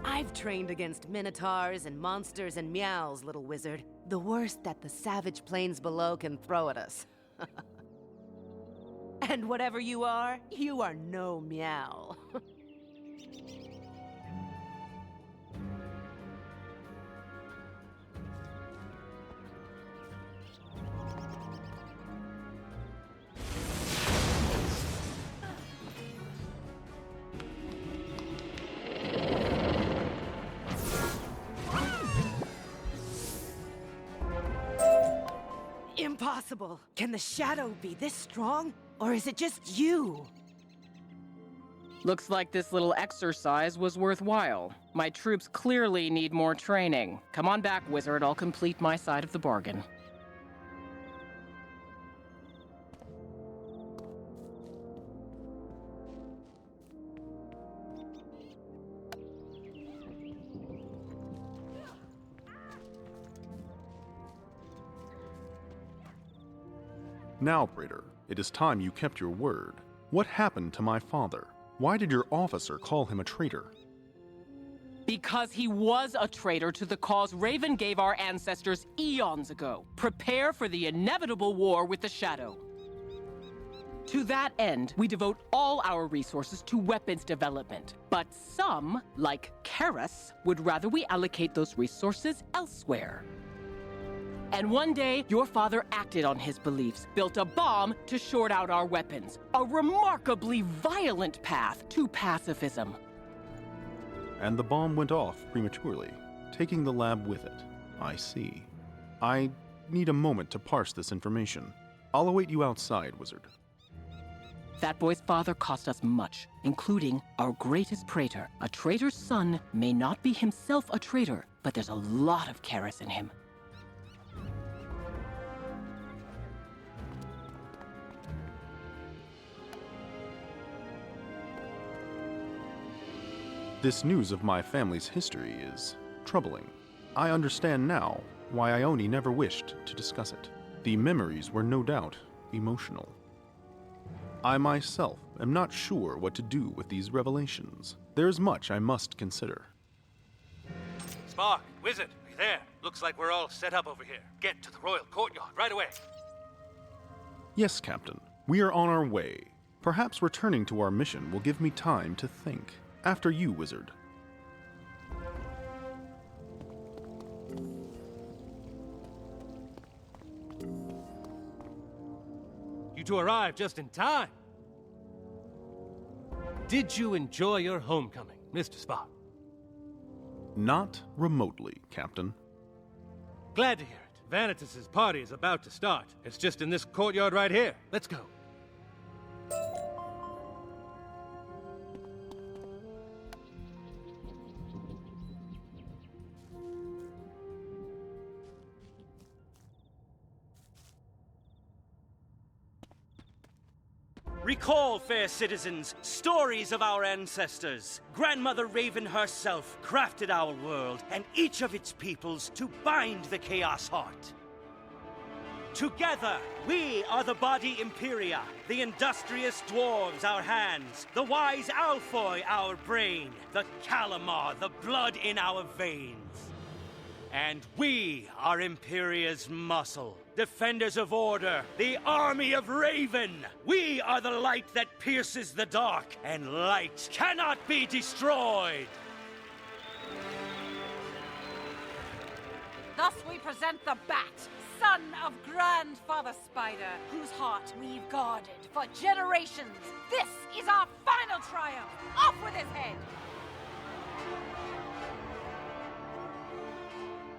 I've trained against minotaurs and monsters and meows, little wizard. The worst that the savage plains below can throw at us. And whatever you are no meow. Impossible! Can the shadow be this strong? Or is it just you? Looks like this little exercise was worthwhile. My troops clearly need more training. Come on back, Wizard. I'll complete my side of the bargain. Now, Praetor, it is time you kept your word. What happened to my father? Why did your officer call him a traitor? Because he was a traitor to the cause Raven gave our ancestors eons ago. Prepare for the inevitable war with the Shadow. To that end, we devote all our resources to weapons development. But some, like Karis, would rather we allocate those resources elsewhere. And one day, your father acted on his beliefs, built a bomb to short out our weapons. A remarkably violent path to pacifism. And the bomb went off prematurely, taking the lab with it. I see. I need a moment to parse this information. I'll await you outside, Wizard. That boy's father cost us much, including our greatest praetor. A traitor's son may not be himself a traitor, but there's a lot of Karis in him. This news of my family's history is troubling. I understand now why Ione never wished to discuss it. The memories were no doubt emotional. I myself am not sure what to do with these revelations. There's much I must consider. Spark, Wizard, are you there? Looks like we're all set up over here. Get to the royal courtyard right away. Yes, Captain. We are on our way. Perhaps returning to our mission will give me time to think. After you, Wizard. You two arrived just in time. Did you enjoy your homecoming, Mr. Spark? Not remotely, Captain. Glad to hear it. Vanitas's party is about to start. It's just in this courtyard right here. Let's go. Recall, fair citizens, stories of our ancestors. Grandmother Raven herself crafted our world and each of its peoples to bind the Chaos Heart. Together, we are the body Empyrea, the industrious dwarves our hands, the wise Alfoy our brain, the Calamar the blood in our veins. And we are Empyrea's muscle, defenders of order, the army of Raven. We are the light that pierces the dark, and light cannot be destroyed. Thus we present the Bat, son of Grandfather Spider, whose heart we've guarded for generations. This is our final triumph. Off with his head!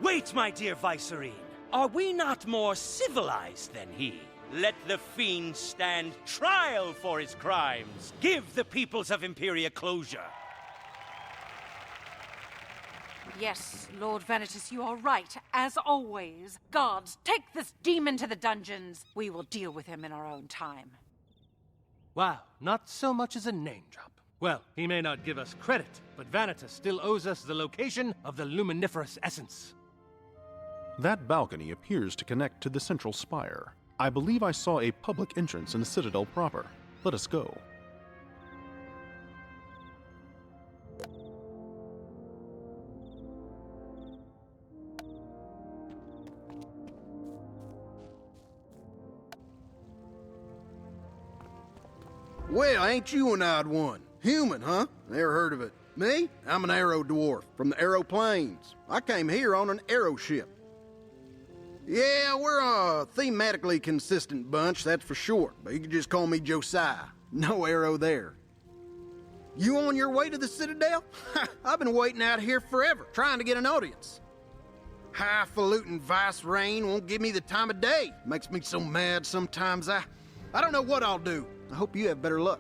Wait, my dear Vicerine. Are we not more civilized than he? Let the fiend stand trial for his crimes. Give the peoples of Empyrea closure. Yes, Lord Vanitas, you are right, as always. Guards, take this demon to the dungeons. We will deal with him in our own time. Wow, not so much as a name drop. Well, he may not give us credit, but Vanitas still owes us the location of the luminiferous essence. That balcony appears to connect to the central spire. I believe I saw a public entrance in the citadel proper. Let us go. Well, ain't you an odd one? Human, huh? Never heard of it. Me? I'm an arrow dwarf from the Arrow Plains. I came here on an arrow ship. Yeah, we're a thematically consistent bunch, that's for sure. But you can just call me Josiah. No arrow there. You on your way to the Citadel? I've been waiting out here forever, trying to get an audience. Highfalutin Vice Reign won't give me the time of day. Makes me so mad sometimes I don't know what I'll do. I hope you have better luck.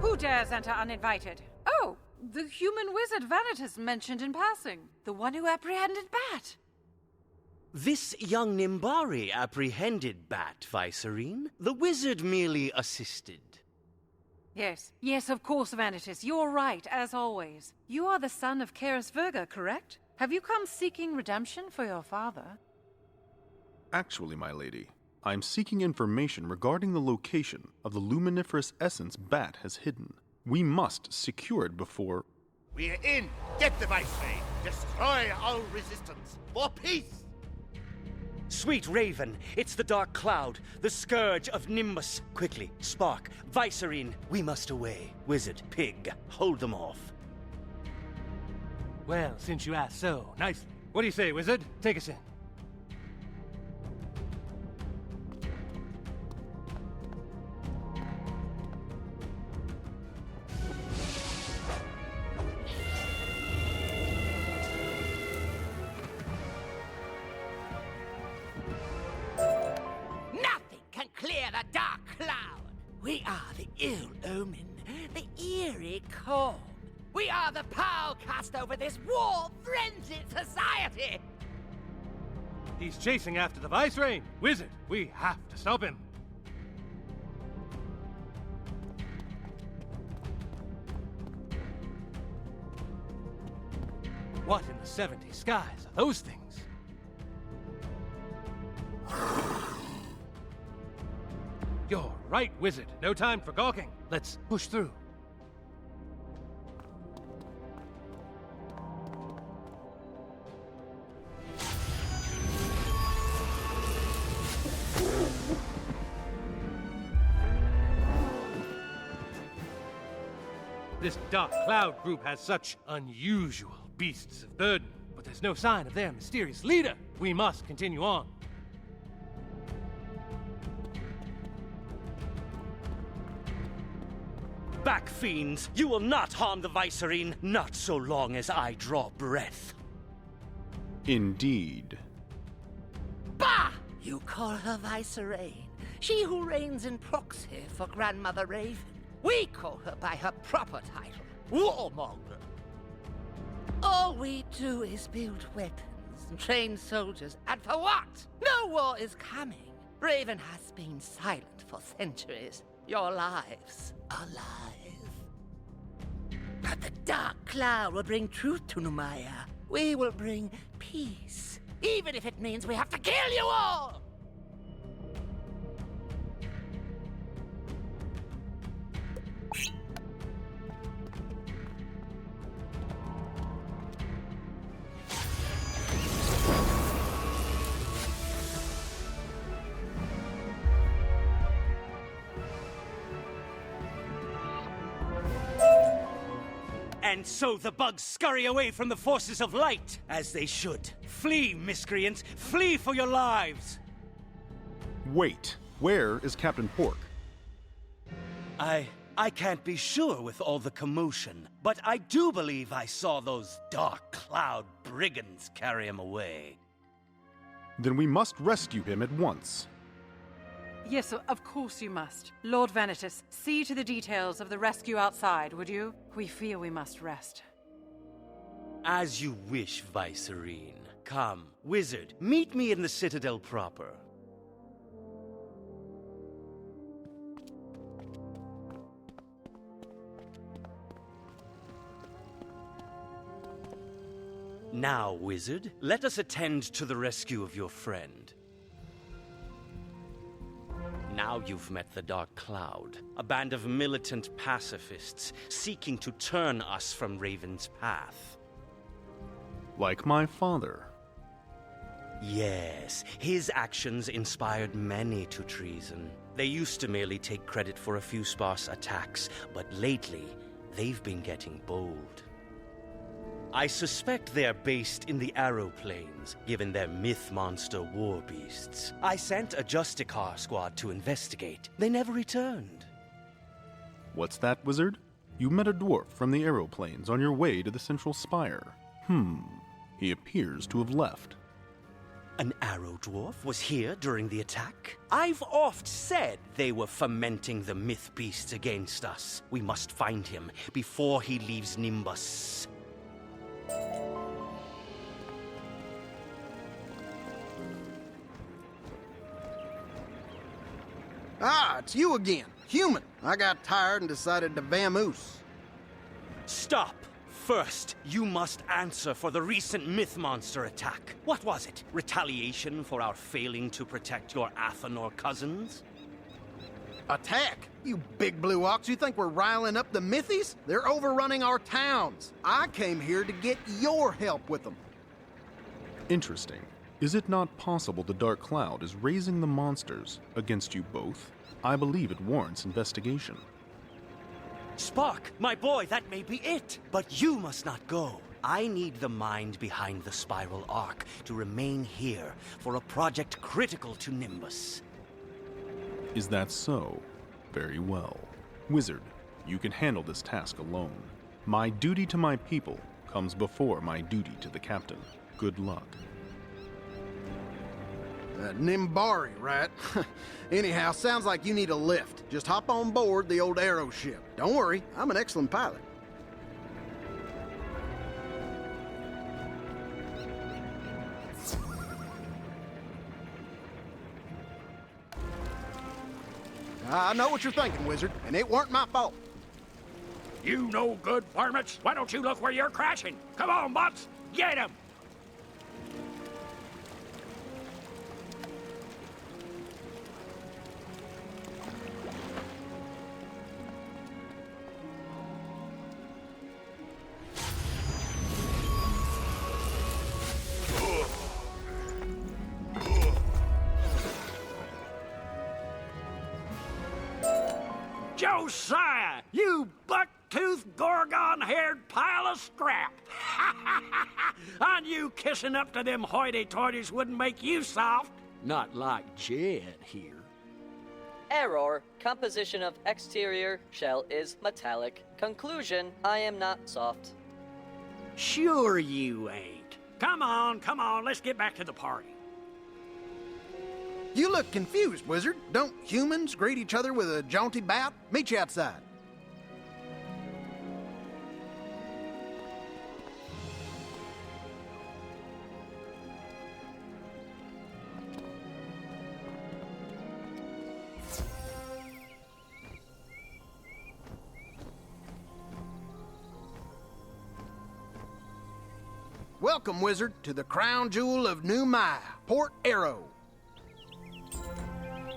Who dares enter uninvited? Oh, the human wizard Vanitas mentioned in passing. The one who apprehended Bat. This young Nimbari apprehended Bat, Vicerine. The wizard merely assisted. Yes, of course, Vanitas. You're right, as always. You are the son of Karis Virga, correct? Have you come seeking redemption for your father? Actually, my lady, I'm seeking information regarding the location of the luminiferous essence Bat has hidden. We must secure it before... We're in! Get the Viceroy! Destroy all resistance! For peace! Sweet Raven, it's the Dark Cloud, the scourge of Nimbus. Quickly, Spark, Vicerine, we must away. Wizard, Pig, hold them off. Well, since you asked so nicely. What do you say, Wizard? Take us in. We are the ill omen, the eerie calm. We are the power cast over this war-frenzied society. He's chasing after the Viceroy. Wizard, we have to stop him. What in the 70 skies are those things? You're right, Wizard. No time for gawking. Let's push through. This Dark Cloud group has such unusual beasts of burden, but there's no sign of their mysterious leader. We must continue on. Back, fiends! You will not harm the Vicerine, not so long as I draw breath. Indeed. Bah! You call her Vicerine, she who reigns in proxy for Grandmother Raven. We call her by her proper title, Warmonger. All we do is build weapons and train soldiers, and for what? No war is coming. Raven has been silent for centuries. Your lives are lies. But the Dark Cloud will bring truth to Numaya. We will bring peace, even if it means we have to kill you all! And so the bugs scurry away from the forces of light, as they should. Flee, miscreants! Flee for your lives! Wait, where is Captain Pork? I can't be sure with all the commotion, but I do believe I saw those Dark Cloud brigands carry him away. Then we must rescue him at once. Yes, of course you must. Lord Vanitas, see to the details of the rescue outside, would you? We feel we must rest. As you wish, Vicerine. Come, Wizard, meet me in the Citadel proper. Now, Wizard, let us attend to the rescue of your friend. Now you've met the Dark Cloud, a band of militant pacifists seeking to turn us from Raven's path. Like my father. Yes, his actions inspired many to treason. They used to merely take credit for a few sparse attacks, but lately, they've been getting bold. I suspect they're based in the Arrow Plains, given their myth monster war beasts. I sent a Justicar squad to investigate. They never returned. What's that, Wizard? You met a dwarf from the Arrow Plains on your way to the Central Spire. He appears to have left. An arrow dwarf was here during the attack? I've oft said they were fomenting the myth beasts against us. We must find him before he leaves Nimbus. Ah, it's you again. Human. I got tired and decided to vamoose. Stop! First, you must answer for the recent myth monster attack. What was it? Retaliation for our failing to protect your Athenor cousins? Attack? You big blue ox, you think we're riling up the Mythies? They're overrunning our towns. I came here to get your help with them. Interesting. Is it not possible the Dark Cloud is raising the monsters against you both? I believe it warrants investigation. Spark, my boy, that may be it. But you must not go. I need the mind behind the Spiral Arc to remain here for a project critical to Nimbus. Is that so? Very well. Wizard, you can handle this task alone. My duty to my people comes before my duty to the captain. Good luck. Nimbari, right? Anyhow, sounds like you need a lift. Just hop on board the old arrow ship. Don't worry, I'm an excellent pilot. I know what you're thinking, Wizard, and it weren't my fault. You no good varmints! Why don't you look where you're crashing? Come on, bots! Get him! Josiah, you buck-toothed, gorgon-haired pile of scrap! I knew kissing up to them hoity-toities wouldn't make you soft. Not like Jed here. Error. Composition of exterior shell is metallic. Conclusion, I am not soft. Sure you ain't. Come on, let's get back to the party. You look confused, Wizard. Don't humans greet each other with a jaunty bow? Meet you outside. Welcome, Wizard, to the crown jewel of New Maya, Port Arrow.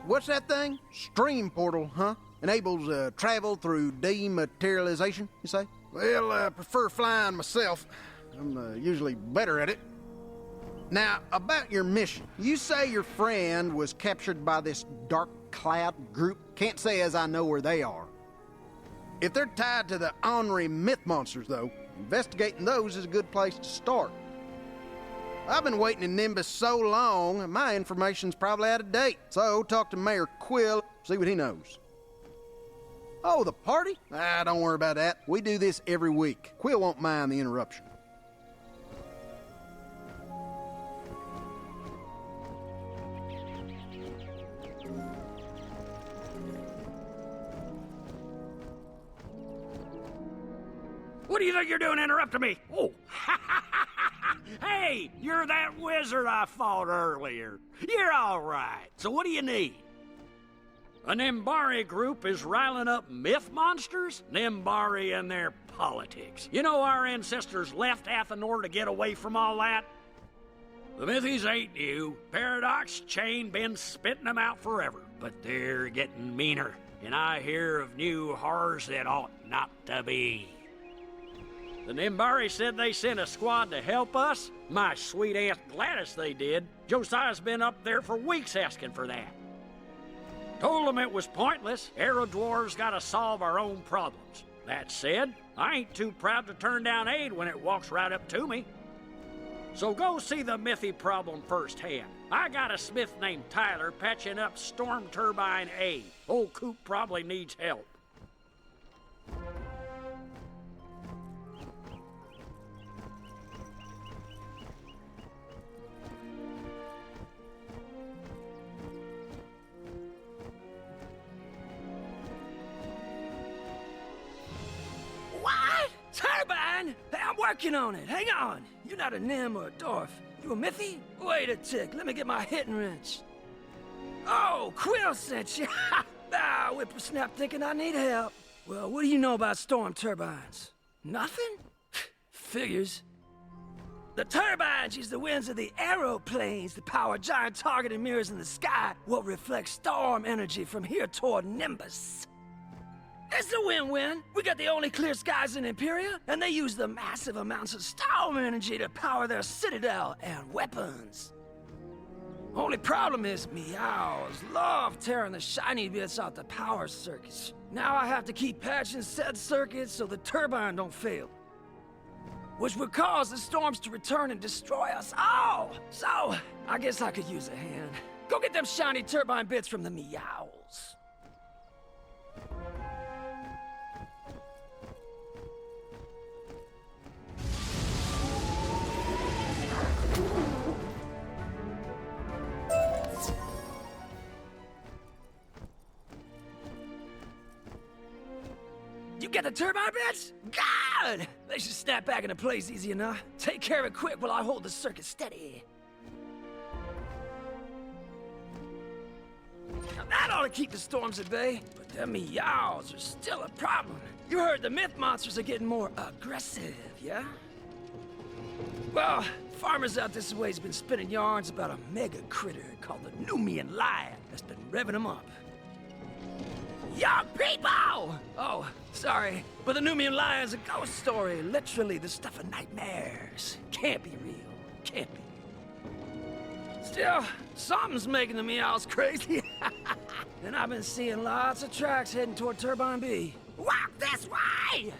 What's that thing? Stream portal, huh? Enables travel through dematerialization, you say? Well, I prefer flying myself. I'm usually better at it. Now, about your mission. You say your friend was captured by this Dark Cloud group. Can't say as I know where they are. If they're tied to the ornery myth monsters, though, investigating those is a good place to start. I've been waiting in Nimbus so long, my information's probably out of date. So talk to Mayor Quill, see what he knows. Oh, the party? Don't worry about that. We do this every week. Quill won't mind the interruption. What do you think you're doing interrupting me? Oh, hey, you're that wizard I fought earlier. You're all right. So what do you need? A Nimbari group is riling up myth monsters? Nimbari and their politics. You know our ancestors left Athenor to get away from all that? The Mythies ain't new. Paradox Chain been spitting them out forever. But they're getting meaner, and I hear of new horrors that ought not to be. The Nimbari said they sent a squad to help us. My sweet Aunt Gladys they did. Josiah's been up there for weeks asking for that. Told them it was pointless. Arrow Dwarves gotta solve our own problems. That said, I ain't too proud to turn down aid when it walks right up to me. So go see the Mythy problem firsthand. I got a smith named Tyler patching up Storm Turbine A. Old Coop probably needs help. What? Turbine? Hey, I'm working on it. Hang on. You're not a Nim or a Dwarf. You a Mythy? Wait a tick. Let me get my hitting wrench. Oh, Quill sent you. Whippersnap thinking I need help. Well, what do you know about storm turbines? Nothing? Figures. The turbines use the winds of the aeroplanes to power giant targeting mirrors in the sky, what reflects storm energy from here toward Nimbus. It's a win-win. We got the only clear skies in Empyrea, and they use the massive amounts of storm energy to power their citadel and weapons. Only problem is meows love tearing the shiny bits out the power circuits. Now I have to keep patching said circuits so the turbine don't fail, which would cause the storms to return and destroy us all. So, I guess I could use a hand. Go get them shiny turbine bits from the meows. You get the turbine bits? God! They should snap back into place easy enough. Take care of it quick while I hold the circuit steady. Now that ought to keep the storms at bay, but them meows are still a problem. You heard the myth monsters are getting more aggressive, yeah? Well, farmers out this way's been spinning yarns about a mega critter called the Numian Lion that's been revving them up. Young people! Oh, sorry, but the Numian Lion's a ghost story. Literally the stuff of nightmares. Can't be real. Can't be. Still, something's making the meows crazy. And I've been seeing lots of tracks heading toward Turbine B. Walk this way!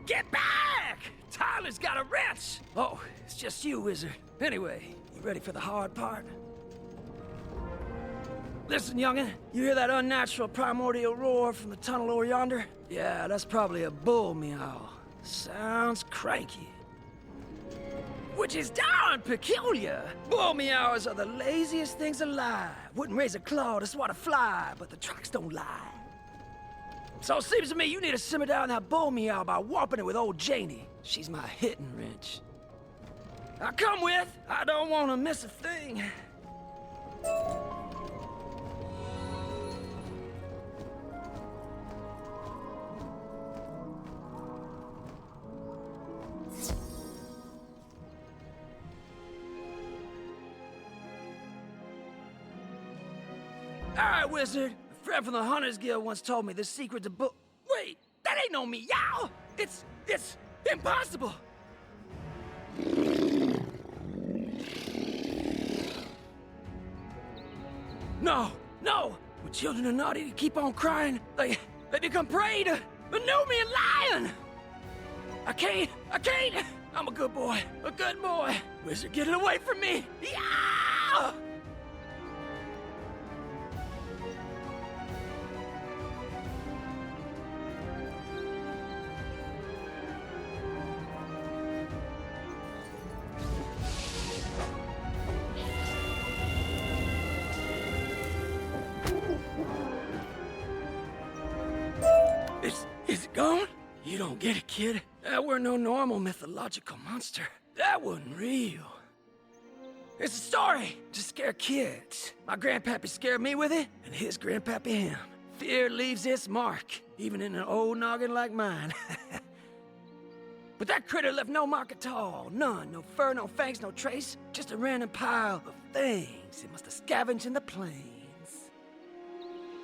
Get back! Tyler's got a wrench! Oh, it's just you, Wizard. Anyway, you ready for the hard part? Listen, youngin', you hear that unnatural primordial roar from the tunnel over yonder? Yeah, that's probably a bull meow. Sounds cranky. Which is darn peculiar. Bull meows are the laziest things alive. Wouldn't raise a claw to swat a fly, but the tracks don't lie. So it seems to me you need to simmer down that bull meow by warping it with old Janie. She's my hitting wrench. Now come with. I don't want to miss a thing. All right, Wizard. A friend from the Hunters Guild once told me the secret to Wait, that ain't no meow! It's impossible! No! When children are naughty, they keep on crying. They become prey to the Numian Lion! I can't! I'm a good boy. Wizard, get it away from me! Yeah! Is it gone? You don't get it, kid. That were no normal mythological monster. That wasn't real. It's a story to scare kids. My grandpappy scared me with it, and his grandpappy him. Fear leaves its mark, even in an old noggin like mine. But that critter left no mark at all. None. No fur, no fangs, no trace. Just a random pile of things it must have scavenged in the plains.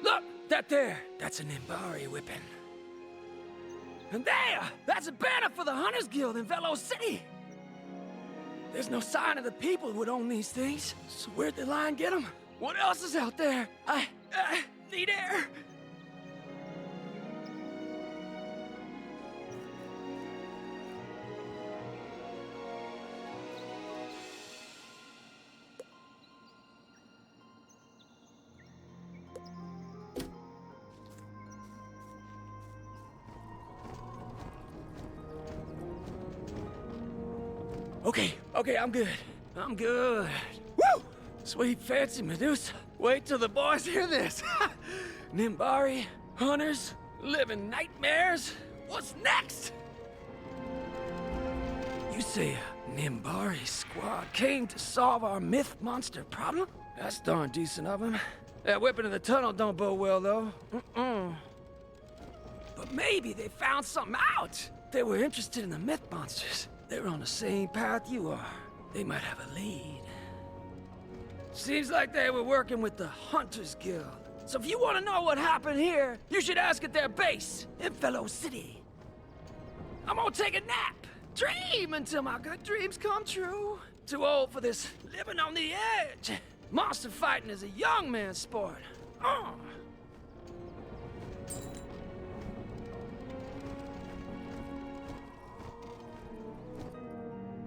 Look, that's an Imbari whipping. And there! That's a banner for the Hunters Guild in Velo City! There's no sign of the people who would own these things. So where'd the lion get them? What else is out there? I need air! Okay, I'm good. Woo! Sweet fancy Medusa. Wait till the boys hear this. Nimbari, hunters, living nightmares. What's next? You say a Nimbari squad came to solve our myth monster problem? That's darn decent of them. That weapon in the tunnel don't bode well, though. But maybe they found something out. They were interested in the myth monsters. They're on the same path you are. They might have a lead. Seems like they were working with the Hunters Guild. So if you want to know what happened here, you should ask at their base in Fellow City. I'm gonna take a nap. Dream until my good dreams come true. Too old for this living on the edge. Monster fighting is a young man's sport.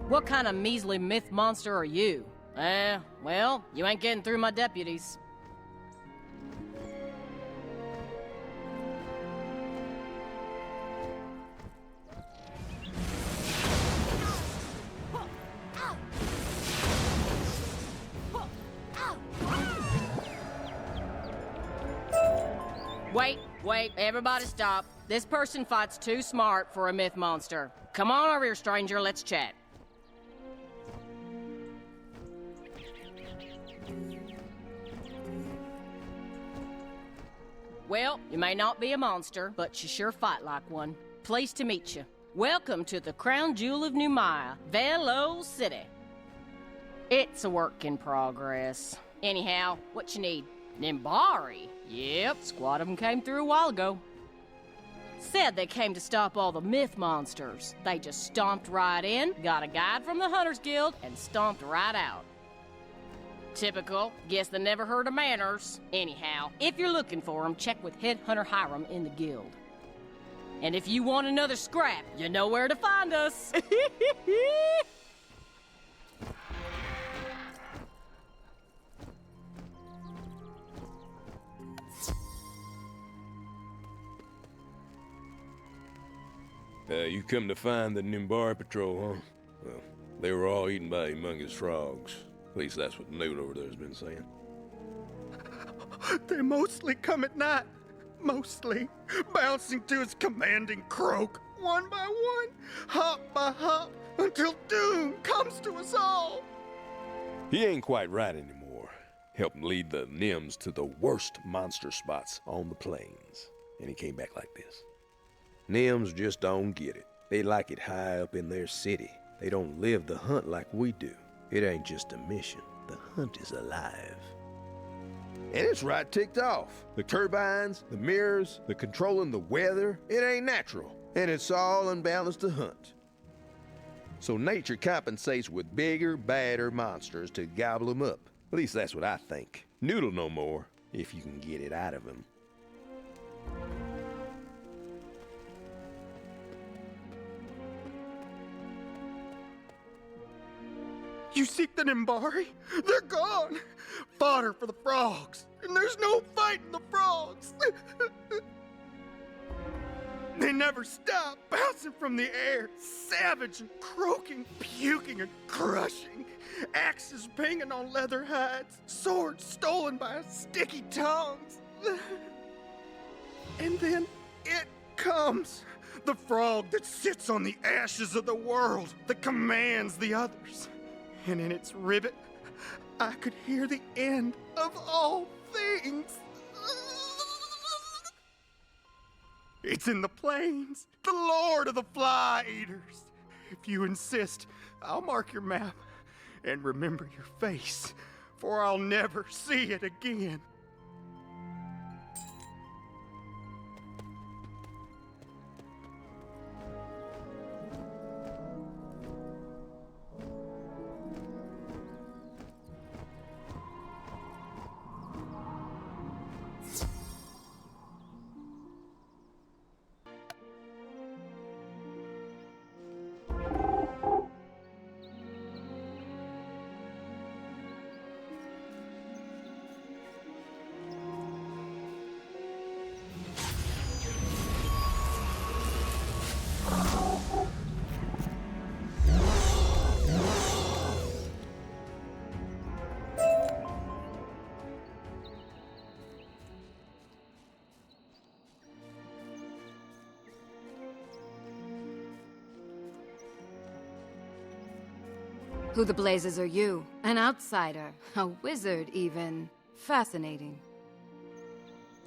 What kind of measly myth monster are you? Well, you ain't getting through my deputies. Wait, everybody stop. This person fights too smart for a myth monster. Come on over here, stranger, let's chat. Well, you may not be a monster, but you sure fight like one. Pleased to meet you. Welcome to the crown jewel of Empyrea, Velo City. It's a work in progress. Anyhow, what you need? Nimbari? Yep, squad of them came through a while ago. Said they came to stop all the myth monsters. They just stomped right in, got a guide from the Hunters Guild, and stomped right out. Typical. Guess they never heard of manners. Anyhow, if you're looking for them, check with Head Hunter Hiram in the guild. And if you want another scrap, you know where to find us. You come to find the Nimbari patrol, huh? Well, they were all eaten by humongous frogs. At least that's what the note over there's been saying. They mostly come at night. Mostly. Bouncing to his commanding croak, one by one, hop by hop, until doom comes to us all. He ain't quite right anymore. Helped lead the Nims to the worst monster spots on the plains. And he came back like this. Nims just don't get it. They like it high up in their city. They don't live the hunt like we do. It ain't just a mission. The hunt is alive. And it's right ticked off. The turbines, the mirrors, the controlling the weather, it ain't natural. And it's all unbalanced to hunt. So nature compensates with bigger, badder monsters to gobble them up. At least that's what I think. Noodle no more, if you can get it out of him. You seek the Nimbari? They're gone! Fodder for the frogs! And there's no fighting the frogs! They never stop, bouncing from the air, savage and croaking, puking and crushing, axes pinging on leather hides, swords stolen by sticky tongues. And then it comes, the frog that sits on the ashes of the world, that commands the others. And in its ribbit, I could hear the end of all things. It's in the plains, the lord of the fly eaters. If you insist, I'll mark your map and remember your face, for I'll never see it again. Who the blazes are you? An outsider, a wizard even. Fascinating.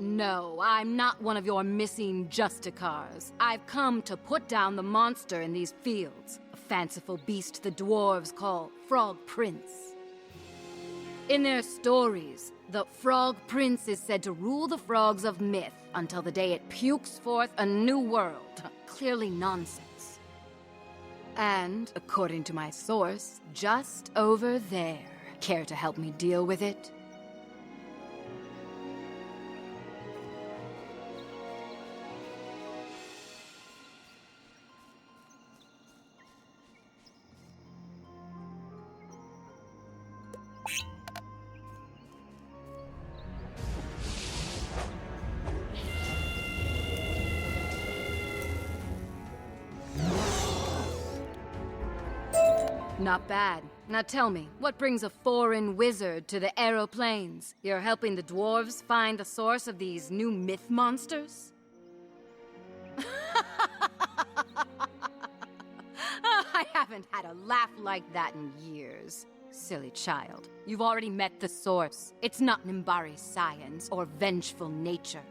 No, I'm not one of your missing Justicars. I've come to put down the monster in these fields. A fanciful beast the dwarves call Frog Prince. In their stories, the Frog Prince is said to rule the frogs of myth until the day it pukes forth a new world. Clearly nonsense. And, according to my source, just over there. Care to help me deal with it? Not bad. Now tell me, what brings a foreign wizard to the Arrow Plains? You're helping the dwarves find the source of these new myth monsters? I haven't had a laugh like that in years. Silly child. You've already met the source. It's not Nimbari's science or vengeful nature.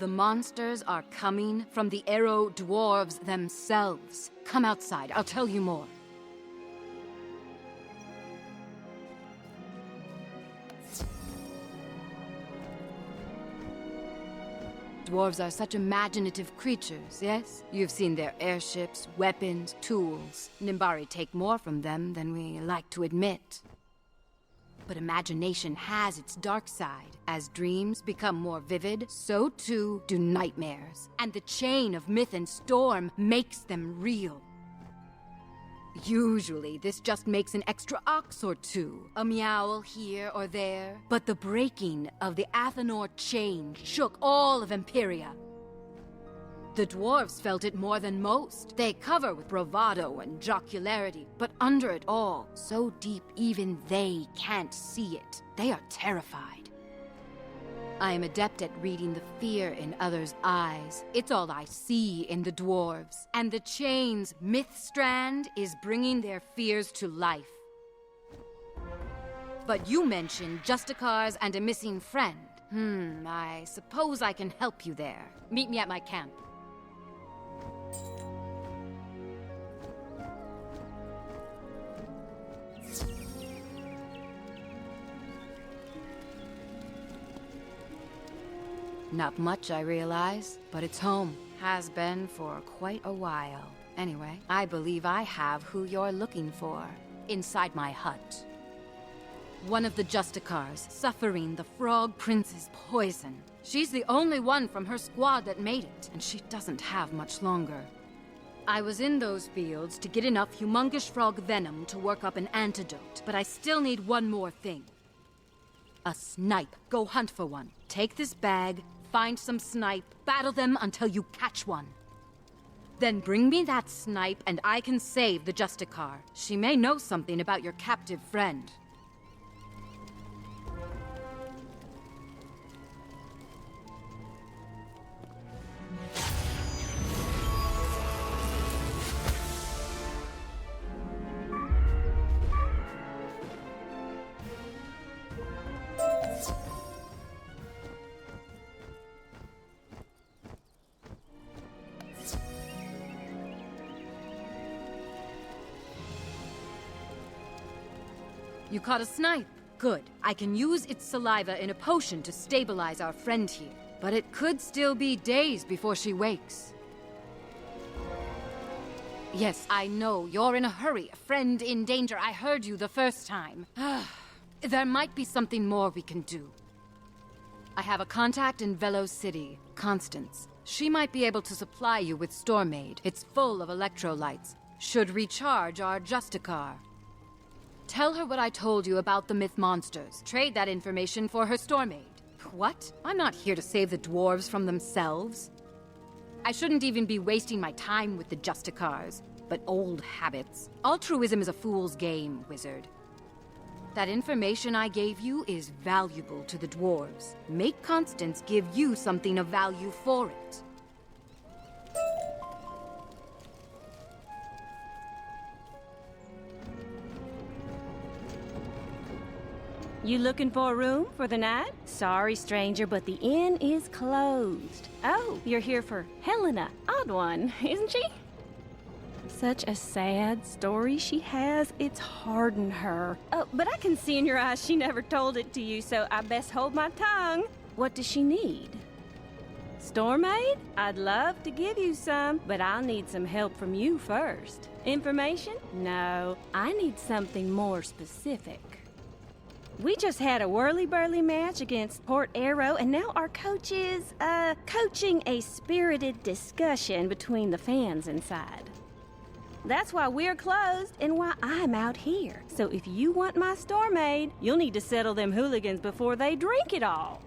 The monsters are coming from the Arrow dwarves themselves. Come outside, I'll tell you more. Dwarves are such imaginative creatures, yes? You've seen their airships, weapons, tools. Nimbari take more from them than we like to admit. But imagination has its dark side. As dreams become more vivid, so too do nightmares. And the chain of myth and storm makes them real. Usually, this just makes an extra ox or two, a meowl here or there. But the breaking of the Athenor chain shook all of Empyrea. The dwarves felt it more than most. They cover with bravado and jocularity, but under it all, so deep even they can't see it. They are terrified. I am adept at reading the fear in others' eyes. It's all I see in the dwarves. And the chain's myth strand is bringing their fears to life. But you mentioned Justicars and a missing friend. I suppose I can help you there. Meet me at my camp. Not much, I realize, but it's home. Has been for quite a while. Anyway, I believe I have who you're looking for. Inside my hut. One of the Justicars, suffering the Frog Prince's poison. She's the only one from her squad that made it, and she doesn't have much longer. I was in those fields to get enough humongous frog venom to work up an antidote, but I still need one more thing. A snipe. Go hunt for one. Take this bag, find some snipe, battle them until you catch one. Then bring me that snipe and I can save the Justicar. She may know something about your captive friend. You caught a snipe. Good. I can use its saliva in a potion to stabilize our friend here. But it could still be days before she wakes. Yes, I know. You're in a hurry. A friend in danger. I heard you the first time. There might be something more we can do. I have a contact in Velo City, Constance. She might be able to supply you with Stormaid. It's full of electrolytes. Should recharge our Justicar. Tell her what I told you about the myth monsters. Trade that information for her Stormaid. What? I'm not here to save the dwarves from themselves. I shouldn't even be wasting my time with the Justicars, but old habits. Altruism is a fool's game, wizard. That information I gave you is valuable to the dwarves. Make Constance give you something of value for it. You looking for a room for the night? Sorry, stranger, but the inn is closed. Oh, you're here for Helena. Odd one, isn't she? Such a sad story she has, it's hardened her. Oh, but I can see in your eyes she never told it to you, so I best hold my tongue. What does she need? Storm aid? I'd love to give you some, but I'll need some help from you first. Information? No, I need something more specific. We just had a whirly-burly match against Port Arrow, and now our coach is, coaching a spirited discussion between the fans inside. That's why we're closed and why I'm out here. So if you want my storm aid, you'll need to settle them hooligans before they drink it all.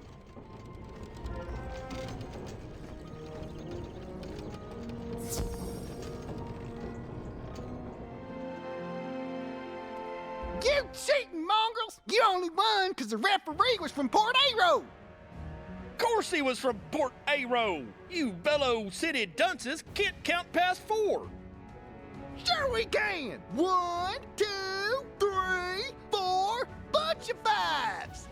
You cheating mongrels! You only won because the referee was from Port Arrow! Of course he was from Port Arrow! You Velo City dunces can't count past 4! Sure we can! 1, 2, 3, 4, bunch of 5s!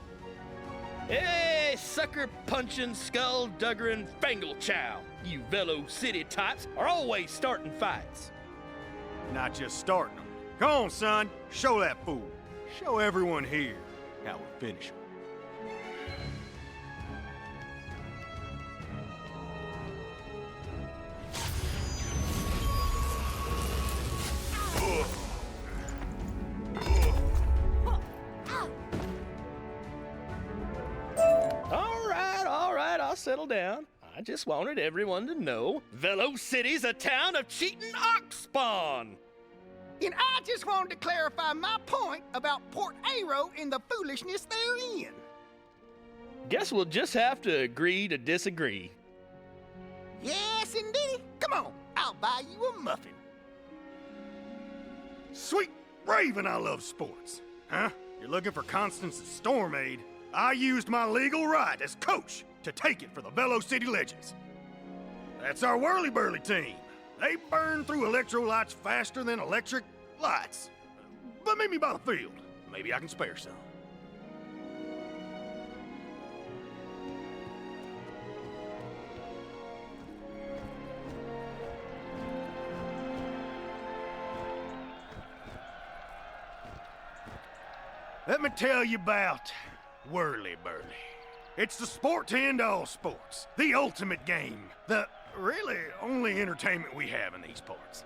Hey, sucker-punching, skull-duggering Fangle-chow! You Velo City types are always starting fights. Not just starting them. Come on, son. Show that fool. Show everyone here how we finish him. All right, I'll settle down. I just wanted everyone to know Velo City's a town of cheating ox spawn. And I just wanted to clarify my point about Port Arrow and the foolishness they're in. Guess we'll just have to agree to disagree. Yes, indeed. Come on, I'll buy you a muffin. Sweet Raven, I love sports. Huh? You're looking for Constance's storm aid? I used my legal right as coach to take it for the Velo City Legends. That's our whirly-burly team. They burn through electrolytes faster than electric lights. But meet me by the field. Maybe I can spare some. Let me tell you about whirly-burly. It's the sport to end all sports. The ultimate game. The really only entertainment we have in these parts.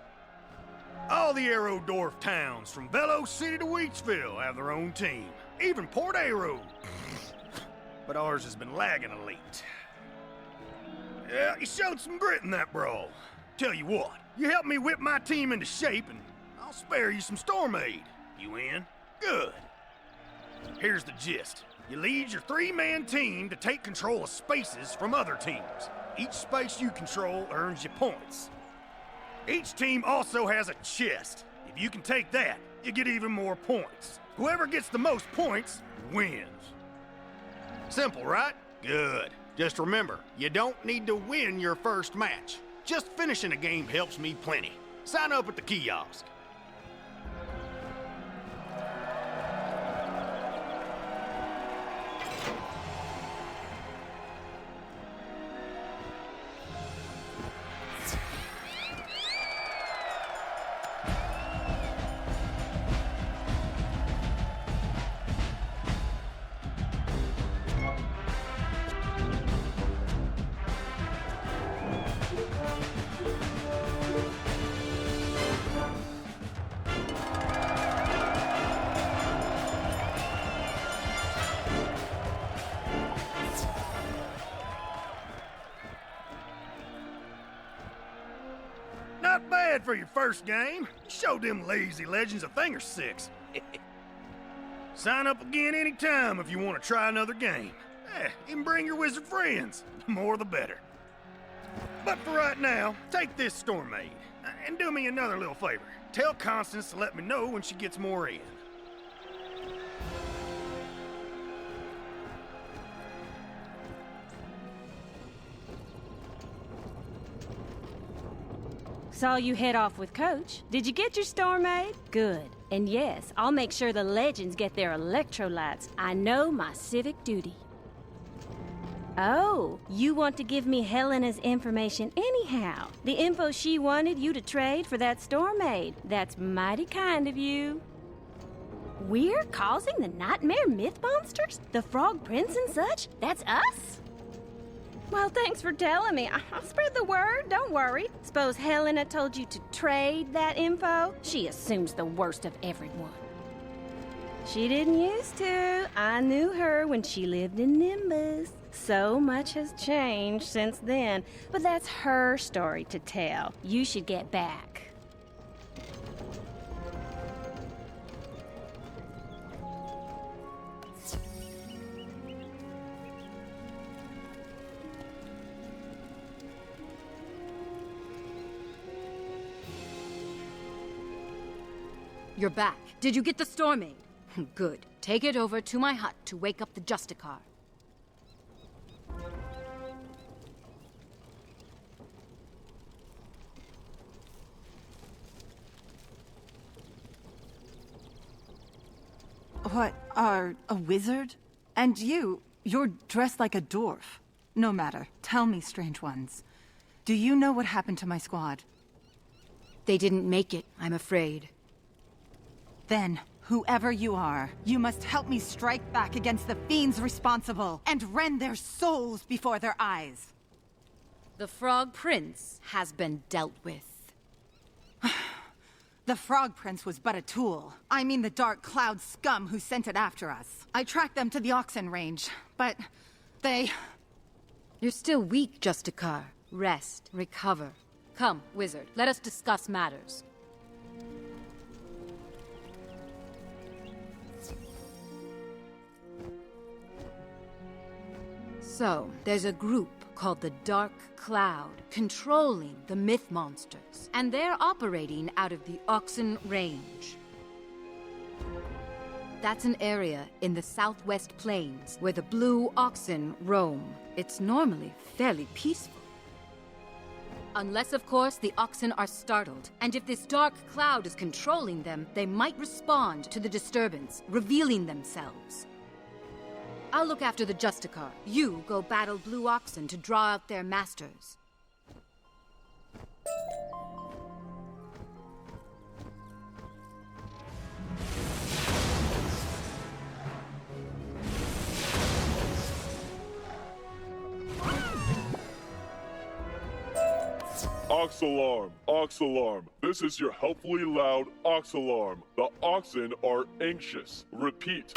All the Arrowdorf towns, from Velo City to Wheatsville, have their own team. Even Port Arrow. But ours has been lagging a late. Yeah, you showed some grit in that brawl. Tell you what, you help me whip my team into shape and I'll spare you some storm aid. You in? Good. Here's the gist. You lead your 3-man team to take control of spaces from other teams. Each space you control earns you points. Each team also has a chest. If you can take that, you get even more points. Whoever gets the most points wins. Simple, right? Good. Just remember, you don't need to win your first match. Just finishing a game helps me plenty. Sign up at the kiosk. Not bad for your first game. Show them lazy legends a thing or 6. Sign up again anytime if you want to try another game. Even bring your wizard friends. The more the better. But for right now, take this storm aid. And do me another little favor. Tell Constance to let me know when she gets more in. Saw you head off with Coach. Did you get your storm aid? Good. And yes, I'll make sure the legends get their electrolytes. I know my civic duty. Oh, you want to give me Helena's information anyhow? The info she wanted you to trade for that store maid. That's mighty kind of you. We're causing the nightmare myth monsters? The Frog Prince and such? That's us? Well, thanks for telling me. I'll spread the word, don't worry. Suppose Helena told you to trade that info? She assumes the worst of everyone. She didn't used to. I knew her when she lived in Nimbus. So much has changed since then, but that's her story to tell. You should get back. You're back. Did you get the store maid? Good. Take it over to my hut to wake up the Justicar. What, are a wizard? And you're dressed like a dwarf. No matter. Tell me, strange ones. Do you know what happened to my squad? They didn't make it, I'm afraid. Then, whoever you are, you must help me strike back against the fiends responsible and rend their souls before their eyes. The Frog Prince has been dealt with. The Frog Prince was but a tool. I mean the Dark Cloud scum who sent it after us. I tracked them to the Oxen Range, but they... You're still weak, Justicar. Rest, recover. Come, Wizard, let us discuss matters. So, there's a group called the Dark Cloud, controlling the myth monsters, and they're operating out of the Oxen Range. That's an area in the Southwest Plains where the blue oxen roam. It's normally fairly peaceful. Unless, of course, the oxen are startled, and if this dark cloud is controlling them, they might respond to the disturbance, revealing themselves. I'll look after the Justicar. You go battle blue oxen to draw out their masters. Ox alarm! Ox alarm! This is your helpfully loud ox alarm. The oxen are anxious. Repeat.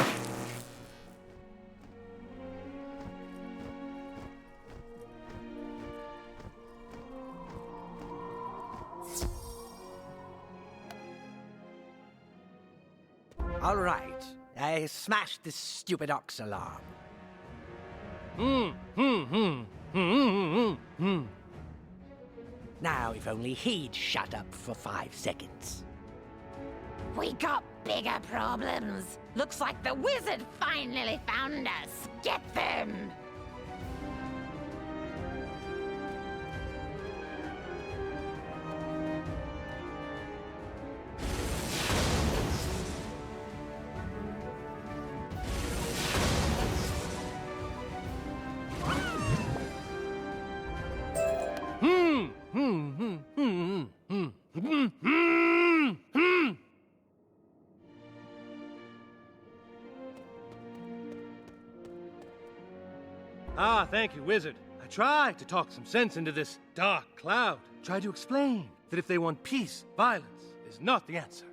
All right. I smashed this stupid ox alarm. Now, if only he'd shut up for 5 seconds. We got bigger problems. Looks like the wizard finally found us. Get them! Ah, thank you, Wizard. I tried to talk some sense into this dark cloud. Tried to explain that if they want peace, violence is not the answer.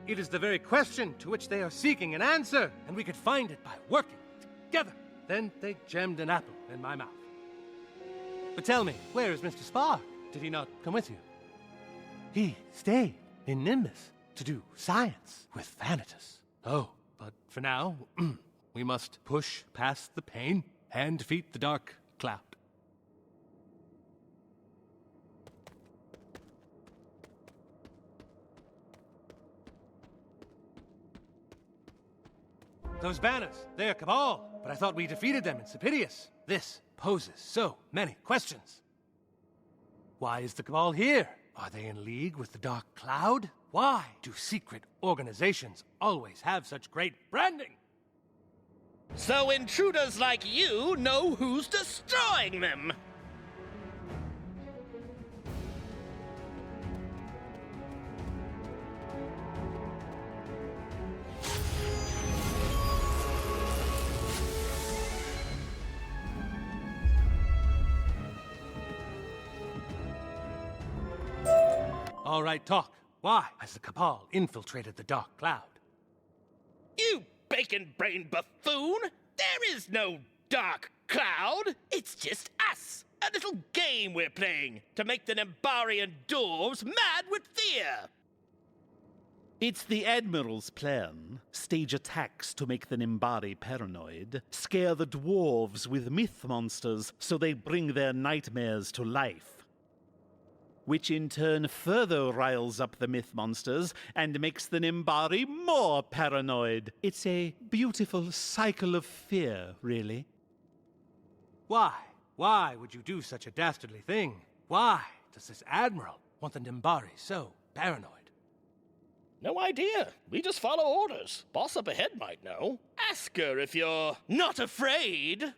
It is the very question to which they are seeking an answer, and we could find it by working together. Then they jammed an apple in my mouth. But tell me, where is Mr. Spark? Did he not come with you? He stayed in Nimbus to do science with Thanatos. Oh, but for now, we must push past the pain and defeat the dark cloud. Those banners, they're Cabal, but I thought we defeated them in Empyrea. This poses so many questions. Why is the Cabal here? Are they in league with the Dark Cloud? Why do secret organizations always have such great branding? So intruders like you know who's destroying them! All right, talk. Why has the Cabal infiltrated the Dark Cloud? You bacon-brained buffoon! There is no Dark Cloud! It's just us! A little game we're playing to make the Nimbarian dwarves mad with fear! It's the Admiral's plan. Stage attacks to make the Nimbari paranoid. Scare the dwarves with myth monsters so they bring their nightmares to life. Which in turn further riles up the myth monsters and makes the Nimbari more paranoid. It's a beautiful cycle of fear, really. Why? Why would you do such a dastardly thing? Why does this Admiral want the Nimbari so paranoid? No idea. We just follow orders. Boss up ahead might know. Ask her if you're not afraid.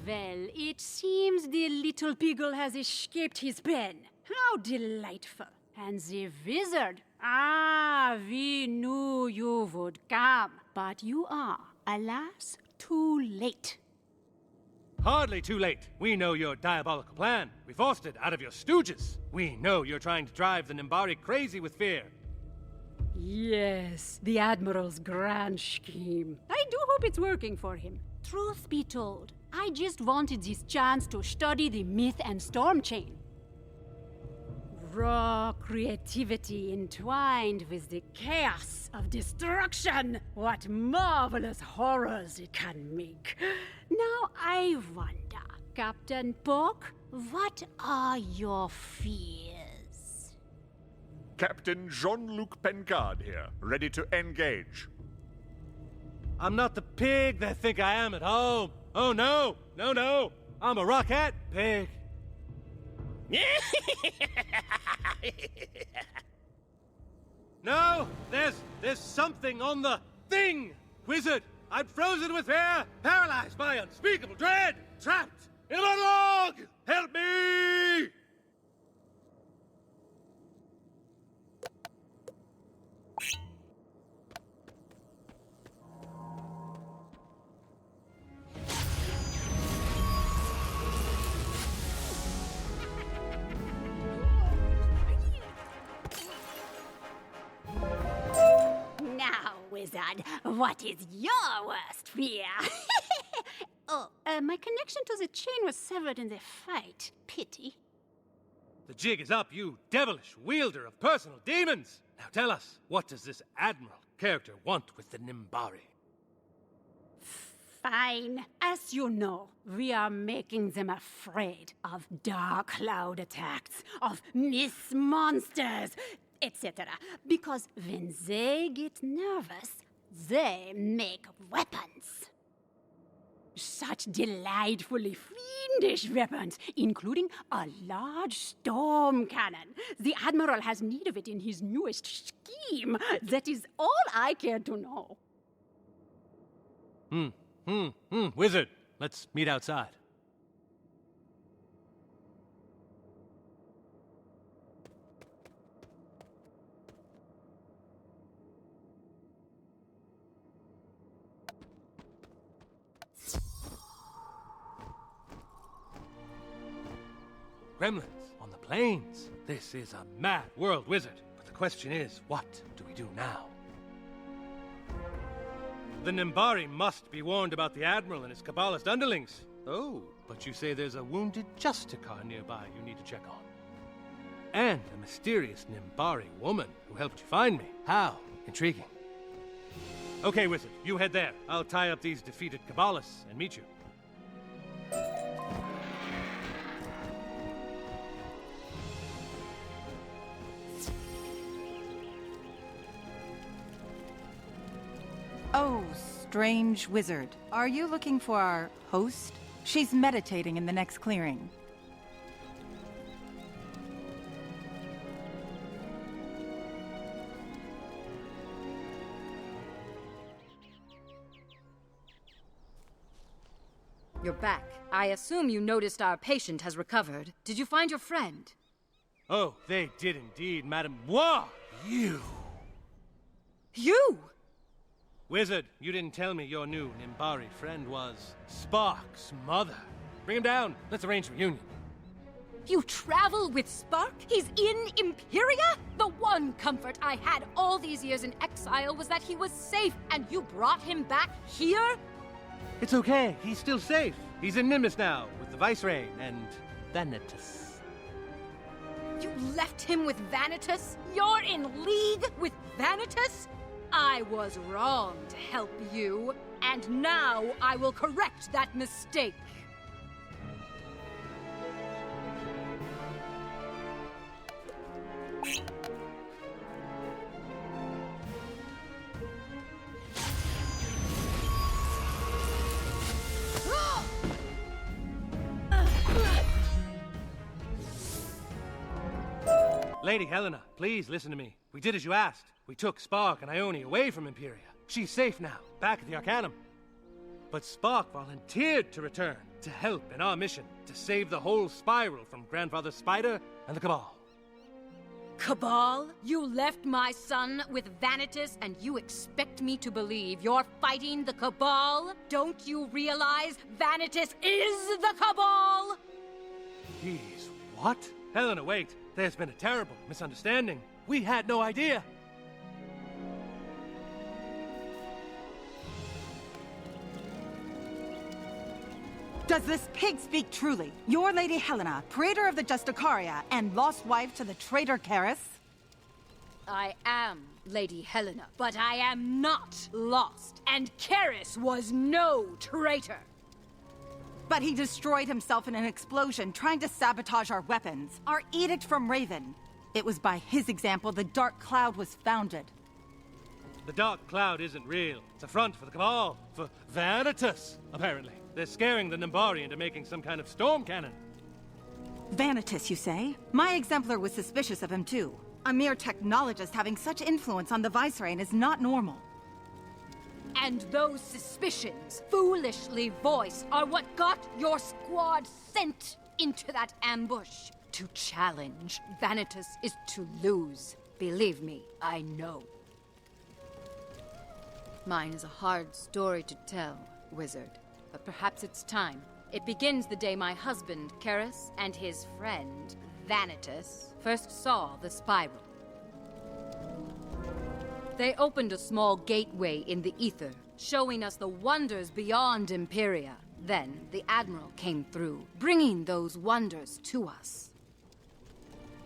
Well, it seems the little beagle has escaped his pen. How delightful. And the wizard. We knew you would come. But you are, alas, too late. Hardly too late. We know your diabolical plan. We forced it out of your stooges. We know you're trying to drive the Nimbari crazy with fear. Yes, the Admiral's grand scheme. I do hope it's working for him. Truth be told, I just wanted this chance to study the myth and storm chain. Raw creativity entwined with the chaos of destruction. What marvelous horrors it can make. Now I wonder, Captain Pork, what are your fears? Captain Jean-Luc Pencard here, ready to engage. I'm not the pig they think I am at home. Oh, no. No. I'm a rocket pig. No, there's something on the thing. Wizard, I'm frozen with fear, paralyzed by unspeakable dread, trapped in a monologue. Help me! Now, wizard, what is your worst fear? My connection to the chain was severed in the fight. Pity. The jig is up, you devilish wielder of personal demons. Now tell us, what does this Admiral character want with the Nimbari? Fine. As you know, we are making them afraid of dark cloud attacks, of myth monsters, etc. Because when they get nervous, they make weapons. Such delightfully fiendish weapons, including a large storm cannon. The Admiral has need of it in his newest scheme. That is all I care to know. Wizard, let's meet outside. Gremlins on the plains. This is a mad world, Wizard. But the question is, what do we do now? The Nimbari must be warned about the Admiral and his Kabbalist underlings. Oh, but you say there's a wounded Justicar nearby you need to check on. And a mysterious Nimbari woman who helped you find me. How intriguing. Okay, Wizard, you head there. I'll tie up these defeated Kabbalists and meet you. Oh, strange wizard. Are you looking for our host? She's meditating in the next clearing. You're back. I assume you noticed our patient has recovered. Did you find your friend? Oh, they did indeed, Madam. Whoa! You! You! Wizard, you didn't tell me your new Nimbari friend was Spark's mother. Bring him down. Let's arrange a reunion. You travel with Spark? He's in Empyrea? The one comfort I had all these years in exile was that he was safe, and you brought him back here? It's okay. He's still safe. He's in Nimbus now, with the Vicereign and Vanitas. You left him with Vanitas? You're in league with Vanitas? I was wrong to help you, and now I will correct that mistake. Lady Helena, please listen to me. We did as you asked. We took Spark and Ione away from Empyrea. She's safe now, back at the Arcanum. But Spark volunteered to return to help in our mission to save the whole spiral from Grandfather Spider and the Cabal. Cabal? You left my son with Vanitas and you expect me to believe you're fighting the Cabal? Don't you realize Vanitas is the Cabal? He's what? Helena, wait. There's been a terrible misunderstanding. We had no idea. Does this pig speak truly? Your Lady Helena, praetor of the Justicaria, and lost wife to the traitor Karis? I am Lady Helena, but I am not lost, and Karis was no traitor. But he destroyed himself in an explosion, trying to sabotage our weapons. Our edict from Raven. It was by his example the Dark Cloud was founded. The Dark Cloud isn't real. It's a front for the Cabal, for Vanitas, apparently. They're scaring the Nimbari into making some kind of storm cannon. Vanitas, you say? My exemplar was suspicious of him too. A mere technologist having such influence on the Vicereign is not normal. And those suspicions, foolishly voiced, are what got your squad sent into that ambush. To challenge Vanitas is to lose. Believe me, I know. Mine is a hard story to tell, Wizard. But perhaps it's time. It begins the day my husband, Karis, and his friend, Vanitas, first saw the spiral. They opened a small gateway in the ether, showing us the wonders beyond Empyrea. Then the Admiral came through, bringing those wonders to us.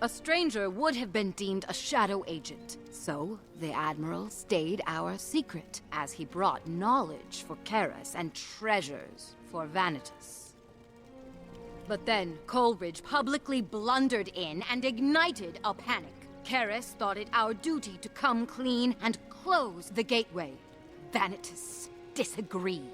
A stranger would have been deemed a shadow agent, so the Admiral stayed our secret, as he brought knowledge for Karis and treasures for Vanitas. But then Coleridge publicly blundered in and ignited a panic. Karis thought it our duty to come clean and close the gateway. Vanitas disagreed.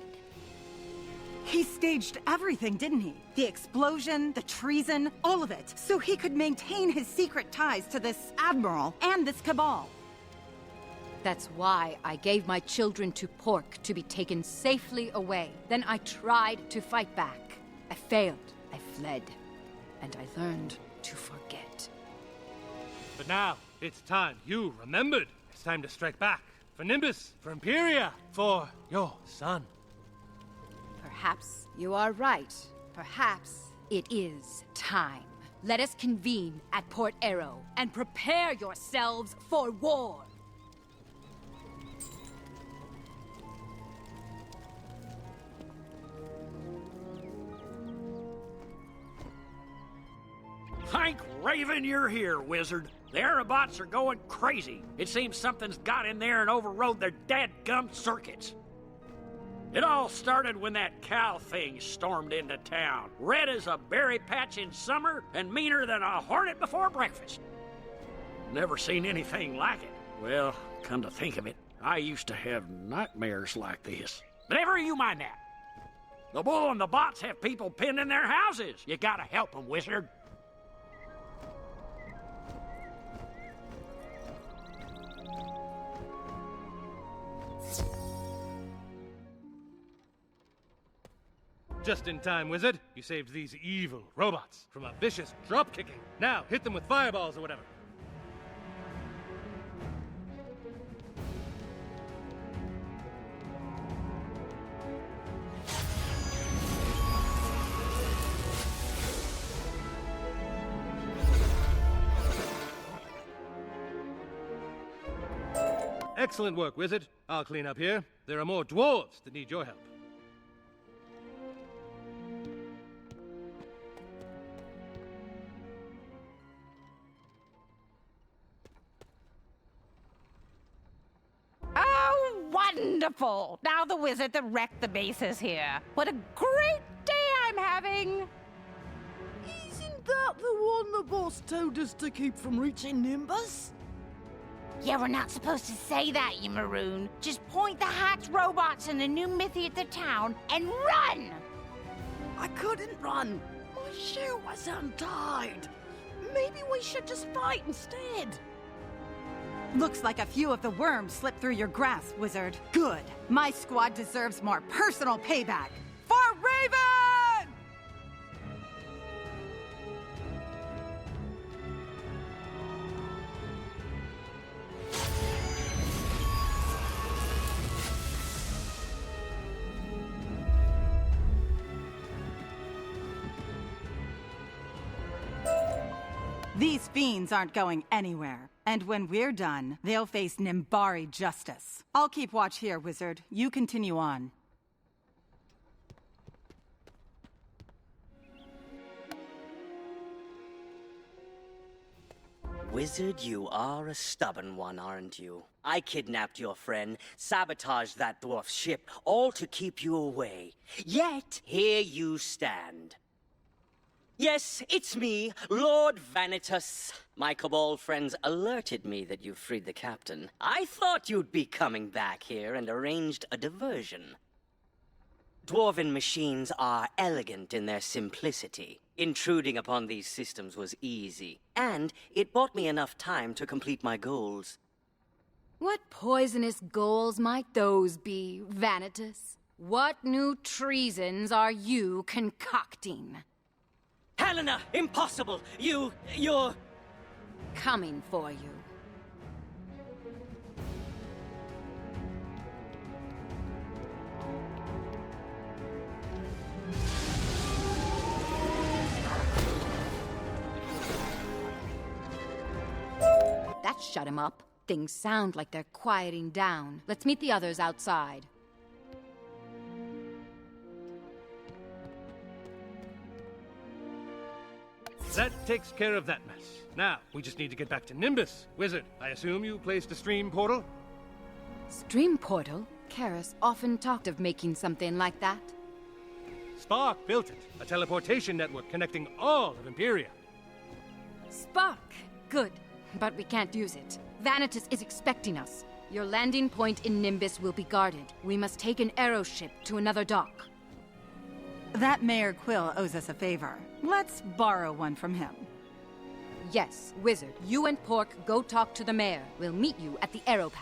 He staged everything, didn't he? The explosion, the treason, all of it, so he could maintain his secret ties to this Admiral and this Cabal. That's why I gave my children to Pork to be taken safely away. Then I tried to fight back. I failed. I fled. And I learned to forget. But now, it's time. You remembered. It's time to strike back. For Nimbus, for Empyrea, for your son. Perhaps you are right. Perhaps it is time. Let us convene at Port Arrow and prepare yourselves for war. Thank Raven you're here, Wizard. The Aerobots are going crazy. It seems something's got in there and overrode their dadgum circuits. It all started when that cow thing stormed into town. Red as a berry patch in summer and meaner than a hornet before breakfast. Never seen anything like it. Well, come to think of it, I used to have nightmares like this. But never you mind that. The bull and the bots have people pinned in their houses. You gotta help them, Wizard. Just in time, Wizard. You saved these evil robots from a vicious drop-kicking. Now, hit them with fireballs or whatever. Excellent work, Wizard. I'll clean up here. There are more dwarves that need your help. Oh, wonderful! Now the wizard that wrecked the base is here. What a great day I'm having! Isn't that the one the boss told us to keep from reaching Nimbus? Yeah, we're not supposed to say that, you maroon. Just point the hacked robots and the new Mithy at the town and run! I couldn't run. My shoe was untied. Maybe we should just fight instead. Looks like a few of the worms slipped through your grasp, Wizard. Good. My squad deserves more personal payback. For Raven! These fiends aren't going anywhere. And when we're done, they'll face Nimbari justice. I'll keep watch here, Wizard. You continue on. Wizard, you are a stubborn one, aren't you? I kidnapped your friend, sabotaged that dwarf's ship, all to keep you away. Yet, here you stand. Yes, it's me, Lord Vanitas. My Cabal friends alerted me that you freed the captain. I thought you'd be coming back here and arranged a diversion. Dwarven machines are elegant in their simplicity. Intruding upon these systems was easy, and it bought me enough time to complete my goals. What poisonous goals might those be, Vanitas? What new treasons are you concocting? Helena, impossible! You're... Coming for you. That shut him up. Things sound like they're quieting down. Let's meet the others outside. That takes care of that mess. Now, we just need to get back to Nimbus. Wizard, I assume you placed a stream portal? Stream portal? Karis often talked of making something like that. Spark built it. A teleportation network connecting all of Empyrea. Spark! Good. But we can't use it. Vanitas is expecting us. Your landing point in Nimbus will be guarded. We must take an aeroship to another dock. That Mayor Quill owes us a favor. Let's borrow one from him. Yes, Wizard. You and Pork go talk to the mayor. We'll meet you at the aeropad.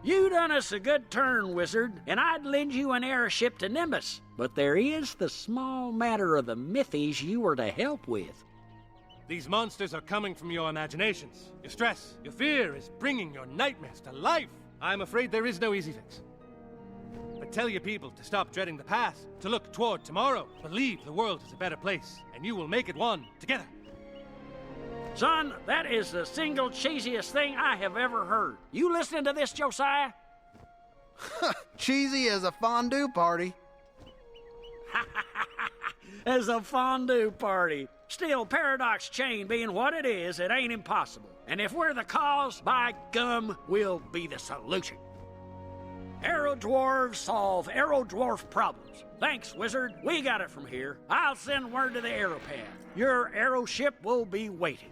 You done us a good turn, Wizard, and I'd lend you an airship to Nimbus. But there is the small matter of the Mythies you were to help with. These monsters are coming from your imaginations. Your stress, your fear is bringing your nightmares to life. I'm afraid there is no easy fix. But tell your people to stop dreading the past, to look toward tomorrow. Believe the world is a better place, and you will make it one together. Son, that is the single cheesiest thing I have ever heard. You listening to this, Josiah? Cheesy as a fondue party. As a fondue party. Still, Paradox Chain being what it is, it ain't impossible. And if we're the cause, by gum, we'll be the solution. Arrow dwarves solve arrow dwarf problems. Thanks, Wizard. We got it from here. I'll send word to the arrow pad. Your arrow ship will be waiting.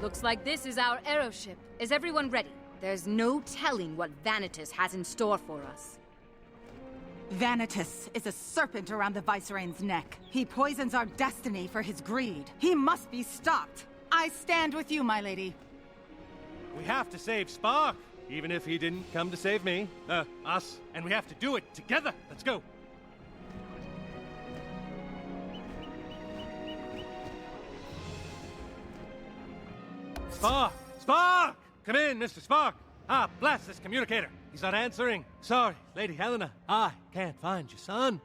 Looks like this is our arrow ship. Is everyone ready? There's no telling what Vanitas has in store for us. Vanitas is a serpent around the Viceroy's neck. He poisons our destiny for his greed. He must be stopped. I stand with you, my lady. We have to save Spark, even if he didn't come to save me. Us. And we have to do it together. Let's go. Spark! Spark! Come in, Mr. Spark. Ah, blast this communicator. He's not answering. Sorry, Lady Helena. I can't find your son.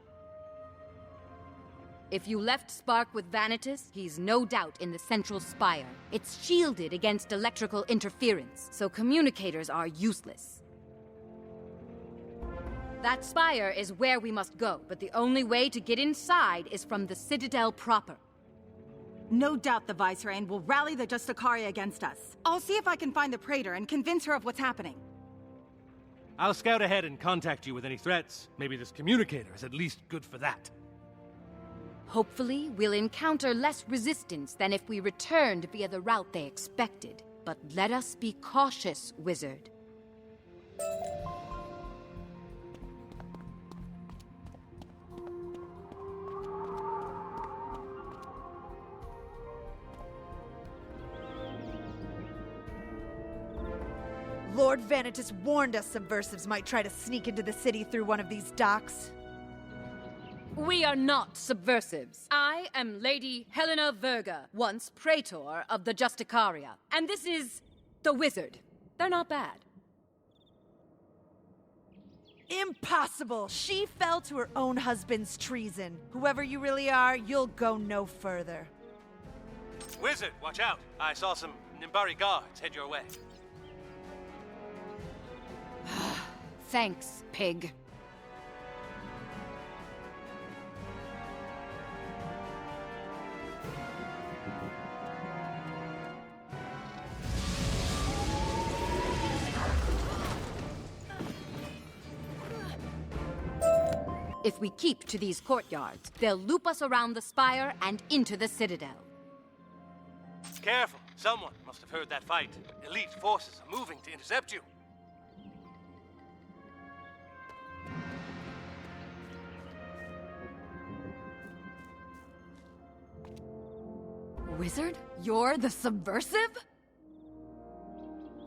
If you left Spark with Vanitas, he's no doubt in the central spire. It's shielded against electrical interference, so communicators are useless. That spire is where we must go, but the only way to get inside is from the Citadel proper. No doubt the Viceroy will rally the Justicaria against us. I'll see if I can find the Praetor and convince her of what's happening. I'll scout ahead and contact you with any threats. Maybe this communicator is at least good for that. Hopefully, we'll encounter less resistance than if we returned via the route they expected. But let us be cautious, Wizard. Lord Vanitas warned us subversives might try to sneak into the city through one of these docks. We are not subversives. I am Lady Helena Verga, once Praetor of the Justicaria. And this is the Wizard. They're not bad. Impossible! She fell to her own husband's treason. Whoever you really are, you'll go no further. Wizard, watch out. I saw some Nimbari guards head your way. Thanks, pig. If we keep to these courtyards, they'll loop us around the spire and into the Citadel. Careful. Someone must have heard that fight. Elite forces are moving to intercept you. Wizard? You're the subversive?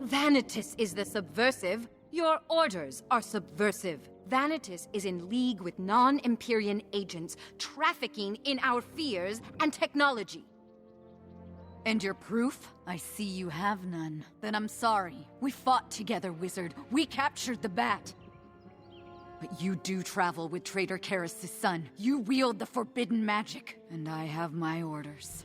Vanitas is the subversive. Your orders are subversive. Vanitas is in league with non-Empyrean agents, trafficking in our fears and technology. And your proof? I see you have none. Then I'm sorry. We fought together, Wizard. We captured the bat. But you do travel with Traitor Karis' son. You wield the forbidden magic. And I have my orders.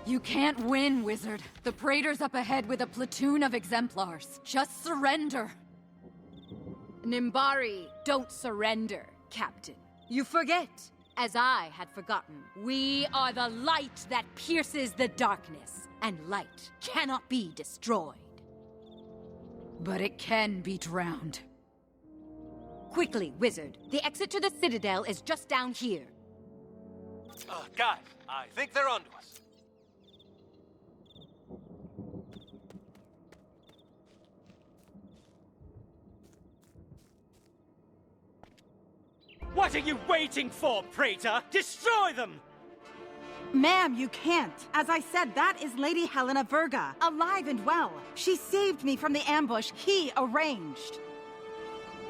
You can't win, Wizard. The Praetor's up ahead with a platoon of exemplars. Just surrender. Nimbari, don't surrender, Captain. You forget, as I had forgotten. We are the light that pierces the darkness, and light cannot be destroyed. But it can be drowned. Quickly, Wizard. The exit to the Citadel is just down here. Guys, I think they're onto us. What are you waiting for, Praetor? Destroy them! Ma'am, you can't. As I said, that is Lady Helena Verga, alive and well. She saved me from the ambush he arranged.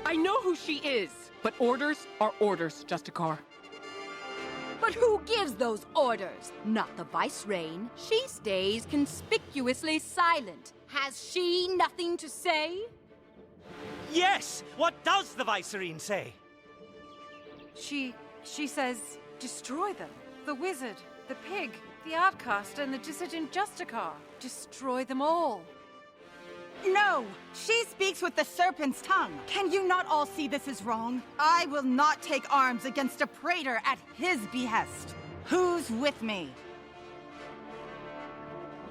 I know who she is, but orders are orders, Justicar. But who gives those orders? Not the Vicereign. She stays conspicuously silent. Has she nothing to say? Yes! What does the Vicereign say? She says, destroy them. The wizard, the pig, the outcast, and the dissident Justicar. Destroy them all. No! She speaks with the serpent's tongue. Can you not all see this is wrong? I will not take arms against a praetor at his behest. Who's with me?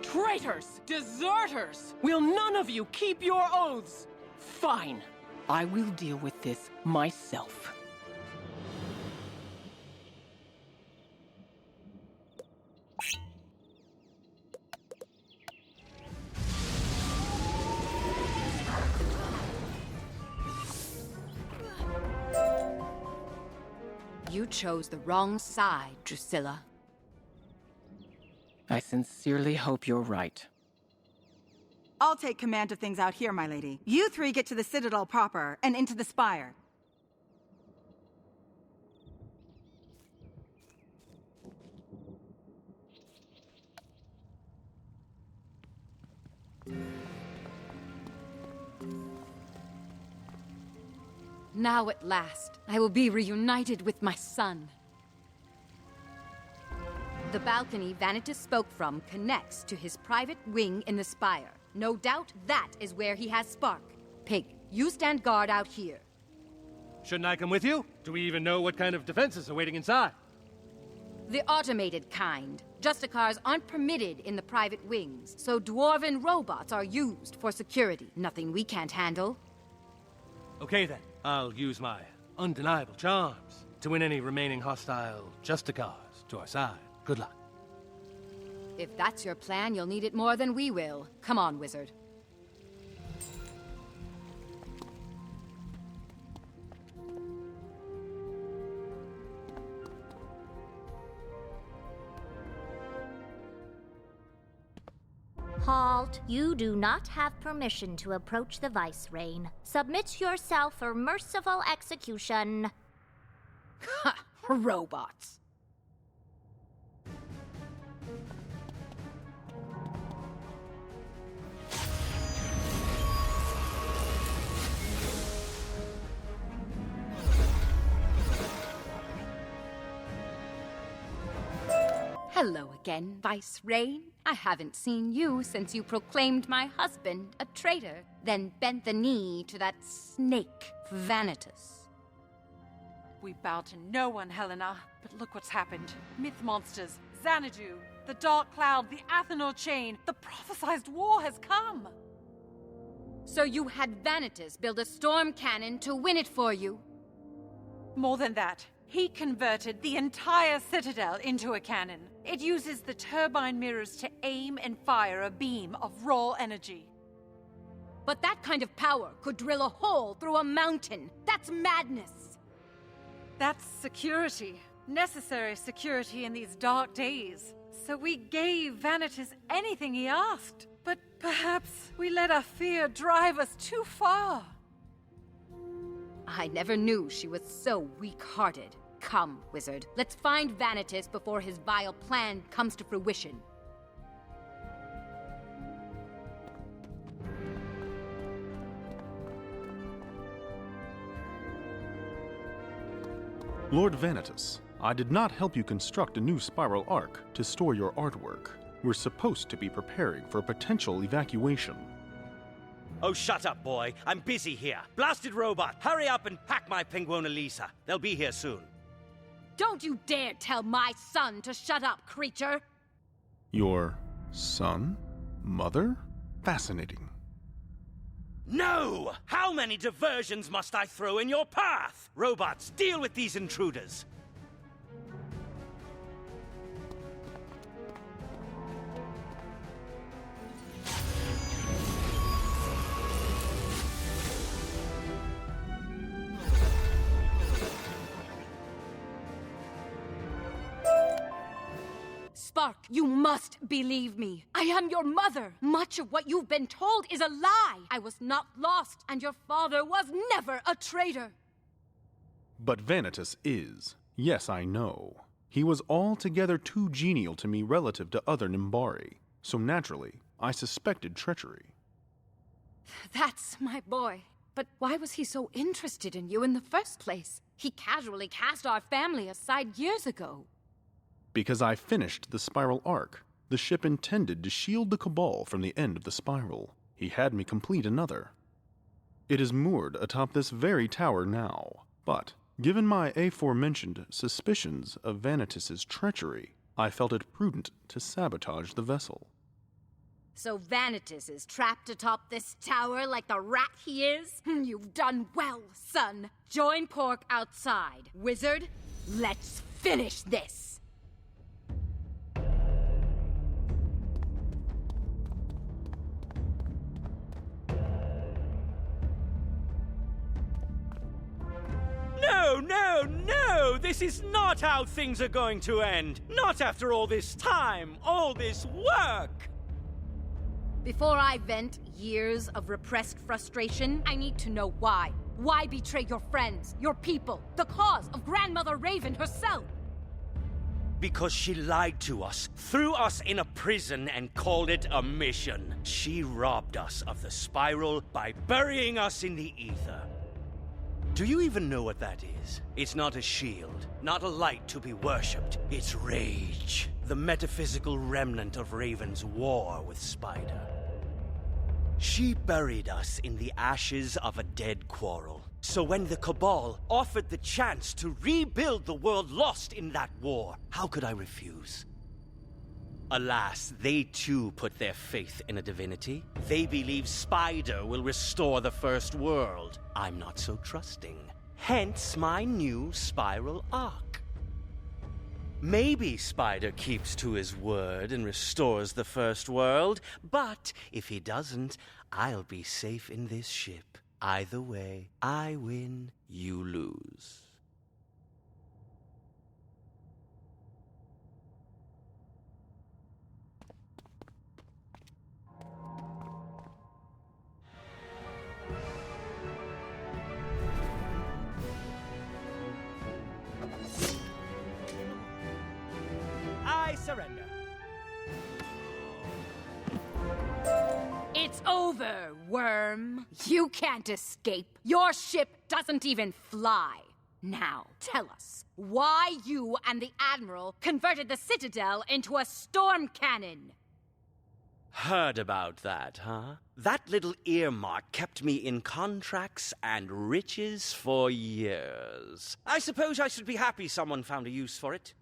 Traitors! Deserters! Will none of you keep your oaths? Fine. I will deal with this myself. You chose the wrong side, Drusilla. I sincerely hope you're right. I'll take command of things out here, my lady. You three get to the Citadel proper and into the spire. Now at last, I will be reunited with my son. The balcony Vanitas spoke from connects to his private wing in the spire. No doubt that is where he has Spark. Pig, you stand guard out here. Shouldn't I come with you? Do we even know what kind of defenses are waiting inside? The automated kind. Justicars aren't permitted in the private wings, so dwarven robots are used for security. Nothing we can't handle. Okay then, I'll use my undeniable charms to win any remaining hostile Justicars to our side. Good luck. If that's your plan, you'll need it more than we will. Come on, wizard. Halt. You do not have permission to approach the Vicereign. Submit yourself for merciful execution. Ha! Robots. Hello again, Vicereign. I haven't seen you since you proclaimed my husband a traitor, then bent the knee to that snake, Vanitas. We bow to no one, Helena, but look what's happened. Myth monsters, Xanadu, the Dark Cloud, the Athenor Chain, the prophesized war has come! So you had Vanitas build a storm cannon to win it for you? More than that. He converted the entire Citadel into a cannon. It uses the turbine mirrors to aim and fire a beam of raw energy. But that kind of power could drill a hole through a mountain. That's madness! That's security. Necessary security in these dark days. So we gave Vanitas anything he asked. But perhaps we let our fear drive us too far. I never knew she was so weak-hearted. Come, wizard. Let's find Vanitas before his vile plan comes to fruition. Lord Vanitas, I did not help you construct a new spiral arc to store your artwork. We're supposed to be preparing for a potential evacuation. Oh, shut up, boy. I'm busy here. Blasted robot, hurry up and pack my Penguona Lisa. They'll be here soon. Don't you dare tell my son to shut up, creature! Your son? Mother? Fascinating. No! How many diversions must I throw in your path? Robots, deal with these intruders. Spark, you must believe me. I am your mother. Much of what you've been told is a lie. I was not lost, and your father was never a traitor. But Vanitas is. Yes, I know. He was altogether too genial to me relative to other Nimbari, so naturally, I suspected treachery. That's my boy. But why was he so interested in you in the first place? He casually cast our family aside years ago. Because I finished the spiral arc. The ship intended to shield the Cabal from the end of the spiral. He had me complete another. It is moored atop this very tower now, but given my aforementioned suspicions of Vanitas's treachery, I felt it prudent to sabotage the vessel. So Vanitas is trapped atop this tower like the rat he is? You've done well, son. Join Pork outside. Wizard, let's finish this! No, no, no! This is not how things are going to end! Not after all this time, all this work! Before I vent years of repressed frustration, I need to know why. Why betray your friends, your people, the cause of Grandmother Raven herself? Because she lied to us, threw us in a prison, and called it a mission. She robbed us of the spiral by burying us in the ether. Do you even know what that is? It's not a shield, not a light to be worshipped. It's rage, the metaphysical remnant of Raven's war with Spider. She buried us in the ashes of a dead quarrel. So when the Cabal offered the chance to rebuild the world lost in that war, how could I refuse? Alas, they too put their faith in a divinity. They believe Spider will restore the first world. I'm not so trusting. Hence my new spiral arc. Maybe Spider keeps to his word and restores the first world, but if he doesn't, I'll be safe in this ship. Either way, I win, you lose. I surrender. It's over, worm. You can't escape. Your ship doesn't even fly. Now, tell us, why you and the Admiral converted the Citadel into a storm cannon? Heard about that, huh? That little earmark kept me in contracts and riches for years. I suppose I should be happy someone found a use for it.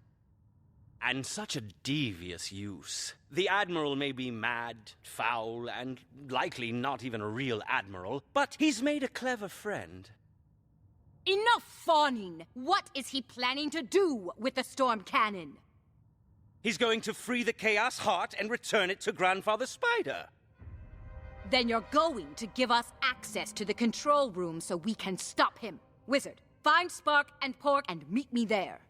And such a devious use. The Admiral may be mad, foul, and likely not even a real Admiral, but he's made a clever friend. Enough fawning! What is he planning to do with the storm cannon? He's going to free the Chaos Heart and return it to Grandfather Spider. Then you're going to give us access to the control room so we can stop him. Wizard, find Spark and Pork and meet me there.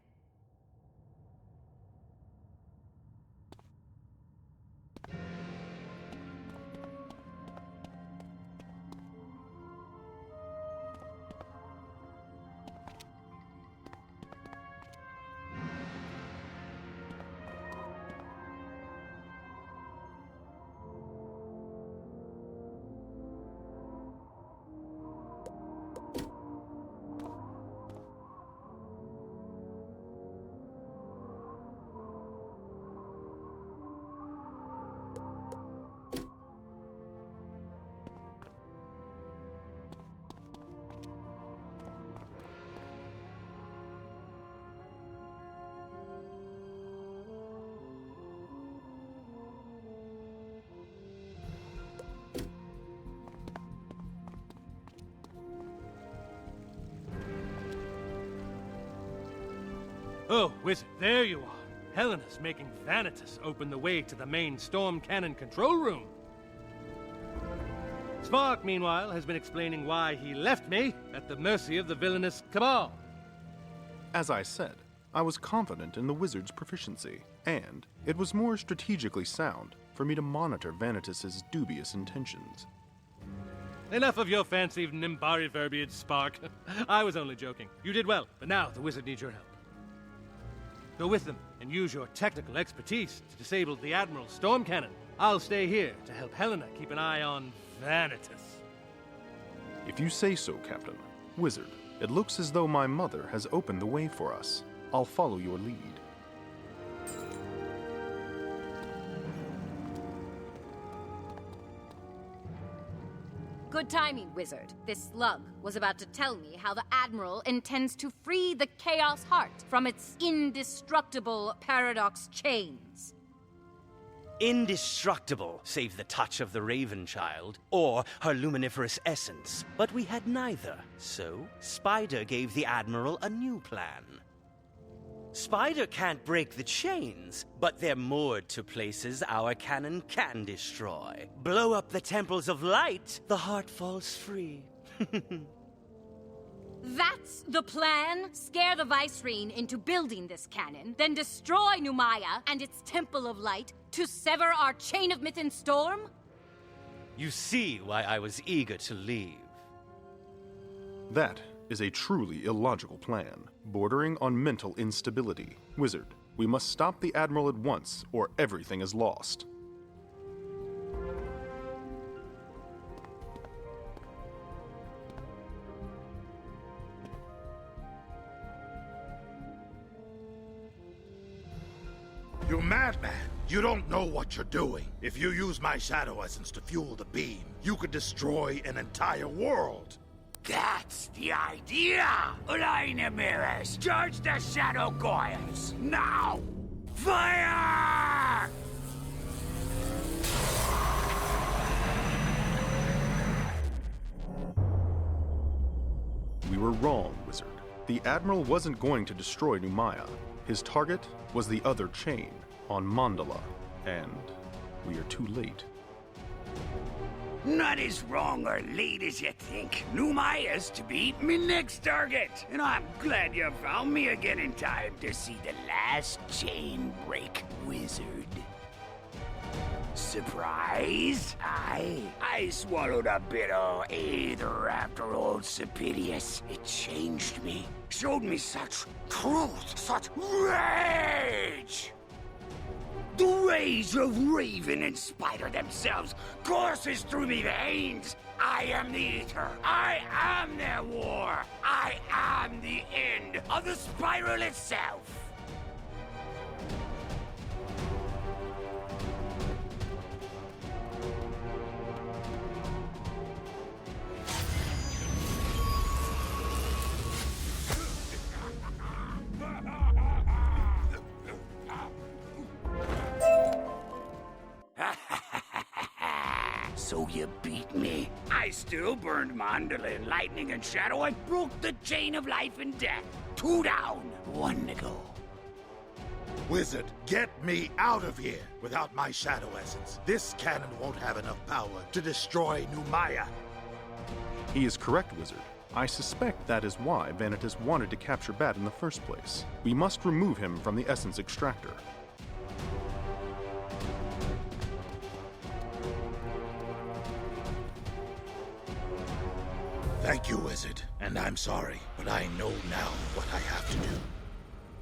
Oh, Wizard, there you are. Helena's making Vanitas open the way to the main storm cannon control room. Spark, meanwhile, has been explaining why he left me at the mercy of the villainous Cabal. As I said, I was confident in the wizard's proficiency, and it was more strategically sound for me to monitor Vanitas's dubious intentions. Enough of your fancy Nimbari verbiage, Spark. I was only joking. You did well, but now the wizard needs your help. Go with them and use your technical expertise to disable the Admiral's storm cannon. I'll stay here to help Helena keep an eye on Vanitas. If you say so, Captain. Wizard, it looks as though my mother has opened the way for us. I'll follow your lead. Good timing, Wizard. This slug was about to tell me how the Admiral intends to free the Chaos Heart from its indestructible paradox chains. Indestructible, save the touch of the Raven Child, or her luminiferous essence. But we had neither, so Spider gave the Admiral a new plan. Spider can't break the chains, but they're moored to places our cannon can destroy. Blow up the temples of light, the heart falls free. That's the plan? Scare the Vicereine into building this cannon, then destroy Numaya and its Temple of Light to sever our chain of myth and storm? You see why I was eager to leave. That is a truly illogical plan, bordering on mental instability. Wizard, we must stop the Admiral at once, or everything is lost. You madman! You don't know what you're doing. If you use my shadow essence to fuel the beam, you could destroy an entire world. That's the idea! Align the mirrors! Charge the shadow coils! Now! Fire! We were wrong, Wizard. The Admiral wasn't going to destroy Numaya. His target was the other chain, on Mandala. And we are too late. Not as wrong or late as you think. Numaya's to be me next target. And I'm glad you found me again in time to see the last chain break, Wizard. Surprise? I swallowed a bit of aether after old Superius. It changed me. Showed me such truth, such rage. The rage of Raven and Spider themselves courses through me veins. I am the Ether. I am their war. I am the end of the spiral itself. So you beat me. I still burned Mandala in lightning and shadow. I broke the chain of life and death. 2 down, 1 to go. Wizard, get me out of here. Without my shadow essence, this cannon won't have enough power to destroy Numaya. He is correct, Wizard. I suspect that is why Vanitas wanted to capture Bat in the first place. We must remove him from the essence extractor. Thank you, Wizard. And I'm sorry, but I know now what I have to do.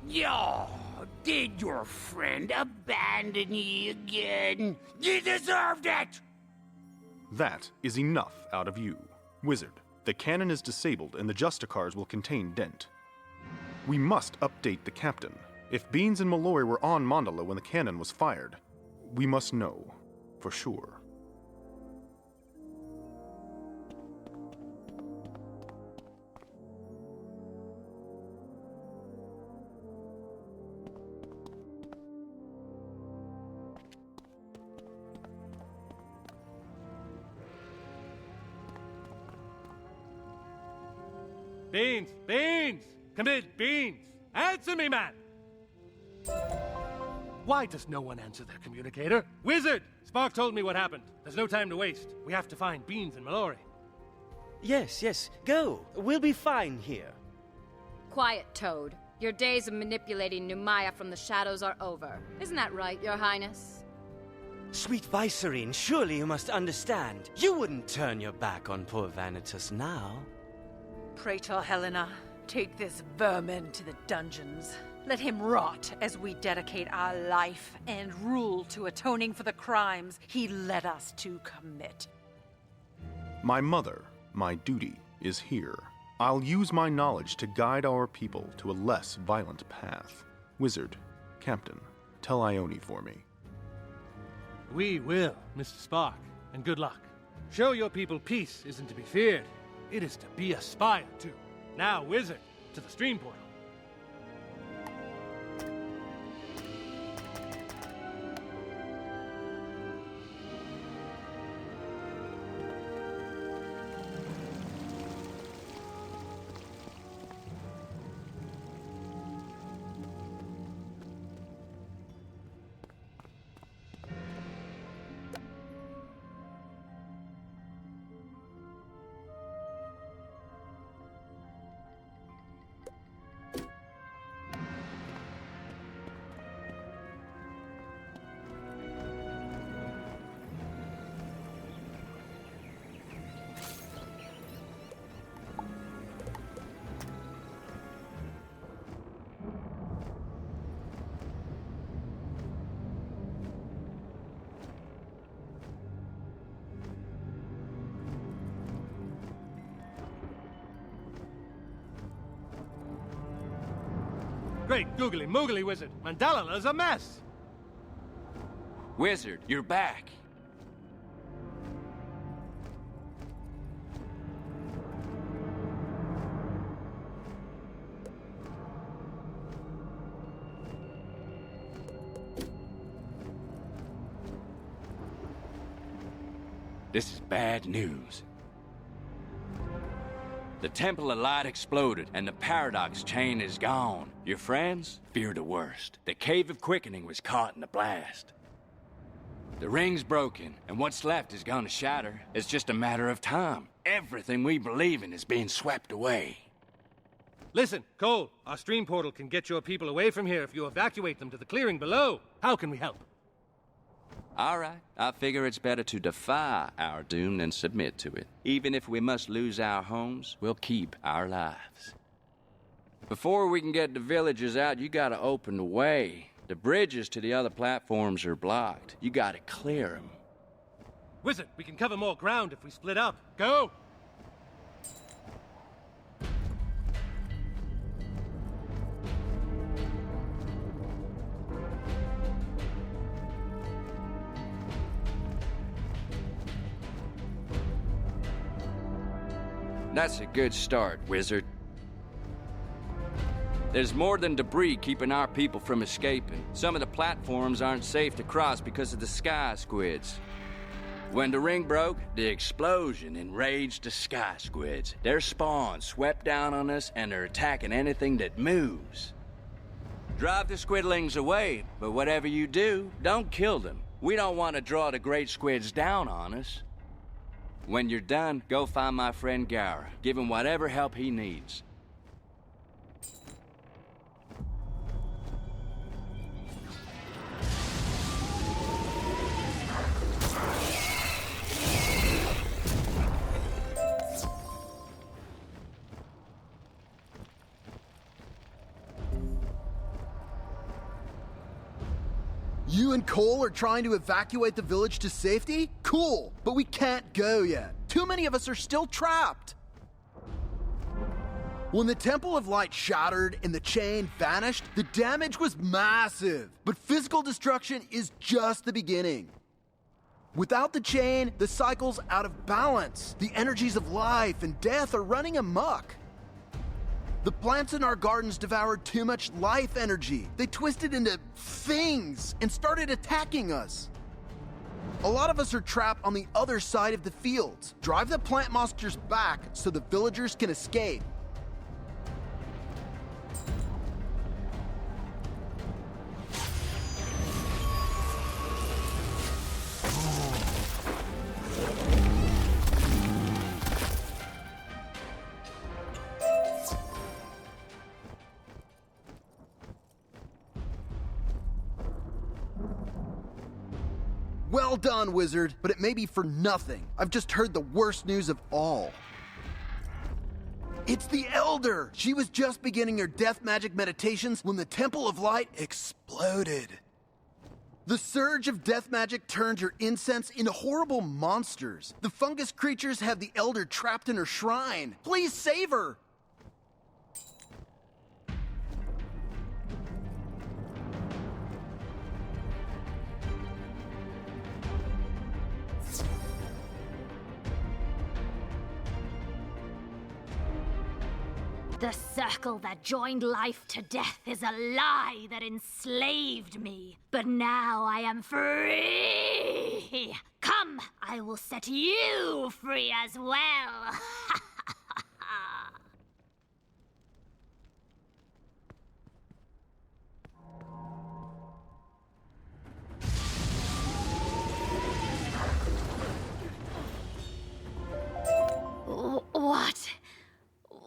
Yo, did your friend abandon you again? You deserved it! That is enough out of you. Wizard, the cannon is disabled and the Justicars will contain Dent. We must update the captain. If Beans and Malloy were on Mandala when the cannon was fired, we must know for sure. Beans! Beans! Come in, Beans! Answer me, man! Why does no one answer their communicator? Wizard! Spark told me what happened. There's no time to waste. We have to find Beans and Mallory. Yes, go. We'll be fine here. Quiet, Toad. Your days of manipulating Numaya from the shadows are over. Isn't that right, Your Highness? Sweet Vicereine, surely you must understand. You wouldn't turn your back on poor Vanitas now. Praetor Helena, Take this vermin to the dungeons. Let him rot as we dedicate our life and rule to atoning for the crimes he led us to commit. My mother, my duty, is here. I'll use my knowledge to guide our people to a less violent path. Wizard, Captain, tell Ione for me. We will, Mr. Spark, and good luck. Show your people peace isn't to be feared. It is to be aspired to. Now, Wizard, to the stream portal. Great googly moogly, Wizard. Mandalala's a mess. Wizard, you're back. This is bad news. The Temple of Light exploded, and the Paradox Chain is gone. Your friends fear the worst. The Cave of Quickening was caught in the blast. The ring's broken, and what's left is gonna shatter. It's just a matter of time. Everything we believe in is being swept away. Listen, Cole, our stream portal can get your people away from here if you evacuate them to the clearing below. How can we help? All right, I figure it's better to defy our doom than submit to it. Even if we must lose our homes, we'll keep our lives. Before we can get the villagers out, you gotta open the way. The bridges to the other platforms are blocked. You gotta clear them. Wizard, we can cover more ground if we split up. Go! That's a good start, Wizard. There's more than debris keeping our people from escaping. Some of the platforms aren't safe to cross because of the sky squids. When the ring broke, the explosion enraged the sky squids. Their spawn swept down on us, and they're attacking anything that moves. Drive the squidlings away, but whatever you do, don't kill them. We don't want to draw the great squids down on us. When you're done, go find my friend Gara. Give him whatever help he needs. You and Cole are trying to evacuate the village to safety? Cool, but we can't go yet. Too many of us are still trapped. When the Temple of Light shattered and the chain vanished, the damage was massive. But physical destruction is just the beginning. Without the chain, the cycle's out of balance. The energies of life and death are running amok. The plants in our gardens devoured too much life energy. They twisted into things and started attacking us. A lot of us are trapped on the other side of the fields. Drive the plant monsters back so the villagers can escape. Well done, Wizard, but it may be for nothing. I've just heard the worst news of all. It's the Elder! She was just beginning her death magic meditations when the Temple of Light exploded. The surge of death magic turned her incense into horrible monsters. The fungus creatures have the Elder trapped in her shrine. Please save her! The circle that joined life to death is a lie that enslaved me. But now I am free! Come, I will set you free as well!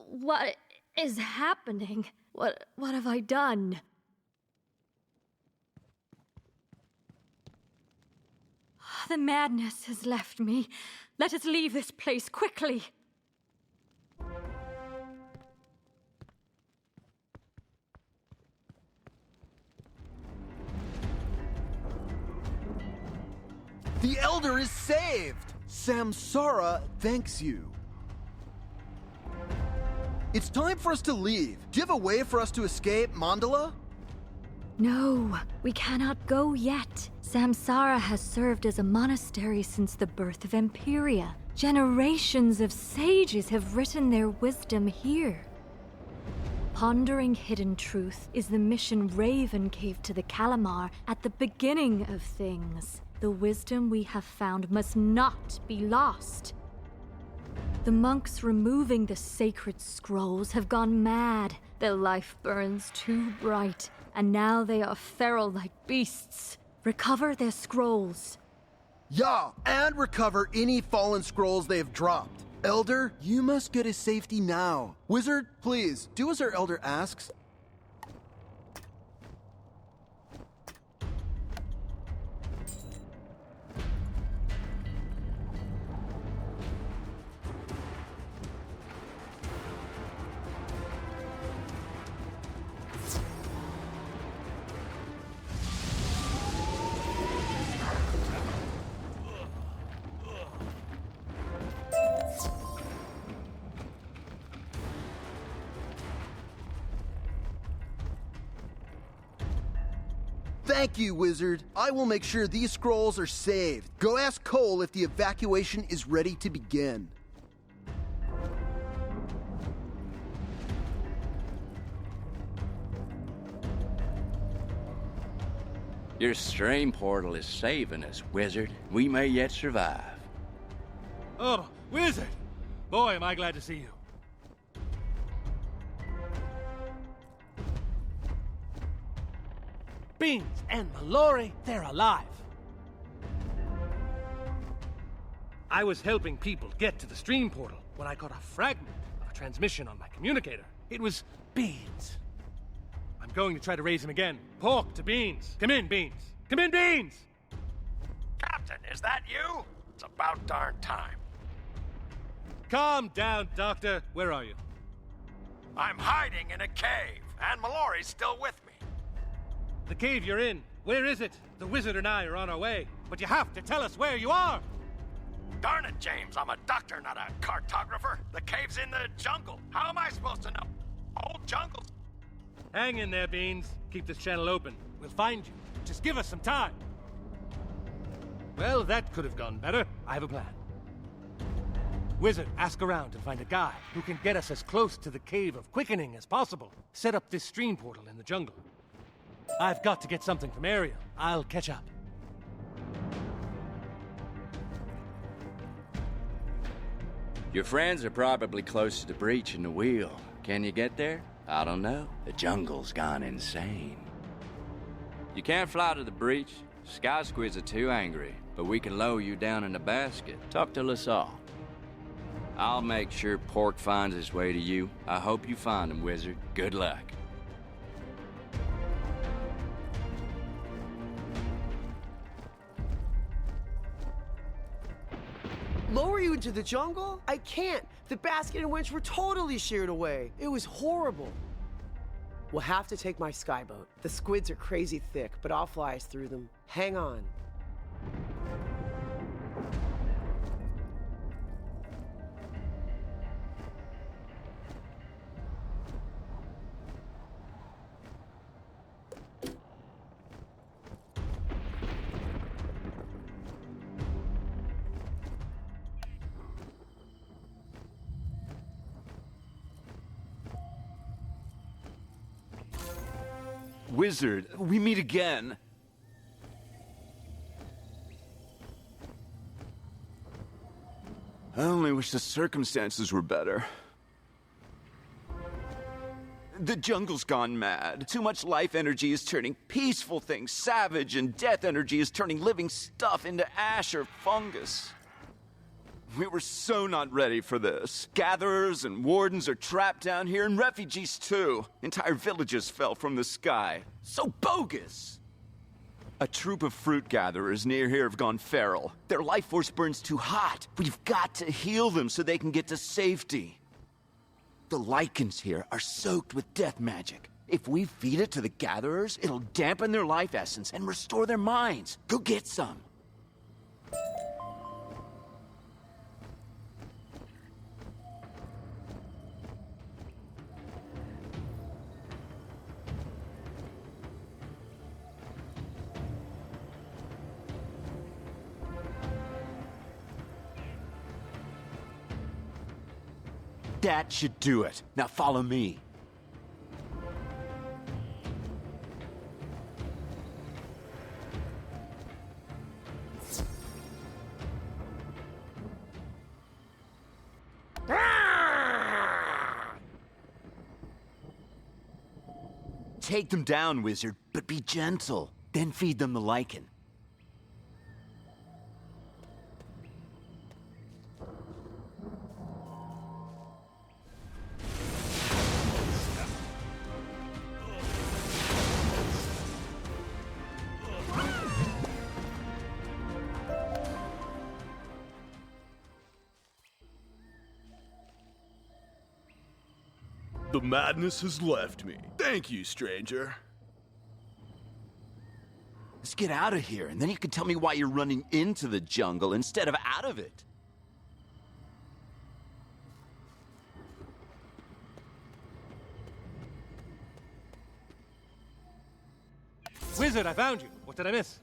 What is happening? What have I done? The madness has left me. Let us leave this place quickly. The Elder is saved! Samsara thanks you. It's time for us to leave. Do you have a way for us to escape, Mandala? No, we cannot go yet. Samsara has served as a monastery since the birth of Empyrea. Generations of sages have written their wisdom here. Pondering hidden truth is the mission Raven gave to the Kalamar at the beginning of things. The wisdom we have found must not be lost. The monks removing the sacred scrolls have gone mad. Their life burns too bright, and now they are feral like beasts. Recover their scrolls. Yeah, and recover any fallen scrolls they have dropped. Elder, you must get to safety now. Wizard, please, do as our Elder asks. Thank you, Wizard. I will make sure these scrolls are saved. Go ask Cole if the evacuation is ready to begin. Your stream portal is saving us, Wizard. We may yet survive. Oh, Wizard! Boy, am I glad to see you. Beans and Mallory, they're alive. I was helping people get to the stream portal when I got a fragment of a transmission on my communicator. It was Beans. I'm going to try to raise him again. Pork to Beans. Come in, Beans. Come in, Beans! Captain, is that you? It's about darn time. Calm down, Doctor. Where are you? I'm hiding in a cave, and Mallory's still with me. The cave you're in. Where is it? The wizard and I are on our way. But you have to tell us where you are! Darn it, James. I'm a doctor, not a cartographer. The cave's in the jungle. How am I supposed to know? Old jungles. Hang in there, Beans. Keep this channel open. We'll find you. Just give us some time. Well, that could have gone better. I have a plan. Wizard, ask around and find a guy who can get us as close to the Cave of Quickening as possible. Set up this stream portal in the jungle. I've got to get something from Ariel. I'll catch up. Your friends are probably close to the breach in the wheel. Can you get there? I don't know. The jungle's gone insane. You can't fly to the breach. Sky squids are too angry. But we can lower you down in a basket. Talk to Lassalle. I'll make sure Pork finds his way to you. I hope you find him, Wizard. Good luck. Lower you into the jungle? I can't. The basket and winch were totally sheared away. It was horrible. We'll have to take my skyboat. The squids are crazy thick, but I'll fly us through them. Hang on. Wizard, we meet again. I only wish the circumstances were better. The jungle's gone mad. Too much life energy is turning peaceful things savage, and death energy is turning living stuff into ash or fungus. We were so not ready for this. Gatherers and wardens are trapped down here, and refugees too. Entire villages fell from the sky. So bogus! A troop of fruit gatherers near here have gone feral. Their life force burns too hot. We've got to heal them so they can get to safety. The lichens here are soaked with death magic. If we feed it to the gatherers, it'll dampen their life essence and restore their minds. Go get some. That should do it. Now follow me. Take them down, Wizard, but be gentle. Then feed them the lichen. The madness has left me. Thank you, stranger. Let's get out of here, and then you can tell me why you're running into the jungle instead of out of it. Wizard, I found you. What did I miss?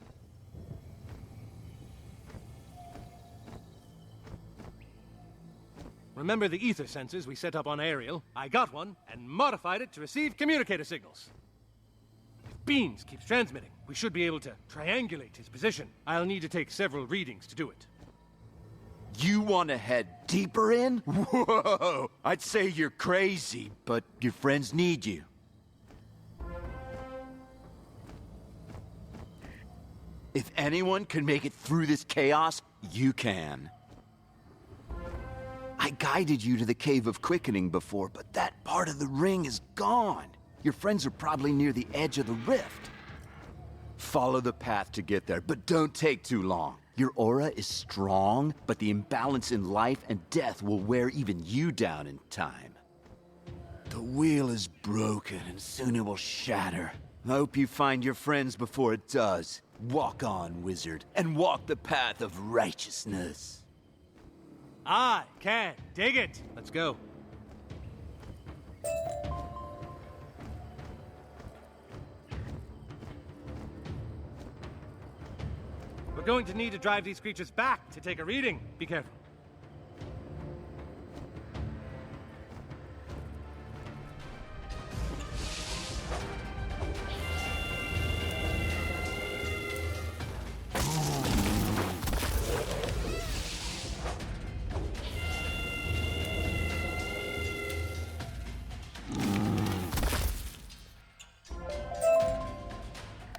Remember the ether sensors we set up on Ariel? I got one and modified it to receive communicator signals. If Beans keeps transmitting, we should be able to triangulate his position. I'll need to take several readings to do it. You want to head deeper in? Whoa! I'd say you're crazy, but your friends need you. If anyone can make it through this chaos, you can. I guided you to the Cave of Quickening before, but that part of the ring is gone. Your friends are probably near the edge of the rift. Follow the path to get there, but don't take too long. Your aura is strong, but the imbalance in life and death will wear even you down in time. The wheel is broken, and soon it will shatter. I hope you find your friends before it does. Walk on, Wizard, and walk the path of righteousness. I can dig it. Let's go. We're going to need to drive these creatures back to take a reading. Be careful.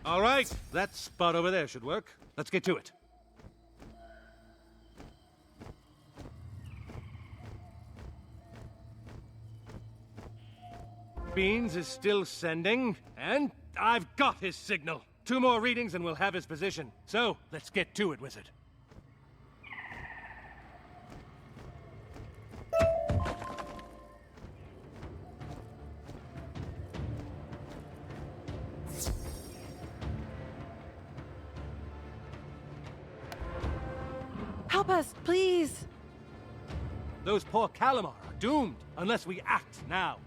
All right, that spot over there should work. Let's get to it. Beans is still sending, and I've got his signal. 2 more readings and we'll have his position. So, let's get to it, Wizard. help us, please. Those poor Calamar are doomed unless we act now.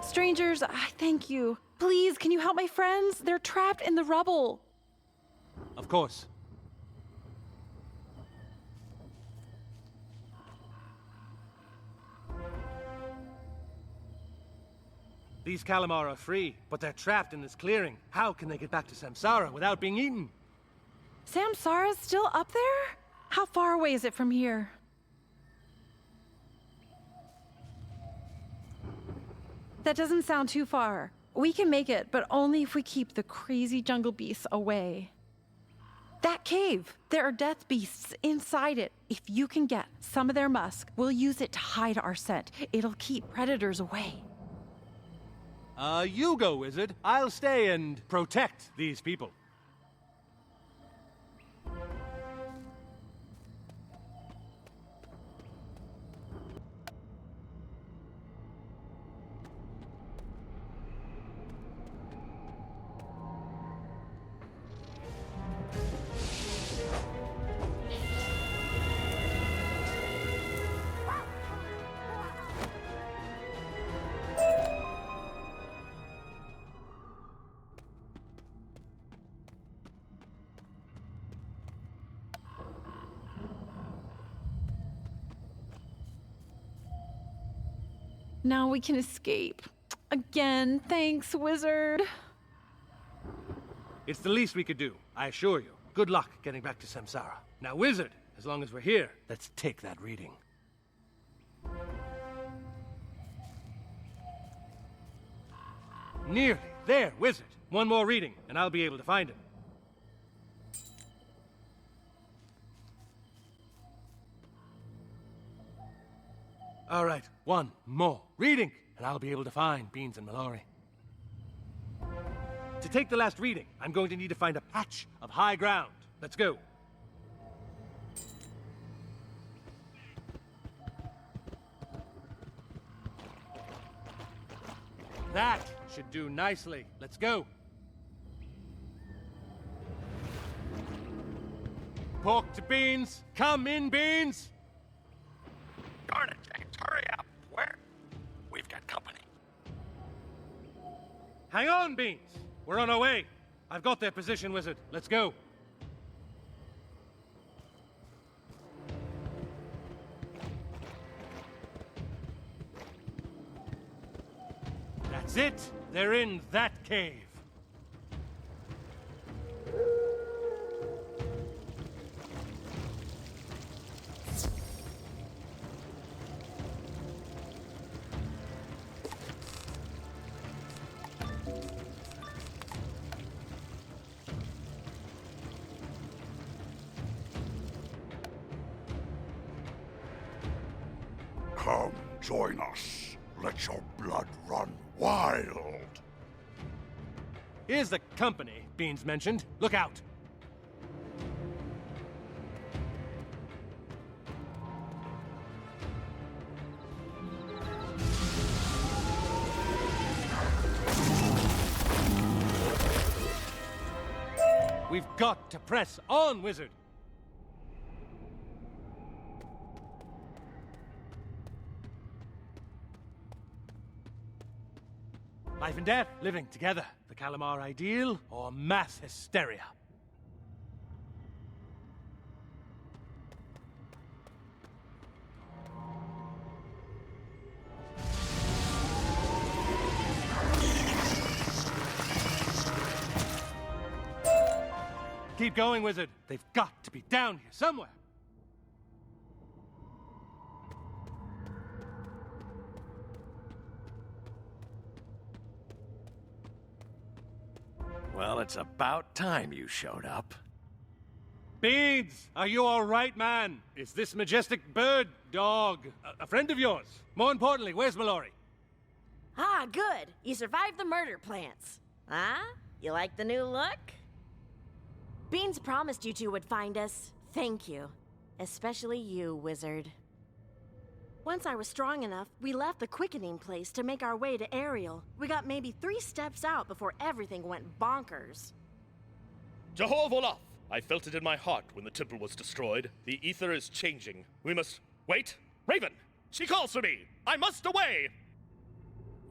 Strangers, I thank you. Please, can you help my friends? They're trapped in the rubble. Of course. These Calamar are free, but they're trapped in this clearing. How can they get back to Samsara without being eaten? Samsara's still up there? How far away is it from here? That doesn't sound too far. We can make it, but only if we keep the crazy jungle beasts away. That cave! There are death beasts inside it. If you can get some of their musk, we'll use it to hide our scent. It'll keep predators away. You go, Wizard. I'll stay and protect these people. Now we can escape. Again, thanks, Wizard. It's the least we could do, I assure you. Good luck getting back to Samsara. Now, Wizard, as long as we're here, let's take that reading. Nearly. There, Wizard. One more reading, and I'll be able to find him. All right, one more reading, and I'll be able to find Beans and Mallory. To take the last reading, I'm going to need to find a patch of high ground. Let's go. That should do nicely. Let's go. Pork to Beans. Come in, Beans. Darn it, James, hurry up. Where? We've got company. Hang on, Beans. We're on our way. I've got their position, Wizard. Let's go. That's it. They're in that cave. Come, join us. Let your blood run wild. Here's the company Beans mentioned. Look out. We've got to press on, Wizard. Life and death, living together. The Calamar ideal or mass hysteria? Keep going, Wizard. They've got to be down here somewhere. Well, it's about time you showed up. Beans, are you all right, man? Is this majestic bird dog a friend of yours? More importantly, where's Mallory? Ah, good. You survived the murder plants. Huh? You like the new look? Beans promised you two would find us. Thank you. Especially you, Wizard. Once I was strong enough, we left the quickening place to make our way to Ariel. We got maybe 3 steps out before everything went bonkers. Jehovah Olaf! I felt it in my heart when the temple was destroyed. The ether is changing. We must... Wait! Raven! She calls for me! I must away!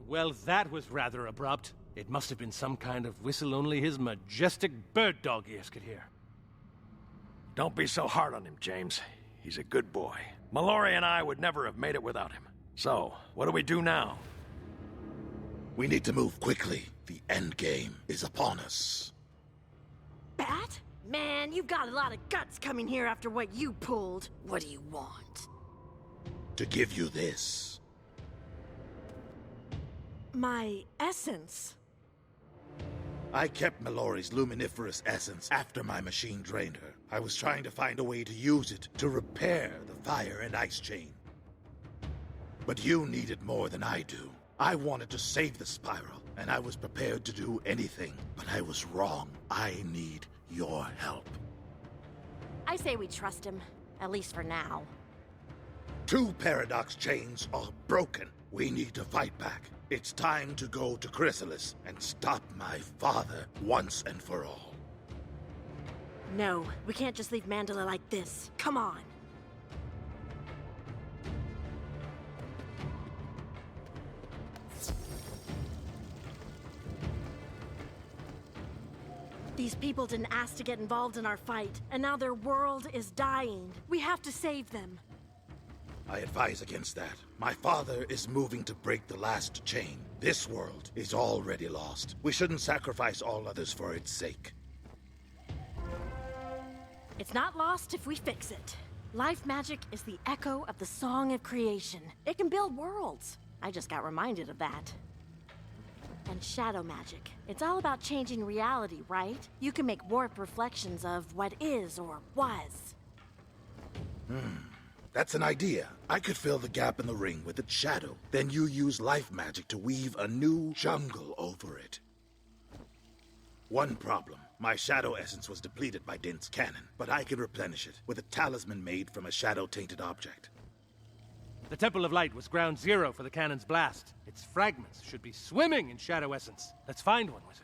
Well, that was rather abrupt. It must have been some kind of whistle only his majestic bird dog ears could hear. Don't be so hard on him, James. He's a good boy. Mallory and I would never have made it without him. So, what do we do now? We need to move quickly. The end game is upon us. Bat? Man, you've got a lot of guts coming here after what you pulled. What do you want? To give you this. My essence. I kept Mallory's luminiferous essence after my machine drained her. I was trying to find a way to use it to repair the fire and ice chain. But you need it more than I do. I wanted to save the spiral, and I was prepared to do anything, but I was wrong. I need your help. I say we trust him, at least for now. 2 paradox chains are broken. We need to fight back. It's time to go to Chrysalis and stop my father once and for all. No, we can't just leave Mandala like this. Come on. These people didn't ask to get involved in our fight, and now their world is dying. We have to save them. I advise against that. My father is moving to break the last chain. This world is already lost. We shouldn't sacrifice all others for its sake. It's not lost if we fix it. Life magic is the echo of the song of creation. It can build worlds. I just got reminded of that. And shadow magic. It's all about changing reality, right? You can make warped reflections of what is or was. That's an idea. I could fill the gap in the ring with its shadow. Then you use life magic to weave a new jungle over it. One problem. My shadow essence was depleted by Dint's cannon, but I can replenish it with a talisman made from a shadow-tainted object. The Temple of Light was ground zero for the cannon's blast. Its fragments should be swimming in shadow essence. Let's find one, Wizard.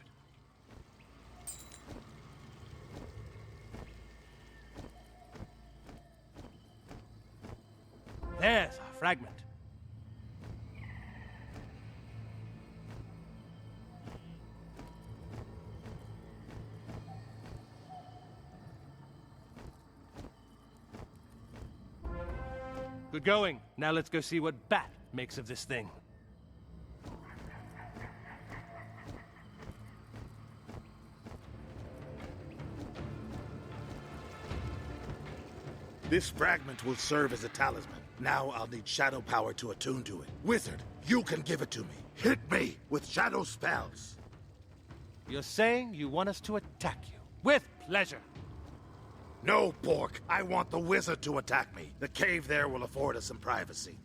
There's our fragment. Good going. Now let's go see what Bat makes of this thing. This fragment will serve as a talisman. Now I'll need shadow power to attune to it. Wizard, you can give it to me. Hit me with shadow spells. You're saying you want us to attack you? With pleasure. No, Pork. I want the wizard to attack me. The cave there will afford us some privacy.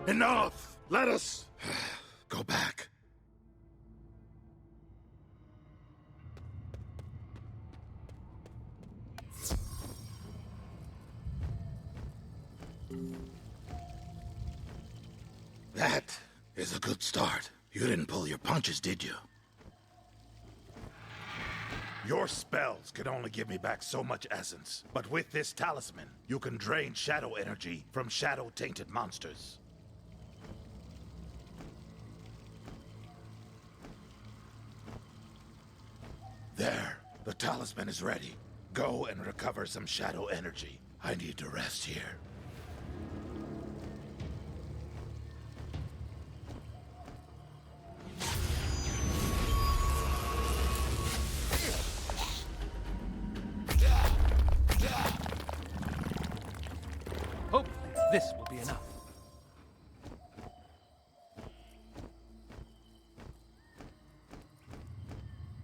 Enough! Let us go back. is a good start. You didn't pull your punches, did you? Your spells could only give me back so much essence. But with this talisman, you can drain shadow energy from shadow-tainted monsters. There, the talisman is ready. Go and recover some shadow energy. I need to rest here. Hopefully, this will be enough.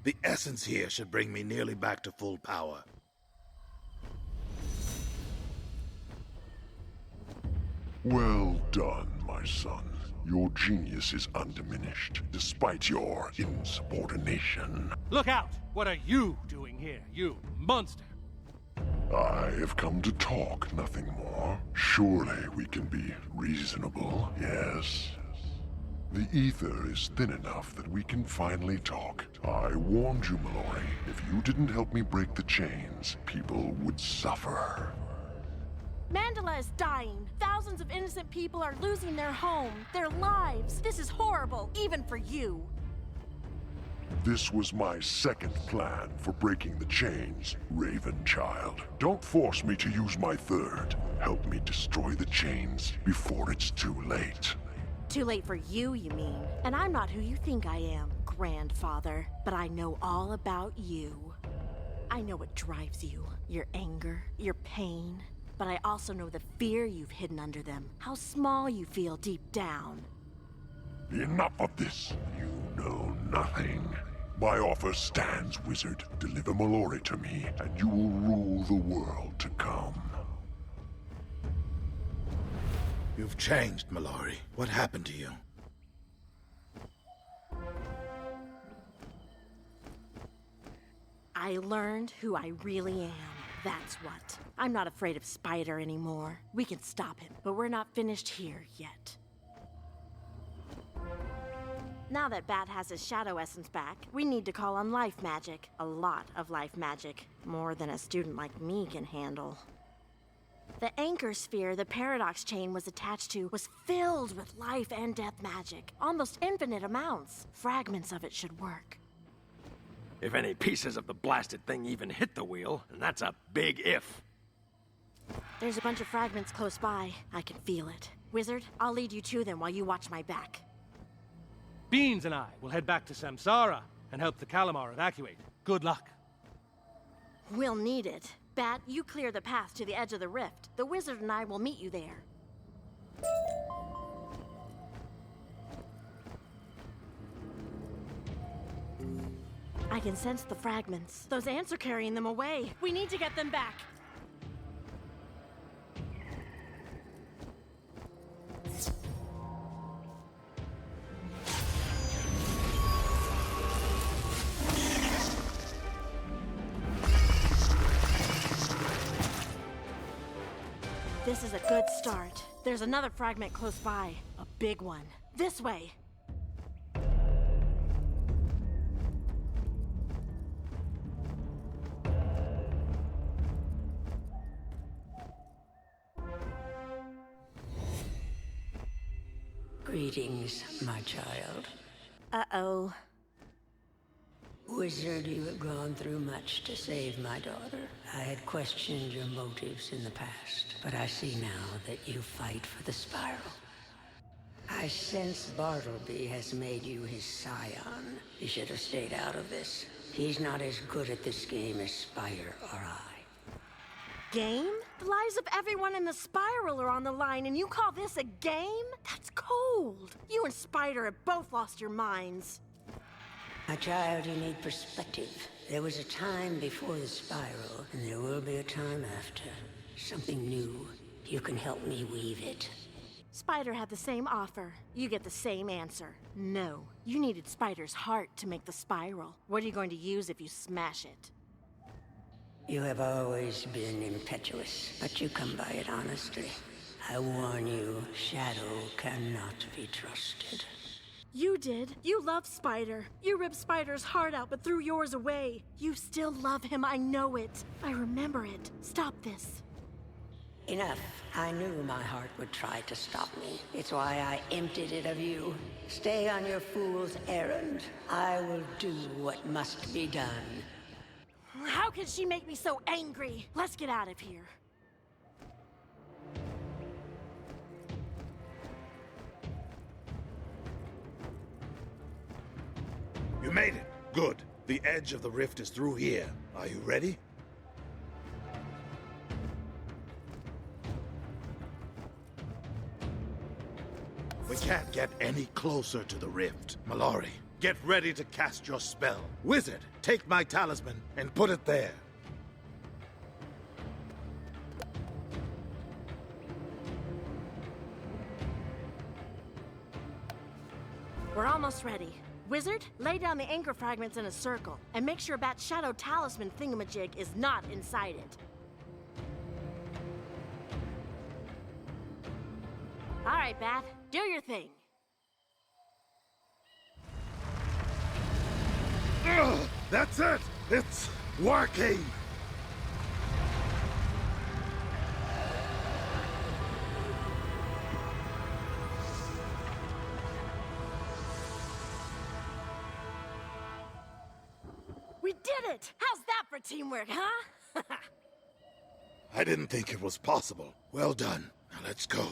The essence here should bring me nearly back to full power. Well done, my son. Your genius is undiminished, despite your insubordination. Look out! What are you doing here, you monster? I have come to talk, nothing more. Surely we can be reasonable, yes? The ether is thin enough that we can finally talk. I warned you, Mallory. If you didn't help me break the chains, people would suffer. Mandala is dying. Thousands of innocent people are losing their home, their lives. This is horrible, even for you. This was my second plan for breaking the chains, Raven Child. Don't force me to use my third. Help me destroy the chains before it's too late. Too late for you, you mean? And I'm not who you think I am, grandfather. But I know all about you. I know what drives you. Your anger, your pain. But I also know the fear you've hidden under them. How small you feel deep down. Enough of this. You know nothing. My offer stands, Wizard. Deliver Mallory to me, and you will rule the world to come. You've changed, Mallory. What happened to you? I learned who I really am. That's what. I'm not afraid of Spider anymore. We can stop him, but we're not finished here yet. Now that Bat has his shadow essence back, we need to call on life magic. A lot of life magic. More than a student like me can handle. The anchor sphere the paradox chain was attached to was filled with life and death magic. Almost infinite amounts. Fragments of it should work. If any pieces of the blasted thing even hit the wheel, and that's a big if. There's a bunch of fragments close by. I can feel it. Wizard, I'll lead you to them while you watch my back. Beans and I will head back to Samsara and help the Kalimar evacuate. Good luck. We'll need it. Bat, you clear the path to the edge of the rift. The wizard and I will meet you there. I can sense the fragments. Those ants are carrying them away. We need to get them back. This is a good start. There's another fragment close by. A big one. This way. Greetings, my child. Uh-oh. Wizard, you have gone through much to save my daughter. I had questioned your motives in the past, but I see now that you fight for the Spiral. I sense Bartleby has made you his scion. You should have stayed out of this. He's not as good at this game as Spire or I. Game? The lives of everyone in the Spiral are on the line, and you call this a game? That's cold. You and Spider have both lost your minds. My child, you need perspective. There was a time before the Spiral, and there will be a time after. Something new. You can help me weave it. Spider had the same offer. You get the same answer. No. You needed Spider's heart to make the Spiral. What are you going to use if you smash it? You have always been impetuous, but you come by it honestly. I warn you, Shadow cannot be trusted. You did. You love Spider. You ripped Spider's heart out but threw yours away. You still love him, I know it. I remember it. Stop this. Enough. I knew my heart would try to stop me. It's why I emptied it of you. Stay on your fool's errand. I will do what must be done. How can she make me so angry? Let's get out of here. You made it. Good. The edge of the rift is through here. Are you ready? We can't get any closer to the rift. Mallory, get ready to cast your spell. Wizard, take my talisman and put it there. We're almost ready. Wizard, lay down the anchor fragments in a circle, and make sure Bat's shadow talisman thingamajig is not inside it. All right, Bat, do your thing. Ugh, that's it! It's working! We did it! How's that for teamwork, huh? I didn't think it was possible. Well done. Now let's go.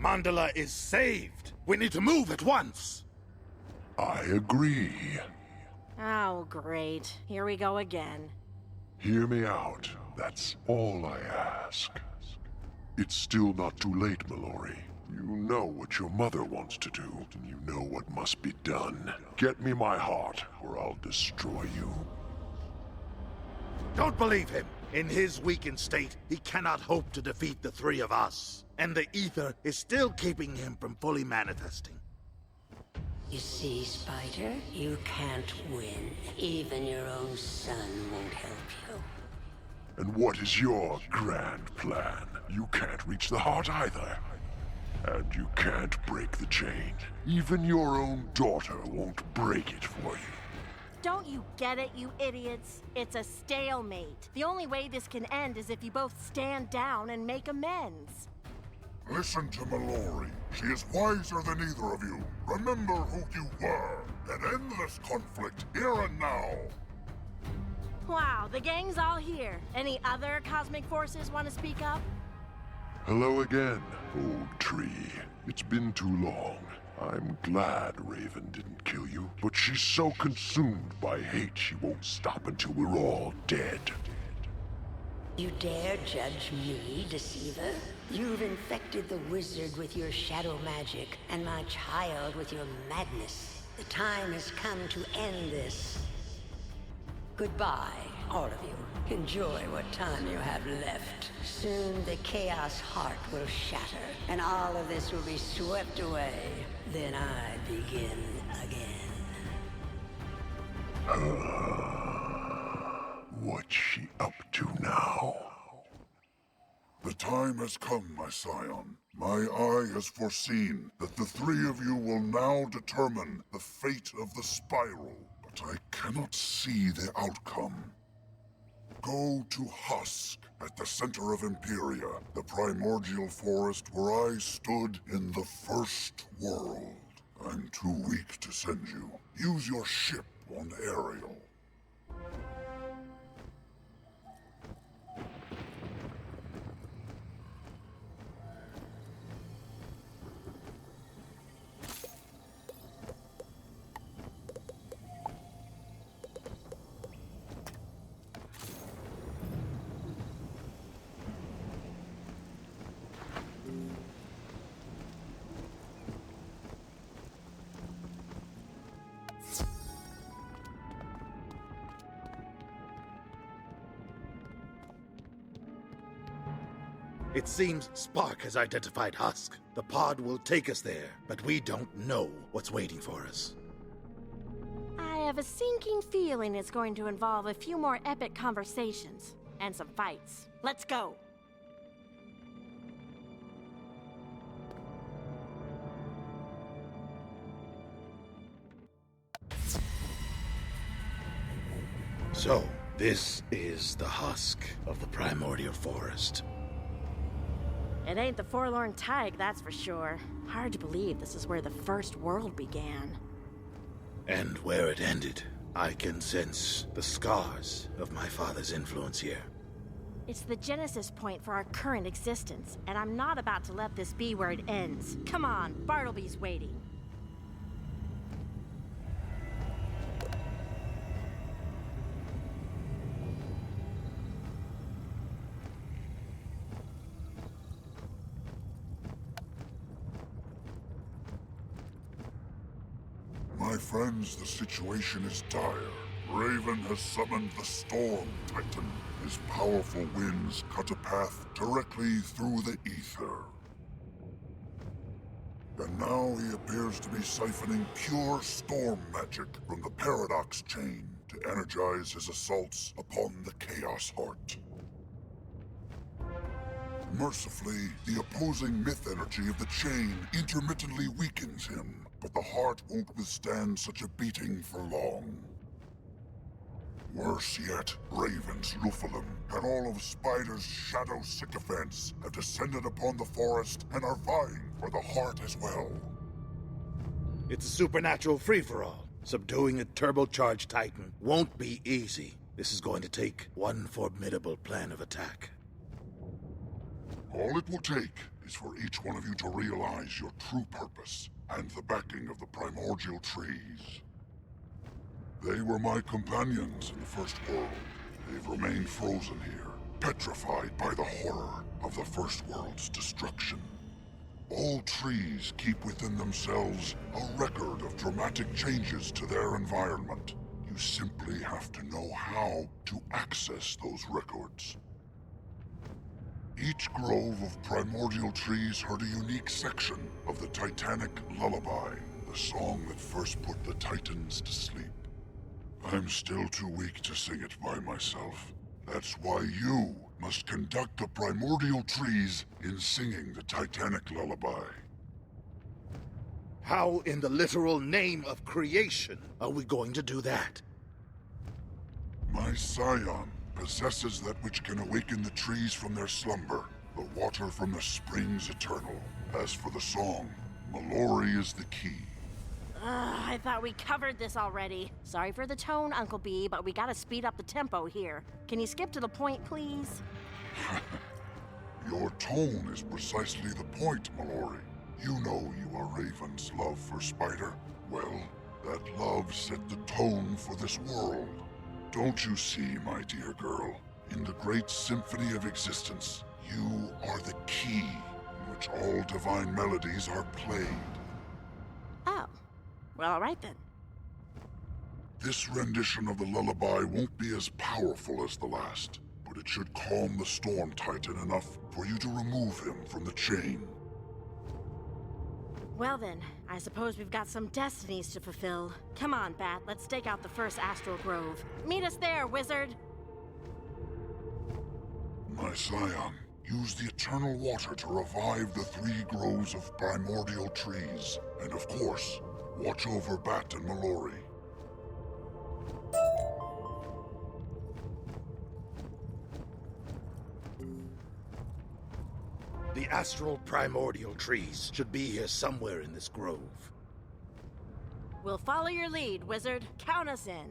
Mandala is saved. We need to move at once. I agree. Oh, great. Here we go again. Hear me out. That's all I ask. It's still not too late, Mallory. You know what your mother wants to do, and you know what must be done. Get me my heart, or I'll destroy you. Don't believe him. In his weakened state, he cannot hope to defeat the three of us. And the ether is still keeping him from fully manifesting. You see, Spider, you can't win. Even your own son won't help you. And what is your grand plan? You can't reach the heart either. And you can't break the chain. Even your own daughter won't break it for you. Don't you get it, you idiots? It's a stalemate. The only way this can end is if you both stand down and make amends. Listen to Mallory. She is wiser than either of you. Remember who you were, and end this conflict here and now. Wow, the gang's all here. Any other cosmic forces want to speak up? Hello again, old tree. It's been too long. I'm glad Raven didn't kill you, but she's so consumed by hate she won't stop until we're all dead. You dare judge me, deceiver? You've infected the wizard with your shadow magic, and my child with your madness. The time has come to end this. Goodbye, all of you. Enjoy what time you have left. Soon the Chaos Heart will shatter, and all of this will be swept away. Then I begin again. What's she up to now? The time has come, my scion. My eye has foreseen that the three of you will now determine the fate of the spiral, but I cannot see the outcome. Go to Husk, at the center of Empyrea, the primordial forest where I stood in the first world. I'm too weak to send you. Use your ship on Ariel. It seems Spark has identified Husk. The pod will take us there, but we don't know what's waiting for us. I have a sinking feeling it's going to involve a few more epic conversations and some fights. Let's go! So, this is the husk of the primordial forest. It ain't the forlorn tide, that's for sure. Hard to believe this is where the first world began. And where it ended, I can sense the scars of my father's influence here. It's the genesis point for our current existence, and I'm not about to let this be where it ends. Come on, Bartleby's waiting. My friends, the situation is dire. Raven has summoned the Storm Titan. His powerful winds cut a path directly through the ether. And now he appears to be siphoning pure storm magic from the Paradox Chain to energize his assaults upon the Chaos Heart. Mercifully, the opposing myth energy of the chain intermittently weakens him, but the heart won't withstand such a beating for long. Worse yet, Raven's Lufalum and all of Spider's shadow sycophants have descended upon the forest and are vying for the heart as well. It's a supernatural free-for-all. Subduing a turbocharged Titan won't be easy. This is going to take one formidable plan of attack. All it will take is for each one of you to realize your true purpose and the backing of the primordial trees. They were my companions in the First World. They've remained frozen here, petrified by the horror of the First World's destruction. All trees keep within themselves a record of dramatic changes to their environment. You simply have to know how to access those records. Each grove of primordial trees heard a unique section of the Titanic lullaby, the song that first put the Titans to sleep. I'm still too weak to sing it by myself. That's why you must conduct the primordial trees in singing the Titanic lullaby. How in the literal name of creation are we going to do that? My scion possesses that which can awaken the trees from their slumber, the water from the springs eternal. As for the song, Mallory is the key. I thought we covered this already. Sorry for the tone, Uncle B, but we gotta speed up the tempo here. Can you skip to the point, please? Your tone is precisely the point, Mallory. You know you are Raven's love for Spider. Well, that love set the tone for this world. Don't you see, my dear girl? In the great symphony of existence, you are the key in which all divine melodies are played. Oh. Well, all right then. This rendition of the lullaby won't be as powerful as the last, but it should calm the Storm Titan enough for you to remove him from the chain. Well then, I suppose we've got some destinies to fulfill. Come on, Bat, let's stake out the first astral grove. Meet us there, wizard! My scion, use the eternal water to revive the 3 groves of primordial trees. And of course, watch over Bat and Mallory. The astral primordial trees should be here somewhere in this grove. We'll follow your lead, wizard. Count us in.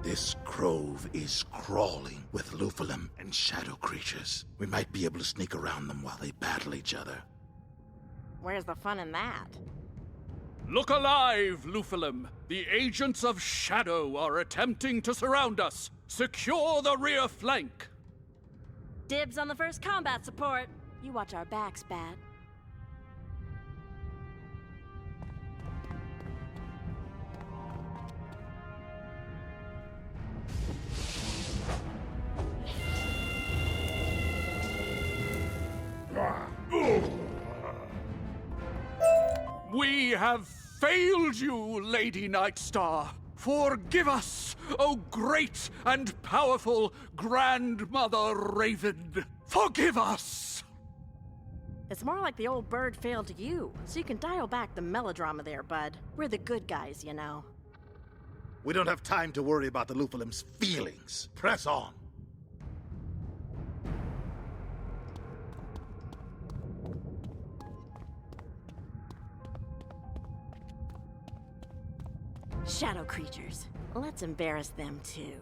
This grove is crawling with Lufalum and shadow creatures. We might be able to sneak around them while they battle each other. Where's the fun in that? Look alive, Lufalum! The agents of Shadow are attempting to surround us! Secure the rear flank! Dibs on the first combat support. You watch our backs, Bat. We have failed you, Lady Nightstar. Forgive us, O great and powerful Grandmother Raven. Forgive us! It's more like the old bird failed you, so you can dial back the melodrama there, bud. We're the good guys, you know. We don't have time to worry about the Lufalim's feelings. Press on. Shadow creatures. Let's embarrass them too.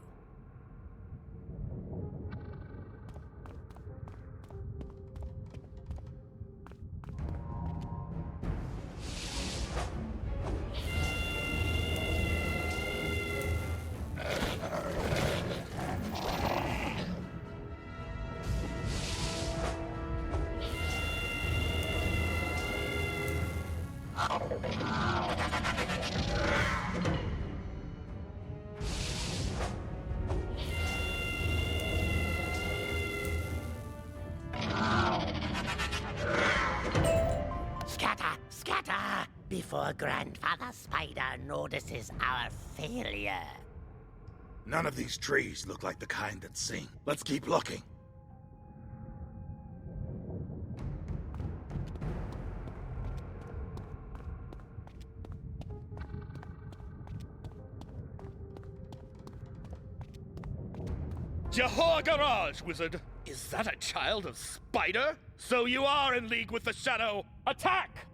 Before Grandfather Spider notices our failure. None of these trees look like the kind that sing. Let's keep looking. Johor Garage, wizard! Is that a child of Spider? So you are in league with the Shadow! Attack!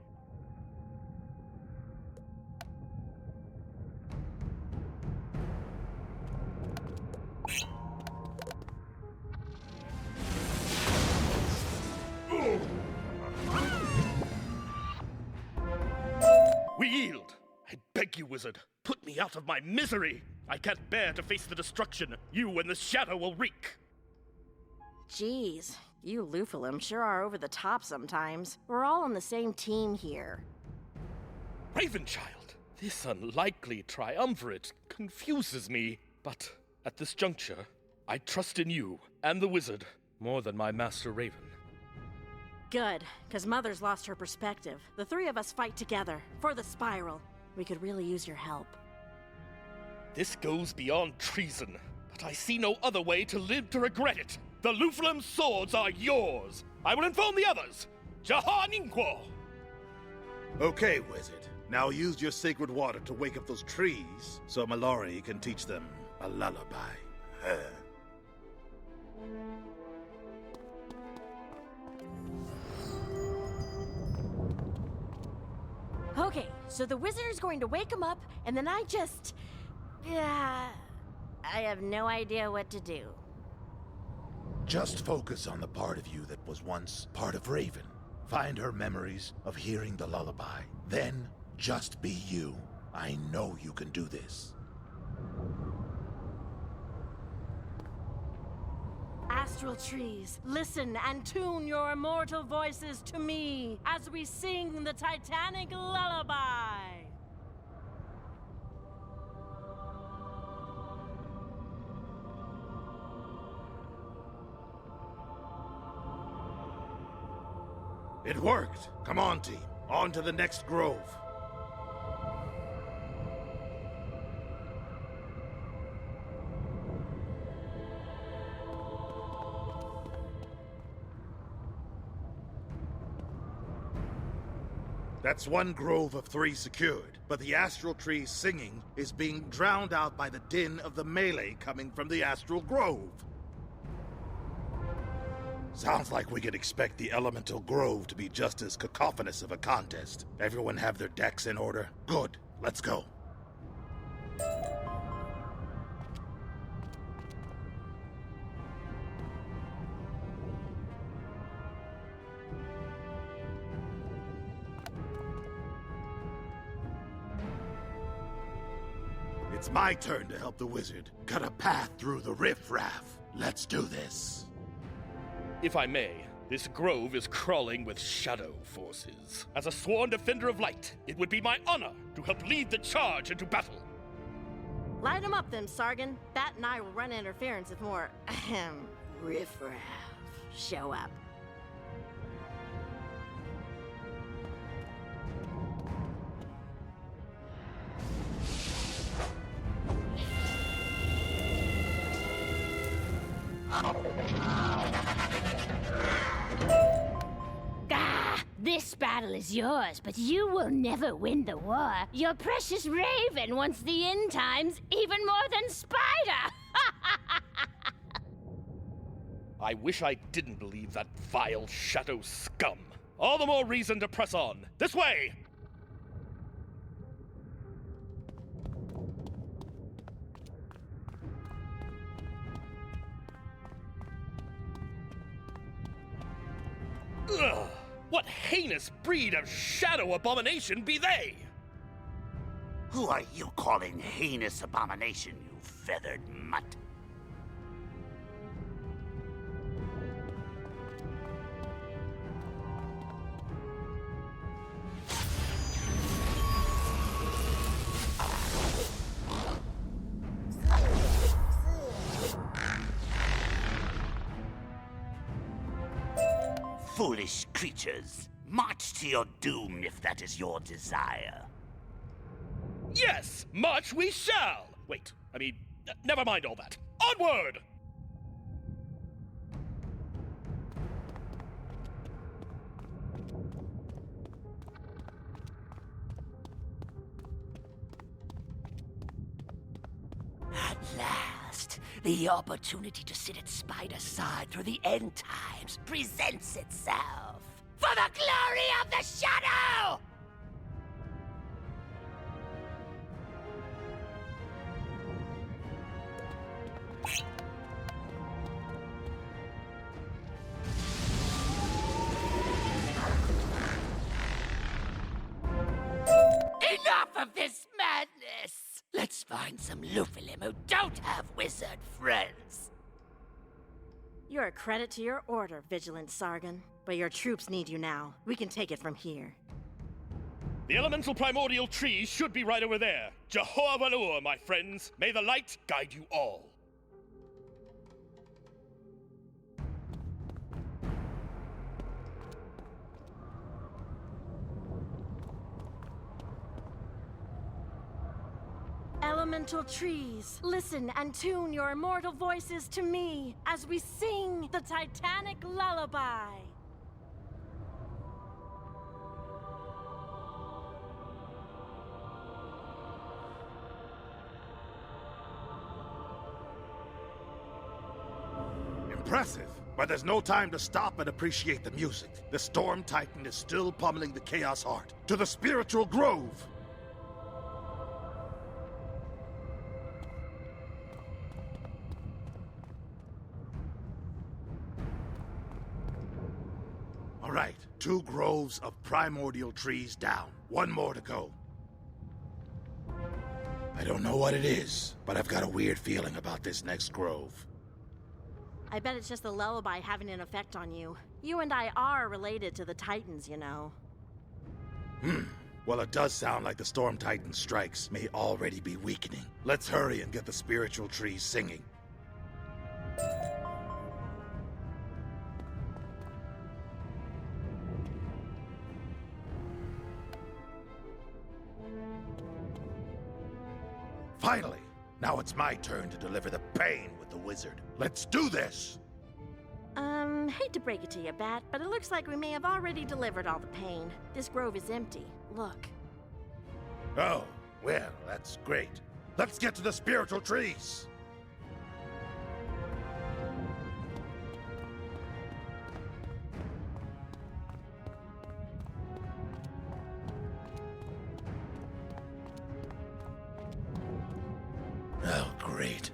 We yield! I beg you, wizard, put me out of my misery! I can't bear to face the destruction you and the Shadow will wreak! Jeez, you Lufalim sure are over the top sometimes. We're all on the same team here. Ravenchild, this unlikely triumvirate confuses me. But at this juncture, I trust in you and the wizard more than my master Raven. Good, because Mother's lost her perspective. The three of us fight together, for the spiral. We could really use your help. This goes beyond treason, but I see no other way to live to regret it. The Lufalim swords are yours. I will inform the others. Jahaningwo! Okay, wizard. Now use your sacred water to wake up those trees so Mallory can teach them a lullaby. Okay, so the wizard is going to wake him up, and then I just... I have no idea what to do. Just focus on the part of you that was once part of Raven. Find her memories of hearing the lullaby. Then, just be you. I know you can do this. Astral trees, listen and tune your immortal voices to me as we sing the Titanic lullaby. It worked. Come on, team. On to the next grove. That's one grove of 3 secured, but the astral tree singing is being drowned out by the din of the melee coming from the astral grove. Sounds like we could expect the elemental grove to be just as cacophonous of a contest. Everyone have their decks in order? Good. Let's go. It's my turn to help the wizard cut a path through the riffraff. Let's do this. If I may, this grove is crawling with shadow forces. As a sworn defender of light, it would be my honor to help lead the charge into battle. Light them up then, Sargon. Bat and I will run interference if more, riffraff show up. This battle is yours, but you will never win the war. Your precious Raven wants the end times even more than Spider! I wish I didn't believe that vile shadow scum. All the more reason to press on. This way! Ugh! What heinous breed of shadow abomination be they? Who are you calling heinous abomination, you feathered mutt? Foolish creatures, march to your doom if that is your desire. Yes, march we shall! Wait, never mind all that. Onward! At last, the opportunity to sit at Spider's side through the end times presents itself. For the glory of the shadow! Enough of this madness! Let's find some Lufalim who don't have wizard friends. You're a credit to your order, Vigilant Sargon. But your troops need you now. We can take it from here. The elemental primordial tree should be right over there. Jehovah Valur, my friends. May the light guide you all. Elemental trees, listen and tune your immortal voices to me as we sing the Titanic lullaby. Impressive, but there's no time to stop and appreciate the music. The Storm Titan is still pummeling the Chaos Heart to the spiritual grove. All right, 2 groves of primordial trees down. 1 more to go. I don't know what it is, but I've got a weird feeling about this next grove. I bet it's just the lullaby having an effect on you. You and I are related to the Titans, you know. Well, it does sound like the Storm Titan strikes may already be weakening. Let's hurry and get the spiritual trees singing. Finally! Now it's my turn to deliver the pain with the wizard. Let's do this! Hate to break it to you, Bat, but it looks like we may have already delivered all the pain. This grove is empty. Look. Oh, well, that's great. Let's get to the spiritual trees! Oh, great.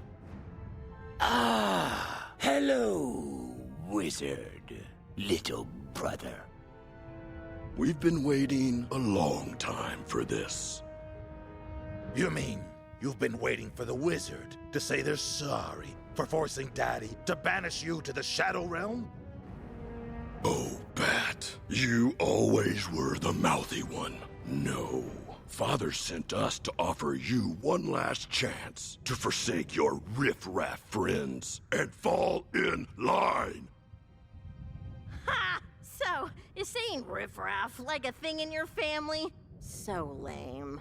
Ah, hello, wizard, little brother. We've been waiting a long time for this. You mean you've been waiting for the wizard to say they're sorry for forcing Daddy to banish you to the Shadow Realm? Oh, Bat, you always were the mouthy one. No. Father sent us to offer you one last chance to forsake your riff-raff friends and fall in line. Ha! So, is saying riffraff like a thing in your family? So lame.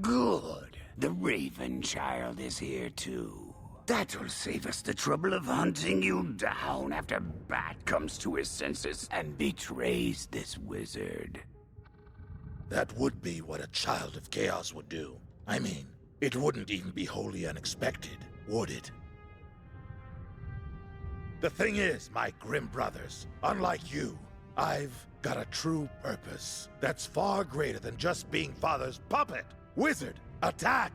Good. The Raven Child is here too. That'll save us the trouble of hunting you down after Bat comes to his senses and betrays this wizard. That would be what a child of chaos would do. I mean, it wouldn't even be wholly unexpected, would it? The thing is, my grim brothers, unlike you, I've got a true purpose that's far greater than just being Father's puppet. Wizard, attack!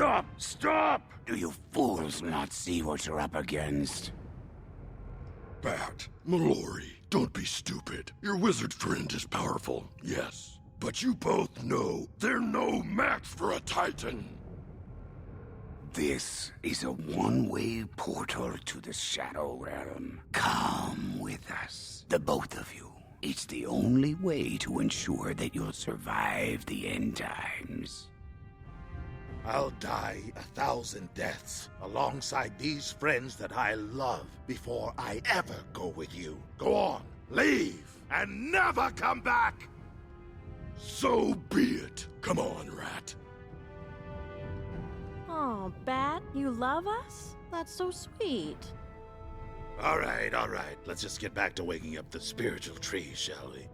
Stop! Stop! Do you fools not see what you're up against? Bat, Mallory, don't be stupid. Your wizard friend is powerful, yes. But you both know they're no match for a Titan. This is a one-way portal to the Shadow Realm. Come with us, the both of you. It's the only way to ensure that you'll survive the end times. I'll die 1,000 deaths alongside these friends that I love before I ever go with you. Go on, leave, and never come back! So be it. Come on, Rat. Oh, Bat, you love us? That's so sweet. All right. Let's just get back to waking up the spiritual tree, shall we?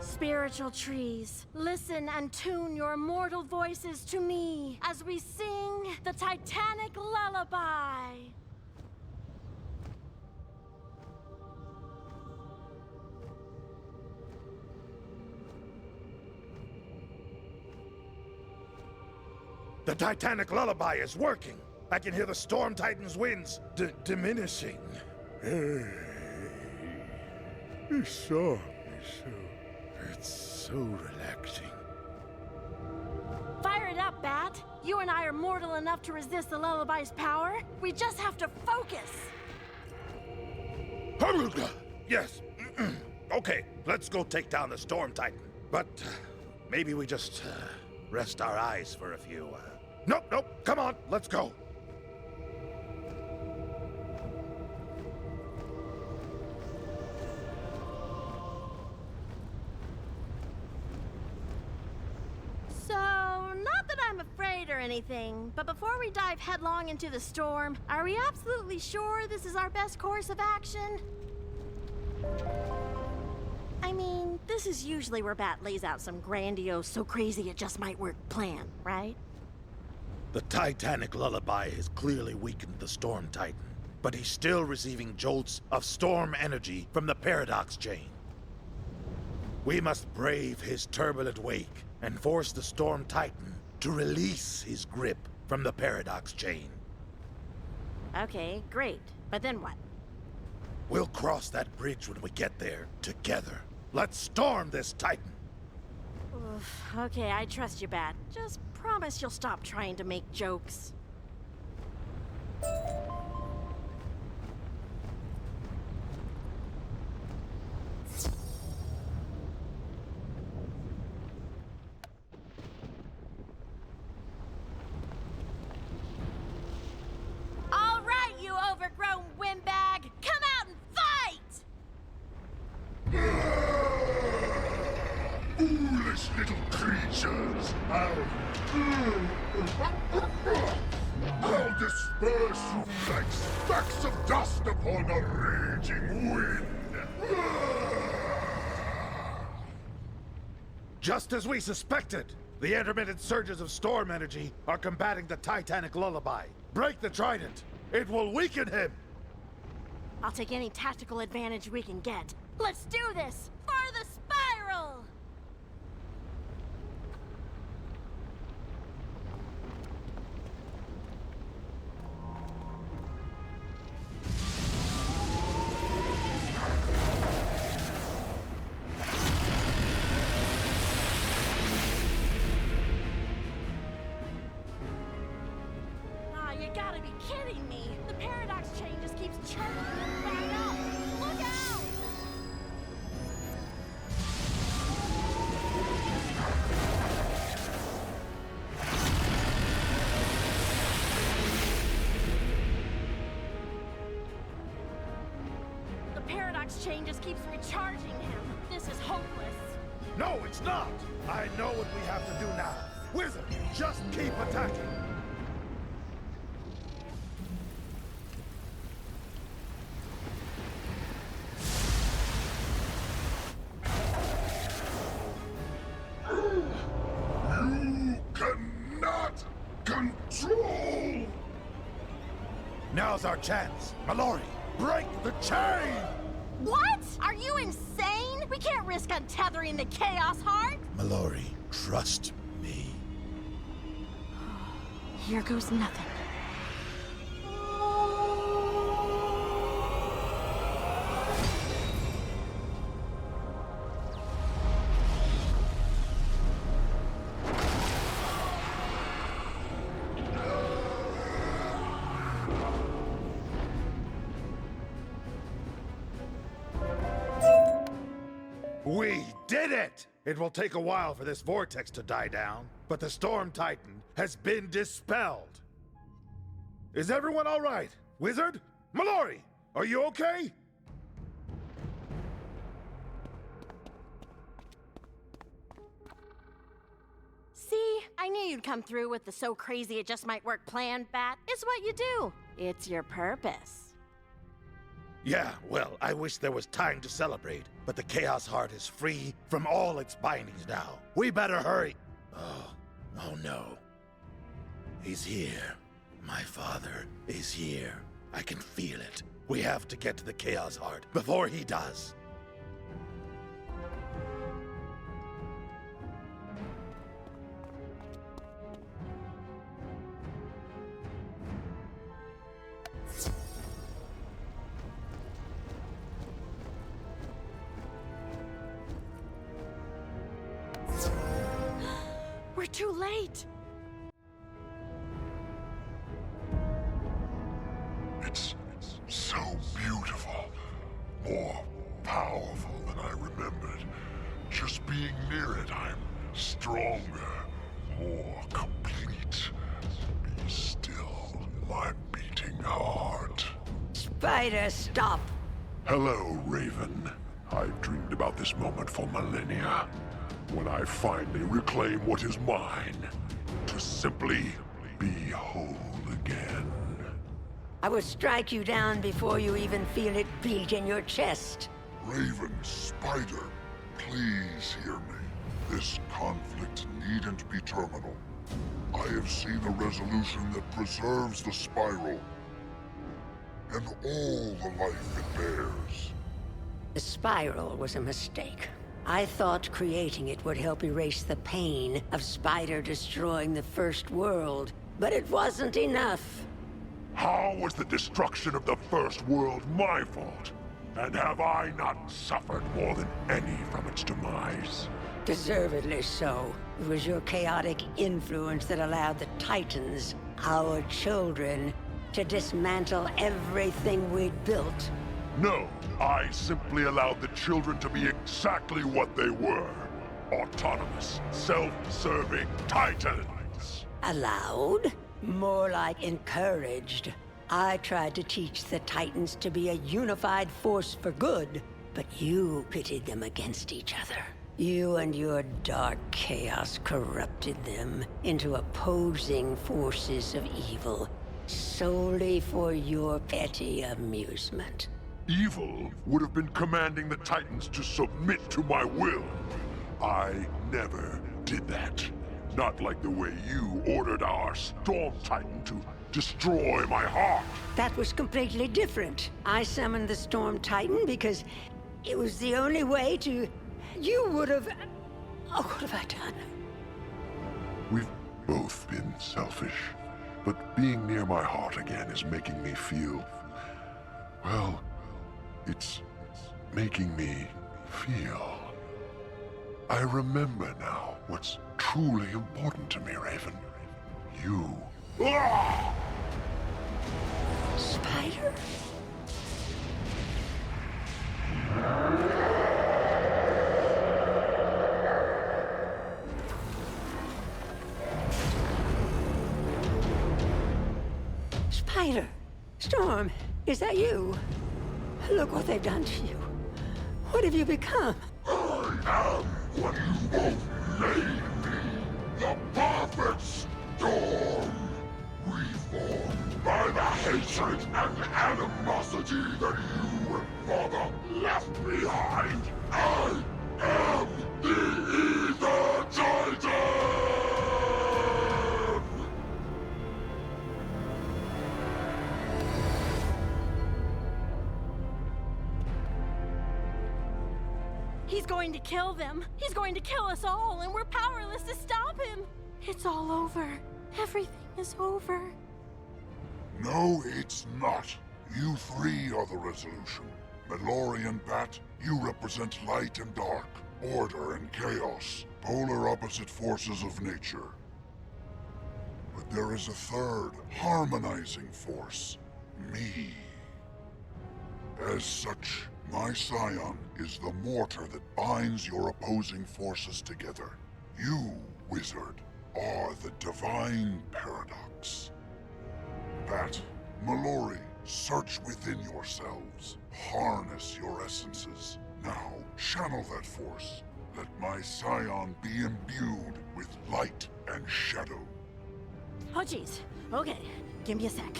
Spiritual trees, listen and tune your immortal voices to me as we sing the Titanic lullaby. The Titanic lullaby is working. I can hear the Storm Titan's winds diminishing. This song it's so relaxing. Fire it up, Bat. You and I are mortal enough to resist the lullaby's power. We just have to focus. Yes. Okay, let's go take down the Storm Titan. But maybe we just rest our eyes for a few. Nope. Come on, let's go. So, not that I'm afraid or anything, but before we dive headlong into the storm, are we absolutely sure this is our best course of action? I mean, this is usually where Bat lays out some grandiose, so crazy it just might work plan, right? The Titanic lullaby has clearly weakened the Storm Titan, but he's still receiving jolts of storm energy from the Paradox Chain. We must brave his turbulent wake and force the Storm Titan to release his grip from the Paradox Chain. Okay, great. But then what? We'll cross that bridge when we get there, together. Let's storm this Titan! Oof, okay, I trust you, Bat. Just promise you'll stop trying to make jokes. All right, you overgrown windbag! Come out and fight! Foolish little creatures! I'll disperse you like specks of dust upon a raging wind! Just as we suspected, the intermittent surges of storm energy are combating the Titanic lullaby. Break the trident. It will weaken him. I'll take any tactical advantage we can get. Let's do this! For the spiral! You gotta be kidding me! The Paradox Chain just keeps charging them back up! Look out! The Paradox Chain just keeps recharging him. This is hopeless. No, it's not! I know what we have to do now. Wizard, just keep attacking! Control! Now's our chance. Mallory, break the chain! What? Are you insane? We can't risk untethering the Chaos Heart! Mallory, trust me. Here goes nothing. We did it! It will take a while for this vortex to die down, but the Storm Titan has been dispelled. Is everyone all right? Wizard? Mallory, are you okay? See? I knew you'd come through with the so crazy it just might work plan, Bat. It's what you do. It's your purpose. Yeah, well, I wish there was time to celebrate, but the Chaos Heart is free from all its bindings now. We better hurry. Oh no. He's here. My father is here. I can feel it. We have to get to the Chaos Heart before he does. We're too late! It's so beautiful. More powerful than I remembered. Just being near it, I'm stronger, more complete. Be still, my beating heart. Spider, stop! Hello, Raven. I've dreamed about this moment for millennia. When I finally reclaim what is mine, to simply be whole again. I will strike you down before you even feel it beat in your chest. Raven, Spider, please hear me. This conflict needn't be terminal. I have seen a resolution that preserves the spiral and all the life it bears. The spiral was a mistake. I thought creating it would help erase the pain of Spider destroying the first world, but it wasn't enough. How was the destruction of the first world my fault? And have I not suffered more than any from its demise? Deservedly so. It was your chaotic influence that allowed the Titans, our children, to dismantle everything we'd built. No, I simply allowed the children to be exactly what they were. Autonomous, self-serving Titans. Allowed? More like encouraged. I tried to teach the Titans to be a unified force for good, but you pitted them against each other. You and your dark chaos corrupted them into opposing forces of evil, solely for your petty amusement. Evil would have been commanding the Titans to submit to my will. I never did that. Not like the way you ordered our Storm Titan to destroy my heart. That was completely different. I summoned the Storm Titan because it was the only way to... You would have... Oh, what have I done? We've both been selfish, but being near my heart again is making me feel... Well, it's making me feel. I remember now what's truly important to me, Raven. You. Spider? Spider! Storm, is that you? Look what they've done to you. What have you become? I am what you both made me. The perfect storm. Reformed by the hatred and animosity that you and Father left behind. I am the Ether Titan! He's going to kill them. He's going to kill us all, and we're powerless to stop him. It's all over. Everything is over. No, it's not. You three are the resolution. Mallory and Bat, you represent light and dark, order and chaos, polar opposite forces of nature. But there is a third, harmonizing force. Me. As such, my scion is the mortar that binds your opposing forces together. You, Wizard, are the divine paradox. Bat, Mallory, search within yourselves. Harness your essences. Now, channel that force. Let my scion be imbued with light and shadow. Oh, jeez. Okay, give me a sec.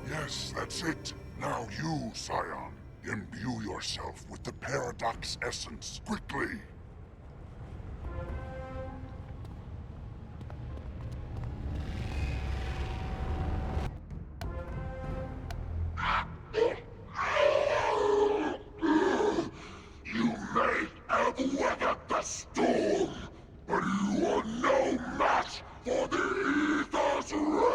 Yes, that's it. Now you, Scion, imbue yourself with the Paradox Essence, quickly! You may have weathered the storm, but you are no match for the Ether's rage!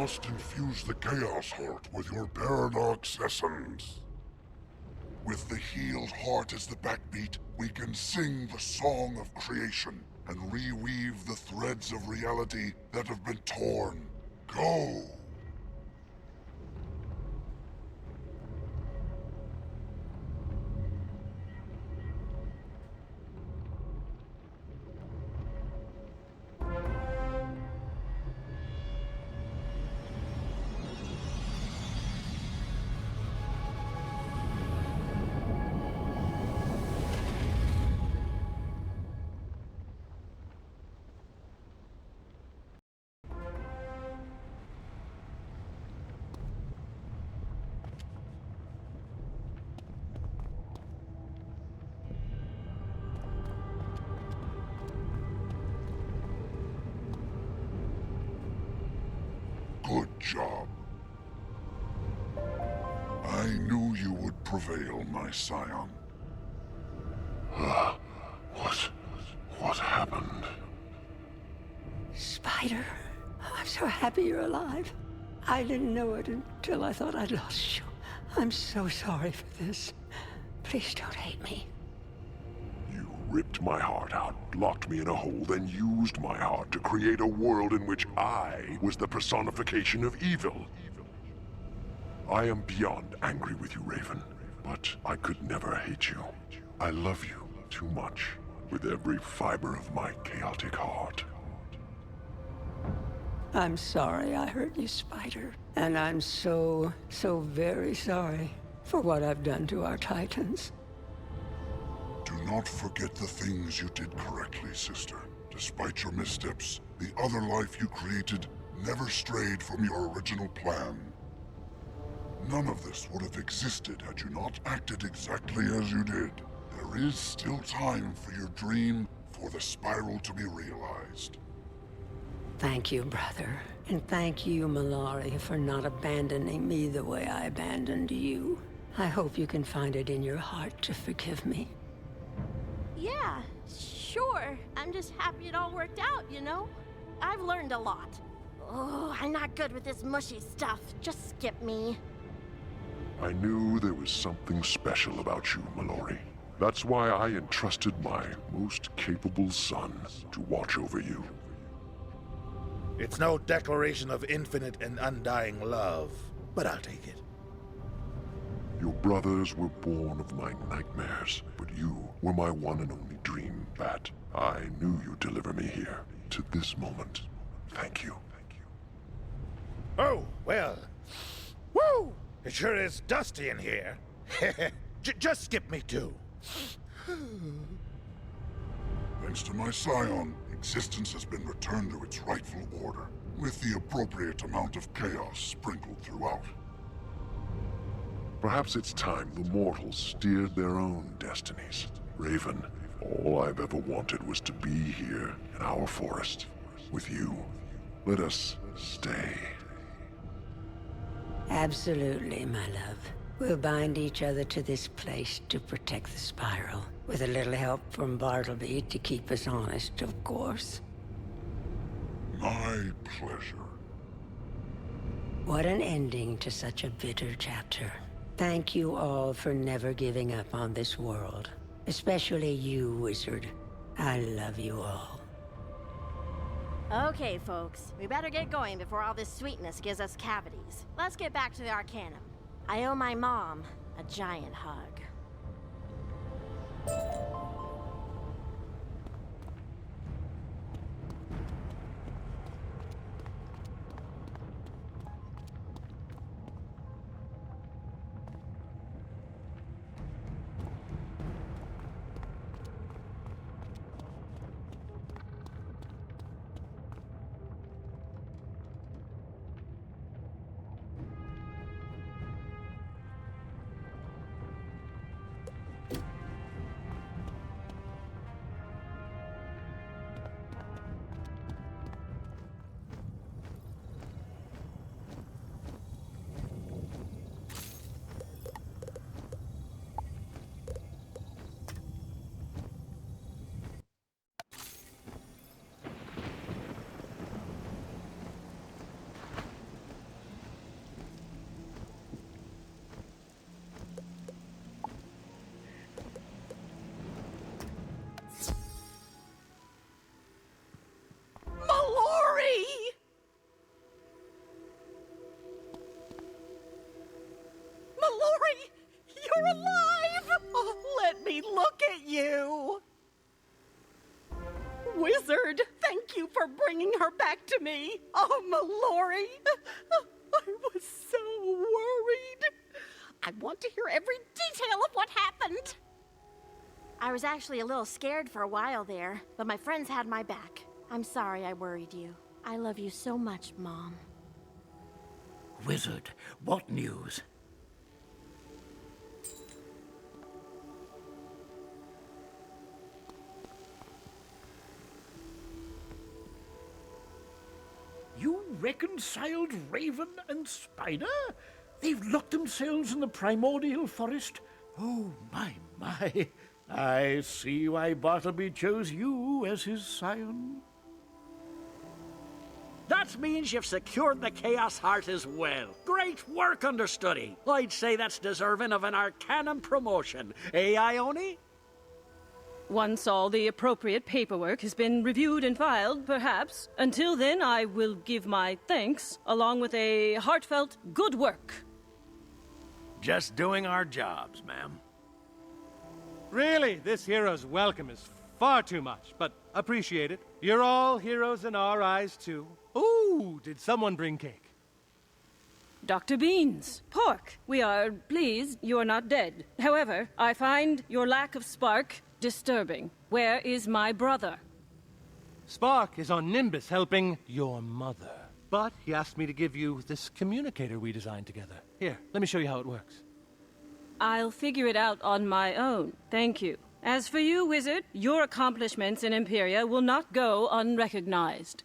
must infuse the Chaos Heart with your Paradox Essence. With the healed heart as the backbeat, we can sing the song of creation and reweave the threads of reality that have been torn. Go! Good job. I knew you would prevail, my scion. What happened? Spider, I'm so happy you're alive. I didn't know it until I thought I'd lost you. I'm so sorry for this. Please don't hate me. You ripped my heart out, locked me in a hole, then used my heart to create a world in which I was the personification of evil. I am beyond angry with you, Raven, but I could never hate you. I love you too much, with every fiber of my chaotic heart. I'm sorry I hurt you, Spider. And I'm so very sorry for what I've done to our Titans. Do not forget the things you did correctly, sister. Despite your missteps, the other life you created never strayed from your original plan. None of this would have existed had you not acted exactly as you did. There is still time for your dream, for the spiral to be realized. Thank you, brother. And thank you, Mallory, for not abandoning me the way I abandoned you. I hope you can find it in your heart to forgive me. Yeah, sure. I'm just happy it all worked out, you know? I've learned a lot. Oh, I'm not good with this mushy stuff. Just skip me. I knew there was something special about you, Mallory. That's why I entrusted my most capable son to watch over you. It's no declaration of infinite and undying love, but I'll take it. Your brothers were born of my nightmares, but you were my one and only dream, Bat. I knew you'd deliver me here, to this moment. Thank you. Oh, well. Woo! It sure is dusty in here. Just skip me too. Thanks to my scion, existence has been returned to its rightful order, with the appropriate amount of chaos sprinkled throughout. Perhaps it's time the mortals steered their own destinies. Raven, all I've ever wanted was to be here in our forest, with you. Let us stay. Absolutely, my love. We'll bind each other to this place to protect the spiral, with a little help from Bartleby to keep us honest, of course. My pleasure. What an ending to such a bitter chapter. Thank you all for never giving up on this world. Especially you, Wizard. I love you all. Okay, folks. We better get going before all this sweetness gives us cavities. Let's get back to the Arcanum. I owe my mom a giant hug. it, you! Wizard, thank you for bringing her back to me. Oh, Mallory, I was so worried. I want to hear every detail of what happened. I was actually a little scared for a while there, but my friends had my back. I'm sorry I worried you. I love you so much, Mom. Wizard, what news? You reconciled Raven and Spider? They've locked themselves in the primordial forest? Oh, my. I see why Bartleby chose you as his scion. That means you've secured the Chaos Heart as well. Great work, understudy. I'd say that's deserving of an Arcanum promotion. Eh, Ione? Once all the appropriate paperwork has been reviewed and filed, perhaps. Until then, I will give my thanks, along with a heartfelt good work. Just doing our jobs, ma'am. Really, this hero's welcome is far too much, but appreciate it. You're all heroes in our eyes, too. Ooh, did someone bring cake? Dr. Beans, pork, we are pleased you are not dead. However, I find your lack of spark disturbing. Where is my brother? Spark is on Nimbus helping your mother. But he asked me to give you this communicator we designed together. Here, let me show you how it works. I'll figure it out on my own, thank you. As for you, Wizard, your accomplishments in Empyrea will not go unrecognized.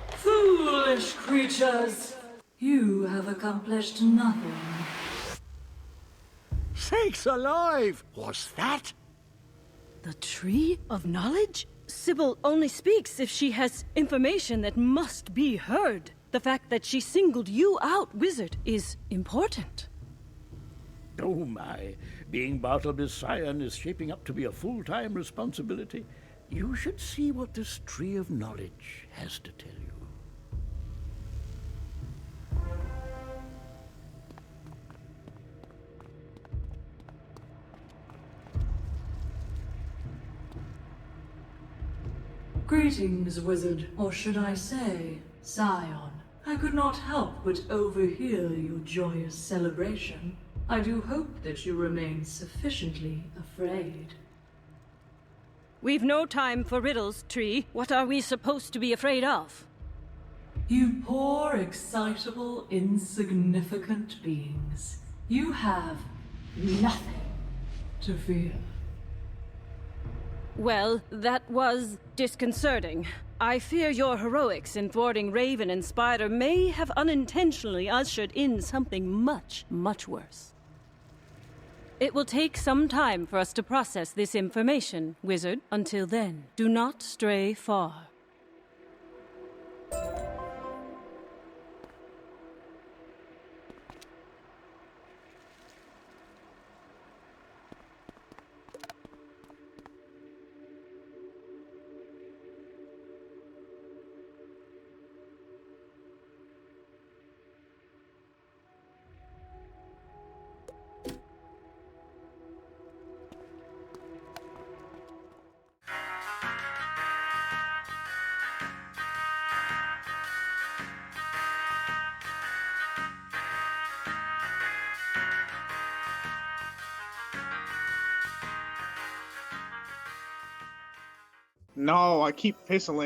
Foolish creatures! You have accomplished nothing. Sakes alive! What's that? The Tree of Knowledge? Sybil only speaks if she has information that must be heard. The fact that she singled you out, Wizard, is important. Oh my, being Bartleby's scion is shaping up to be a full-time responsibility. You should see what this Tree of Knowledge has to tell you. Greetings, Wizard, or should I say, Scion. I could not help but overhear your joyous celebration. I do hope that you remain sufficiently afraid. We've no time for riddles, Tree. What are we supposed to be afraid of? You poor, excitable, insignificant beings. You have nothing to fear. Well, that was disconcerting. I fear your heroics in thwarting Raven and Spider may have unintentionally ushered in something much, much worse. It will take some time for us to process this information, Wizard. Until then, do not stray far. No, I keep pissing.